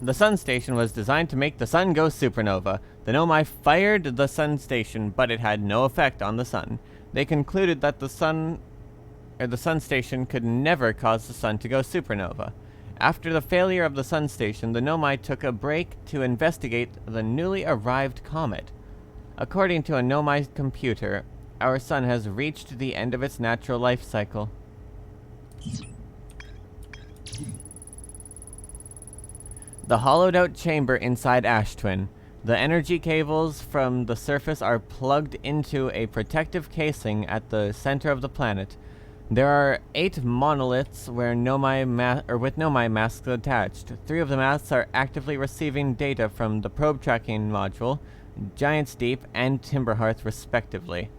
The sun station was designed to make the sun go supernova. The Nomai fired the sun station, but it had no effect on the sun. They concluded that the sun station could never cause the sun to go supernova. After the failure of the sun station, the Nomai took a break to investigate the newly arrived comet. According to a Nomai computer, our sun has reached the end of its natural life cycle. The hollowed-out chamber inside Ash Twin. The energy cables from the surface are plugged into a protective casing at the center of the planet. There are 8 monoliths where with Nomai masks attached. 3 of the masks are actively receiving data from the probe tracking module, Giant's Deep, and Timberhearth, respectively.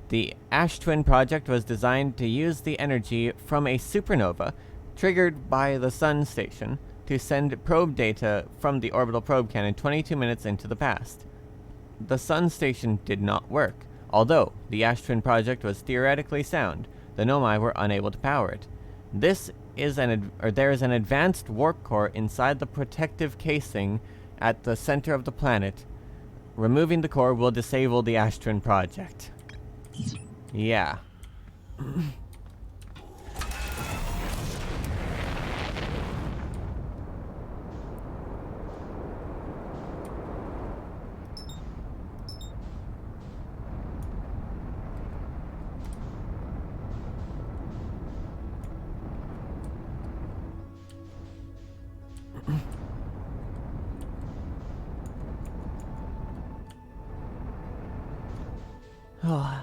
The Ash Twin project was designed to use the energy from a supernova, triggered by the sun station, to send probe data from the orbital probe cannon 22 minutes into the past. The sun station did not work. Although the Ash Twin project was theoretically sound, the Nomai were unable to power it. There is an advanced warp core inside the protective casing at the center of the planet. Removing the core will disable the Ash Twin project. Yeah. Oh.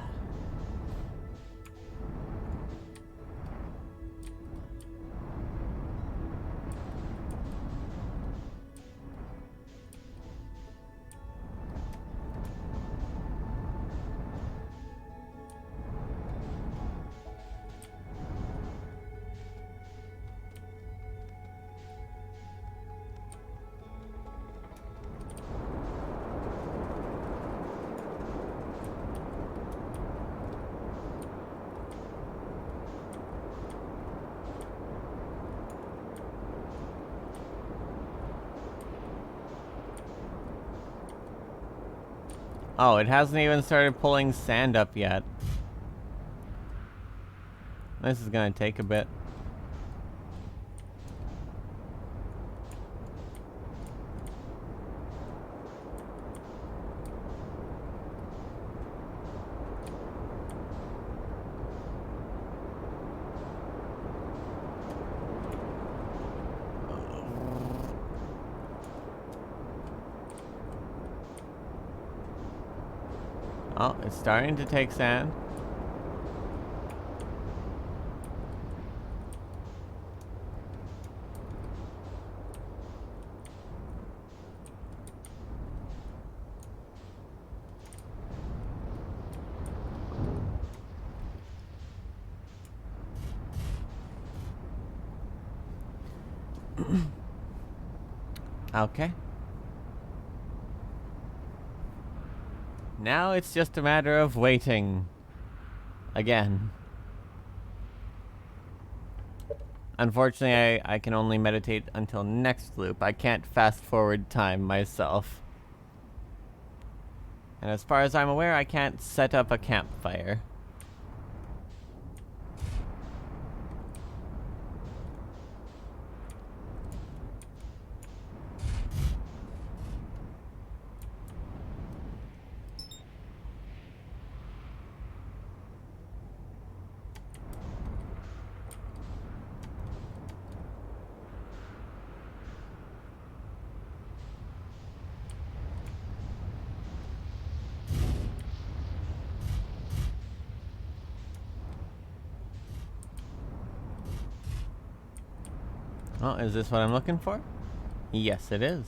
Oh, it hasn't even started pulling sand up yet. This is gonna take a bit. Oh, it's starting to take sand. Okay. Now it's just a matter of waiting. Again. Unfortunately, I can only meditate until next loop. I can't fast forward time myself. And as far as I'm aware, I can't set up a campfire. Oh, is this what I'm looking for? Yes, it is.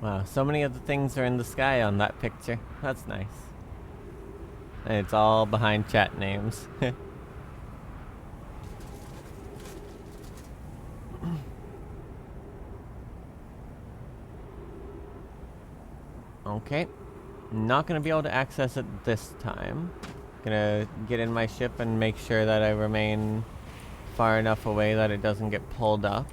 Wow, so many of the things are in the sky on that picture. That's nice. And it's all behind chat names. Okay. Not gonna be able to access it this time. Gonna get in my ship and make sure that I remain far enough away that it doesn't get pulled up.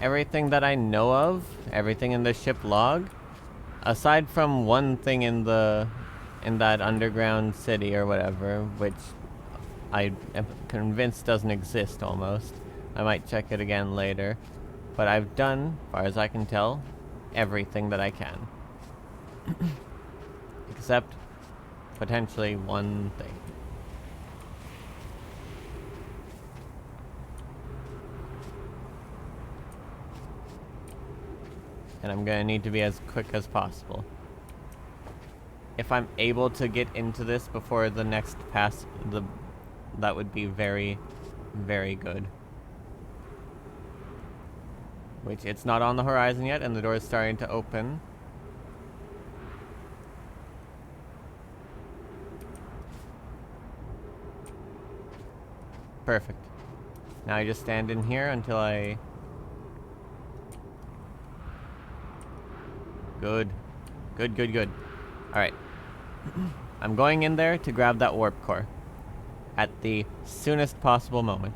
Everything that I know of, everything in the ship log, aside from one thing in that underground city or whatever, which I am convinced doesn't exist almost. I might check it again later. But I've done, far as I can tell, everything that I can. Except potentially one thing. And I'm gonna need to be as quick as possible. If I'm able to get into this before the next pass, that would be very, very good. Which, it's not on the horizon yet, and the door is starting to open. Perfect. Now I just stand in here until I... Good. Good, good, good. Alright. I'm going in there to grab that warp core. At the soonest possible moment.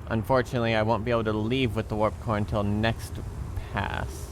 Unfortunately, I won't be able to leave with the warp core until next pass.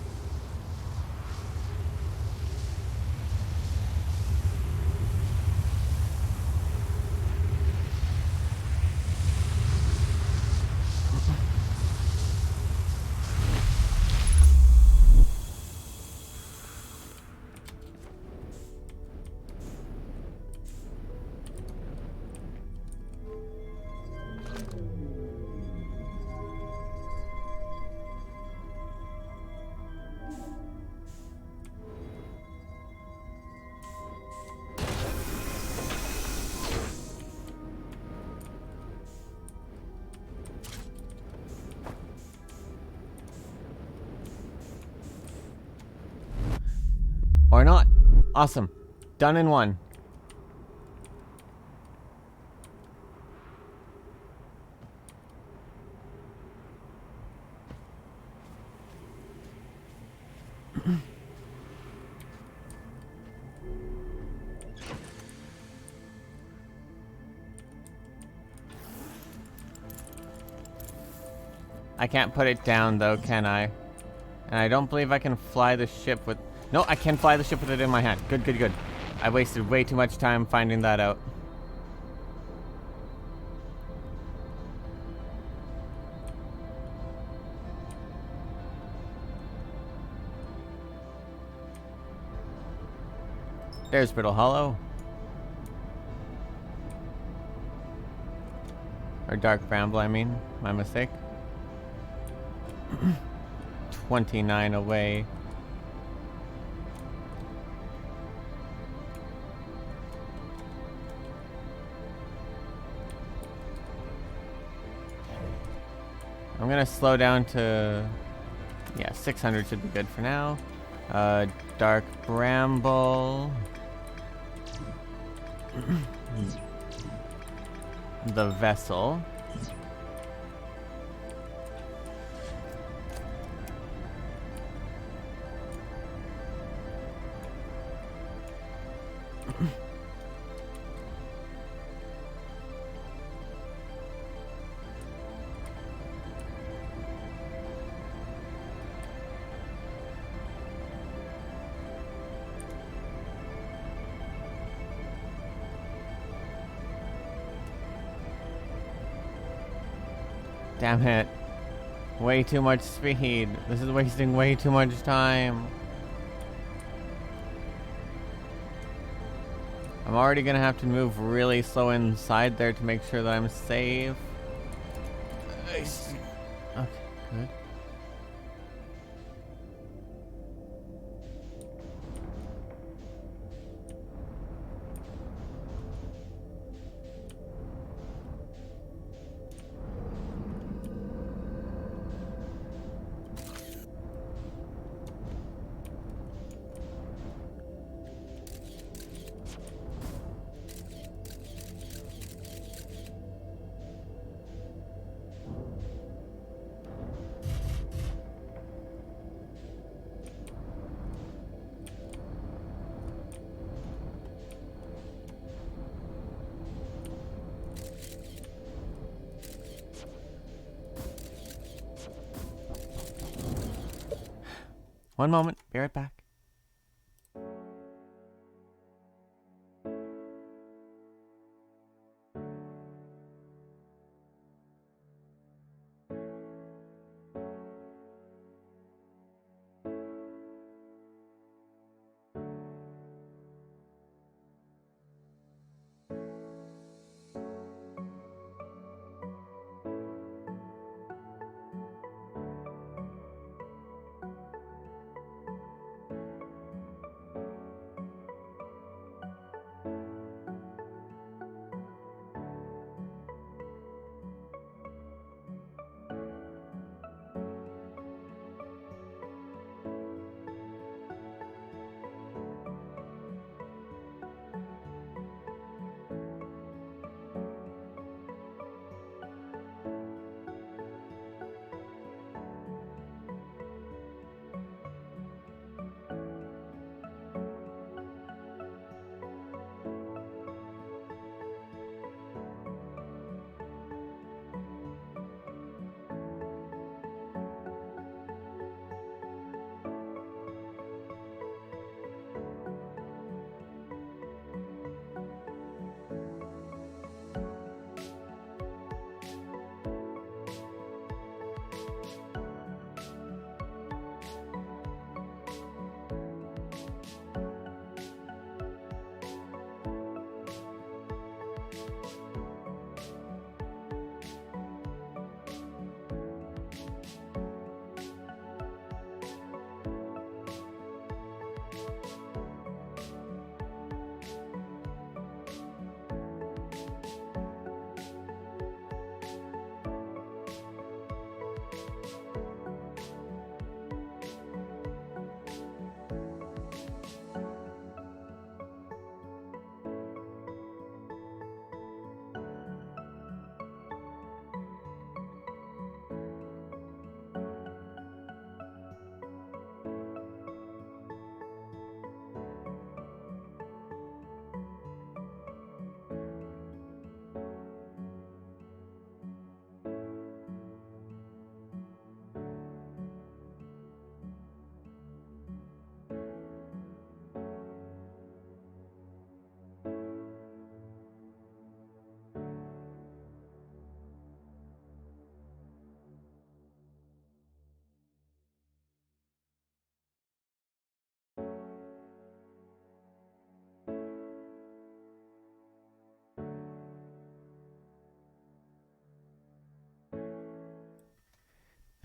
Or not. Awesome. Done in one. I can't put it down though, can I? And I don't believe I can fly the ship with... No, I can fly the ship with it in my hand. Good, good, good. I wasted way too much time finding that out. There's Brittle Hollow. Or Dark Bramble, I mean. My mistake. 29 away. I'm gonna slow down to... Yeah, 600 should be good for now. Dark Bramble. The Vessel. Damn it. Way too much speed. This is wasting way too much time. I'm already gonna have to move really slow inside there to make sure that I'm safe. Okay, good. One moment, be right back.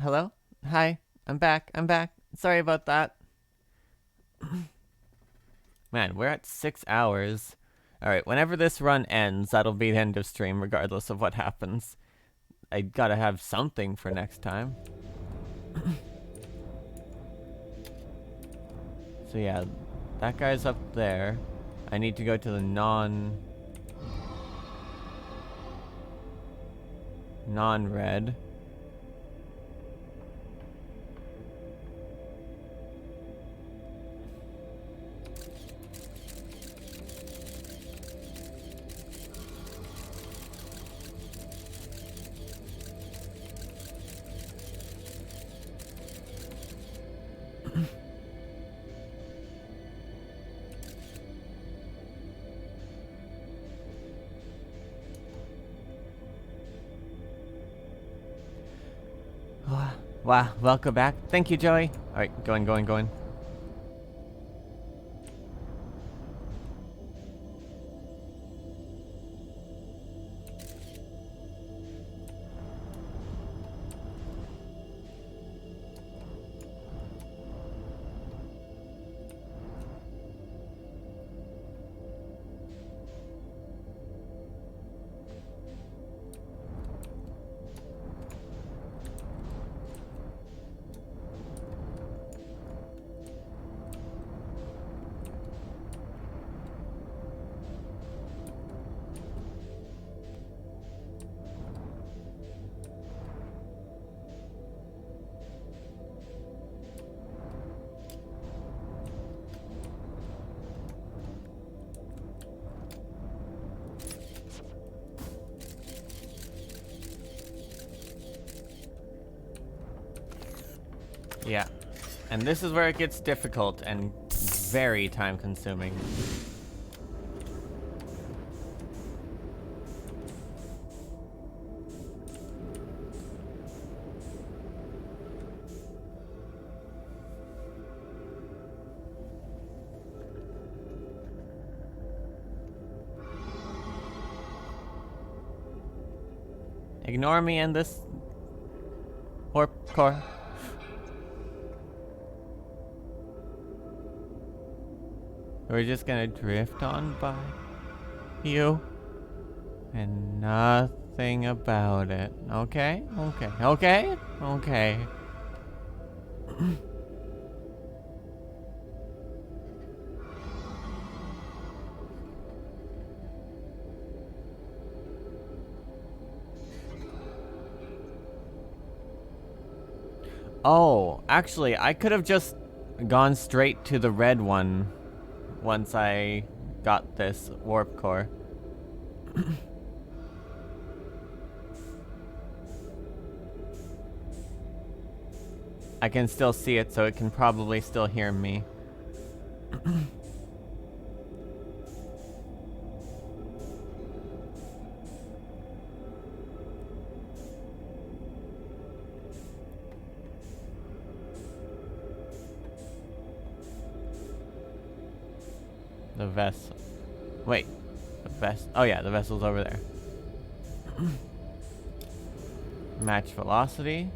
Hello? Hi. I'm back. I'm back. Sorry about that. Man, we're at 6 hours. Alright, whenever this run ends, that'll be the end of stream, regardless of what happens. I gotta have something for next time. So yeah, that guy's up there. I need to go to the non-red. Wow, welcome back. Thank you, Joey. Alright, going. Yeah. And this is where it gets difficult and very time consuming. Ignore me and this warp core. We're just gonna drift on by you and nothing about it. Okay? Okay. Oh, actually, I could have just gone straight to the red one once I got this warp core. I can still see it, so it can probably still hear me. The vessel. Wait. The vessel. Oh yeah, the vessel's over there. Match velocity.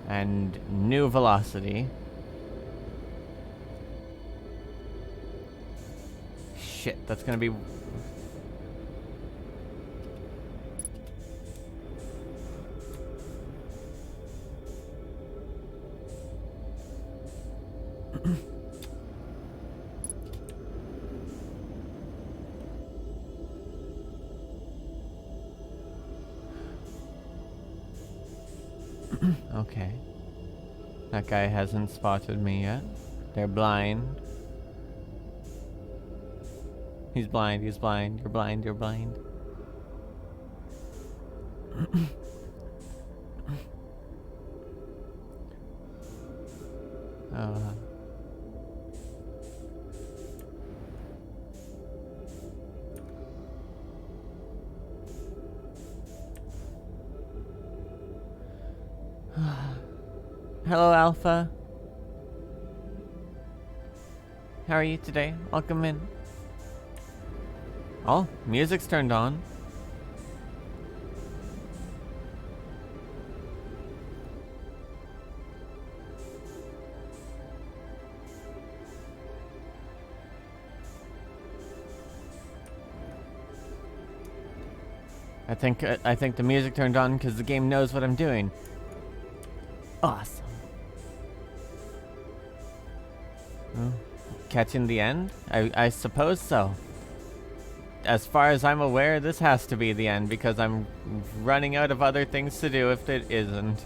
And new velocity. Shit, that's gonna be... Okay. That guy hasn't spotted me yet. They're blind. He's blind, you're blind. Hello, Alpha. How are you today? Welcome in. Oh, music's turned on. I think the music turned on because the game knows what I'm doing. Awesome. Well, catching the end? I suppose so. As far as I'm aware, this has to be the end because I'm running out of other things to do if it isn't.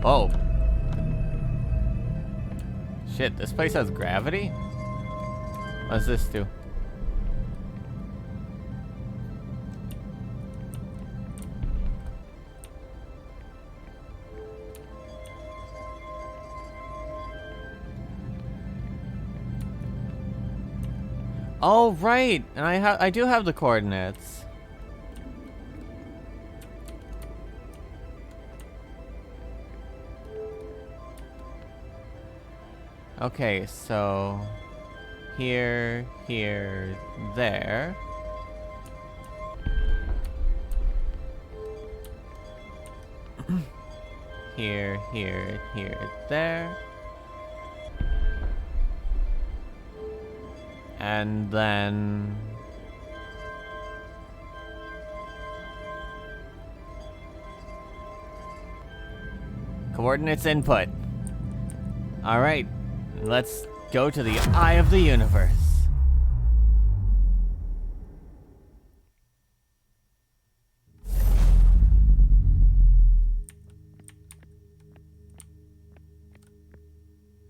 Oh. Shit, this place has gravity? What does this do? Oh, right! And I do have the coordinates. Okay, so here, here, there. Here, here, here, there. And then coordinates input. All right. Let's go to the eye of the universe.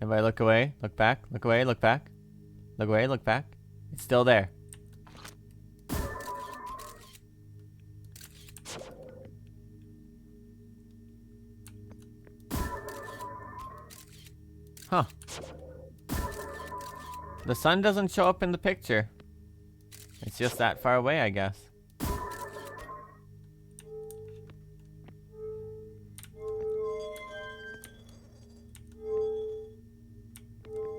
Everybody look away, look back, look away, look back. Look away, look back. It's still there. Huh. The sun doesn't show up in the picture. It's just that far away, I guess.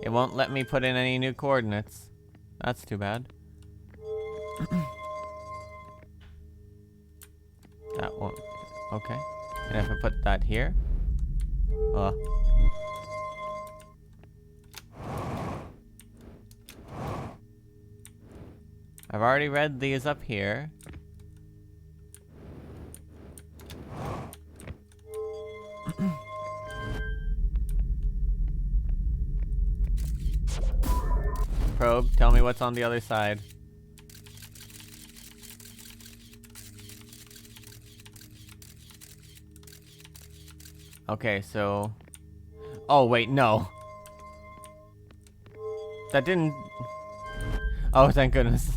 It won't let me put in any new coordinates. That's too bad. That won't. Okay. And if I put that here? I've already read these up here. Probe, tell me what's on the other side. Okay, so... Oh, wait, no. That didn't... Oh, thank goodness.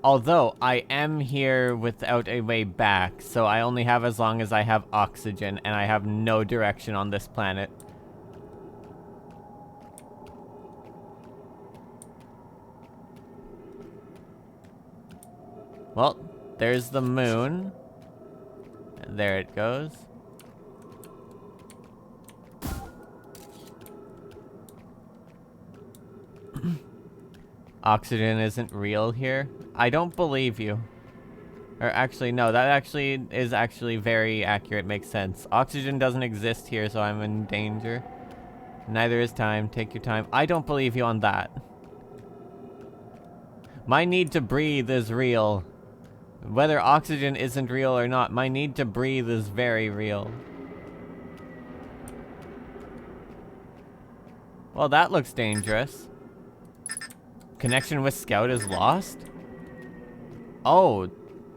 Although, I am here without a way back, so I only have as long as I have oxygen, and I have no direction on this planet. Well, there's the moon. There it goes. Oxygen isn't real here. I don't believe you. Or actually, no, that actually is very accurate. Makes sense. Oxygen doesn't exist here, so I'm in danger. Neither is time. Take your time. I don't believe you on that. My need to breathe is real. Whether oxygen isn't real or not, my need to breathe is very real. Well, that looks dangerous. Connection with Scout is lost? Oh,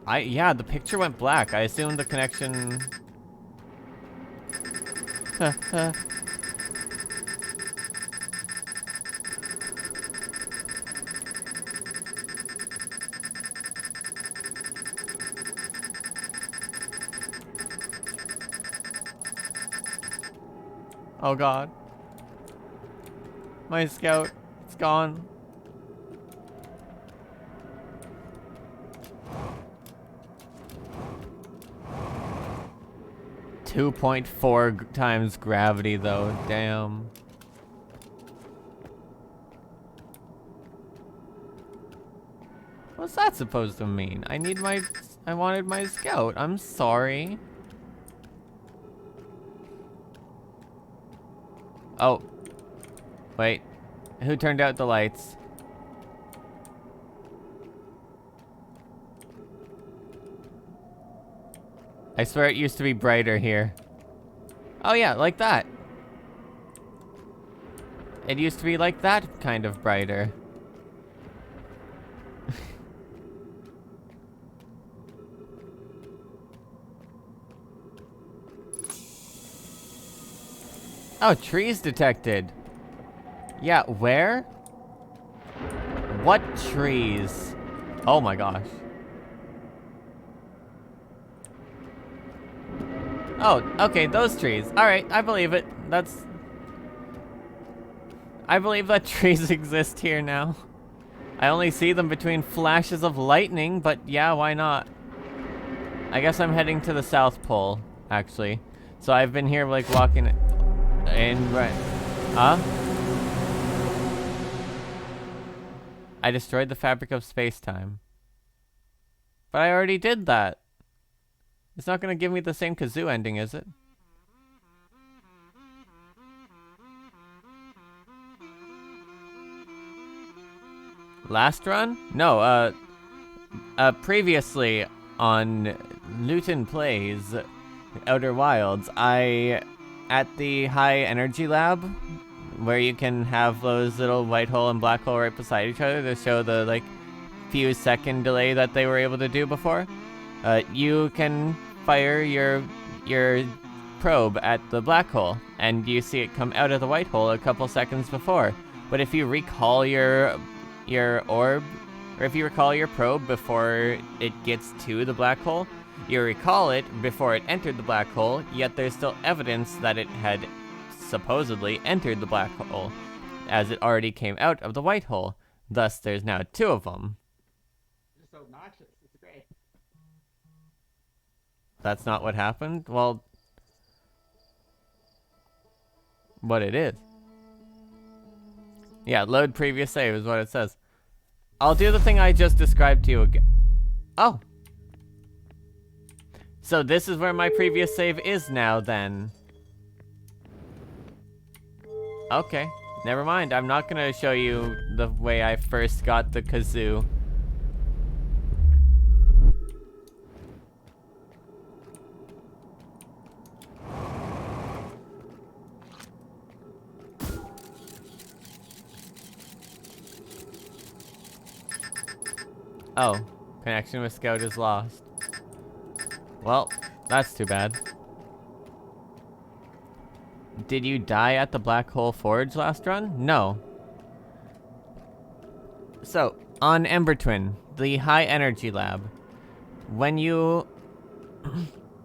yeah, the picture went black. I assumed the connection... Oh god. My Scout, it's gone. 2.4 times gravity, though. Damn. What's that supposed to mean? I wanted my scout. I'm sorry. Oh. Wait. Who turned out the lights? I swear it used to be brighter here. Oh yeah, like that. It used to be like that kind of brighter. Oh, trees detected. Yeah, where? What trees? Oh my gosh. Oh, okay, those trees. Alright, I believe it. I believe that trees exist here now. I only see them between flashes of lightning, but yeah, why not? I guess I'm heading to the South Pole, actually. So I've been here, like, walking in, right. Huh? I destroyed the fabric of space-time. But I already did that. It's not gonna give me the same kazoo ending, is it? Last run? No, previously on Newton Plays Outer Wilds, at the high energy lab, where you can have those little white hole and black hole right beside each other to show the, like, few second delay that they were able to do before, you can fire your probe at the black hole, and you see it come out of the white hole a couple seconds before. But if you recall your orb, or if you recall your probe before it gets to the black hole, you recall it before it entered the black hole, yet there's still evidence that it had supposedly entered the black hole, as it already came out of the white hole. Thus, there's now two of them. It's so obnoxious. It's great. That's not what happened? Well, what it is. Yeah, load previous save is what it says. I'll do the thing I just described to you again. Oh. So this is where my previous save is now, then. Okay. Never mind. I'm not gonna show you the way I first got the kazoo. Oh, connection with Scout is lost. Well, that's too bad. Did you die at the Black Hole Forge last run? No. So, on Ember Twin, the high energy lab, when you...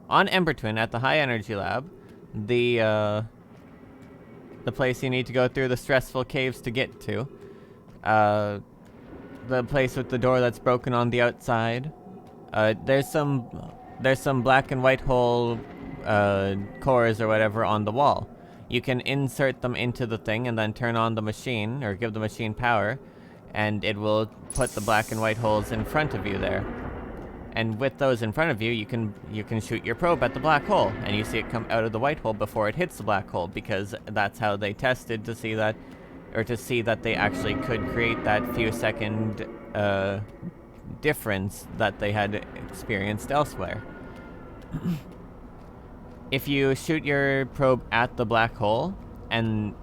on Ember Twin, at the high energy lab, the place you need to go through the stressful caves to get to, the place with the door that's broken on the outside. There's some black and white hole cores or whatever on the wall. You can insert them into the thing and then turn on the machine, or give the machine power, and it will put the black and white holes in front of you there. And with those in front of you, you can shoot your probe at the black hole, and you see it come out of the white hole before it hits the black hole, because that's how they tested to see that, or to see that they actually could create that few second difference that they had experienced elsewhere. If you shoot your probe at the black hole, and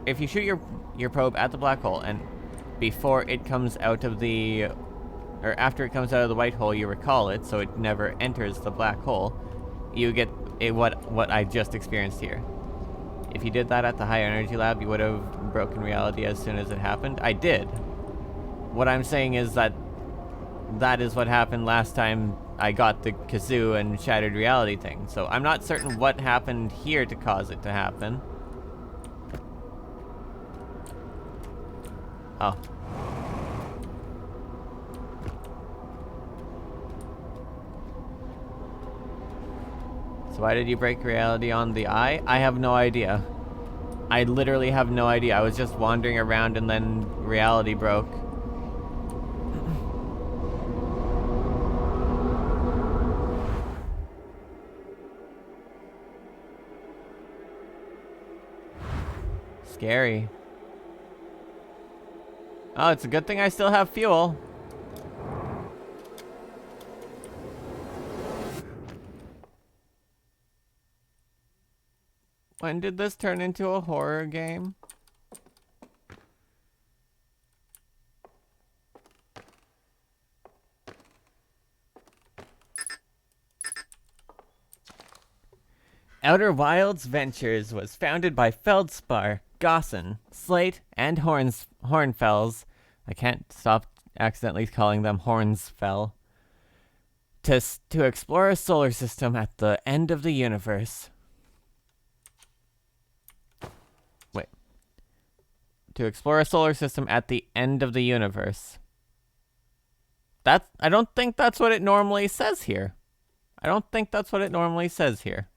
if you shoot your probe at the black hole, and before it comes out of the, or after it comes out of the white hole, you recall it, so it never enters the black hole, you get what I just experienced here. If you did that at the high energy lab, you would have broken reality as soon as it happened. I did. What I'm saying is that is what happened last time I got the kazoo and shattered reality thing. So I'm not certain what happened here to cause it to happen. Oh. So why did you break reality on the eye? I have no idea. I literally have no idea. I was just wandering around and then reality broke. Scary. Oh, it's a good thing I still have fuel. When did this turn into a horror game? Outer Wilds Ventures was founded by Feldspar, Gosson, Slate, and Hornfels. I can't stop accidentally calling them Hornsfell. To explore a solar system at the end of the universe. Wait. To explore a solar system at the end of the universe. I don't think that's what it normally says here. I don't think that's what it normally says here.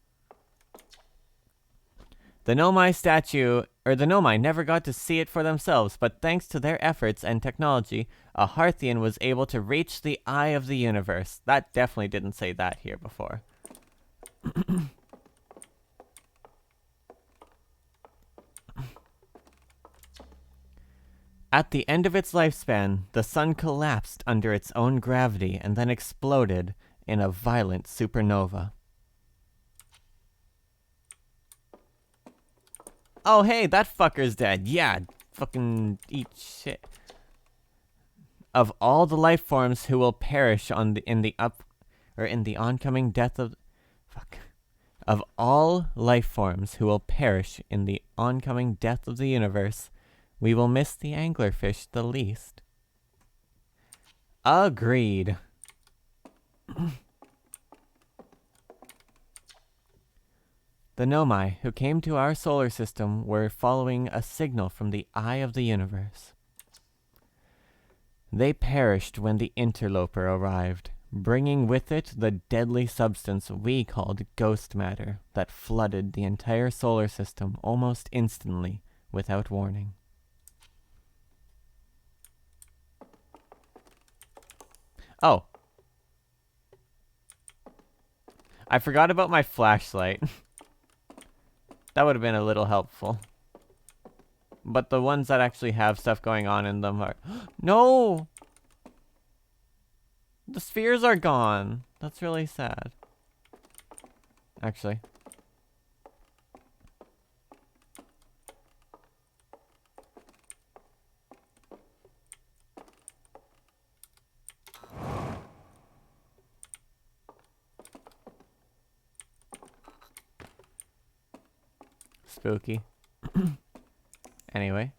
The Nomai statue, or the Nomai, never got to see it for themselves, but thanks to their efforts and technology, a Hearthian was able to reach the eye of the universe. That definitely didn't say that here before. At the end of its lifespan, the sun collapsed under its own gravity and then exploded in a violent supernova. Oh, hey, that fucker's dead. Yeah, fucking eat shit. Of all the life forms who will perish in the oncoming death of... Fuck. Of all life forms who will perish in the oncoming death of the universe, we will miss the anglerfish the least. Agreed. The Nomai, who came to our solar system, were following a signal from the eye of the universe. They perished when the interloper arrived, bringing with it the deadly substance we called ghost matter that flooded the entire solar system almost instantly without warning. Oh. I forgot about my flashlight. That would have been a little helpful. But the ones that actually have stuff going on in them are... No! The spheres are gone. That's really sad. Actually. Spooky. Anyway.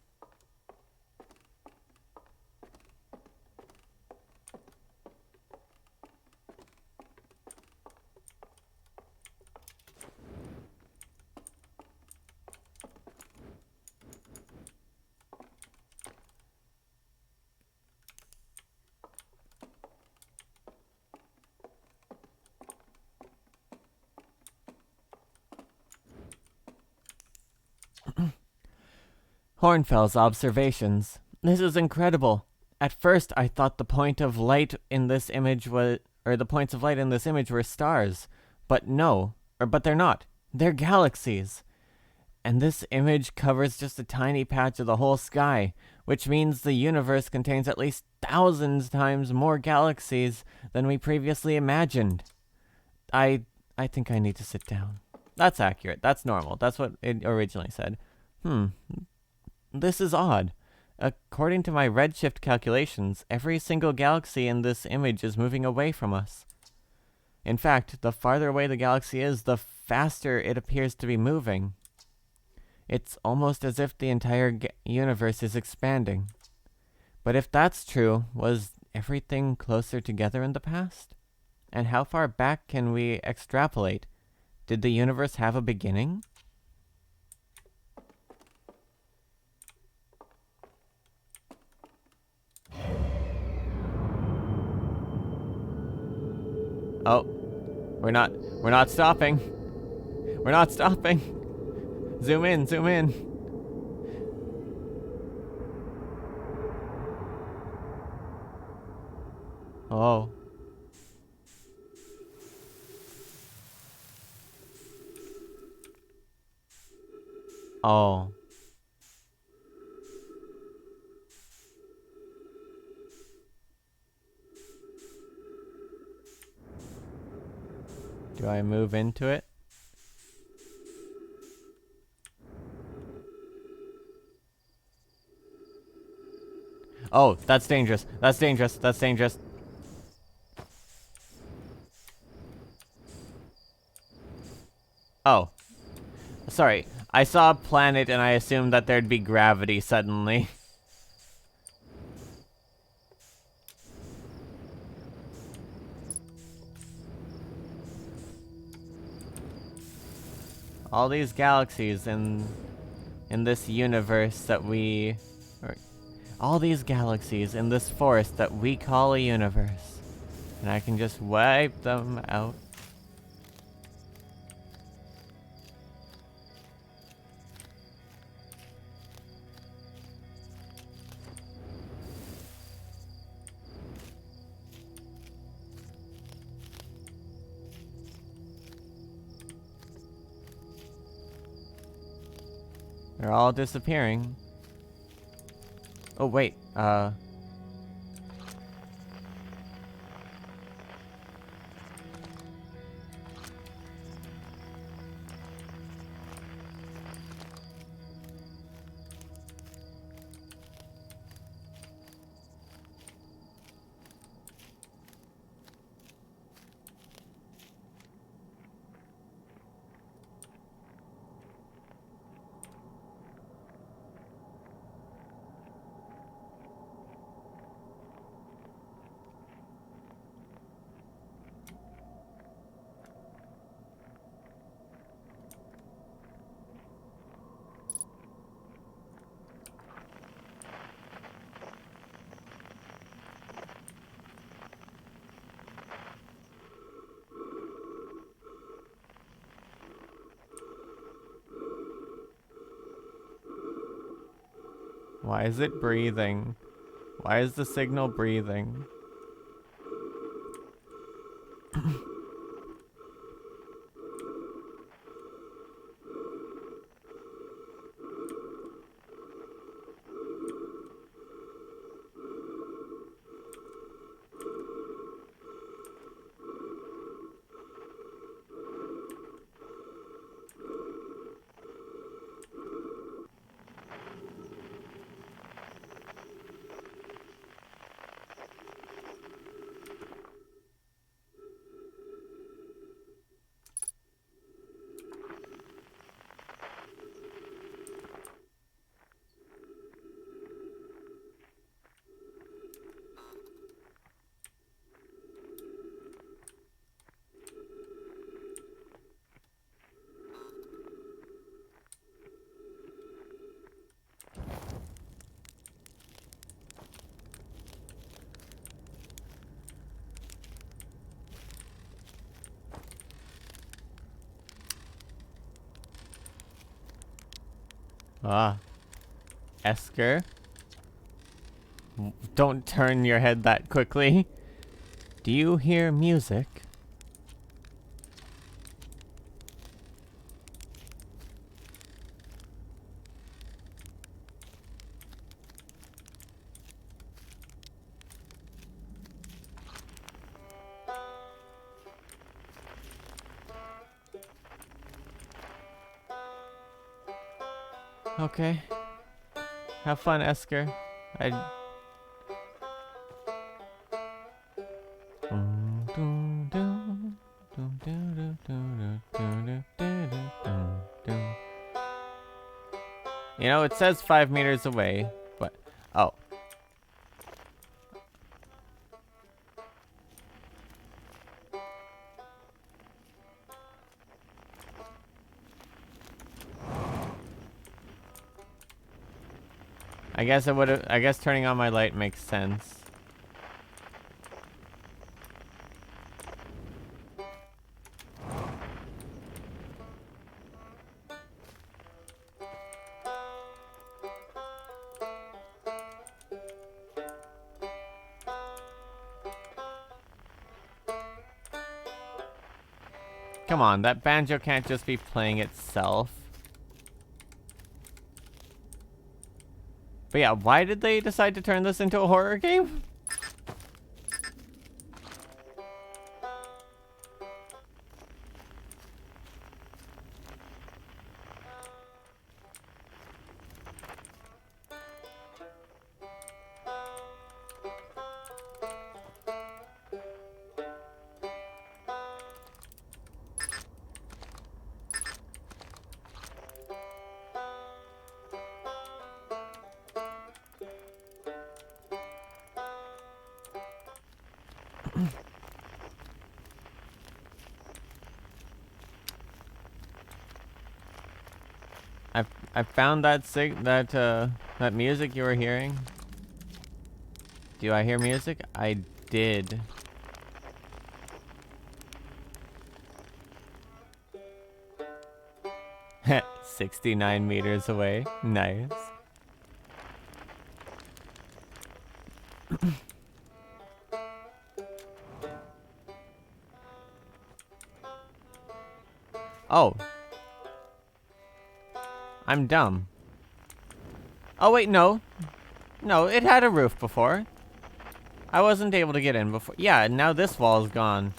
Hornfels observations. This is incredible. At first, I thought the point of light in this image was, or the points of light in this image were stars, but no, but they're not. They're galaxies. And this image covers just a tiny patch of the whole sky, which means the universe contains at least thousands times more galaxies than we previously imagined. I think I need to sit down. That's accurate. That's normal. That's what it originally said. This is odd. According to my redshift calculations, every single galaxy in this image is moving away from us. In fact, the farther away the galaxy is, the faster it appears to be moving. It's almost as if the entire universe is expanding. But if that's true, was everything closer together in the past? And how far back can we extrapolate? Did the universe have a beginning? Oh, we're not stopping. We're not stopping. Zoom in, zoom in. Oh. Oh. Do I move into it? Oh, that's dangerous. That's dangerous. That's dangerous. Oh. Sorry. I saw a planet and I assumed that there'd be gravity suddenly. All these galaxies in this universe that we... all these galaxies in this forest that we call a universe. And I can just wipe them out. They're all disappearing. Oh, wait. Why is it breathing? Why is the signal breathing? Ah. Esker? Don't turn your head that quickly. Do you hear music? Okay. Have fun, Esker. You know, it says 5 meters away, but... oh. I guess turning on my light makes sense. Come on, that banjo can't just be playing itself. But yeah, why did they decide to turn this into a horror game? I found that that music you were hearing. Do I hear music? I did. Heh, 69 meters away. Nice. Oh. I'm dumb. Oh wait, no. No, it had a roof before. I wasn't able to get in before. Yeah, now this wall's gone.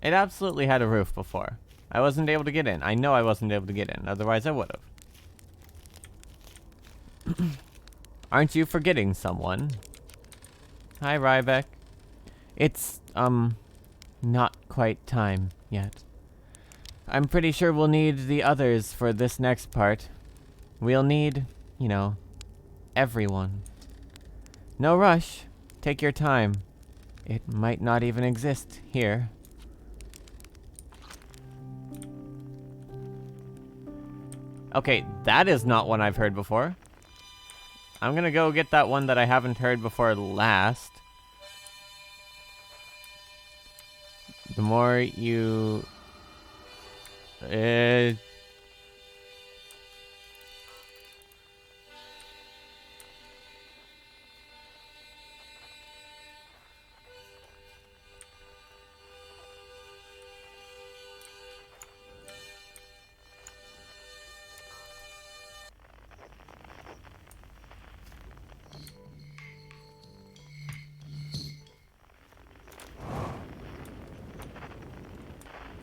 It absolutely had a roof before. I wasn't able to get in. I know I wasn't able to get in, otherwise I would have. Aren't you forgetting someone? Hi, Rybeck. It's, not quite time yet. I'm pretty sure we'll need the others for this next part. We'll need, you know, everyone. No rush. Take your time. It might not even exist here. Okay, that is not one I've heard before. I'm gonna go get that one that I haven't heard before last. The more you...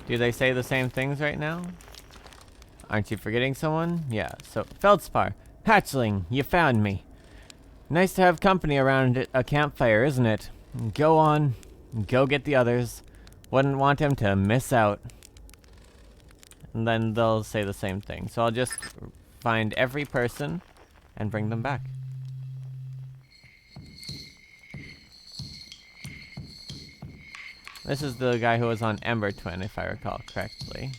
Do they say the same things right now? Aren't you forgetting someone? Yeah, so Feldspar. Hatchling, you found me. Nice to have company around a campfire, isn't it? Go on. Go get the others. Wouldn't want him to miss out. And then they'll say the same thing. So I'll just find every person and bring them back. This is the guy who was on Ember Twin, if I recall correctly.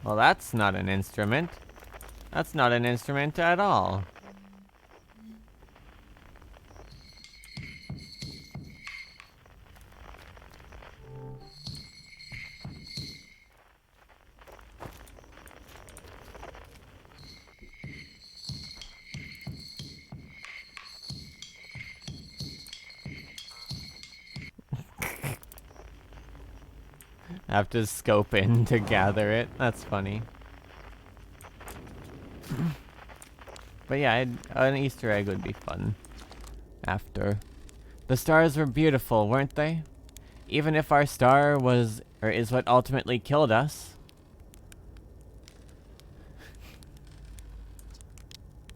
Well, that's not an instrument. That's not an instrument at all. I have to scope in to gather it. That's funny. But yeah, an Easter egg would be fun. After. The stars were beautiful, weren't they? Even if our star was, or is what ultimately killed us.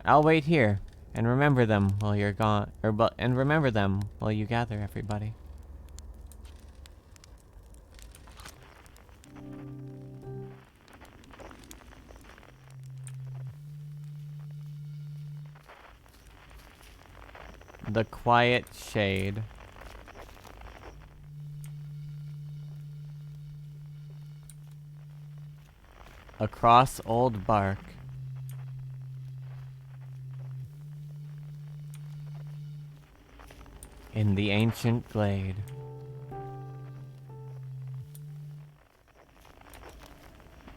I'll wait here and remember them while you're gone, and remember them while you gather everybody. The quiet shade. Across old bark. In the ancient glade.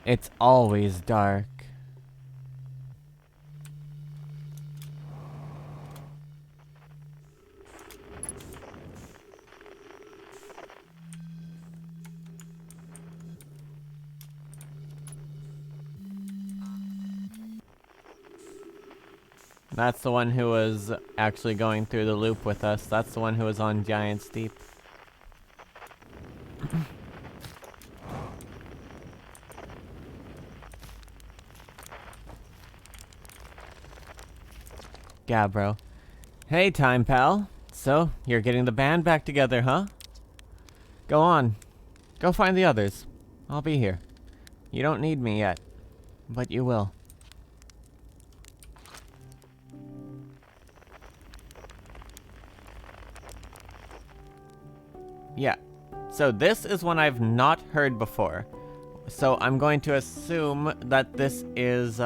It's always dark. That's the one who was actually going through the loop with us. That's the one who was on Giant's Deep. Gabbro. Hey, Time Pal. So, you're getting the band back together, huh? Go on. Go find the others. I'll be here. You don't need me yet, but you will. Yeah. So this is one I've not heard before. So I'm going to assume that this is,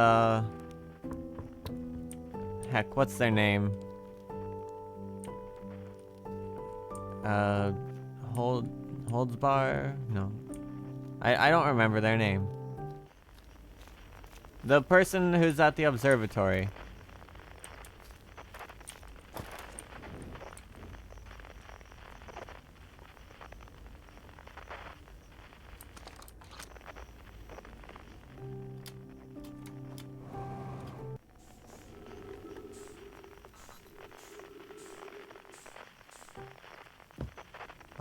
heck, what's their name? Holdsbar? No. I don't remember their name. The person who's at the observatory.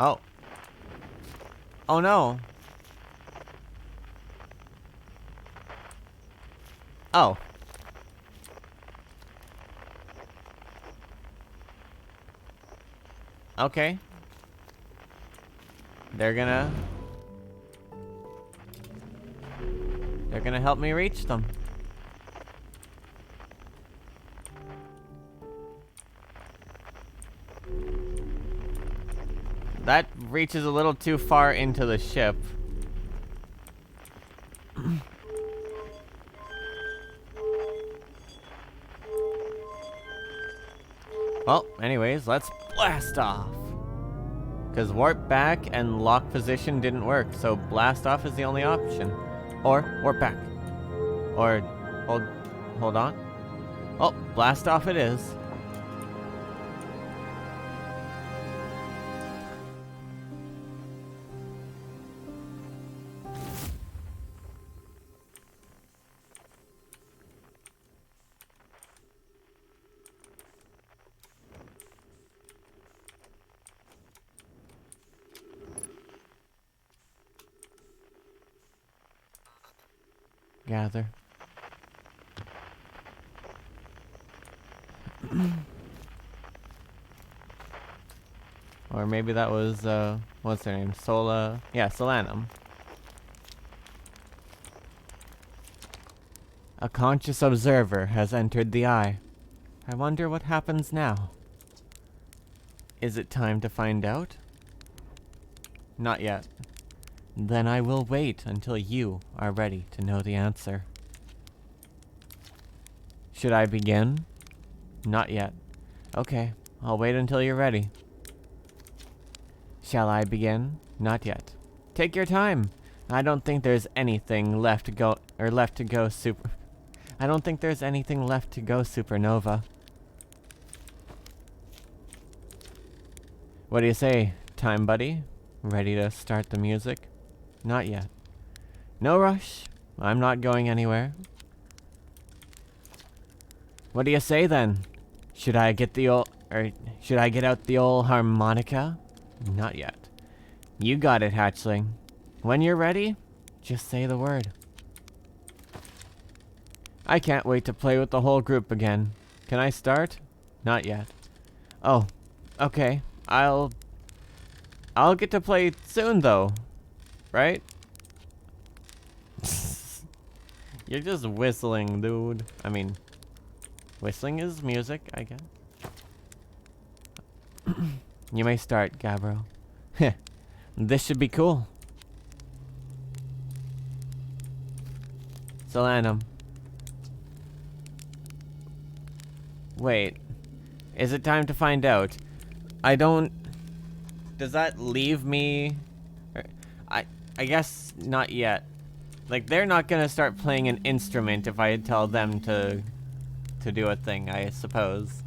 Oh. Oh no. Oh. Okay. They're gonna help me reach them. That reaches a little too far into the ship. Well, anyways, let's blast off. Because warp back and lock position didn't work, so blast off is the only option. Or warp back. Or hold on. Oh, blast off it is. Gather. Or maybe that was, what's their name? Yeah, Solanum. A conscious observer has entered the eye. I wonder what happens now. Is it time to find out? Not yet. Then I will wait until you are ready to know the answer. Should I begin? Not yet. Okay, I'll wait until you're ready. Shall I begin? Not yet. Take your time. I don't think there's anything left to go I don't think there's anything left to go supernova. What do you say, time buddy? Ready to start the music? Not yet. No rush. I'm not going anywhere. What do you say then? Should I get out the old harmonica? Not yet. You got it, hatchling. When you're ready, just say the word. I can't wait to play with the whole group again. Can I start? Not yet. Oh, okay. I'll get to play soon though. Right? You're just whistling, dude. I mean, whistling is music, I guess. You may start, Gabbro. This should be cool. Solanum. Wait. Is it time to find out? Does that leave me... I guess not yet. Like, they're not gonna start playing an instrument if I tell them to do a thing, I suppose.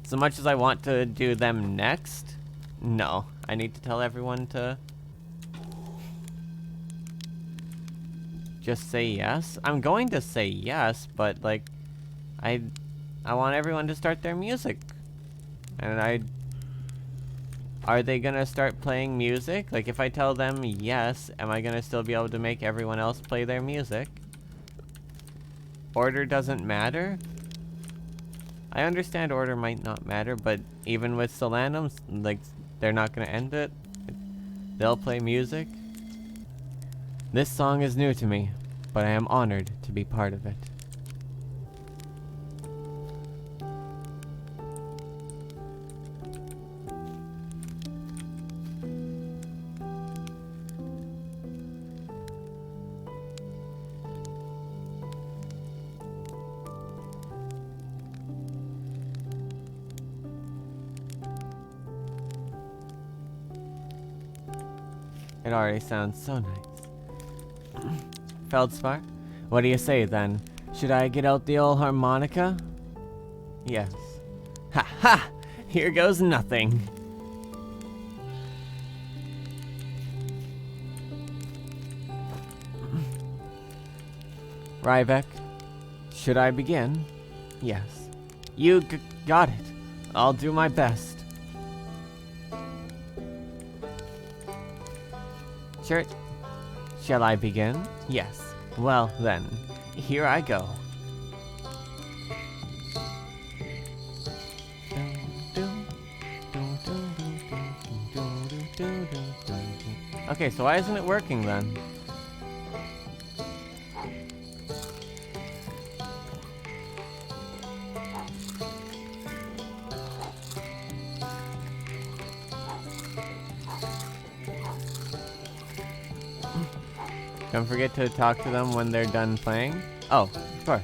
So much as I want to do them next, no. I need to tell everyone to just say yes. I'm going to say yes, but like, I want everyone to start their music. And are they gonna start playing music? Like, if I tell them yes, am I gonna still be able to make everyone else play their music? Order doesn't matter? I understand order might not matter, but even with Solanum, like, they're not gonna end it. They'll play music. This song is new to me, but I am honored to be part of it. It already sounds so nice. Feldspar, what do you say then? Should I get out the old harmonica? Yes. Ha ha! Here goes nothing. Ryvek, should I begin? Yes. You got it. I'll do my best. Sure. Shall I begin? Yes. Well, then, here I go. Okay, so why isn't it working then? Don't forget to talk to them when they're done playing. Oh, of course.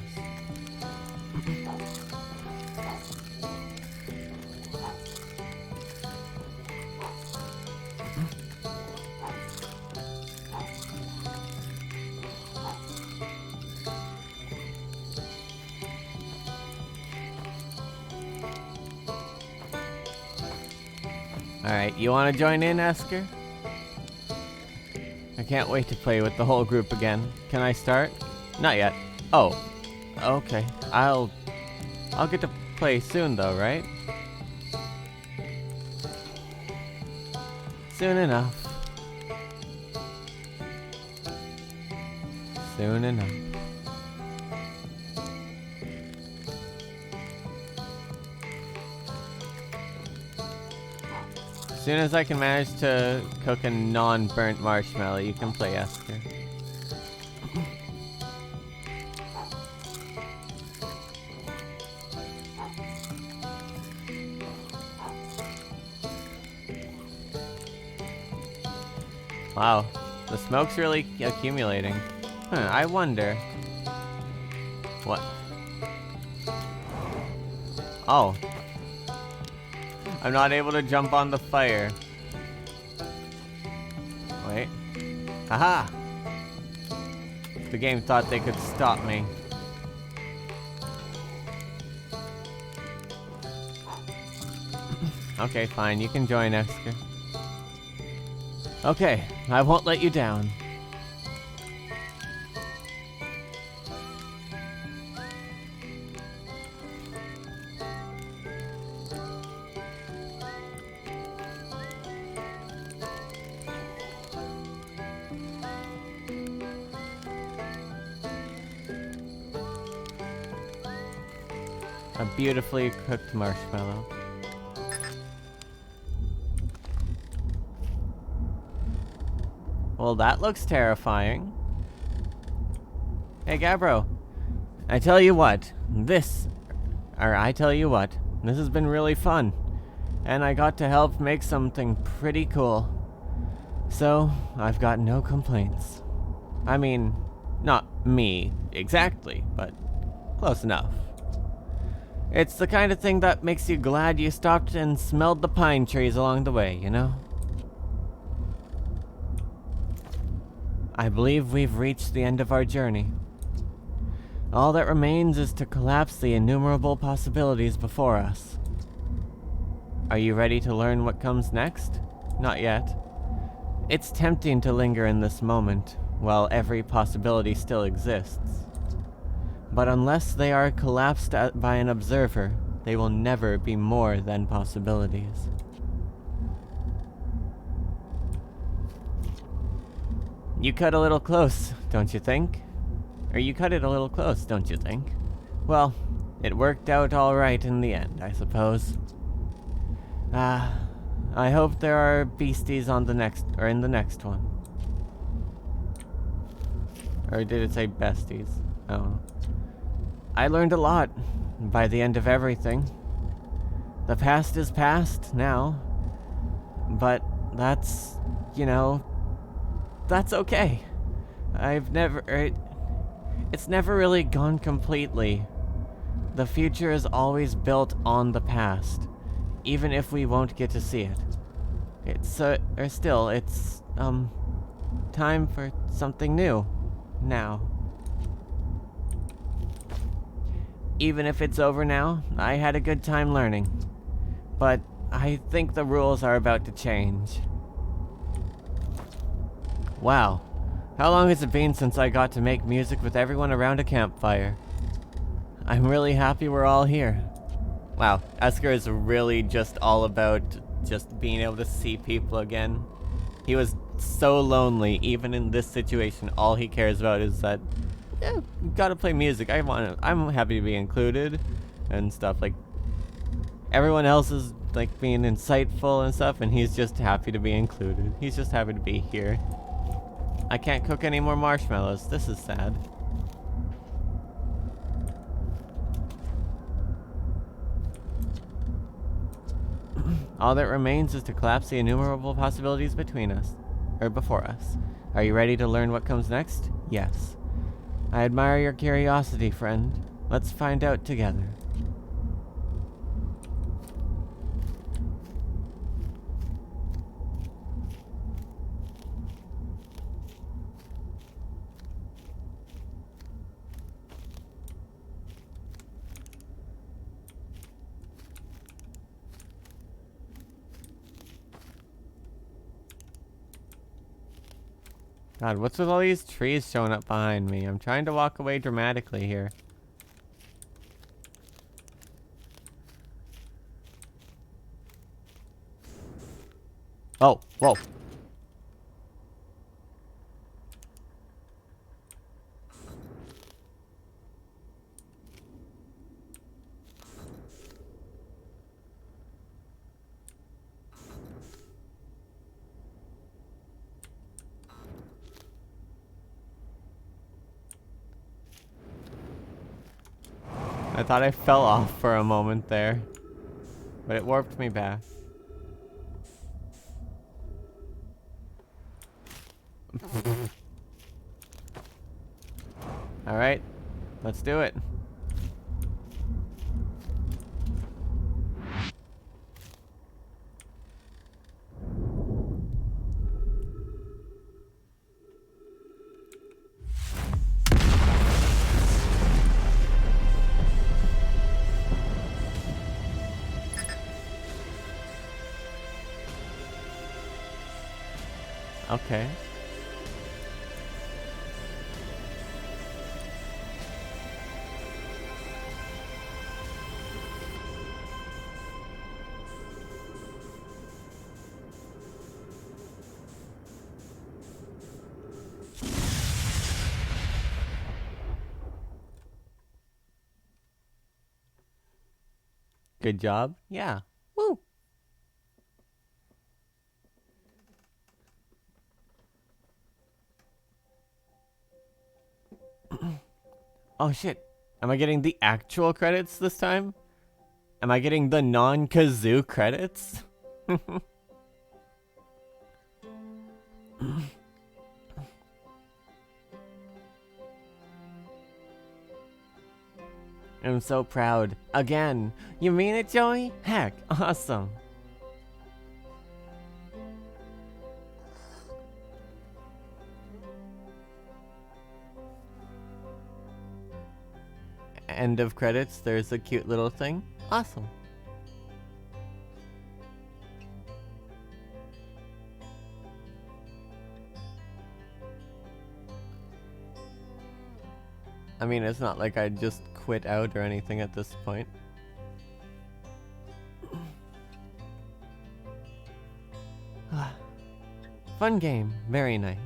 Alright, you want to join in, Esker? I can't wait to play with the whole group again. Can I start? Not yet. Oh. Okay. I'll get to play soon though, right? Soon enough. Soon enough. As soon as I can manage to cook a non-burnt marshmallow, you can play Esker. Wow, the smoke's really accumulating. I wonder. What? Oh. I'm not able to jump on the fire. Wait. Haha! The game thought they could stop me. Okay, fine. You can join, Esker. Okay, I won't let you down. A beautifully cooked marshmallow. Well, that looks terrifying. Hey, Gabbro. I tell you what, this has been really fun. And I got to help make something pretty cool. So, I've got no complaints. I mean, not me exactly, but close enough. It's the kind of thing that makes you glad you stopped and smelled the pine trees along the way, you know? I believe we've reached the end of our journey. All that remains is to collapse the innumerable possibilities before us. Are you ready to learn what comes next? Not yet. It's tempting to linger in this moment, while every possibility still exists. But unless they are collapsed by an observer, they will never be more than possibilities. You cut a little close, don't you think? Or you cut it a little close, don't you think? Well, it worked out all right in the end, I suppose. I hope there are beasties on the next, or in the next one. Or did it say besties? I don't know. I learned a lot by the end of everything. The past is past now, but that's, that's okay. It's never really gone completely. The future is always built on the past, even if we won't get to see it. It's time for something new, now. Even if it's over now, I had a good time learning. But I think the rules are about to change. Wow. How long has it been since I got to make music with everyone around a campfire? I'm really happy we're all here. Wow, Esker is really just all about just being able to see people again. He was so lonely, even in this situation. All he cares about is that, yeah, gotta play music. I'm happy to be included and stuff. Like, everyone else is like being insightful and stuff, and he's just happy to be included. He's just happy to be here. I can't cook any more marshmallows. This is sad. All that remains is to collapse the innumerable possibilities between us, or before us. Are you ready to learn what comes next? Yes. I admire your curiosity, friend. Let's find out together. God, what's with all these trees showing up behind me? I'm trying to walk away dramatically here. Oh, whoa. I thought I fell off for a moment there, but it warped me back. Alright, let's do it. Okay. Good job. Yeah. Woo. Oh shit. Am I getting the actual credits this time? Am I getting the non-kazoo credits? I'm so proud. Again. You mean it, Joey? Heck, awesome. end of credits, there's a cute little thing. Awesome. I mean, it's not like I just quit out or anything at this point. Fun game. Very nice.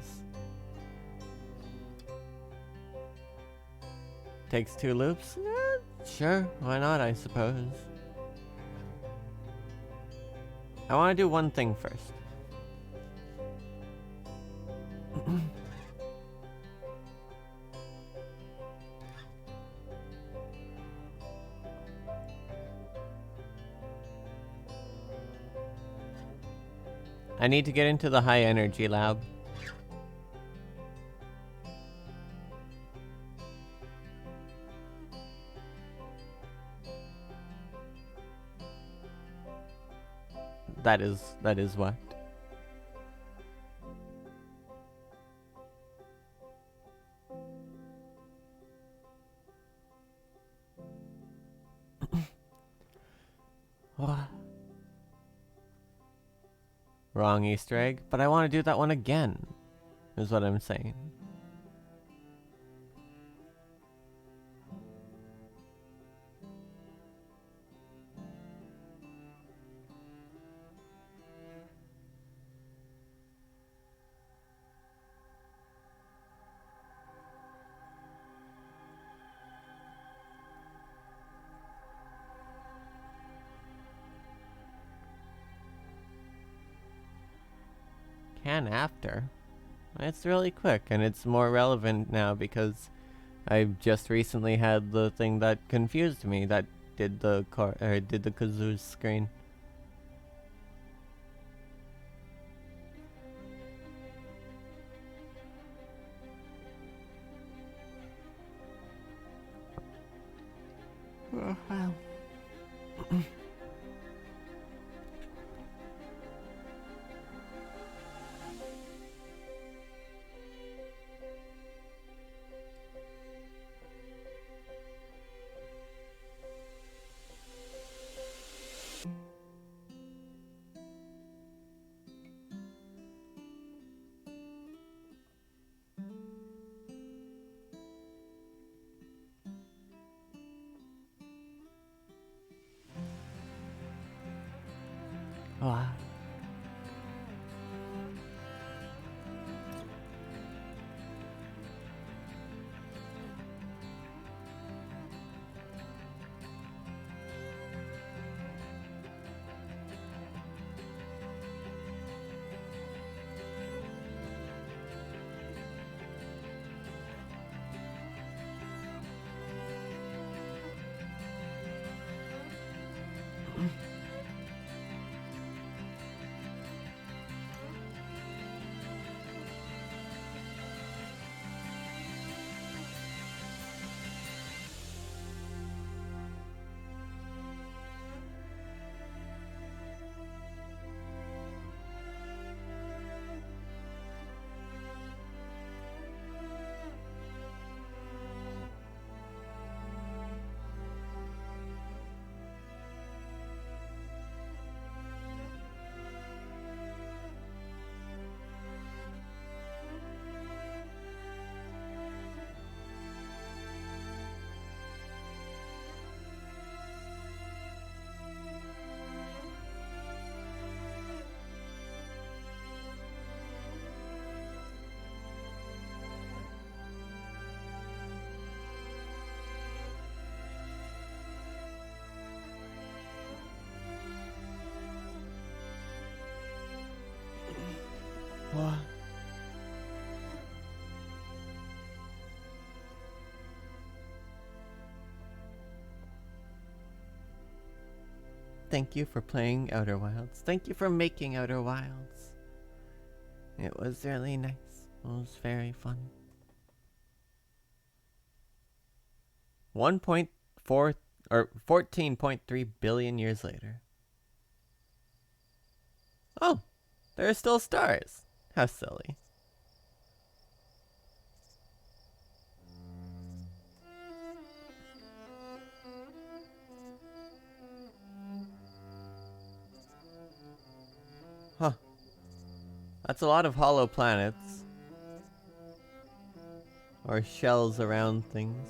Takes 2 loops? Sure, why not, I suppose. I want to do one thing first. I need to get into the high energy lab. That is what? What? Wrong Easter egg, but I want to do that one again, is what I'm saying. After. It's really quick, and it's more relevant now because I've just recently had the thing that confused me that did the kazoo screen. Wow. Wow. What? Thank you for playing Outer Wilds. Thank you for making Outer Wilds. It was really nice. It was very fun. 1.4 or 14.3 billion years later. Oh, there are still stars. How silly. That's a lot of hollow planets. Or shells around things.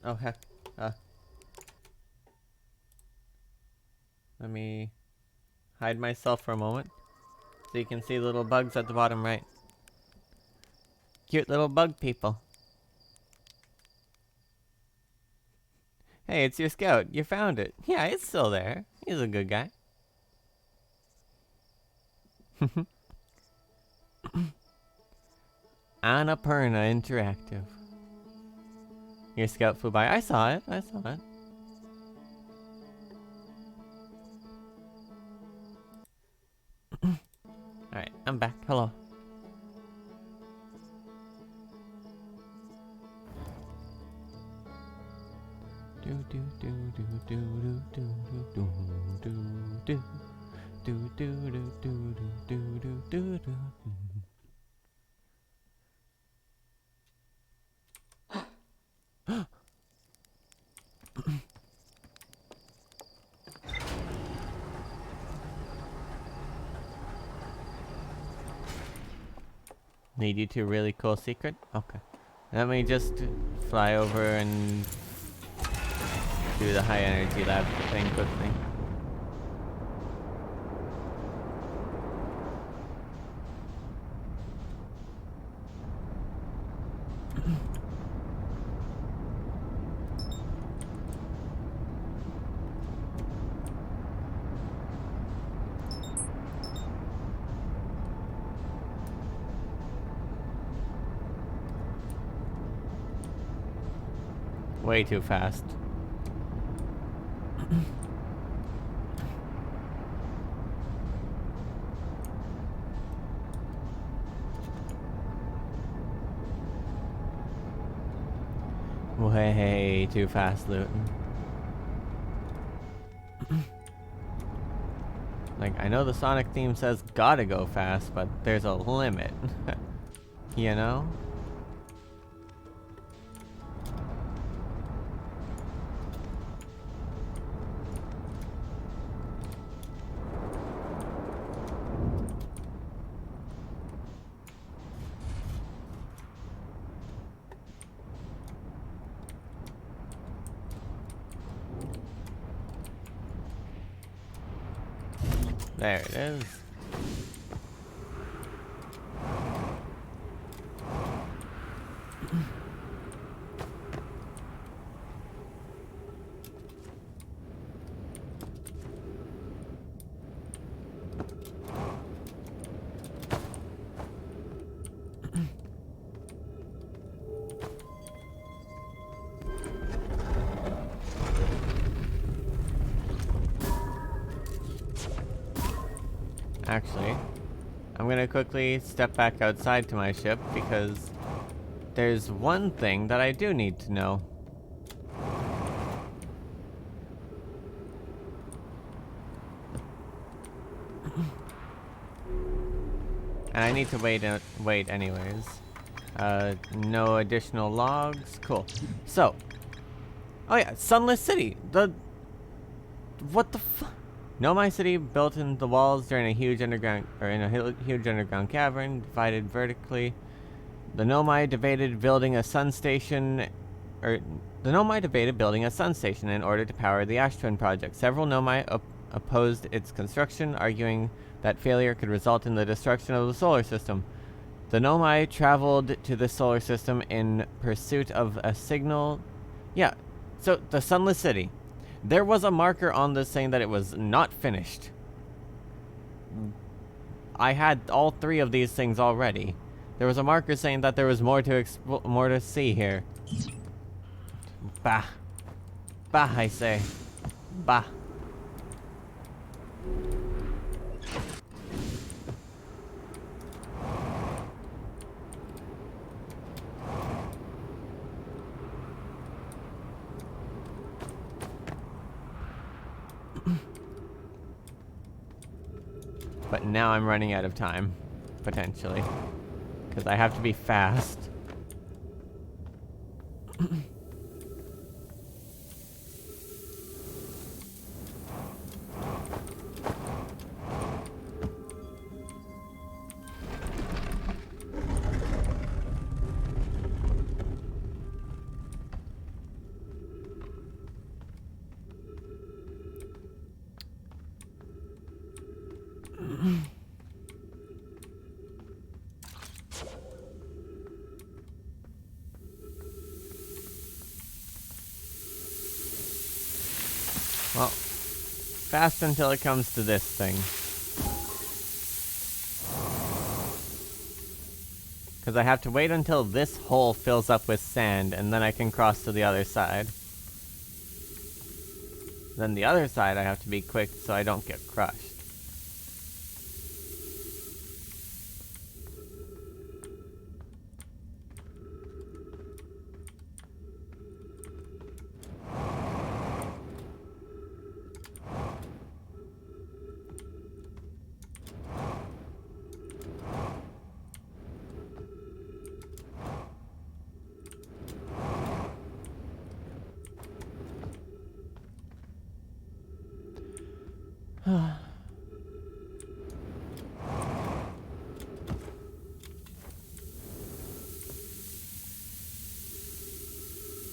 Oh heck. Let me hide myself for a moment. So you can see little bugs at the bottom right. Cute little bug people. Hey, it's your scout. You found it. Yeah, it's still there. He's a good guy. Annapurna Interactive. Your scout flew by. I saw it. I saw it. Alright, I'm back. Hello. Need you to really cool secret? Okay. Let me just fly over and do the high energy lab thing quickly. Way too fast. Way too fast, Luton. Like, I know the Sonic theme says gotta go fast, but there's a limit. You know? There it is. Actually, I'm gonna quickly step back outside to my ship because there's one thing that I do need to know. And I need to wait anyways. No additional logs. Cool. So, oh yeah, Sunless City. What the fuck? Nomai City, built in the walls during a huge underground cavern, divided vertically. The Nomai debated building a sun station, in order to power the Ash Twin project. Several Nomai opposed its construction, arguing that failure could result in the destruction of the solar system. The Nomai traveled to the solar system in pursuit of a signal. Yeah, so the Sunless City. There was a marker on this saying that it was not finished. I had all three of these things already. There was a marker saying that there was more to see here. Bah. Bah, I say. Bah. But now I'm running out of time, potentially, because I have to be fast. Well, fast until it comes to this thing. Because I have to wait until this hole fills up with sand, and then I can cross to the other side. Then the other side I have to be quick so I don't get crushed.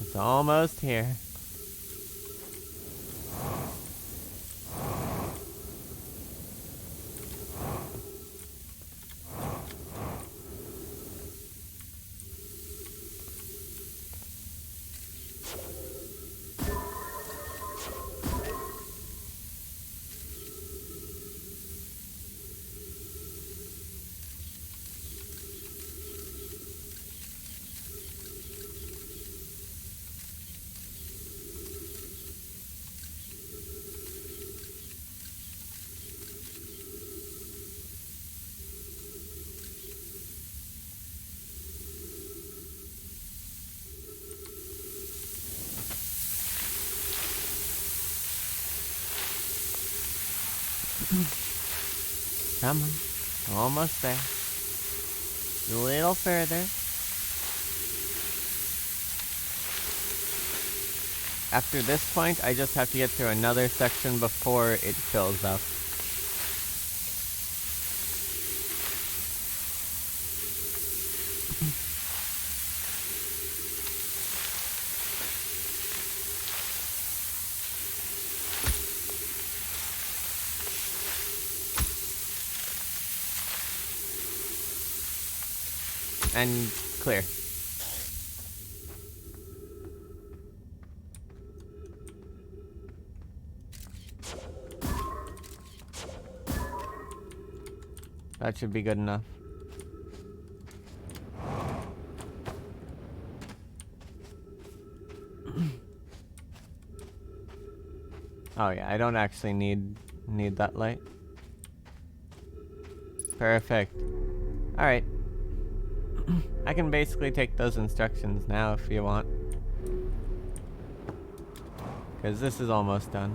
It's almost here. Come on. Almost there. A little further. After this point, I just have to get through another section before it fills up. And clear. That should be good enough. Oh yeah, I don't actually need that light. Perfect. Alright. I can basically take those instructions now if you want. Because this is almost done.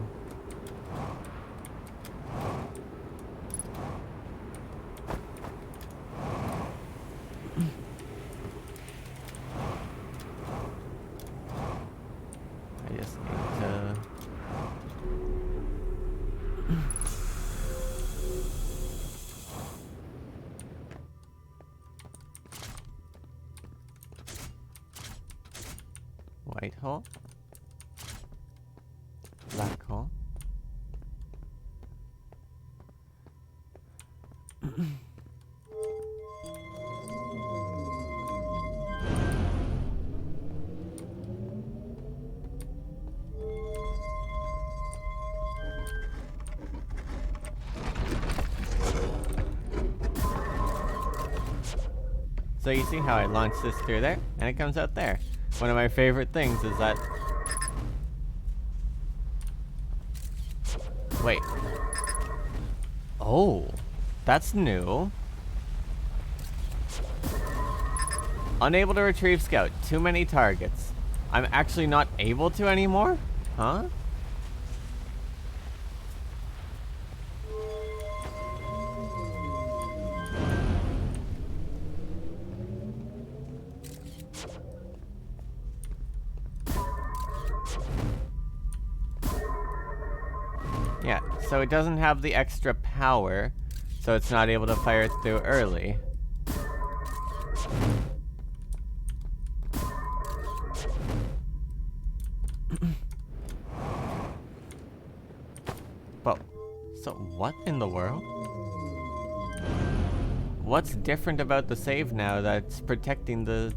I just need to... White hole. Black hole. So you see how I launch this through there, and it comes out there. One of my favorite things is that... Wait. Oh, that's new. Unable to retrieve scout. Too many targets. I'm actually not able to anymore? Huh? Yeah, so it doesn't have the extra power, so it's not able to fire it through early. But, so what in the world? What's different about the save now that's protecting the...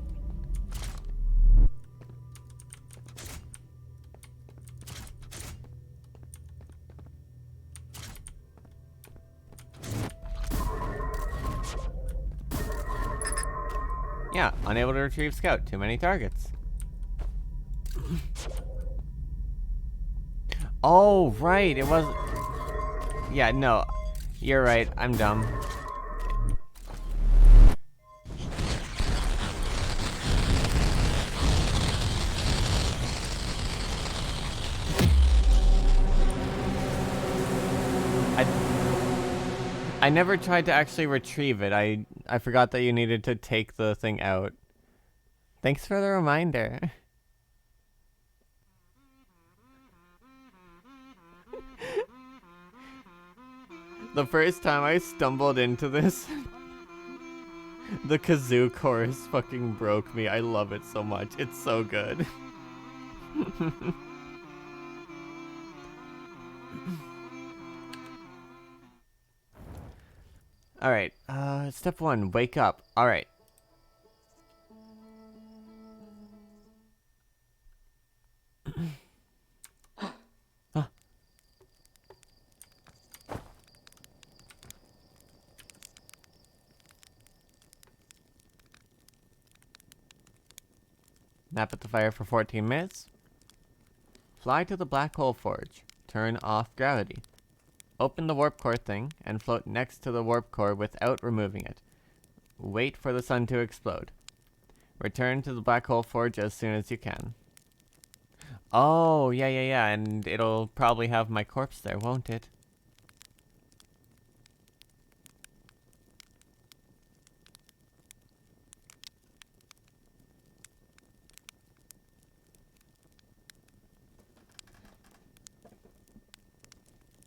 Yeah, unable to retrieve scout. Too many targets. Oh, right. It was... Yeah, no. You're right. I'm dumb. I never tried to actually retrieve it. I forgot that you needed to take the thing out. Thanks for the reminder. The first time I stumbled into this, the kazoo chorus fucking broke me. I love it so much. It's so good. Alright, step 1, wake up. Alright. Nap at the fire for 14 minutes. Fly to the Black Hole Forge. Turn off gravity. Open the warp core thing and float next to the warp core without removing it. Wait for the sun to explode. Return to the Black Hole Forge as soon as you can. Oh, yeah, and it'll probably have my corpse there, won't it?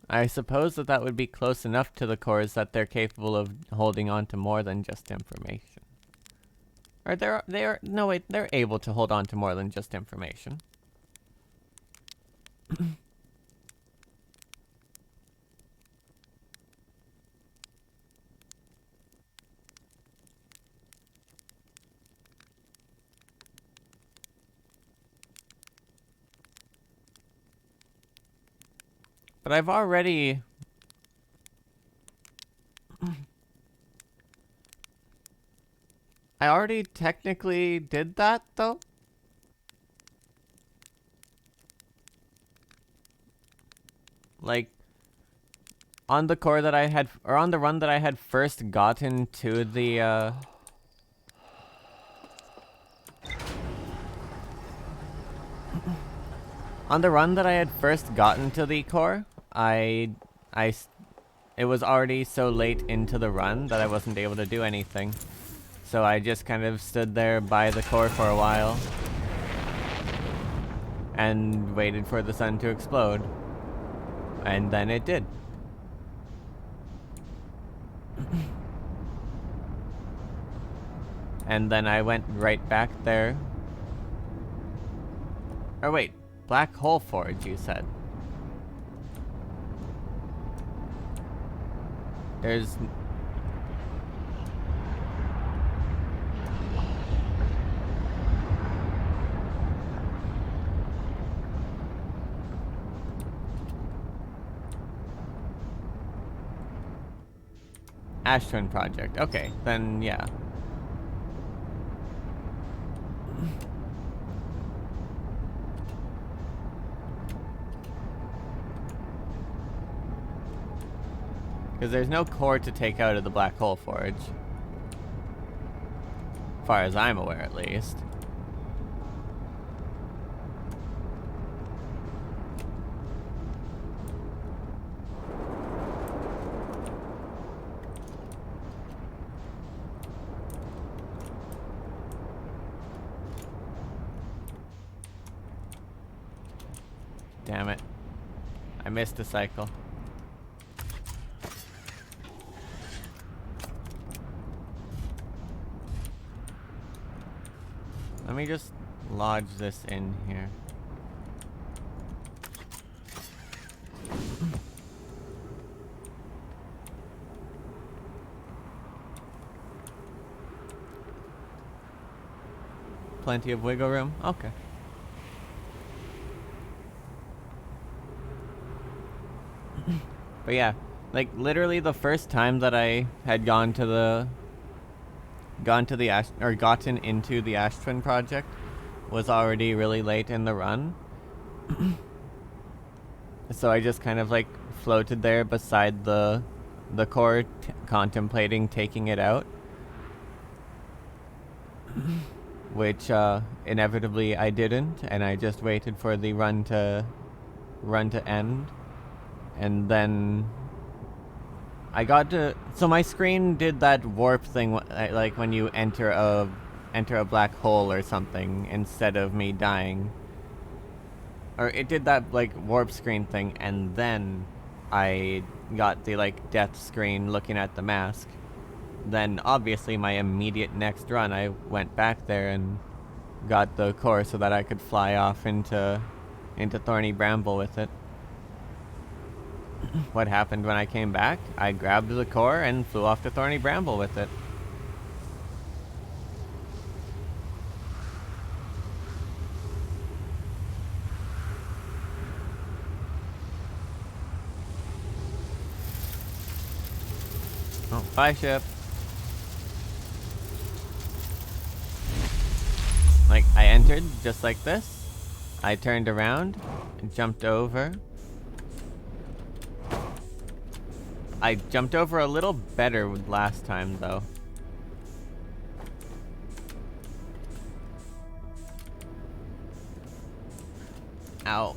I suppose that would be close enough to the cores that they're capable of holding on to more than just information. Or they're able to hold on to more than just information. But I've already... I already technically did that, though? Like, on the core that I had... Or on the run that I had first gotten to the, on the run that I had first gotten to the core, it was already so late into the run that I wasn't able to do anything. So I just kind of stood there by the core for a while. And waited for the sun to explode. And then it did. And then I went right back there. Or wait, Black Hole Forge, you said. There's... Ash Twin Project. Okay, then yeah. Because there's no core to take out of the Black Hole Forge. As far as I'm aware, at least. Damn it. I missed a cycle. Let me just lodge this in here. Plenty of wiggle room? Okay. But yeah, like literally the first time that I had gone to the gotten into the Ash Twin project was already really late in the run. So I just kind of like floated there beside the core, contemplating taking it out. Which inevitably I didn't, and I just waited for the run to end, and then I got to. So my screen did that warp thing, like when you enter a black hole or something instead of me dying. Or it did that like warp screen thing, and then I got the like death screen looking at the mask. Then obviously my immediate next run, I went back there and got the core so that I could fly off into Thorny Bramble with it. What happened when I came back? I grabbed the core and flew off to Thorny Bramble with it. Oh, bye, ship. Like, I entered just like this. I turned around and jumped over. I jumped over a little better last time, though. Ow.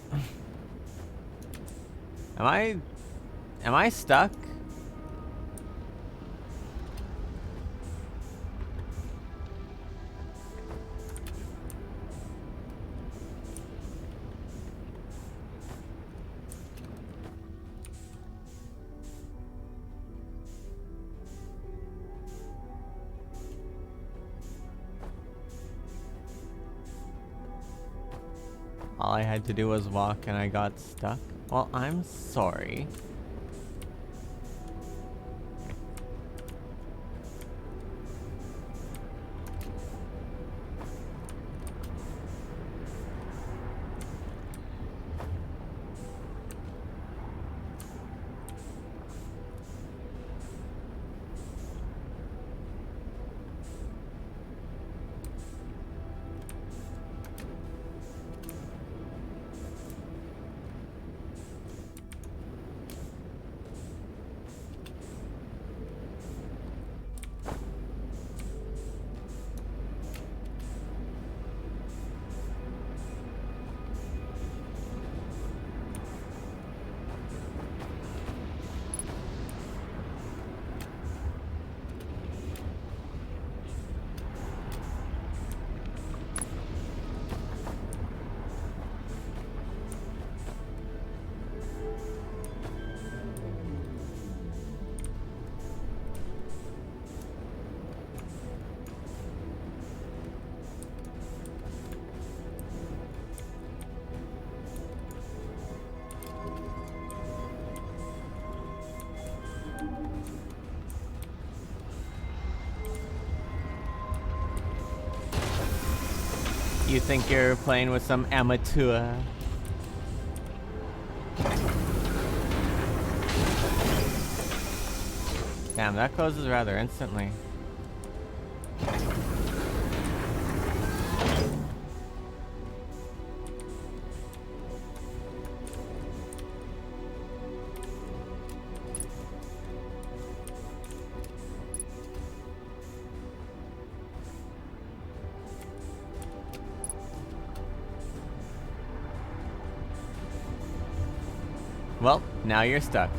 Am I stuck? All I had to do was walk and I got stuck. Well, I'm sorry. You think you're playing with some amateur? Damn, that closes rather instantly. Well, now you're stuck.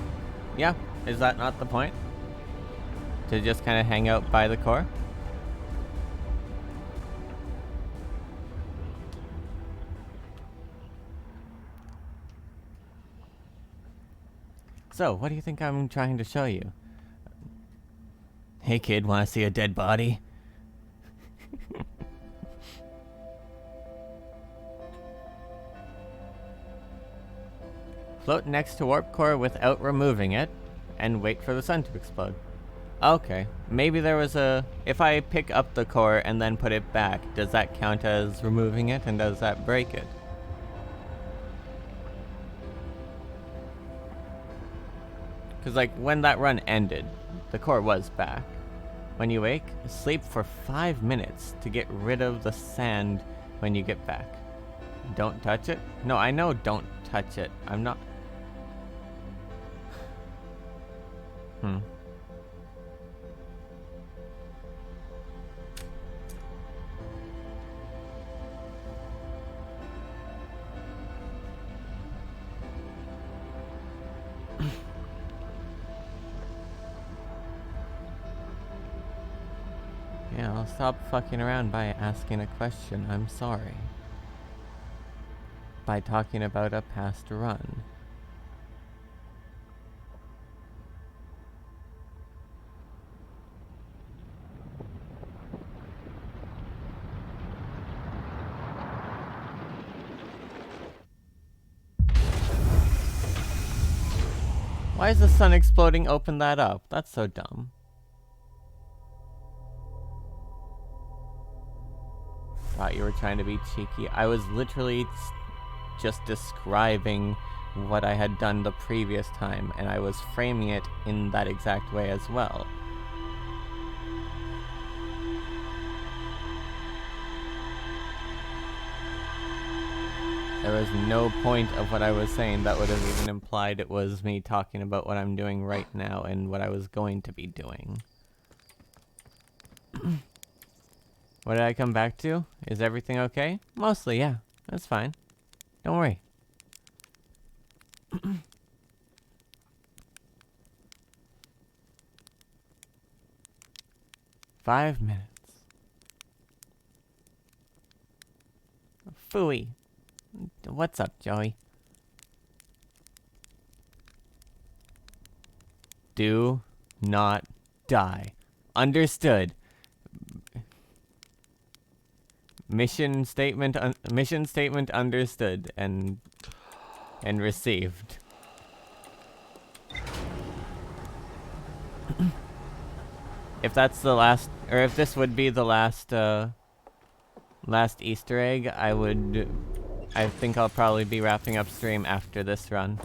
Yeah, is that not the point? To just kind of hang out by the core? So, what do you think I'm trying to show you? Hey kid, wanna see a dead body? Float next to warp core without removing it, and wait for the sun to explode. Okay, maybe there was a... If I pick up the core and then put it back, does that count as removing it, and does that break it? Because, like, when that run ended, the core was back. When you wake, sleep for 5 minutes to get rid of the sand when you get back. Don't touch it? No, I know don't touch it. I'm not... Yeah, I'll stop fucking around by asking a question. I'm sorry. By talking about a past run. Why is the sun exploding? Open that up. That's so dumb. Thought you were trying to be cheeky. I was literally just describing what I had done the previous time, and I was framing it in that exact way as well. There was no point of what I was saying that would have even implied it was me talking about what I'm doing right now and what I was going to be doing. What did I come back to? Is everything okay? Mostly, yeah. That's fine. Don't worry. 5 minutes. Phooey. What's up, Joey? Do not die. Understood. Mission statement understood and received. If that's the last, or if this would be the last last Easter egg, I think I'll probably be wrapping up stream after this run.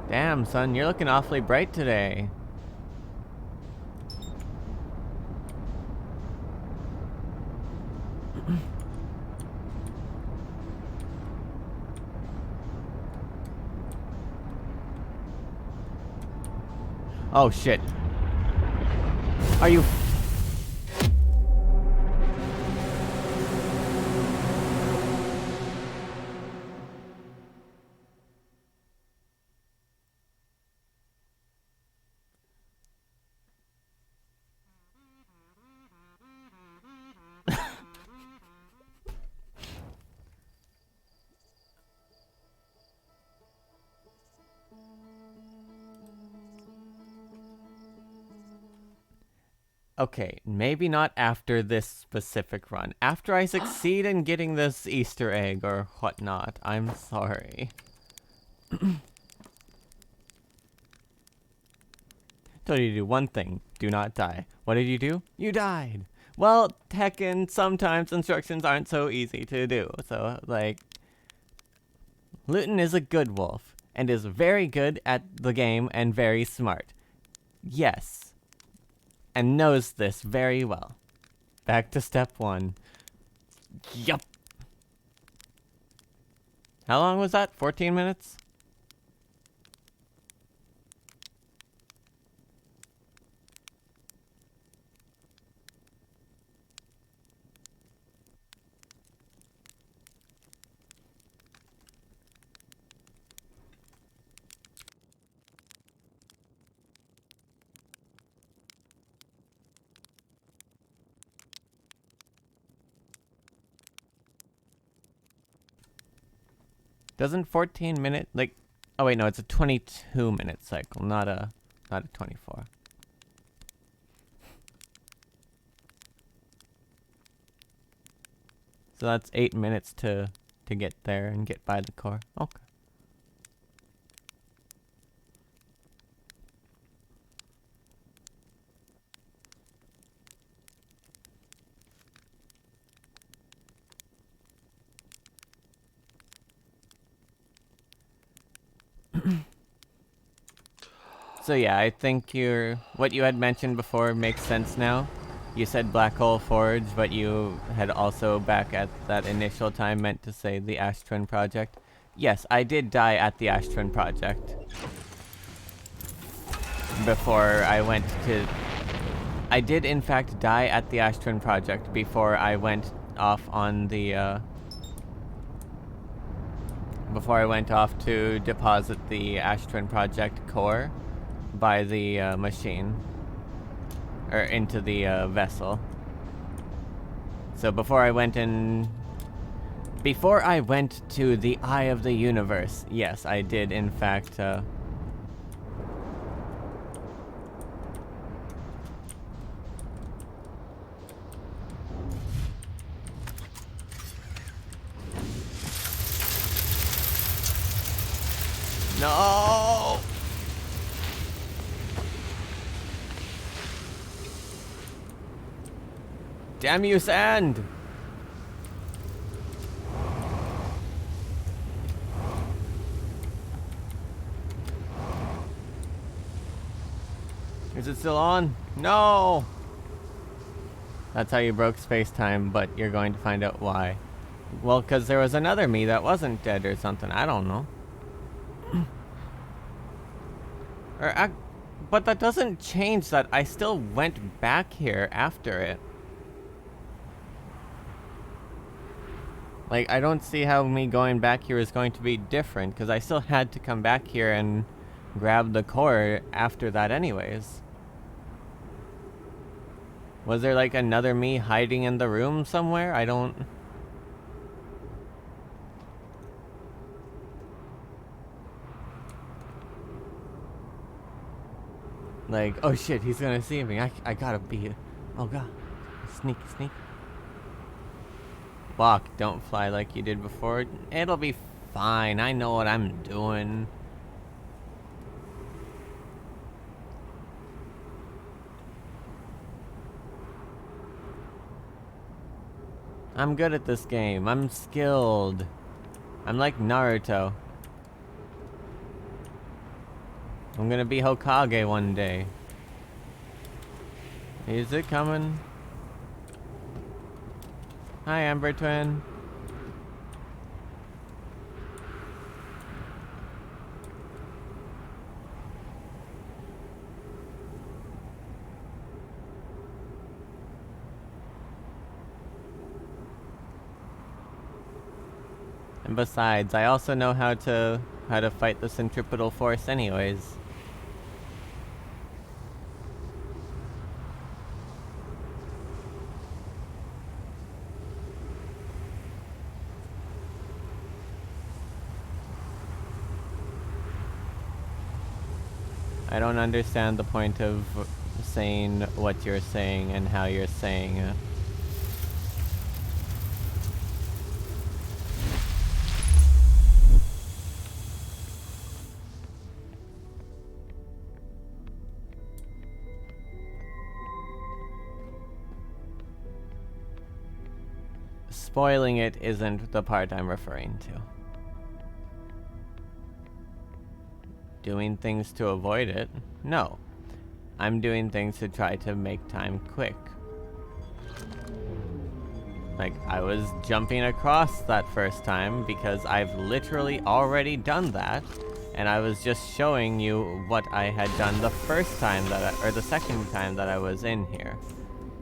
Damn, son, you're looking awfully bright today. Oh shit. Are you... Okay, maybe not after this specific run. After I succeed in getting this Easter egg or whatnot, I'm sorry. Told you to do one thing. Do not die. What did you do? You died! Well, Tekken, sometimes instructions aren't so easy to do. So, like... Luton is a good wolf, and is very good at the game and very smart. Yes. And knows this very well. Back to step 1. Yup. How long was that? 14 minutes? Doesn't 14 minute, like... Oh wait, no, it's a 22-minute cycle, not a 24. So that's 8 minutes to get there and get by the core. Okay. So yeah, I think what you had mentioned before makes sense now. You said Black Hole Forge, but you had also back at that initial time meant to say the Ash Twin Project. Yes, I did die at the Ash Twin Project. Before I went to... I did in fact die at the Ash Twin Project before I went off on the, before I went off to deposit the Ash Twin Project core by the machine. Or into the vessel. So before I went to the Eye of the Universe, yes, I did in fact No! Damn you, sand! Is it still on? No! That's how you broke space-time, but you're going to find out why. Well, because there was another me that wasn't dead or something. I don't know. But that doesn't change that I still went back here after it. Like, I don't see how me going back here is going to be different, because I still had to come back here and grab the core after that anyways. Was there like another me hiding in the room somewhere? I don't... Like, oh shit, he's gonna see me. I gotta be... Oh god. Sneak, sneak. Walk, don't fly like you did before. It'll be fine. I know what I'm doing. I'm good at this game. I'm skilled. I'm like Naruto. I'm gonna be Hokage one day. Is it coming? Hi, Amber Twin. And besides, I also know how to fight the centripetal force anyways. I don't understand the point of saying what you're saying and how you're saying it. Spoiling it isn't the part I'm referring to. Doing things to avoid it? No. I'm doing things to try to make time quick. Like, I was jumping across that first time because I've literally already done that, and I was just showing you what I had done the first time or the second time that I was in here.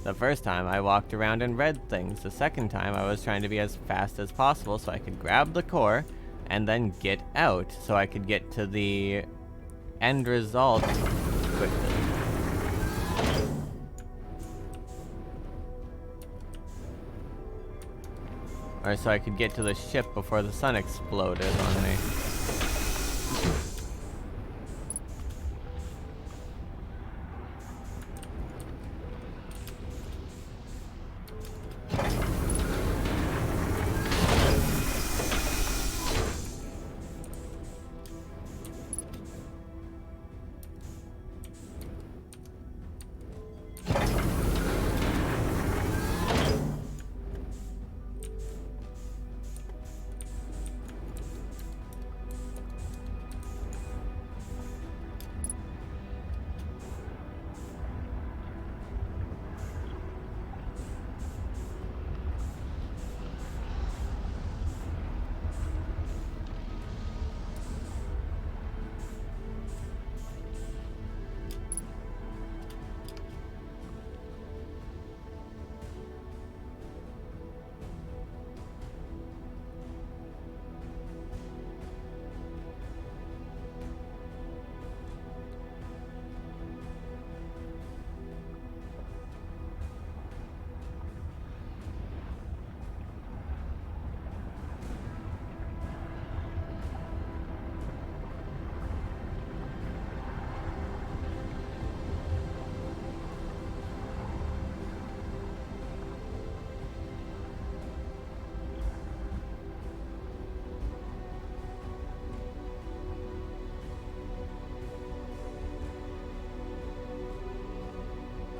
The first time I walked around and read things. The second time I was trying to be as fast as possible so I could grab the core and then get out so I could get to the end result quickly. Or so I could get to the ship before the sun exploded on me.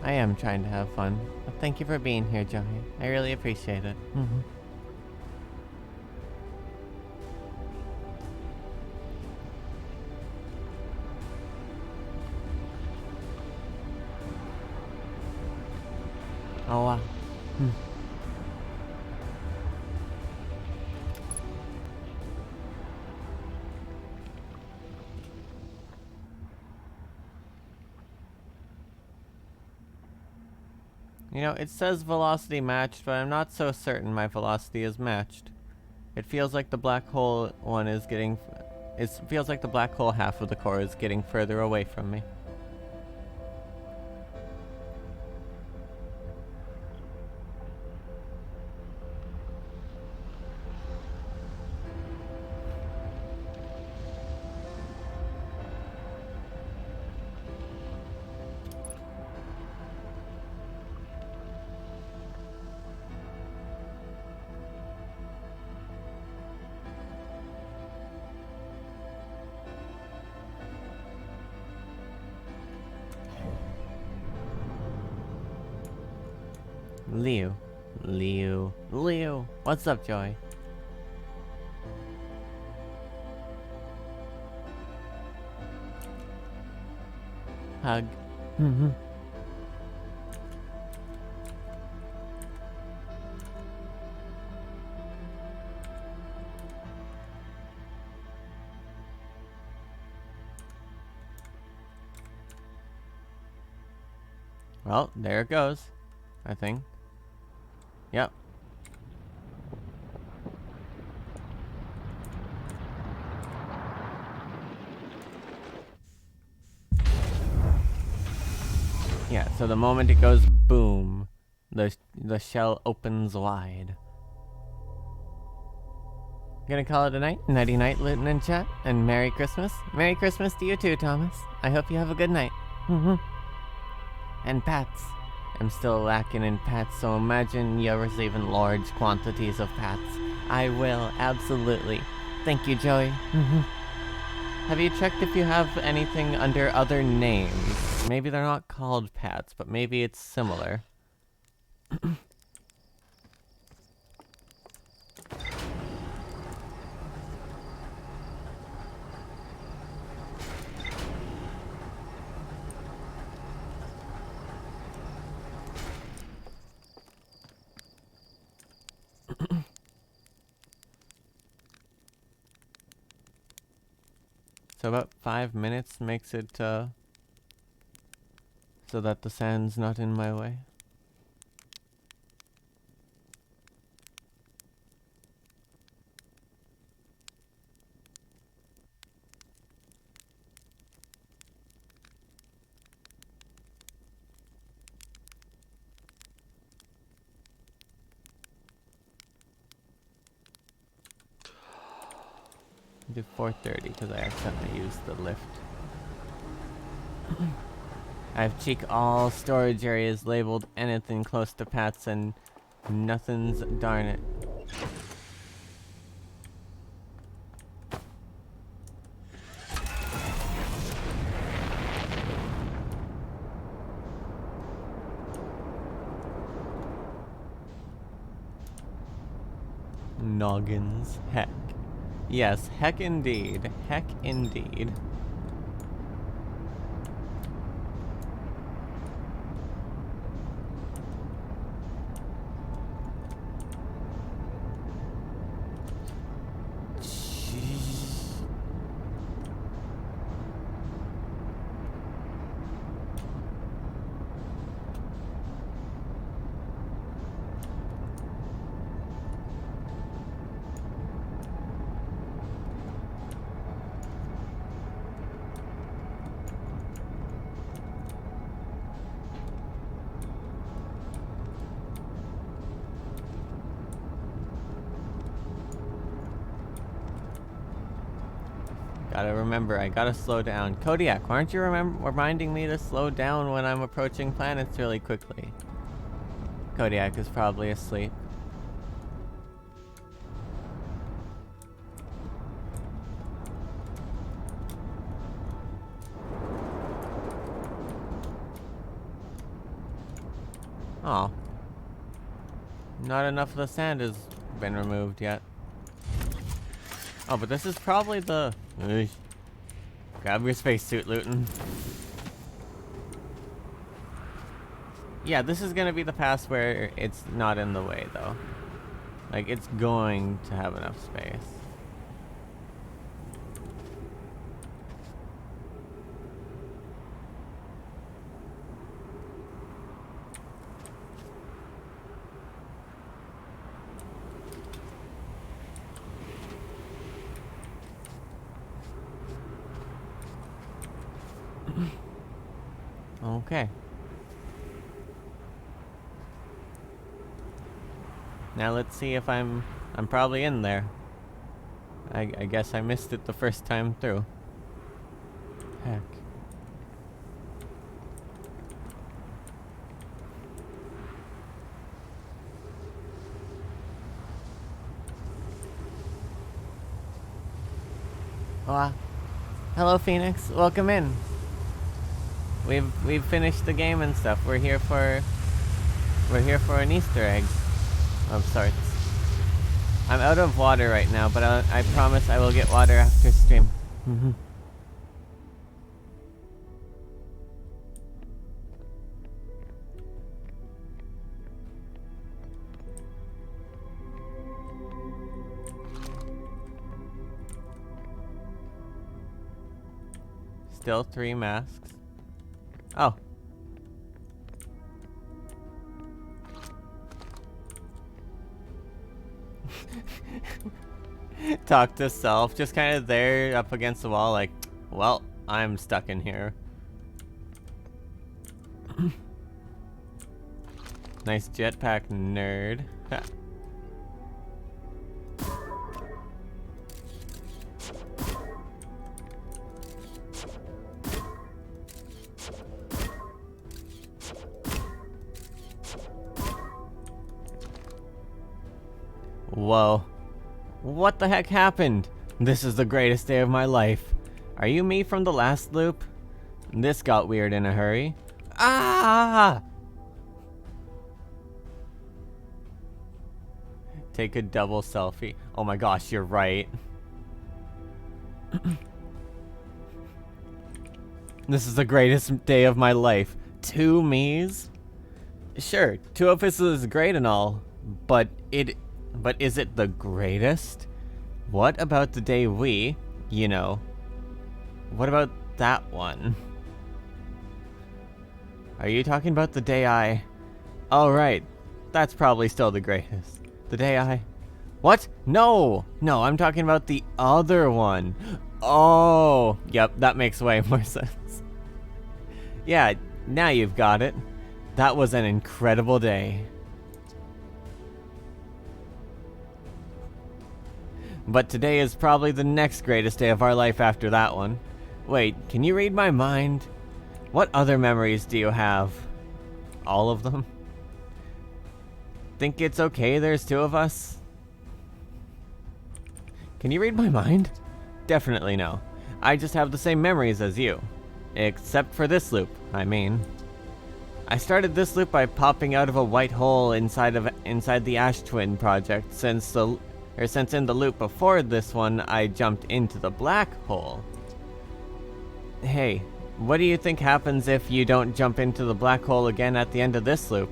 I am trying to have fun. But thank you for being here, Joey. I really appreciate it. Oh, wow. You know, it says velocity matched, but I'm not so certain my velocity is matched. It feels like the black hole one is getting... It feels like the black hole half of the core is getting further away from me. Leo. What's up, Joey? Hug. Well, there it goes. I think. Yep. Yeah, so the moment it goes boom, the shell opens wide. Gonna call it a night. Nighty night, Lieutenant Chat, and Merry Christmas. Merry Christmas to you too, Thomas. I hope you have a good night. And pats. I'm still lacking in pats, so imagine you're receiving large quantities of pats. I will, absolutely. Thank you, Joey. Have you checked if you have anything under other names? Maybe they're not called pats, but maybe it's similar. So about 5 minutes makes it, so that the sand's not in my way. Do 4:30 because I accidentally used the lift. I've checked all storage areas labeled anything close to Pat's and nothing's darn it. Noggins. Heck. Yes, heck indeed. Heck indeed. Gotta remember, I gotta slow down. Kodiak, why aren't you reminding me to slow down when I'm approaching planets really quickly? Kodiak is probably asleep. Oh. Not enough of the sand has been removed yet. Oh, but this is probably the... Grab your spacesuit, Luton. Yeah, this is gonna be the pass where it's not in the way, though. Like, it's going to have enough space. Okay. Now let's see if I'm probably in there. I guess I missed it the first time through. Heck. Hello, Phoenix. Welcome in. We've finished the game and stuff. We're here for an Easter egg of sorts. I'm out of water right now, but I promise I will get water after stream. Still 3 masks. Oh. Talk to self, just kind of there up against the wall like, well, I'm stuck in here. Nice jetpack, nerd. Whoa. What the heck happened? This is the greatest day of my life. Are you me from the last loop? This got weird in a hurry. Ah! Take a double selfie. Oh my gosh, you're right. This is the greatest day of my life. 2 me's? Sure, 2 of us is great and all, but is it the greatest? What about the day we, you know, what about that one? Are you talking about the day I... Oh, right. That's probably still the greatest. The day I... What? No! No, I'm talking about the other one. Oh! Yep, that makes way more sense. Yeah, now you've got it. That was an incredible day. But today is probably the next greatest day of our life after that one. Wait, can you read my mind? What other memories do you have? All of them? Think it's okay there's 2 of us? Can you read my mind? Definitely no. I just have the same memories as you. Except for this loop, I mean. I started this loop by popping out of a white hole inside the Ash Twin project since in the loop before this one, I jumped into the black hole. Hey, what do you think happens if you don't jump into the black hole again at the end of this loop?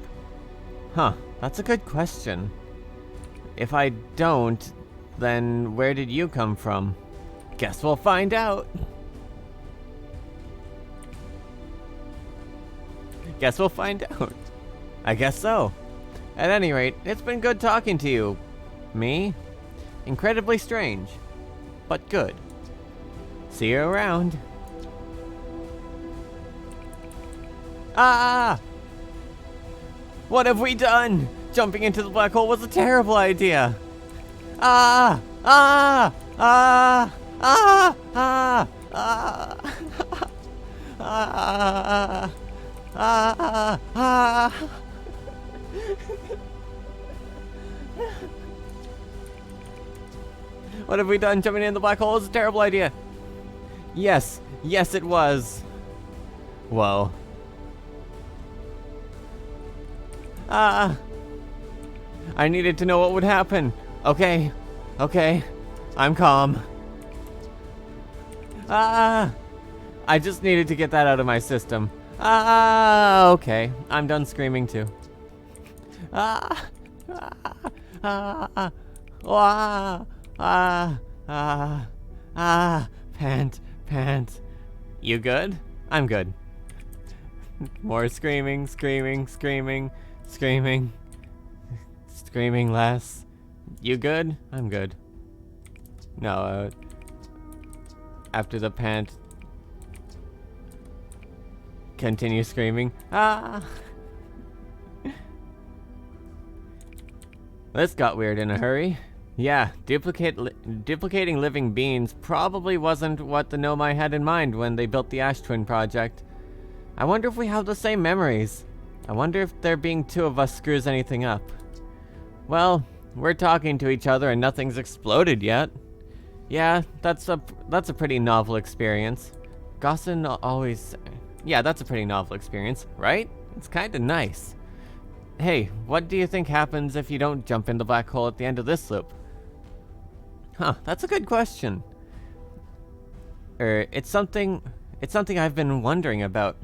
Huh, that's a good question. If I don't, then where did you come from? Guess we'll find out. Guess we'll find out. I guess so. At any rate, it's been good talking to you. Me? Incredibly strange, but good. See you around. Ah! What have we done? Jumping into the black hole was a terrible idea. Ah! Ah! Ah! Ah! Ah! Ah! Ah! Ah! Ah! What have we done? Jumping in the black hole is a terrible idea. Yes. Yes, it was. Whoa. Ah! I needed to know what would happen. Okay. Okay. I'm calm. Ah! I just needed to get that out of my system. Ah! Okay. I'm done screaming too. Ah! Ah! Ah! Ah! Ah! Ah! Ah! Ah! Pant! Pant! You good? I'm good. More screaming, screaming, screaming, screaming. Screaming less. You good? I'm good. No, after the pant, continue screaming. Ah! This got weird in a hurry. Yeah, duplicating living beings probably wasn't what the Nomai had in mind when they built the Ash Twin project. I wonder if we have the same memories. I wonder if there being two of us screws anything up. Well, we're talking to each other and nothing's exploded yet. Yeah, that's a pretty novel experience. Gossin always... Yeah, that's a pretty novel experience, right? It's kinda nice. Hey, what do you think happens if you don't jump in the black hole at the end of this loop? Huh, that's a good question. It's something I've been wondering about.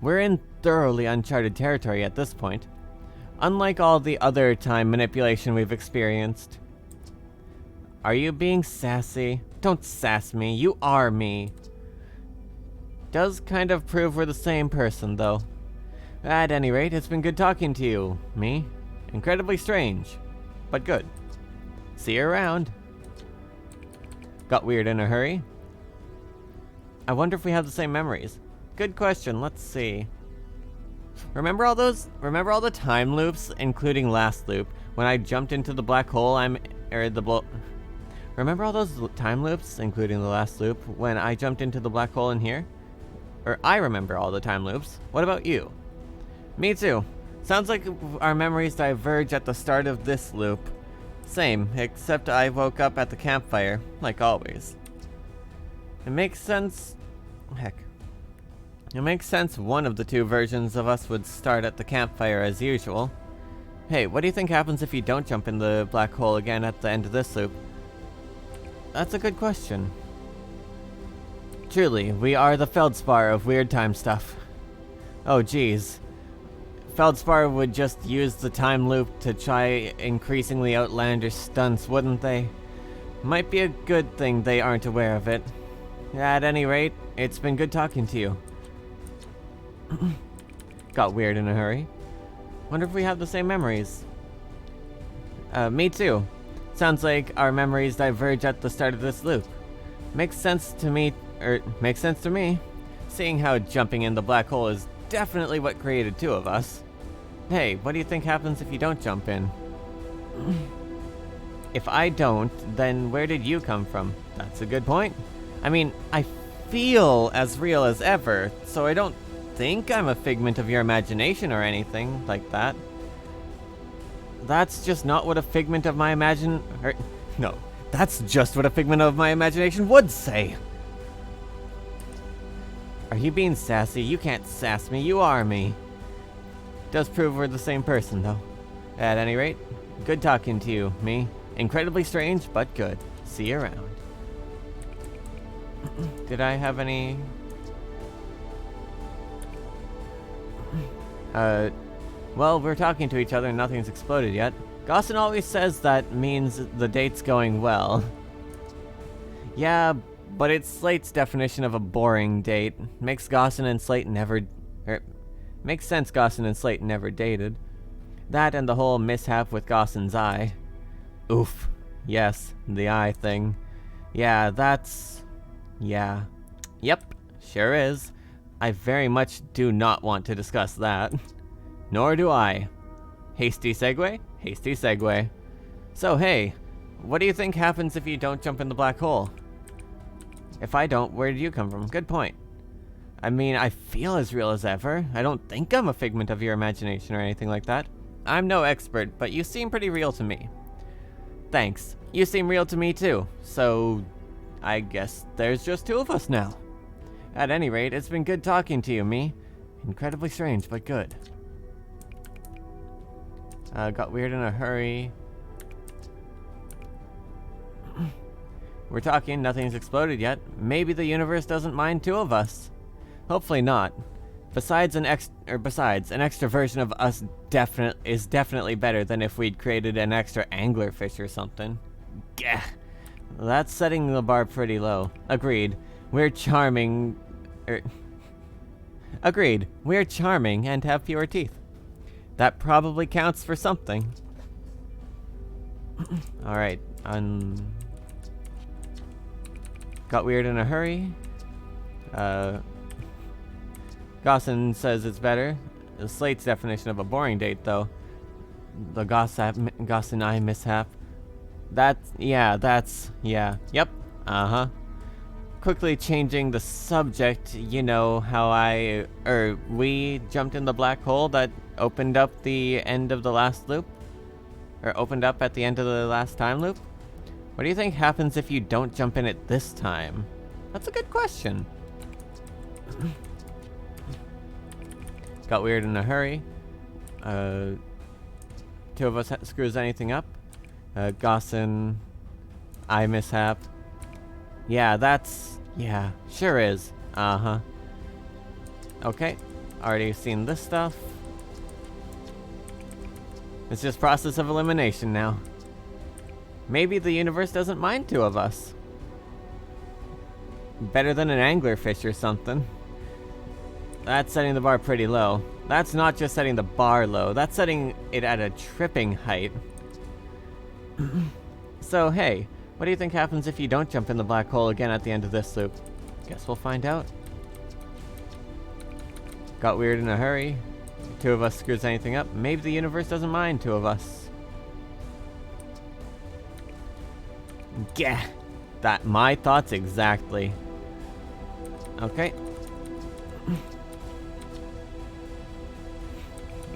We're in thoroughly uncharted territory at this point. Unlike all the other time manipulation we've experienced. Are you being sassy? Don't sass me, you are me. Does kind of prove we're the same person, though. At any rate, it's been good talking to you, me. Incredibly strange, but good. See you around. Got weird in a hurry. I wonder if we have the same memories. Good question, let's see. Remember all the time loops, including last loop, when I jumped into the black hole Remember all those time loops, including the last loop, when I jumped into the black hole in here? Or I remember all the time loops. What about you? Me too. Sounds like our memories diverge at the start of this loop. Same, except I woke up at the campfire, like always. It makes sense... Heck. It makes sense one of the two versions of us would start at the campfire as usual. Hey, what do you think happens if you don't jump in the black hole again at the end of this loop? That's a good question. Truly, we are the Feldspar of weird time stuff. Oh geez. Feldspar would just use the time loop to try increasingly outlandish stunts, wouldn't they? Might be a good thing they aren't aware of it. At any rate, it's been good talking to you. Got weird in a hurry. Wonder if we have the same memories. Me too. Sounds like our memories diverge at the start of this loop. Makes sense to me, seeing how jumping in the black hole is definitely what created two of us. Hey, what do you think happens if you don't jump in? If I don't, then where did you come from? That's a good point. I mean, I feel as real as ever, so I don't think I'm a figment of your imagination or anything like that. That's just not what a figment of my that's just what a figment of my imagination would say. Are you being sassy? You can't sass me, you are me. Does prove we're the same person, though. At any rate, good talking to you, me. Incredibly strange, but good. See you around. Did I have any... Well, we're talking to each other and nothing's exploded yet. Gossin always says that means the date's going well. Yeah, but it's Slate's definition of a boring date. Makes Gossin and Slate never... makes sense Gossin and Slate never dated. That and the whole mishap with Gossin's eye. Oof. Yes, the eye thing. Yeah, that's... Yeah. Yep, sure is. I very much do not want to discuss that. Nor do I. Hasty segue? Hasty segue. So hey, what do you think happens if you don't jump in the black hole? If I don't, where do you come from? Good point. I mean, I feel as real as ever. I don't think I'm a figment of your imagination or anything like that. I'm no expert, but you seem pretty real to me. Thanks. You seem real to me too. So, I guess there's just two of us now. At any rate, it's been good talking to you, me. Incredibly strange, but good. Got weird in a hurry. We're talking, nothing's exploded yet. Maybe the universe doesn't mind two of us. Hopefully not. Besides, an extra version of us is definitely better than if we'd created an extra anglerfish or something. Gah. That's setting the bar pretty low. Agreed. We're charming. Agreed. We're charming and have fewer teeth. That probably counts for something. Alright, got weird in a hurry. Gossin says it's better. Slate's definition of a boring date, though. The Gossin eye mishap. Yep. Uh-huh. Quickly changing the subject, you know how we jumped in the black hole that opened up the end of the last loop? Or opened up at the end of the last time loop? What do you think happens if you don't jump in it this time? That's a good question. Got weird in a hurry. Two of us screws anything up. Gossin, eye mishap. Yeah, sure is. Uh-huh. Okay, already seen this stuff. It's just process of elimination now. Maybe the universe doesn't mind two of us. Better than an anglerfish or something. That's setting the bar pretty low. That's not just setting the bar low, that's setting it at a tripping height. So hey, what do you think happens if you don't jump in the black hole again at the end of this loop? Guess we'll find out. Got weird in a hurry. Two of us screws anything up. Maybe the universe doesn't mind two of us. Gah! That my thoughts exactly. Okay.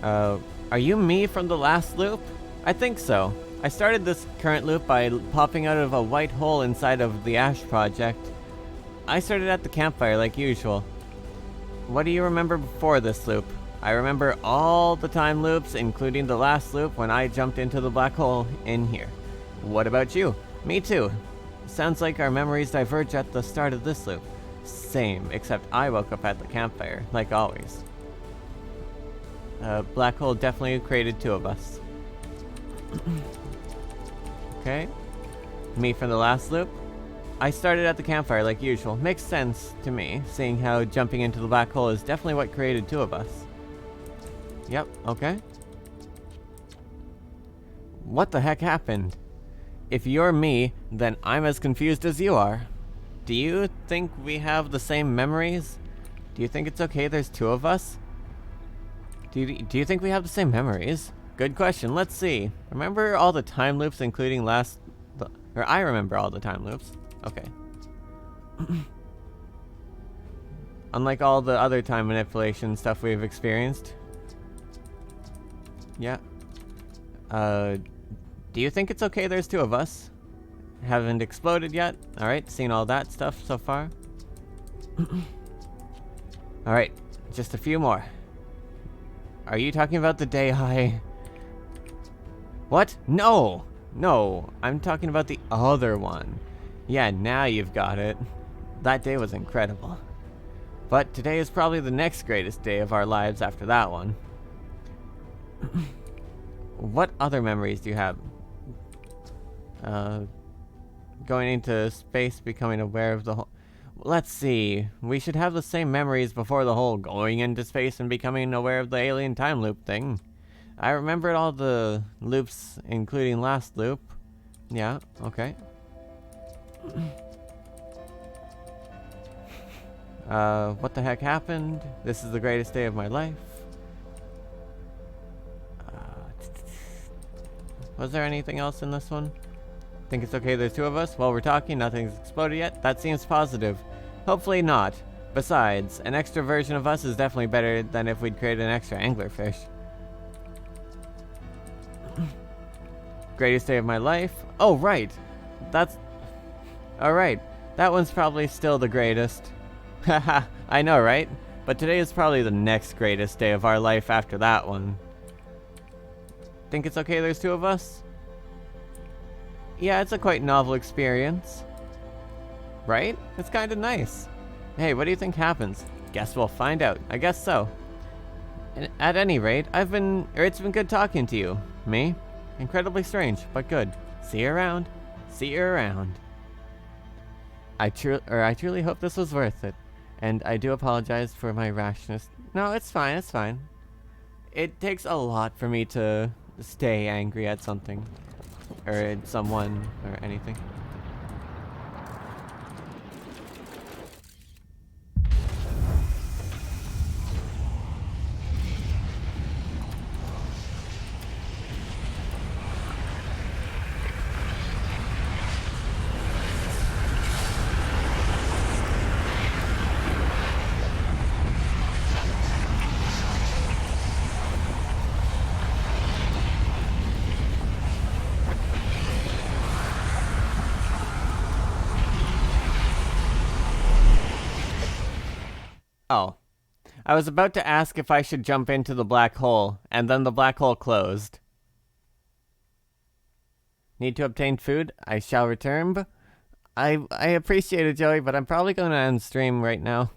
Are you me from the last loop? I think so. I started this current loop by popping out of a white hole inside of the Ash Project. I started at the campfire like usual. What do you remember before this loop? I remember all the time loops, including the last loop when I jumped into the black hole in here. What about you? Me too. Sounds like our memories diverge at the start of this loop. Same, except I woke up at the campfire, like always. Black hole definitely created two of us. Okay. Me from the last loop. I started at the campfire like usual. Makes sense to me, seeing how jumping into the black hole is definitely what created two of us. Yep, okay. What the heck happened? If you're me, then I'm as confused as you are. Do you think we have the same memories? Do you think it's okay there's two of us? Do you think we have the same memories? Good question, let's see. Remember all the time loops including I remember all the time loops. Okay. Unlike all the other time manipulation stuff we've experienced. Yeah. Do you think it's okay there's two of us? Haven't exploded yet. Alright, seen all that stuff so far. Alright, just a few more. Are you talking about the day I... What? No! No, I'm talking about the other one. Yeah, now you've got it. That day was incredible. But today is probably the next greatest day of our lives after that one. What other memories do you have? Going into space, becoming aware of the whole... Let's see. We should have the same memories before the whole going into space and becoming aware of the alien time loop thing. I remembered all the loops, including last loop. Yeah, okay. What the heck happened? This is the greatest day of my life. Was there anything else in this one? Think it's okay there's two of us? While we're talking, nothing's exploded yet? That seems positive. Hopefully not. Besides, an extra version of us is definitely better than if we'd created an extra anglerfish. Greatest day of my life? Oh, right. That's... Alright. That one's probably still the greatest. Haha, I know, right? But today is probably the next greatest day of our life after that one. think it's okay there's two of us? Yeah, it's a quite novel experience. Right? It's kinda nice. Hey, what do you think happens? Guess we'll find out. I guess so. At any rate, it's been good talking to you. Me? Incredibly strange, but good. See you around. See you around. I truly hope this was worth it. And I do apologize for my rashness. No, it's fine, it's fine. It takes a lot for me to stay angry at something. Or at someone, or anything. Oh. I was about to ask if I should jump into the black hole, and then the black hole closed. Need to obtain food? I shall return. I appreciate it, Joey, but I'm probably going to end stream right now.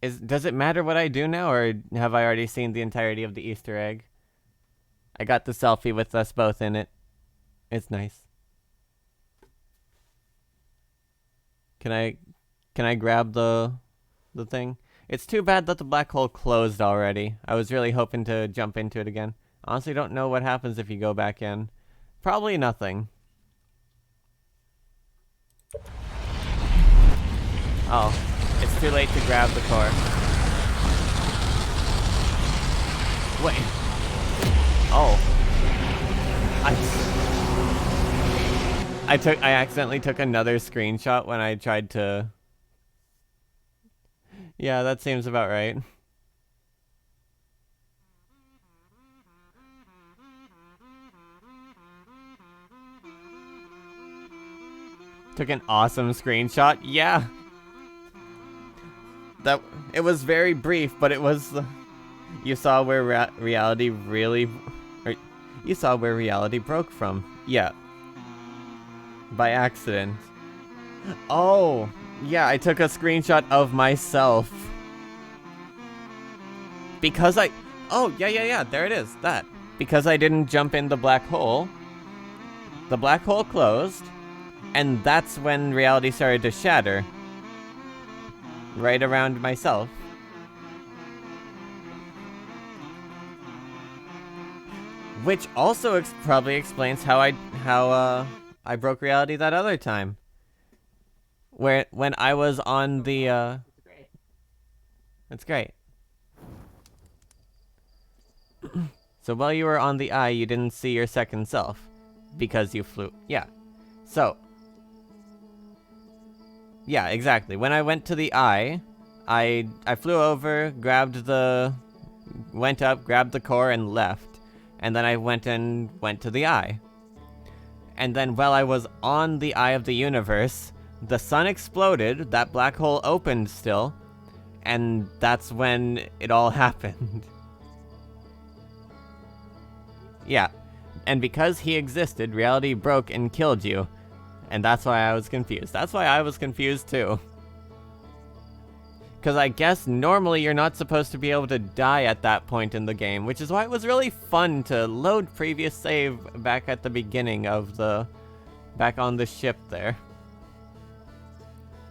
Does it matter what I do now, or have I already seen the entirety of the Easter egg? I got the selfie with us both in it. It's nice. Can I grab the thing? It's too bad that the black hole closed already. I was really hoping to jump into it again. Honestly, don't know what happens if you go back in. Probably nothing. Oh, it's too late to grab the core. Wait. Oh. I accidentally took another screenshot when I tried to... Yeah, that seems about right. Took an awesome screenshot. Yeah. It was very brief, but it was... You saw where reality really... you saw where reality broke from. Yeah. By accident. Oh, yeah, I took a screenshot of myself. Because oh, yeah, there it is, that. Because I didn't jump in the black hole closed, and that's when reality started to shatter. Right around myself. Which also probably explains how I broke reality that other time. When I was on the, That's great. So while you were on the eye, you didn't see your second self. Because you flew. Yeah. So. Yeah, exactly. When I went to the eye, I flew over, went up, grabbed the core, and left. And then I went to the eye. And then while I was on the eye of the universe, the sun exploded, that black hole opened still, and that's when it all happened. Yeah. And because he existed, reality broke and killed you. And that's why I was confused. That's why I was confused too. Because I guess normally you're not supposed to be able to die at that point in the game, which is why it was really fun to load previous save back at the beginning of back on the ship there.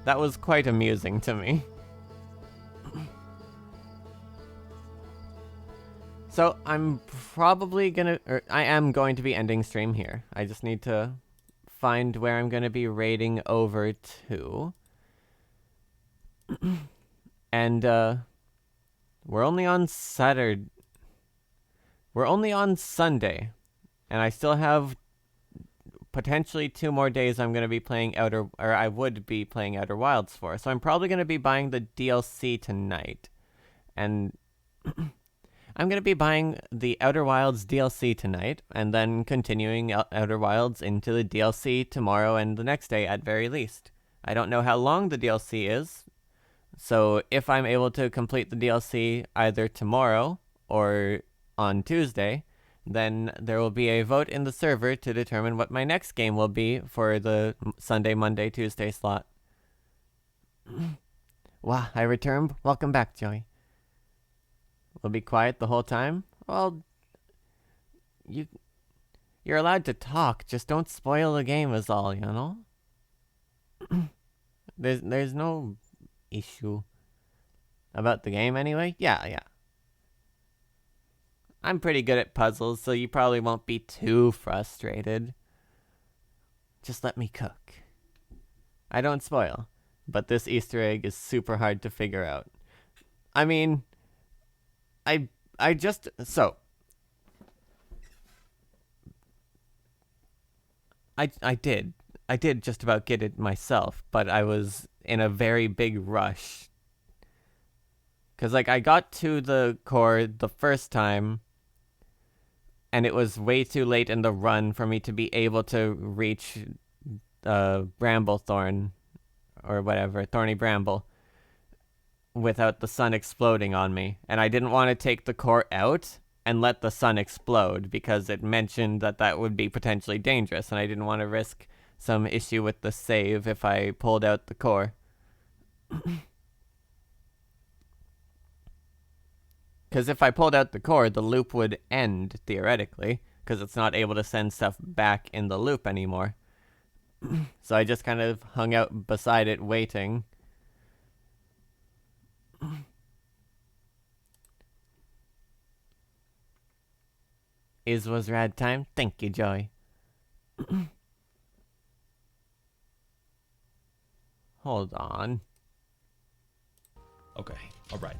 That was quite amusing to me. So I'm probably I am going to be ending stream here. I just need to find where I'm going to be raiding over to. And, we're only on Saturday. We're only on Sunday. And I still have potentially 2 more days I'm going to be playing I would be playing Outer Wilds for. So I'm probably going to be buying the DLC tonight. And I'm going to be buying the Outer Wilds DLC tonight, and then continuing Outer Wilds into the DLC tomorrow and the next day at very least. I don't know how long the DLC is. So if I'm able to complete the DLC either tomorrow or on Tuesday, then there will be a vote in the server to determine what my next game will be for the Sunday, Monday, Tuesday slot. Wow, I returned. Welcome back, Joey. We'll be quiet the whole time? Well, you're allowed to talk, just don't spoil the game is all, you know? There's no issue about the game anyway. Yeah. I'm pretty good at puzzles, so you probably won't be too frustrated. Just let me cook. I don't spoil, but this Easter egg is super hard to figure out. I mean, I just I did just about get it myself, but I was in a very big rush. 'Cause like I got to the core the first time, and it was way too late in the run for me to be able to reach Bramblethorn, or whatever, Thorny Bramble, without the sun exploding on me. And I didn't want to take the core out and let the sun explode, because it mentioned that would be potentially dangerous, and I didn't want to risk some issue with the save if I pulled out the core. Because if I pulled out the core, the loop would end, theoretically, because it's not able to send stuff back in the loop anymore. So I just kind of hung out beside it, waiting. Was rad time? Thank you, Joey. Hold on. Okay, alright.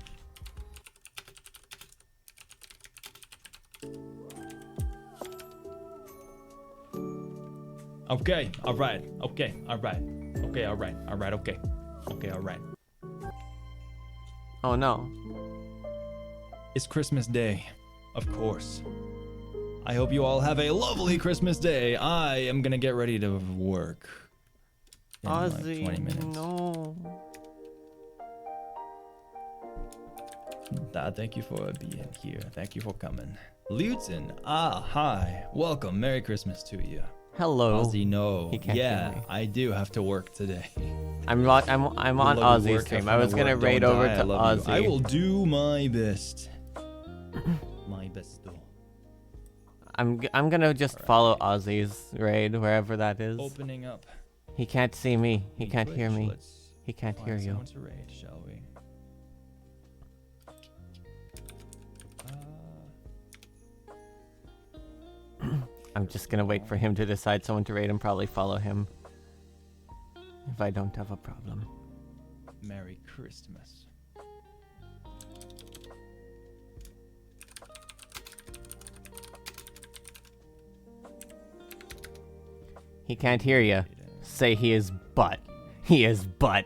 Okay, alright. Okay, alright. Okay, alright. Alright, okay. Okay, alright. Oh no. It's Christmas Day, of course. I hope you all have a lovely Christmas day. I am gonna get ready to work in Ozzy, like 20 minutes. no. Thank you for being here. Thank you for coming. Luton, hi. Welcome. Merry Christmas to you. Hello. Ozzy, no. He can't hear me. I do have to work today. I'm on Ozzy's stream. I was gonna raid over to Ozzy. I will do my best. My best though. I'm gonna just follow Ozzy's raid wherever that is. Opening up. He can't see me. He can't hear Twitch. me. Let's He can't hear find you. someone to raid, shall we? I'm just gonna wait for him to decide someone to raid and probably follow him. If I don't have a problem. Merry Christmas. He can't hear you. Say he is butt. He is butt.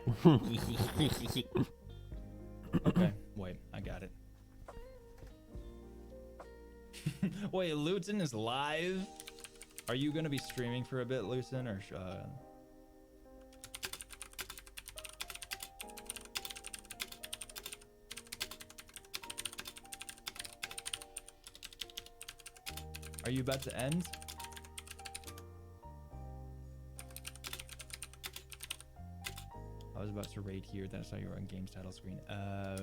Okay, wait, I got it. Wait, Luton is live? Are you gonna be streaming for a bit, Luton, or are you about to end? I was about to raid here, then I saw you were on game's title screen. Oh.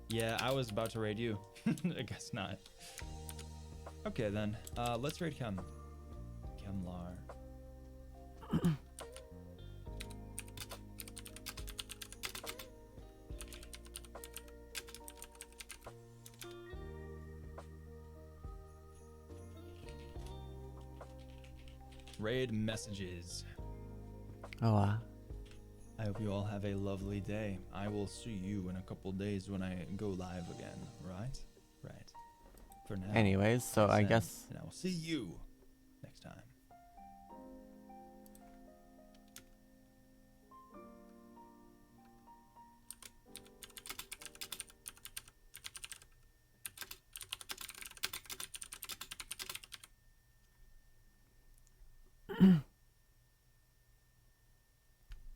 Yeah, I was about to raid you. I guess not. Okay then, let's raid Kemlar. Raid messages. Oh, I hope you all have a lovely day. I will see you in a couple days when I go live again, right? Right. For now. anyways, so I Send, guess and I will see you next time.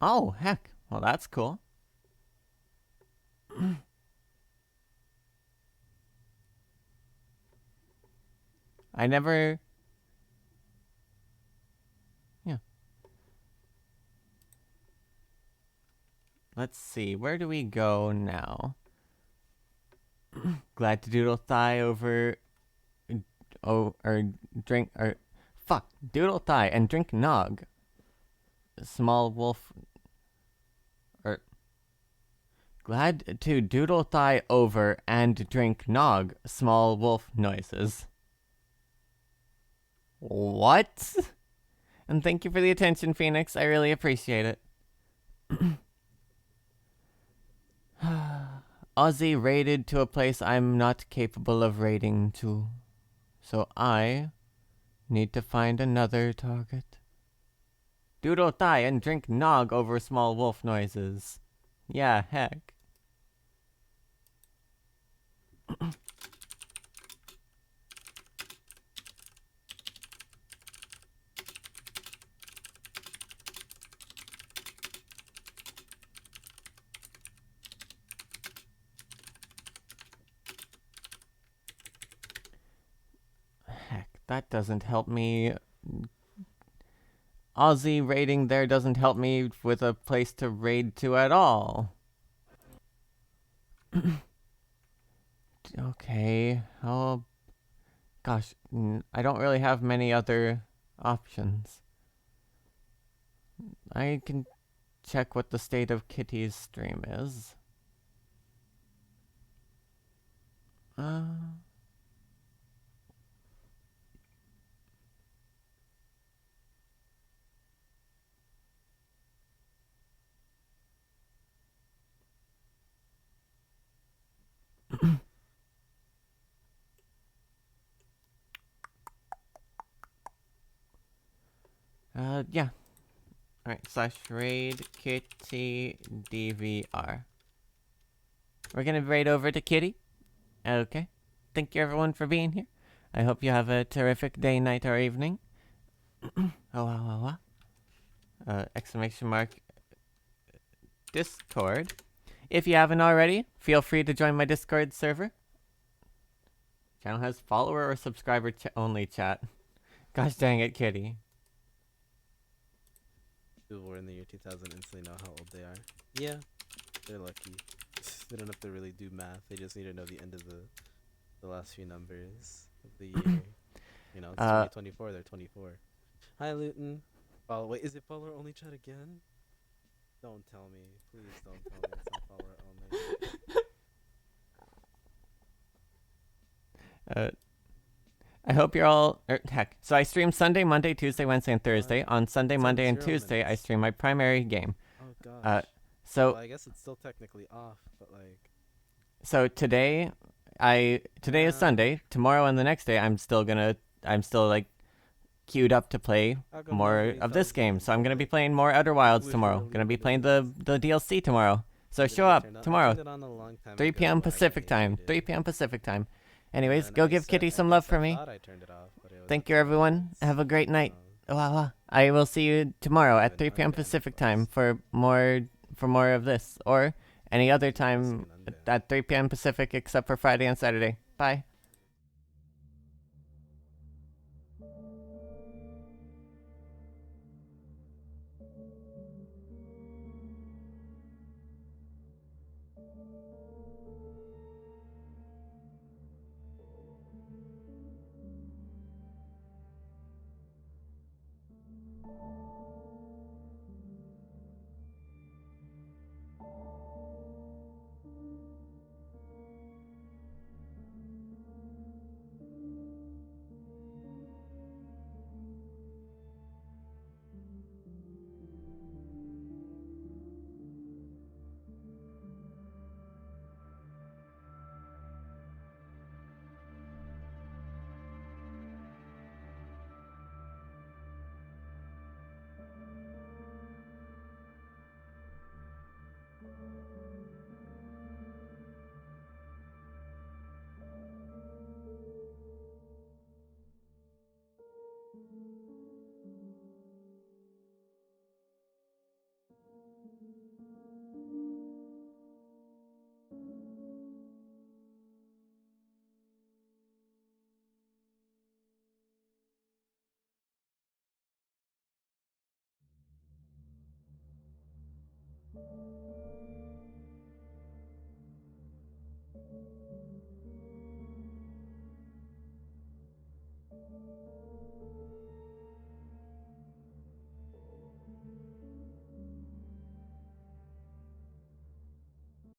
oh heck, well that's cool. I never... Yeah. Let's see, where do we go now? Glad to doodle thigh over... Oh, or drink... Or... Fuck. Doodle thigh and drink nog. Small wolf... Or... Glad to doodle thigh over and drink nog. Small wolf noises. What? And thank you for the attention, Phoenix. I really appreciate it. Aussie raided to a place I'm not capable of raiding to. So I need to find another target. Doodle thigh and drink nog over small wolf noises. Yeah, heck. Heck, that doesn't help me. Aussie raiding there doesn't help me with a place to raid to at all. Okay, gosh, I don't really have many other options. I can check what the state of Kitty's stream is. Yeah. Alright, / raid Kitty DVR. We're gonna raid over to Kitty. Okay. Thank you everyone for being here. I hope you have a terrific day, night, or evening. Exclamation mark. Discord. If you haven't already, feel free to join my Discord server. Channel has follower or subscriber only chat. Gosh dang it, Kitty. People born in the year 2000 instantly know how old they are. Yeah, they're lucky. They don't have to really do math. They just need to know the end of the last few numbers of the year. You know, it's 2024. They're 24. Hi, Luton. Oh, wait, is it follower only chat again? Don't tell me. Please don't tell me it's not follower only. I hope you're all... heck. So I stream Sunday, Monday, Tuesday, Wednesday, and Thursday. On Sunday, Monday, and Tuesday, I stream my primary game. Oh, gosh. So... Well, I guess it's still technically off, but like... So today is Sunday. Tomorrow and the next day, I'm still like queued up to play more of this game. So I'm gonna be playing more Outer Wilds tomorrow. Gonna be playing the DLC tomorrow. So show up tomorrow, 3 p.m. Pacific time. 3 p.m. Pacific time. Anyways, go give Kitty some love for me. Thank you, everyone. Have a great night. I will see you tomorrow at 3 p.m. Pacific time for more of this, or any other time at 3 p.m. Pacific except for Friday and Saturday. Bye.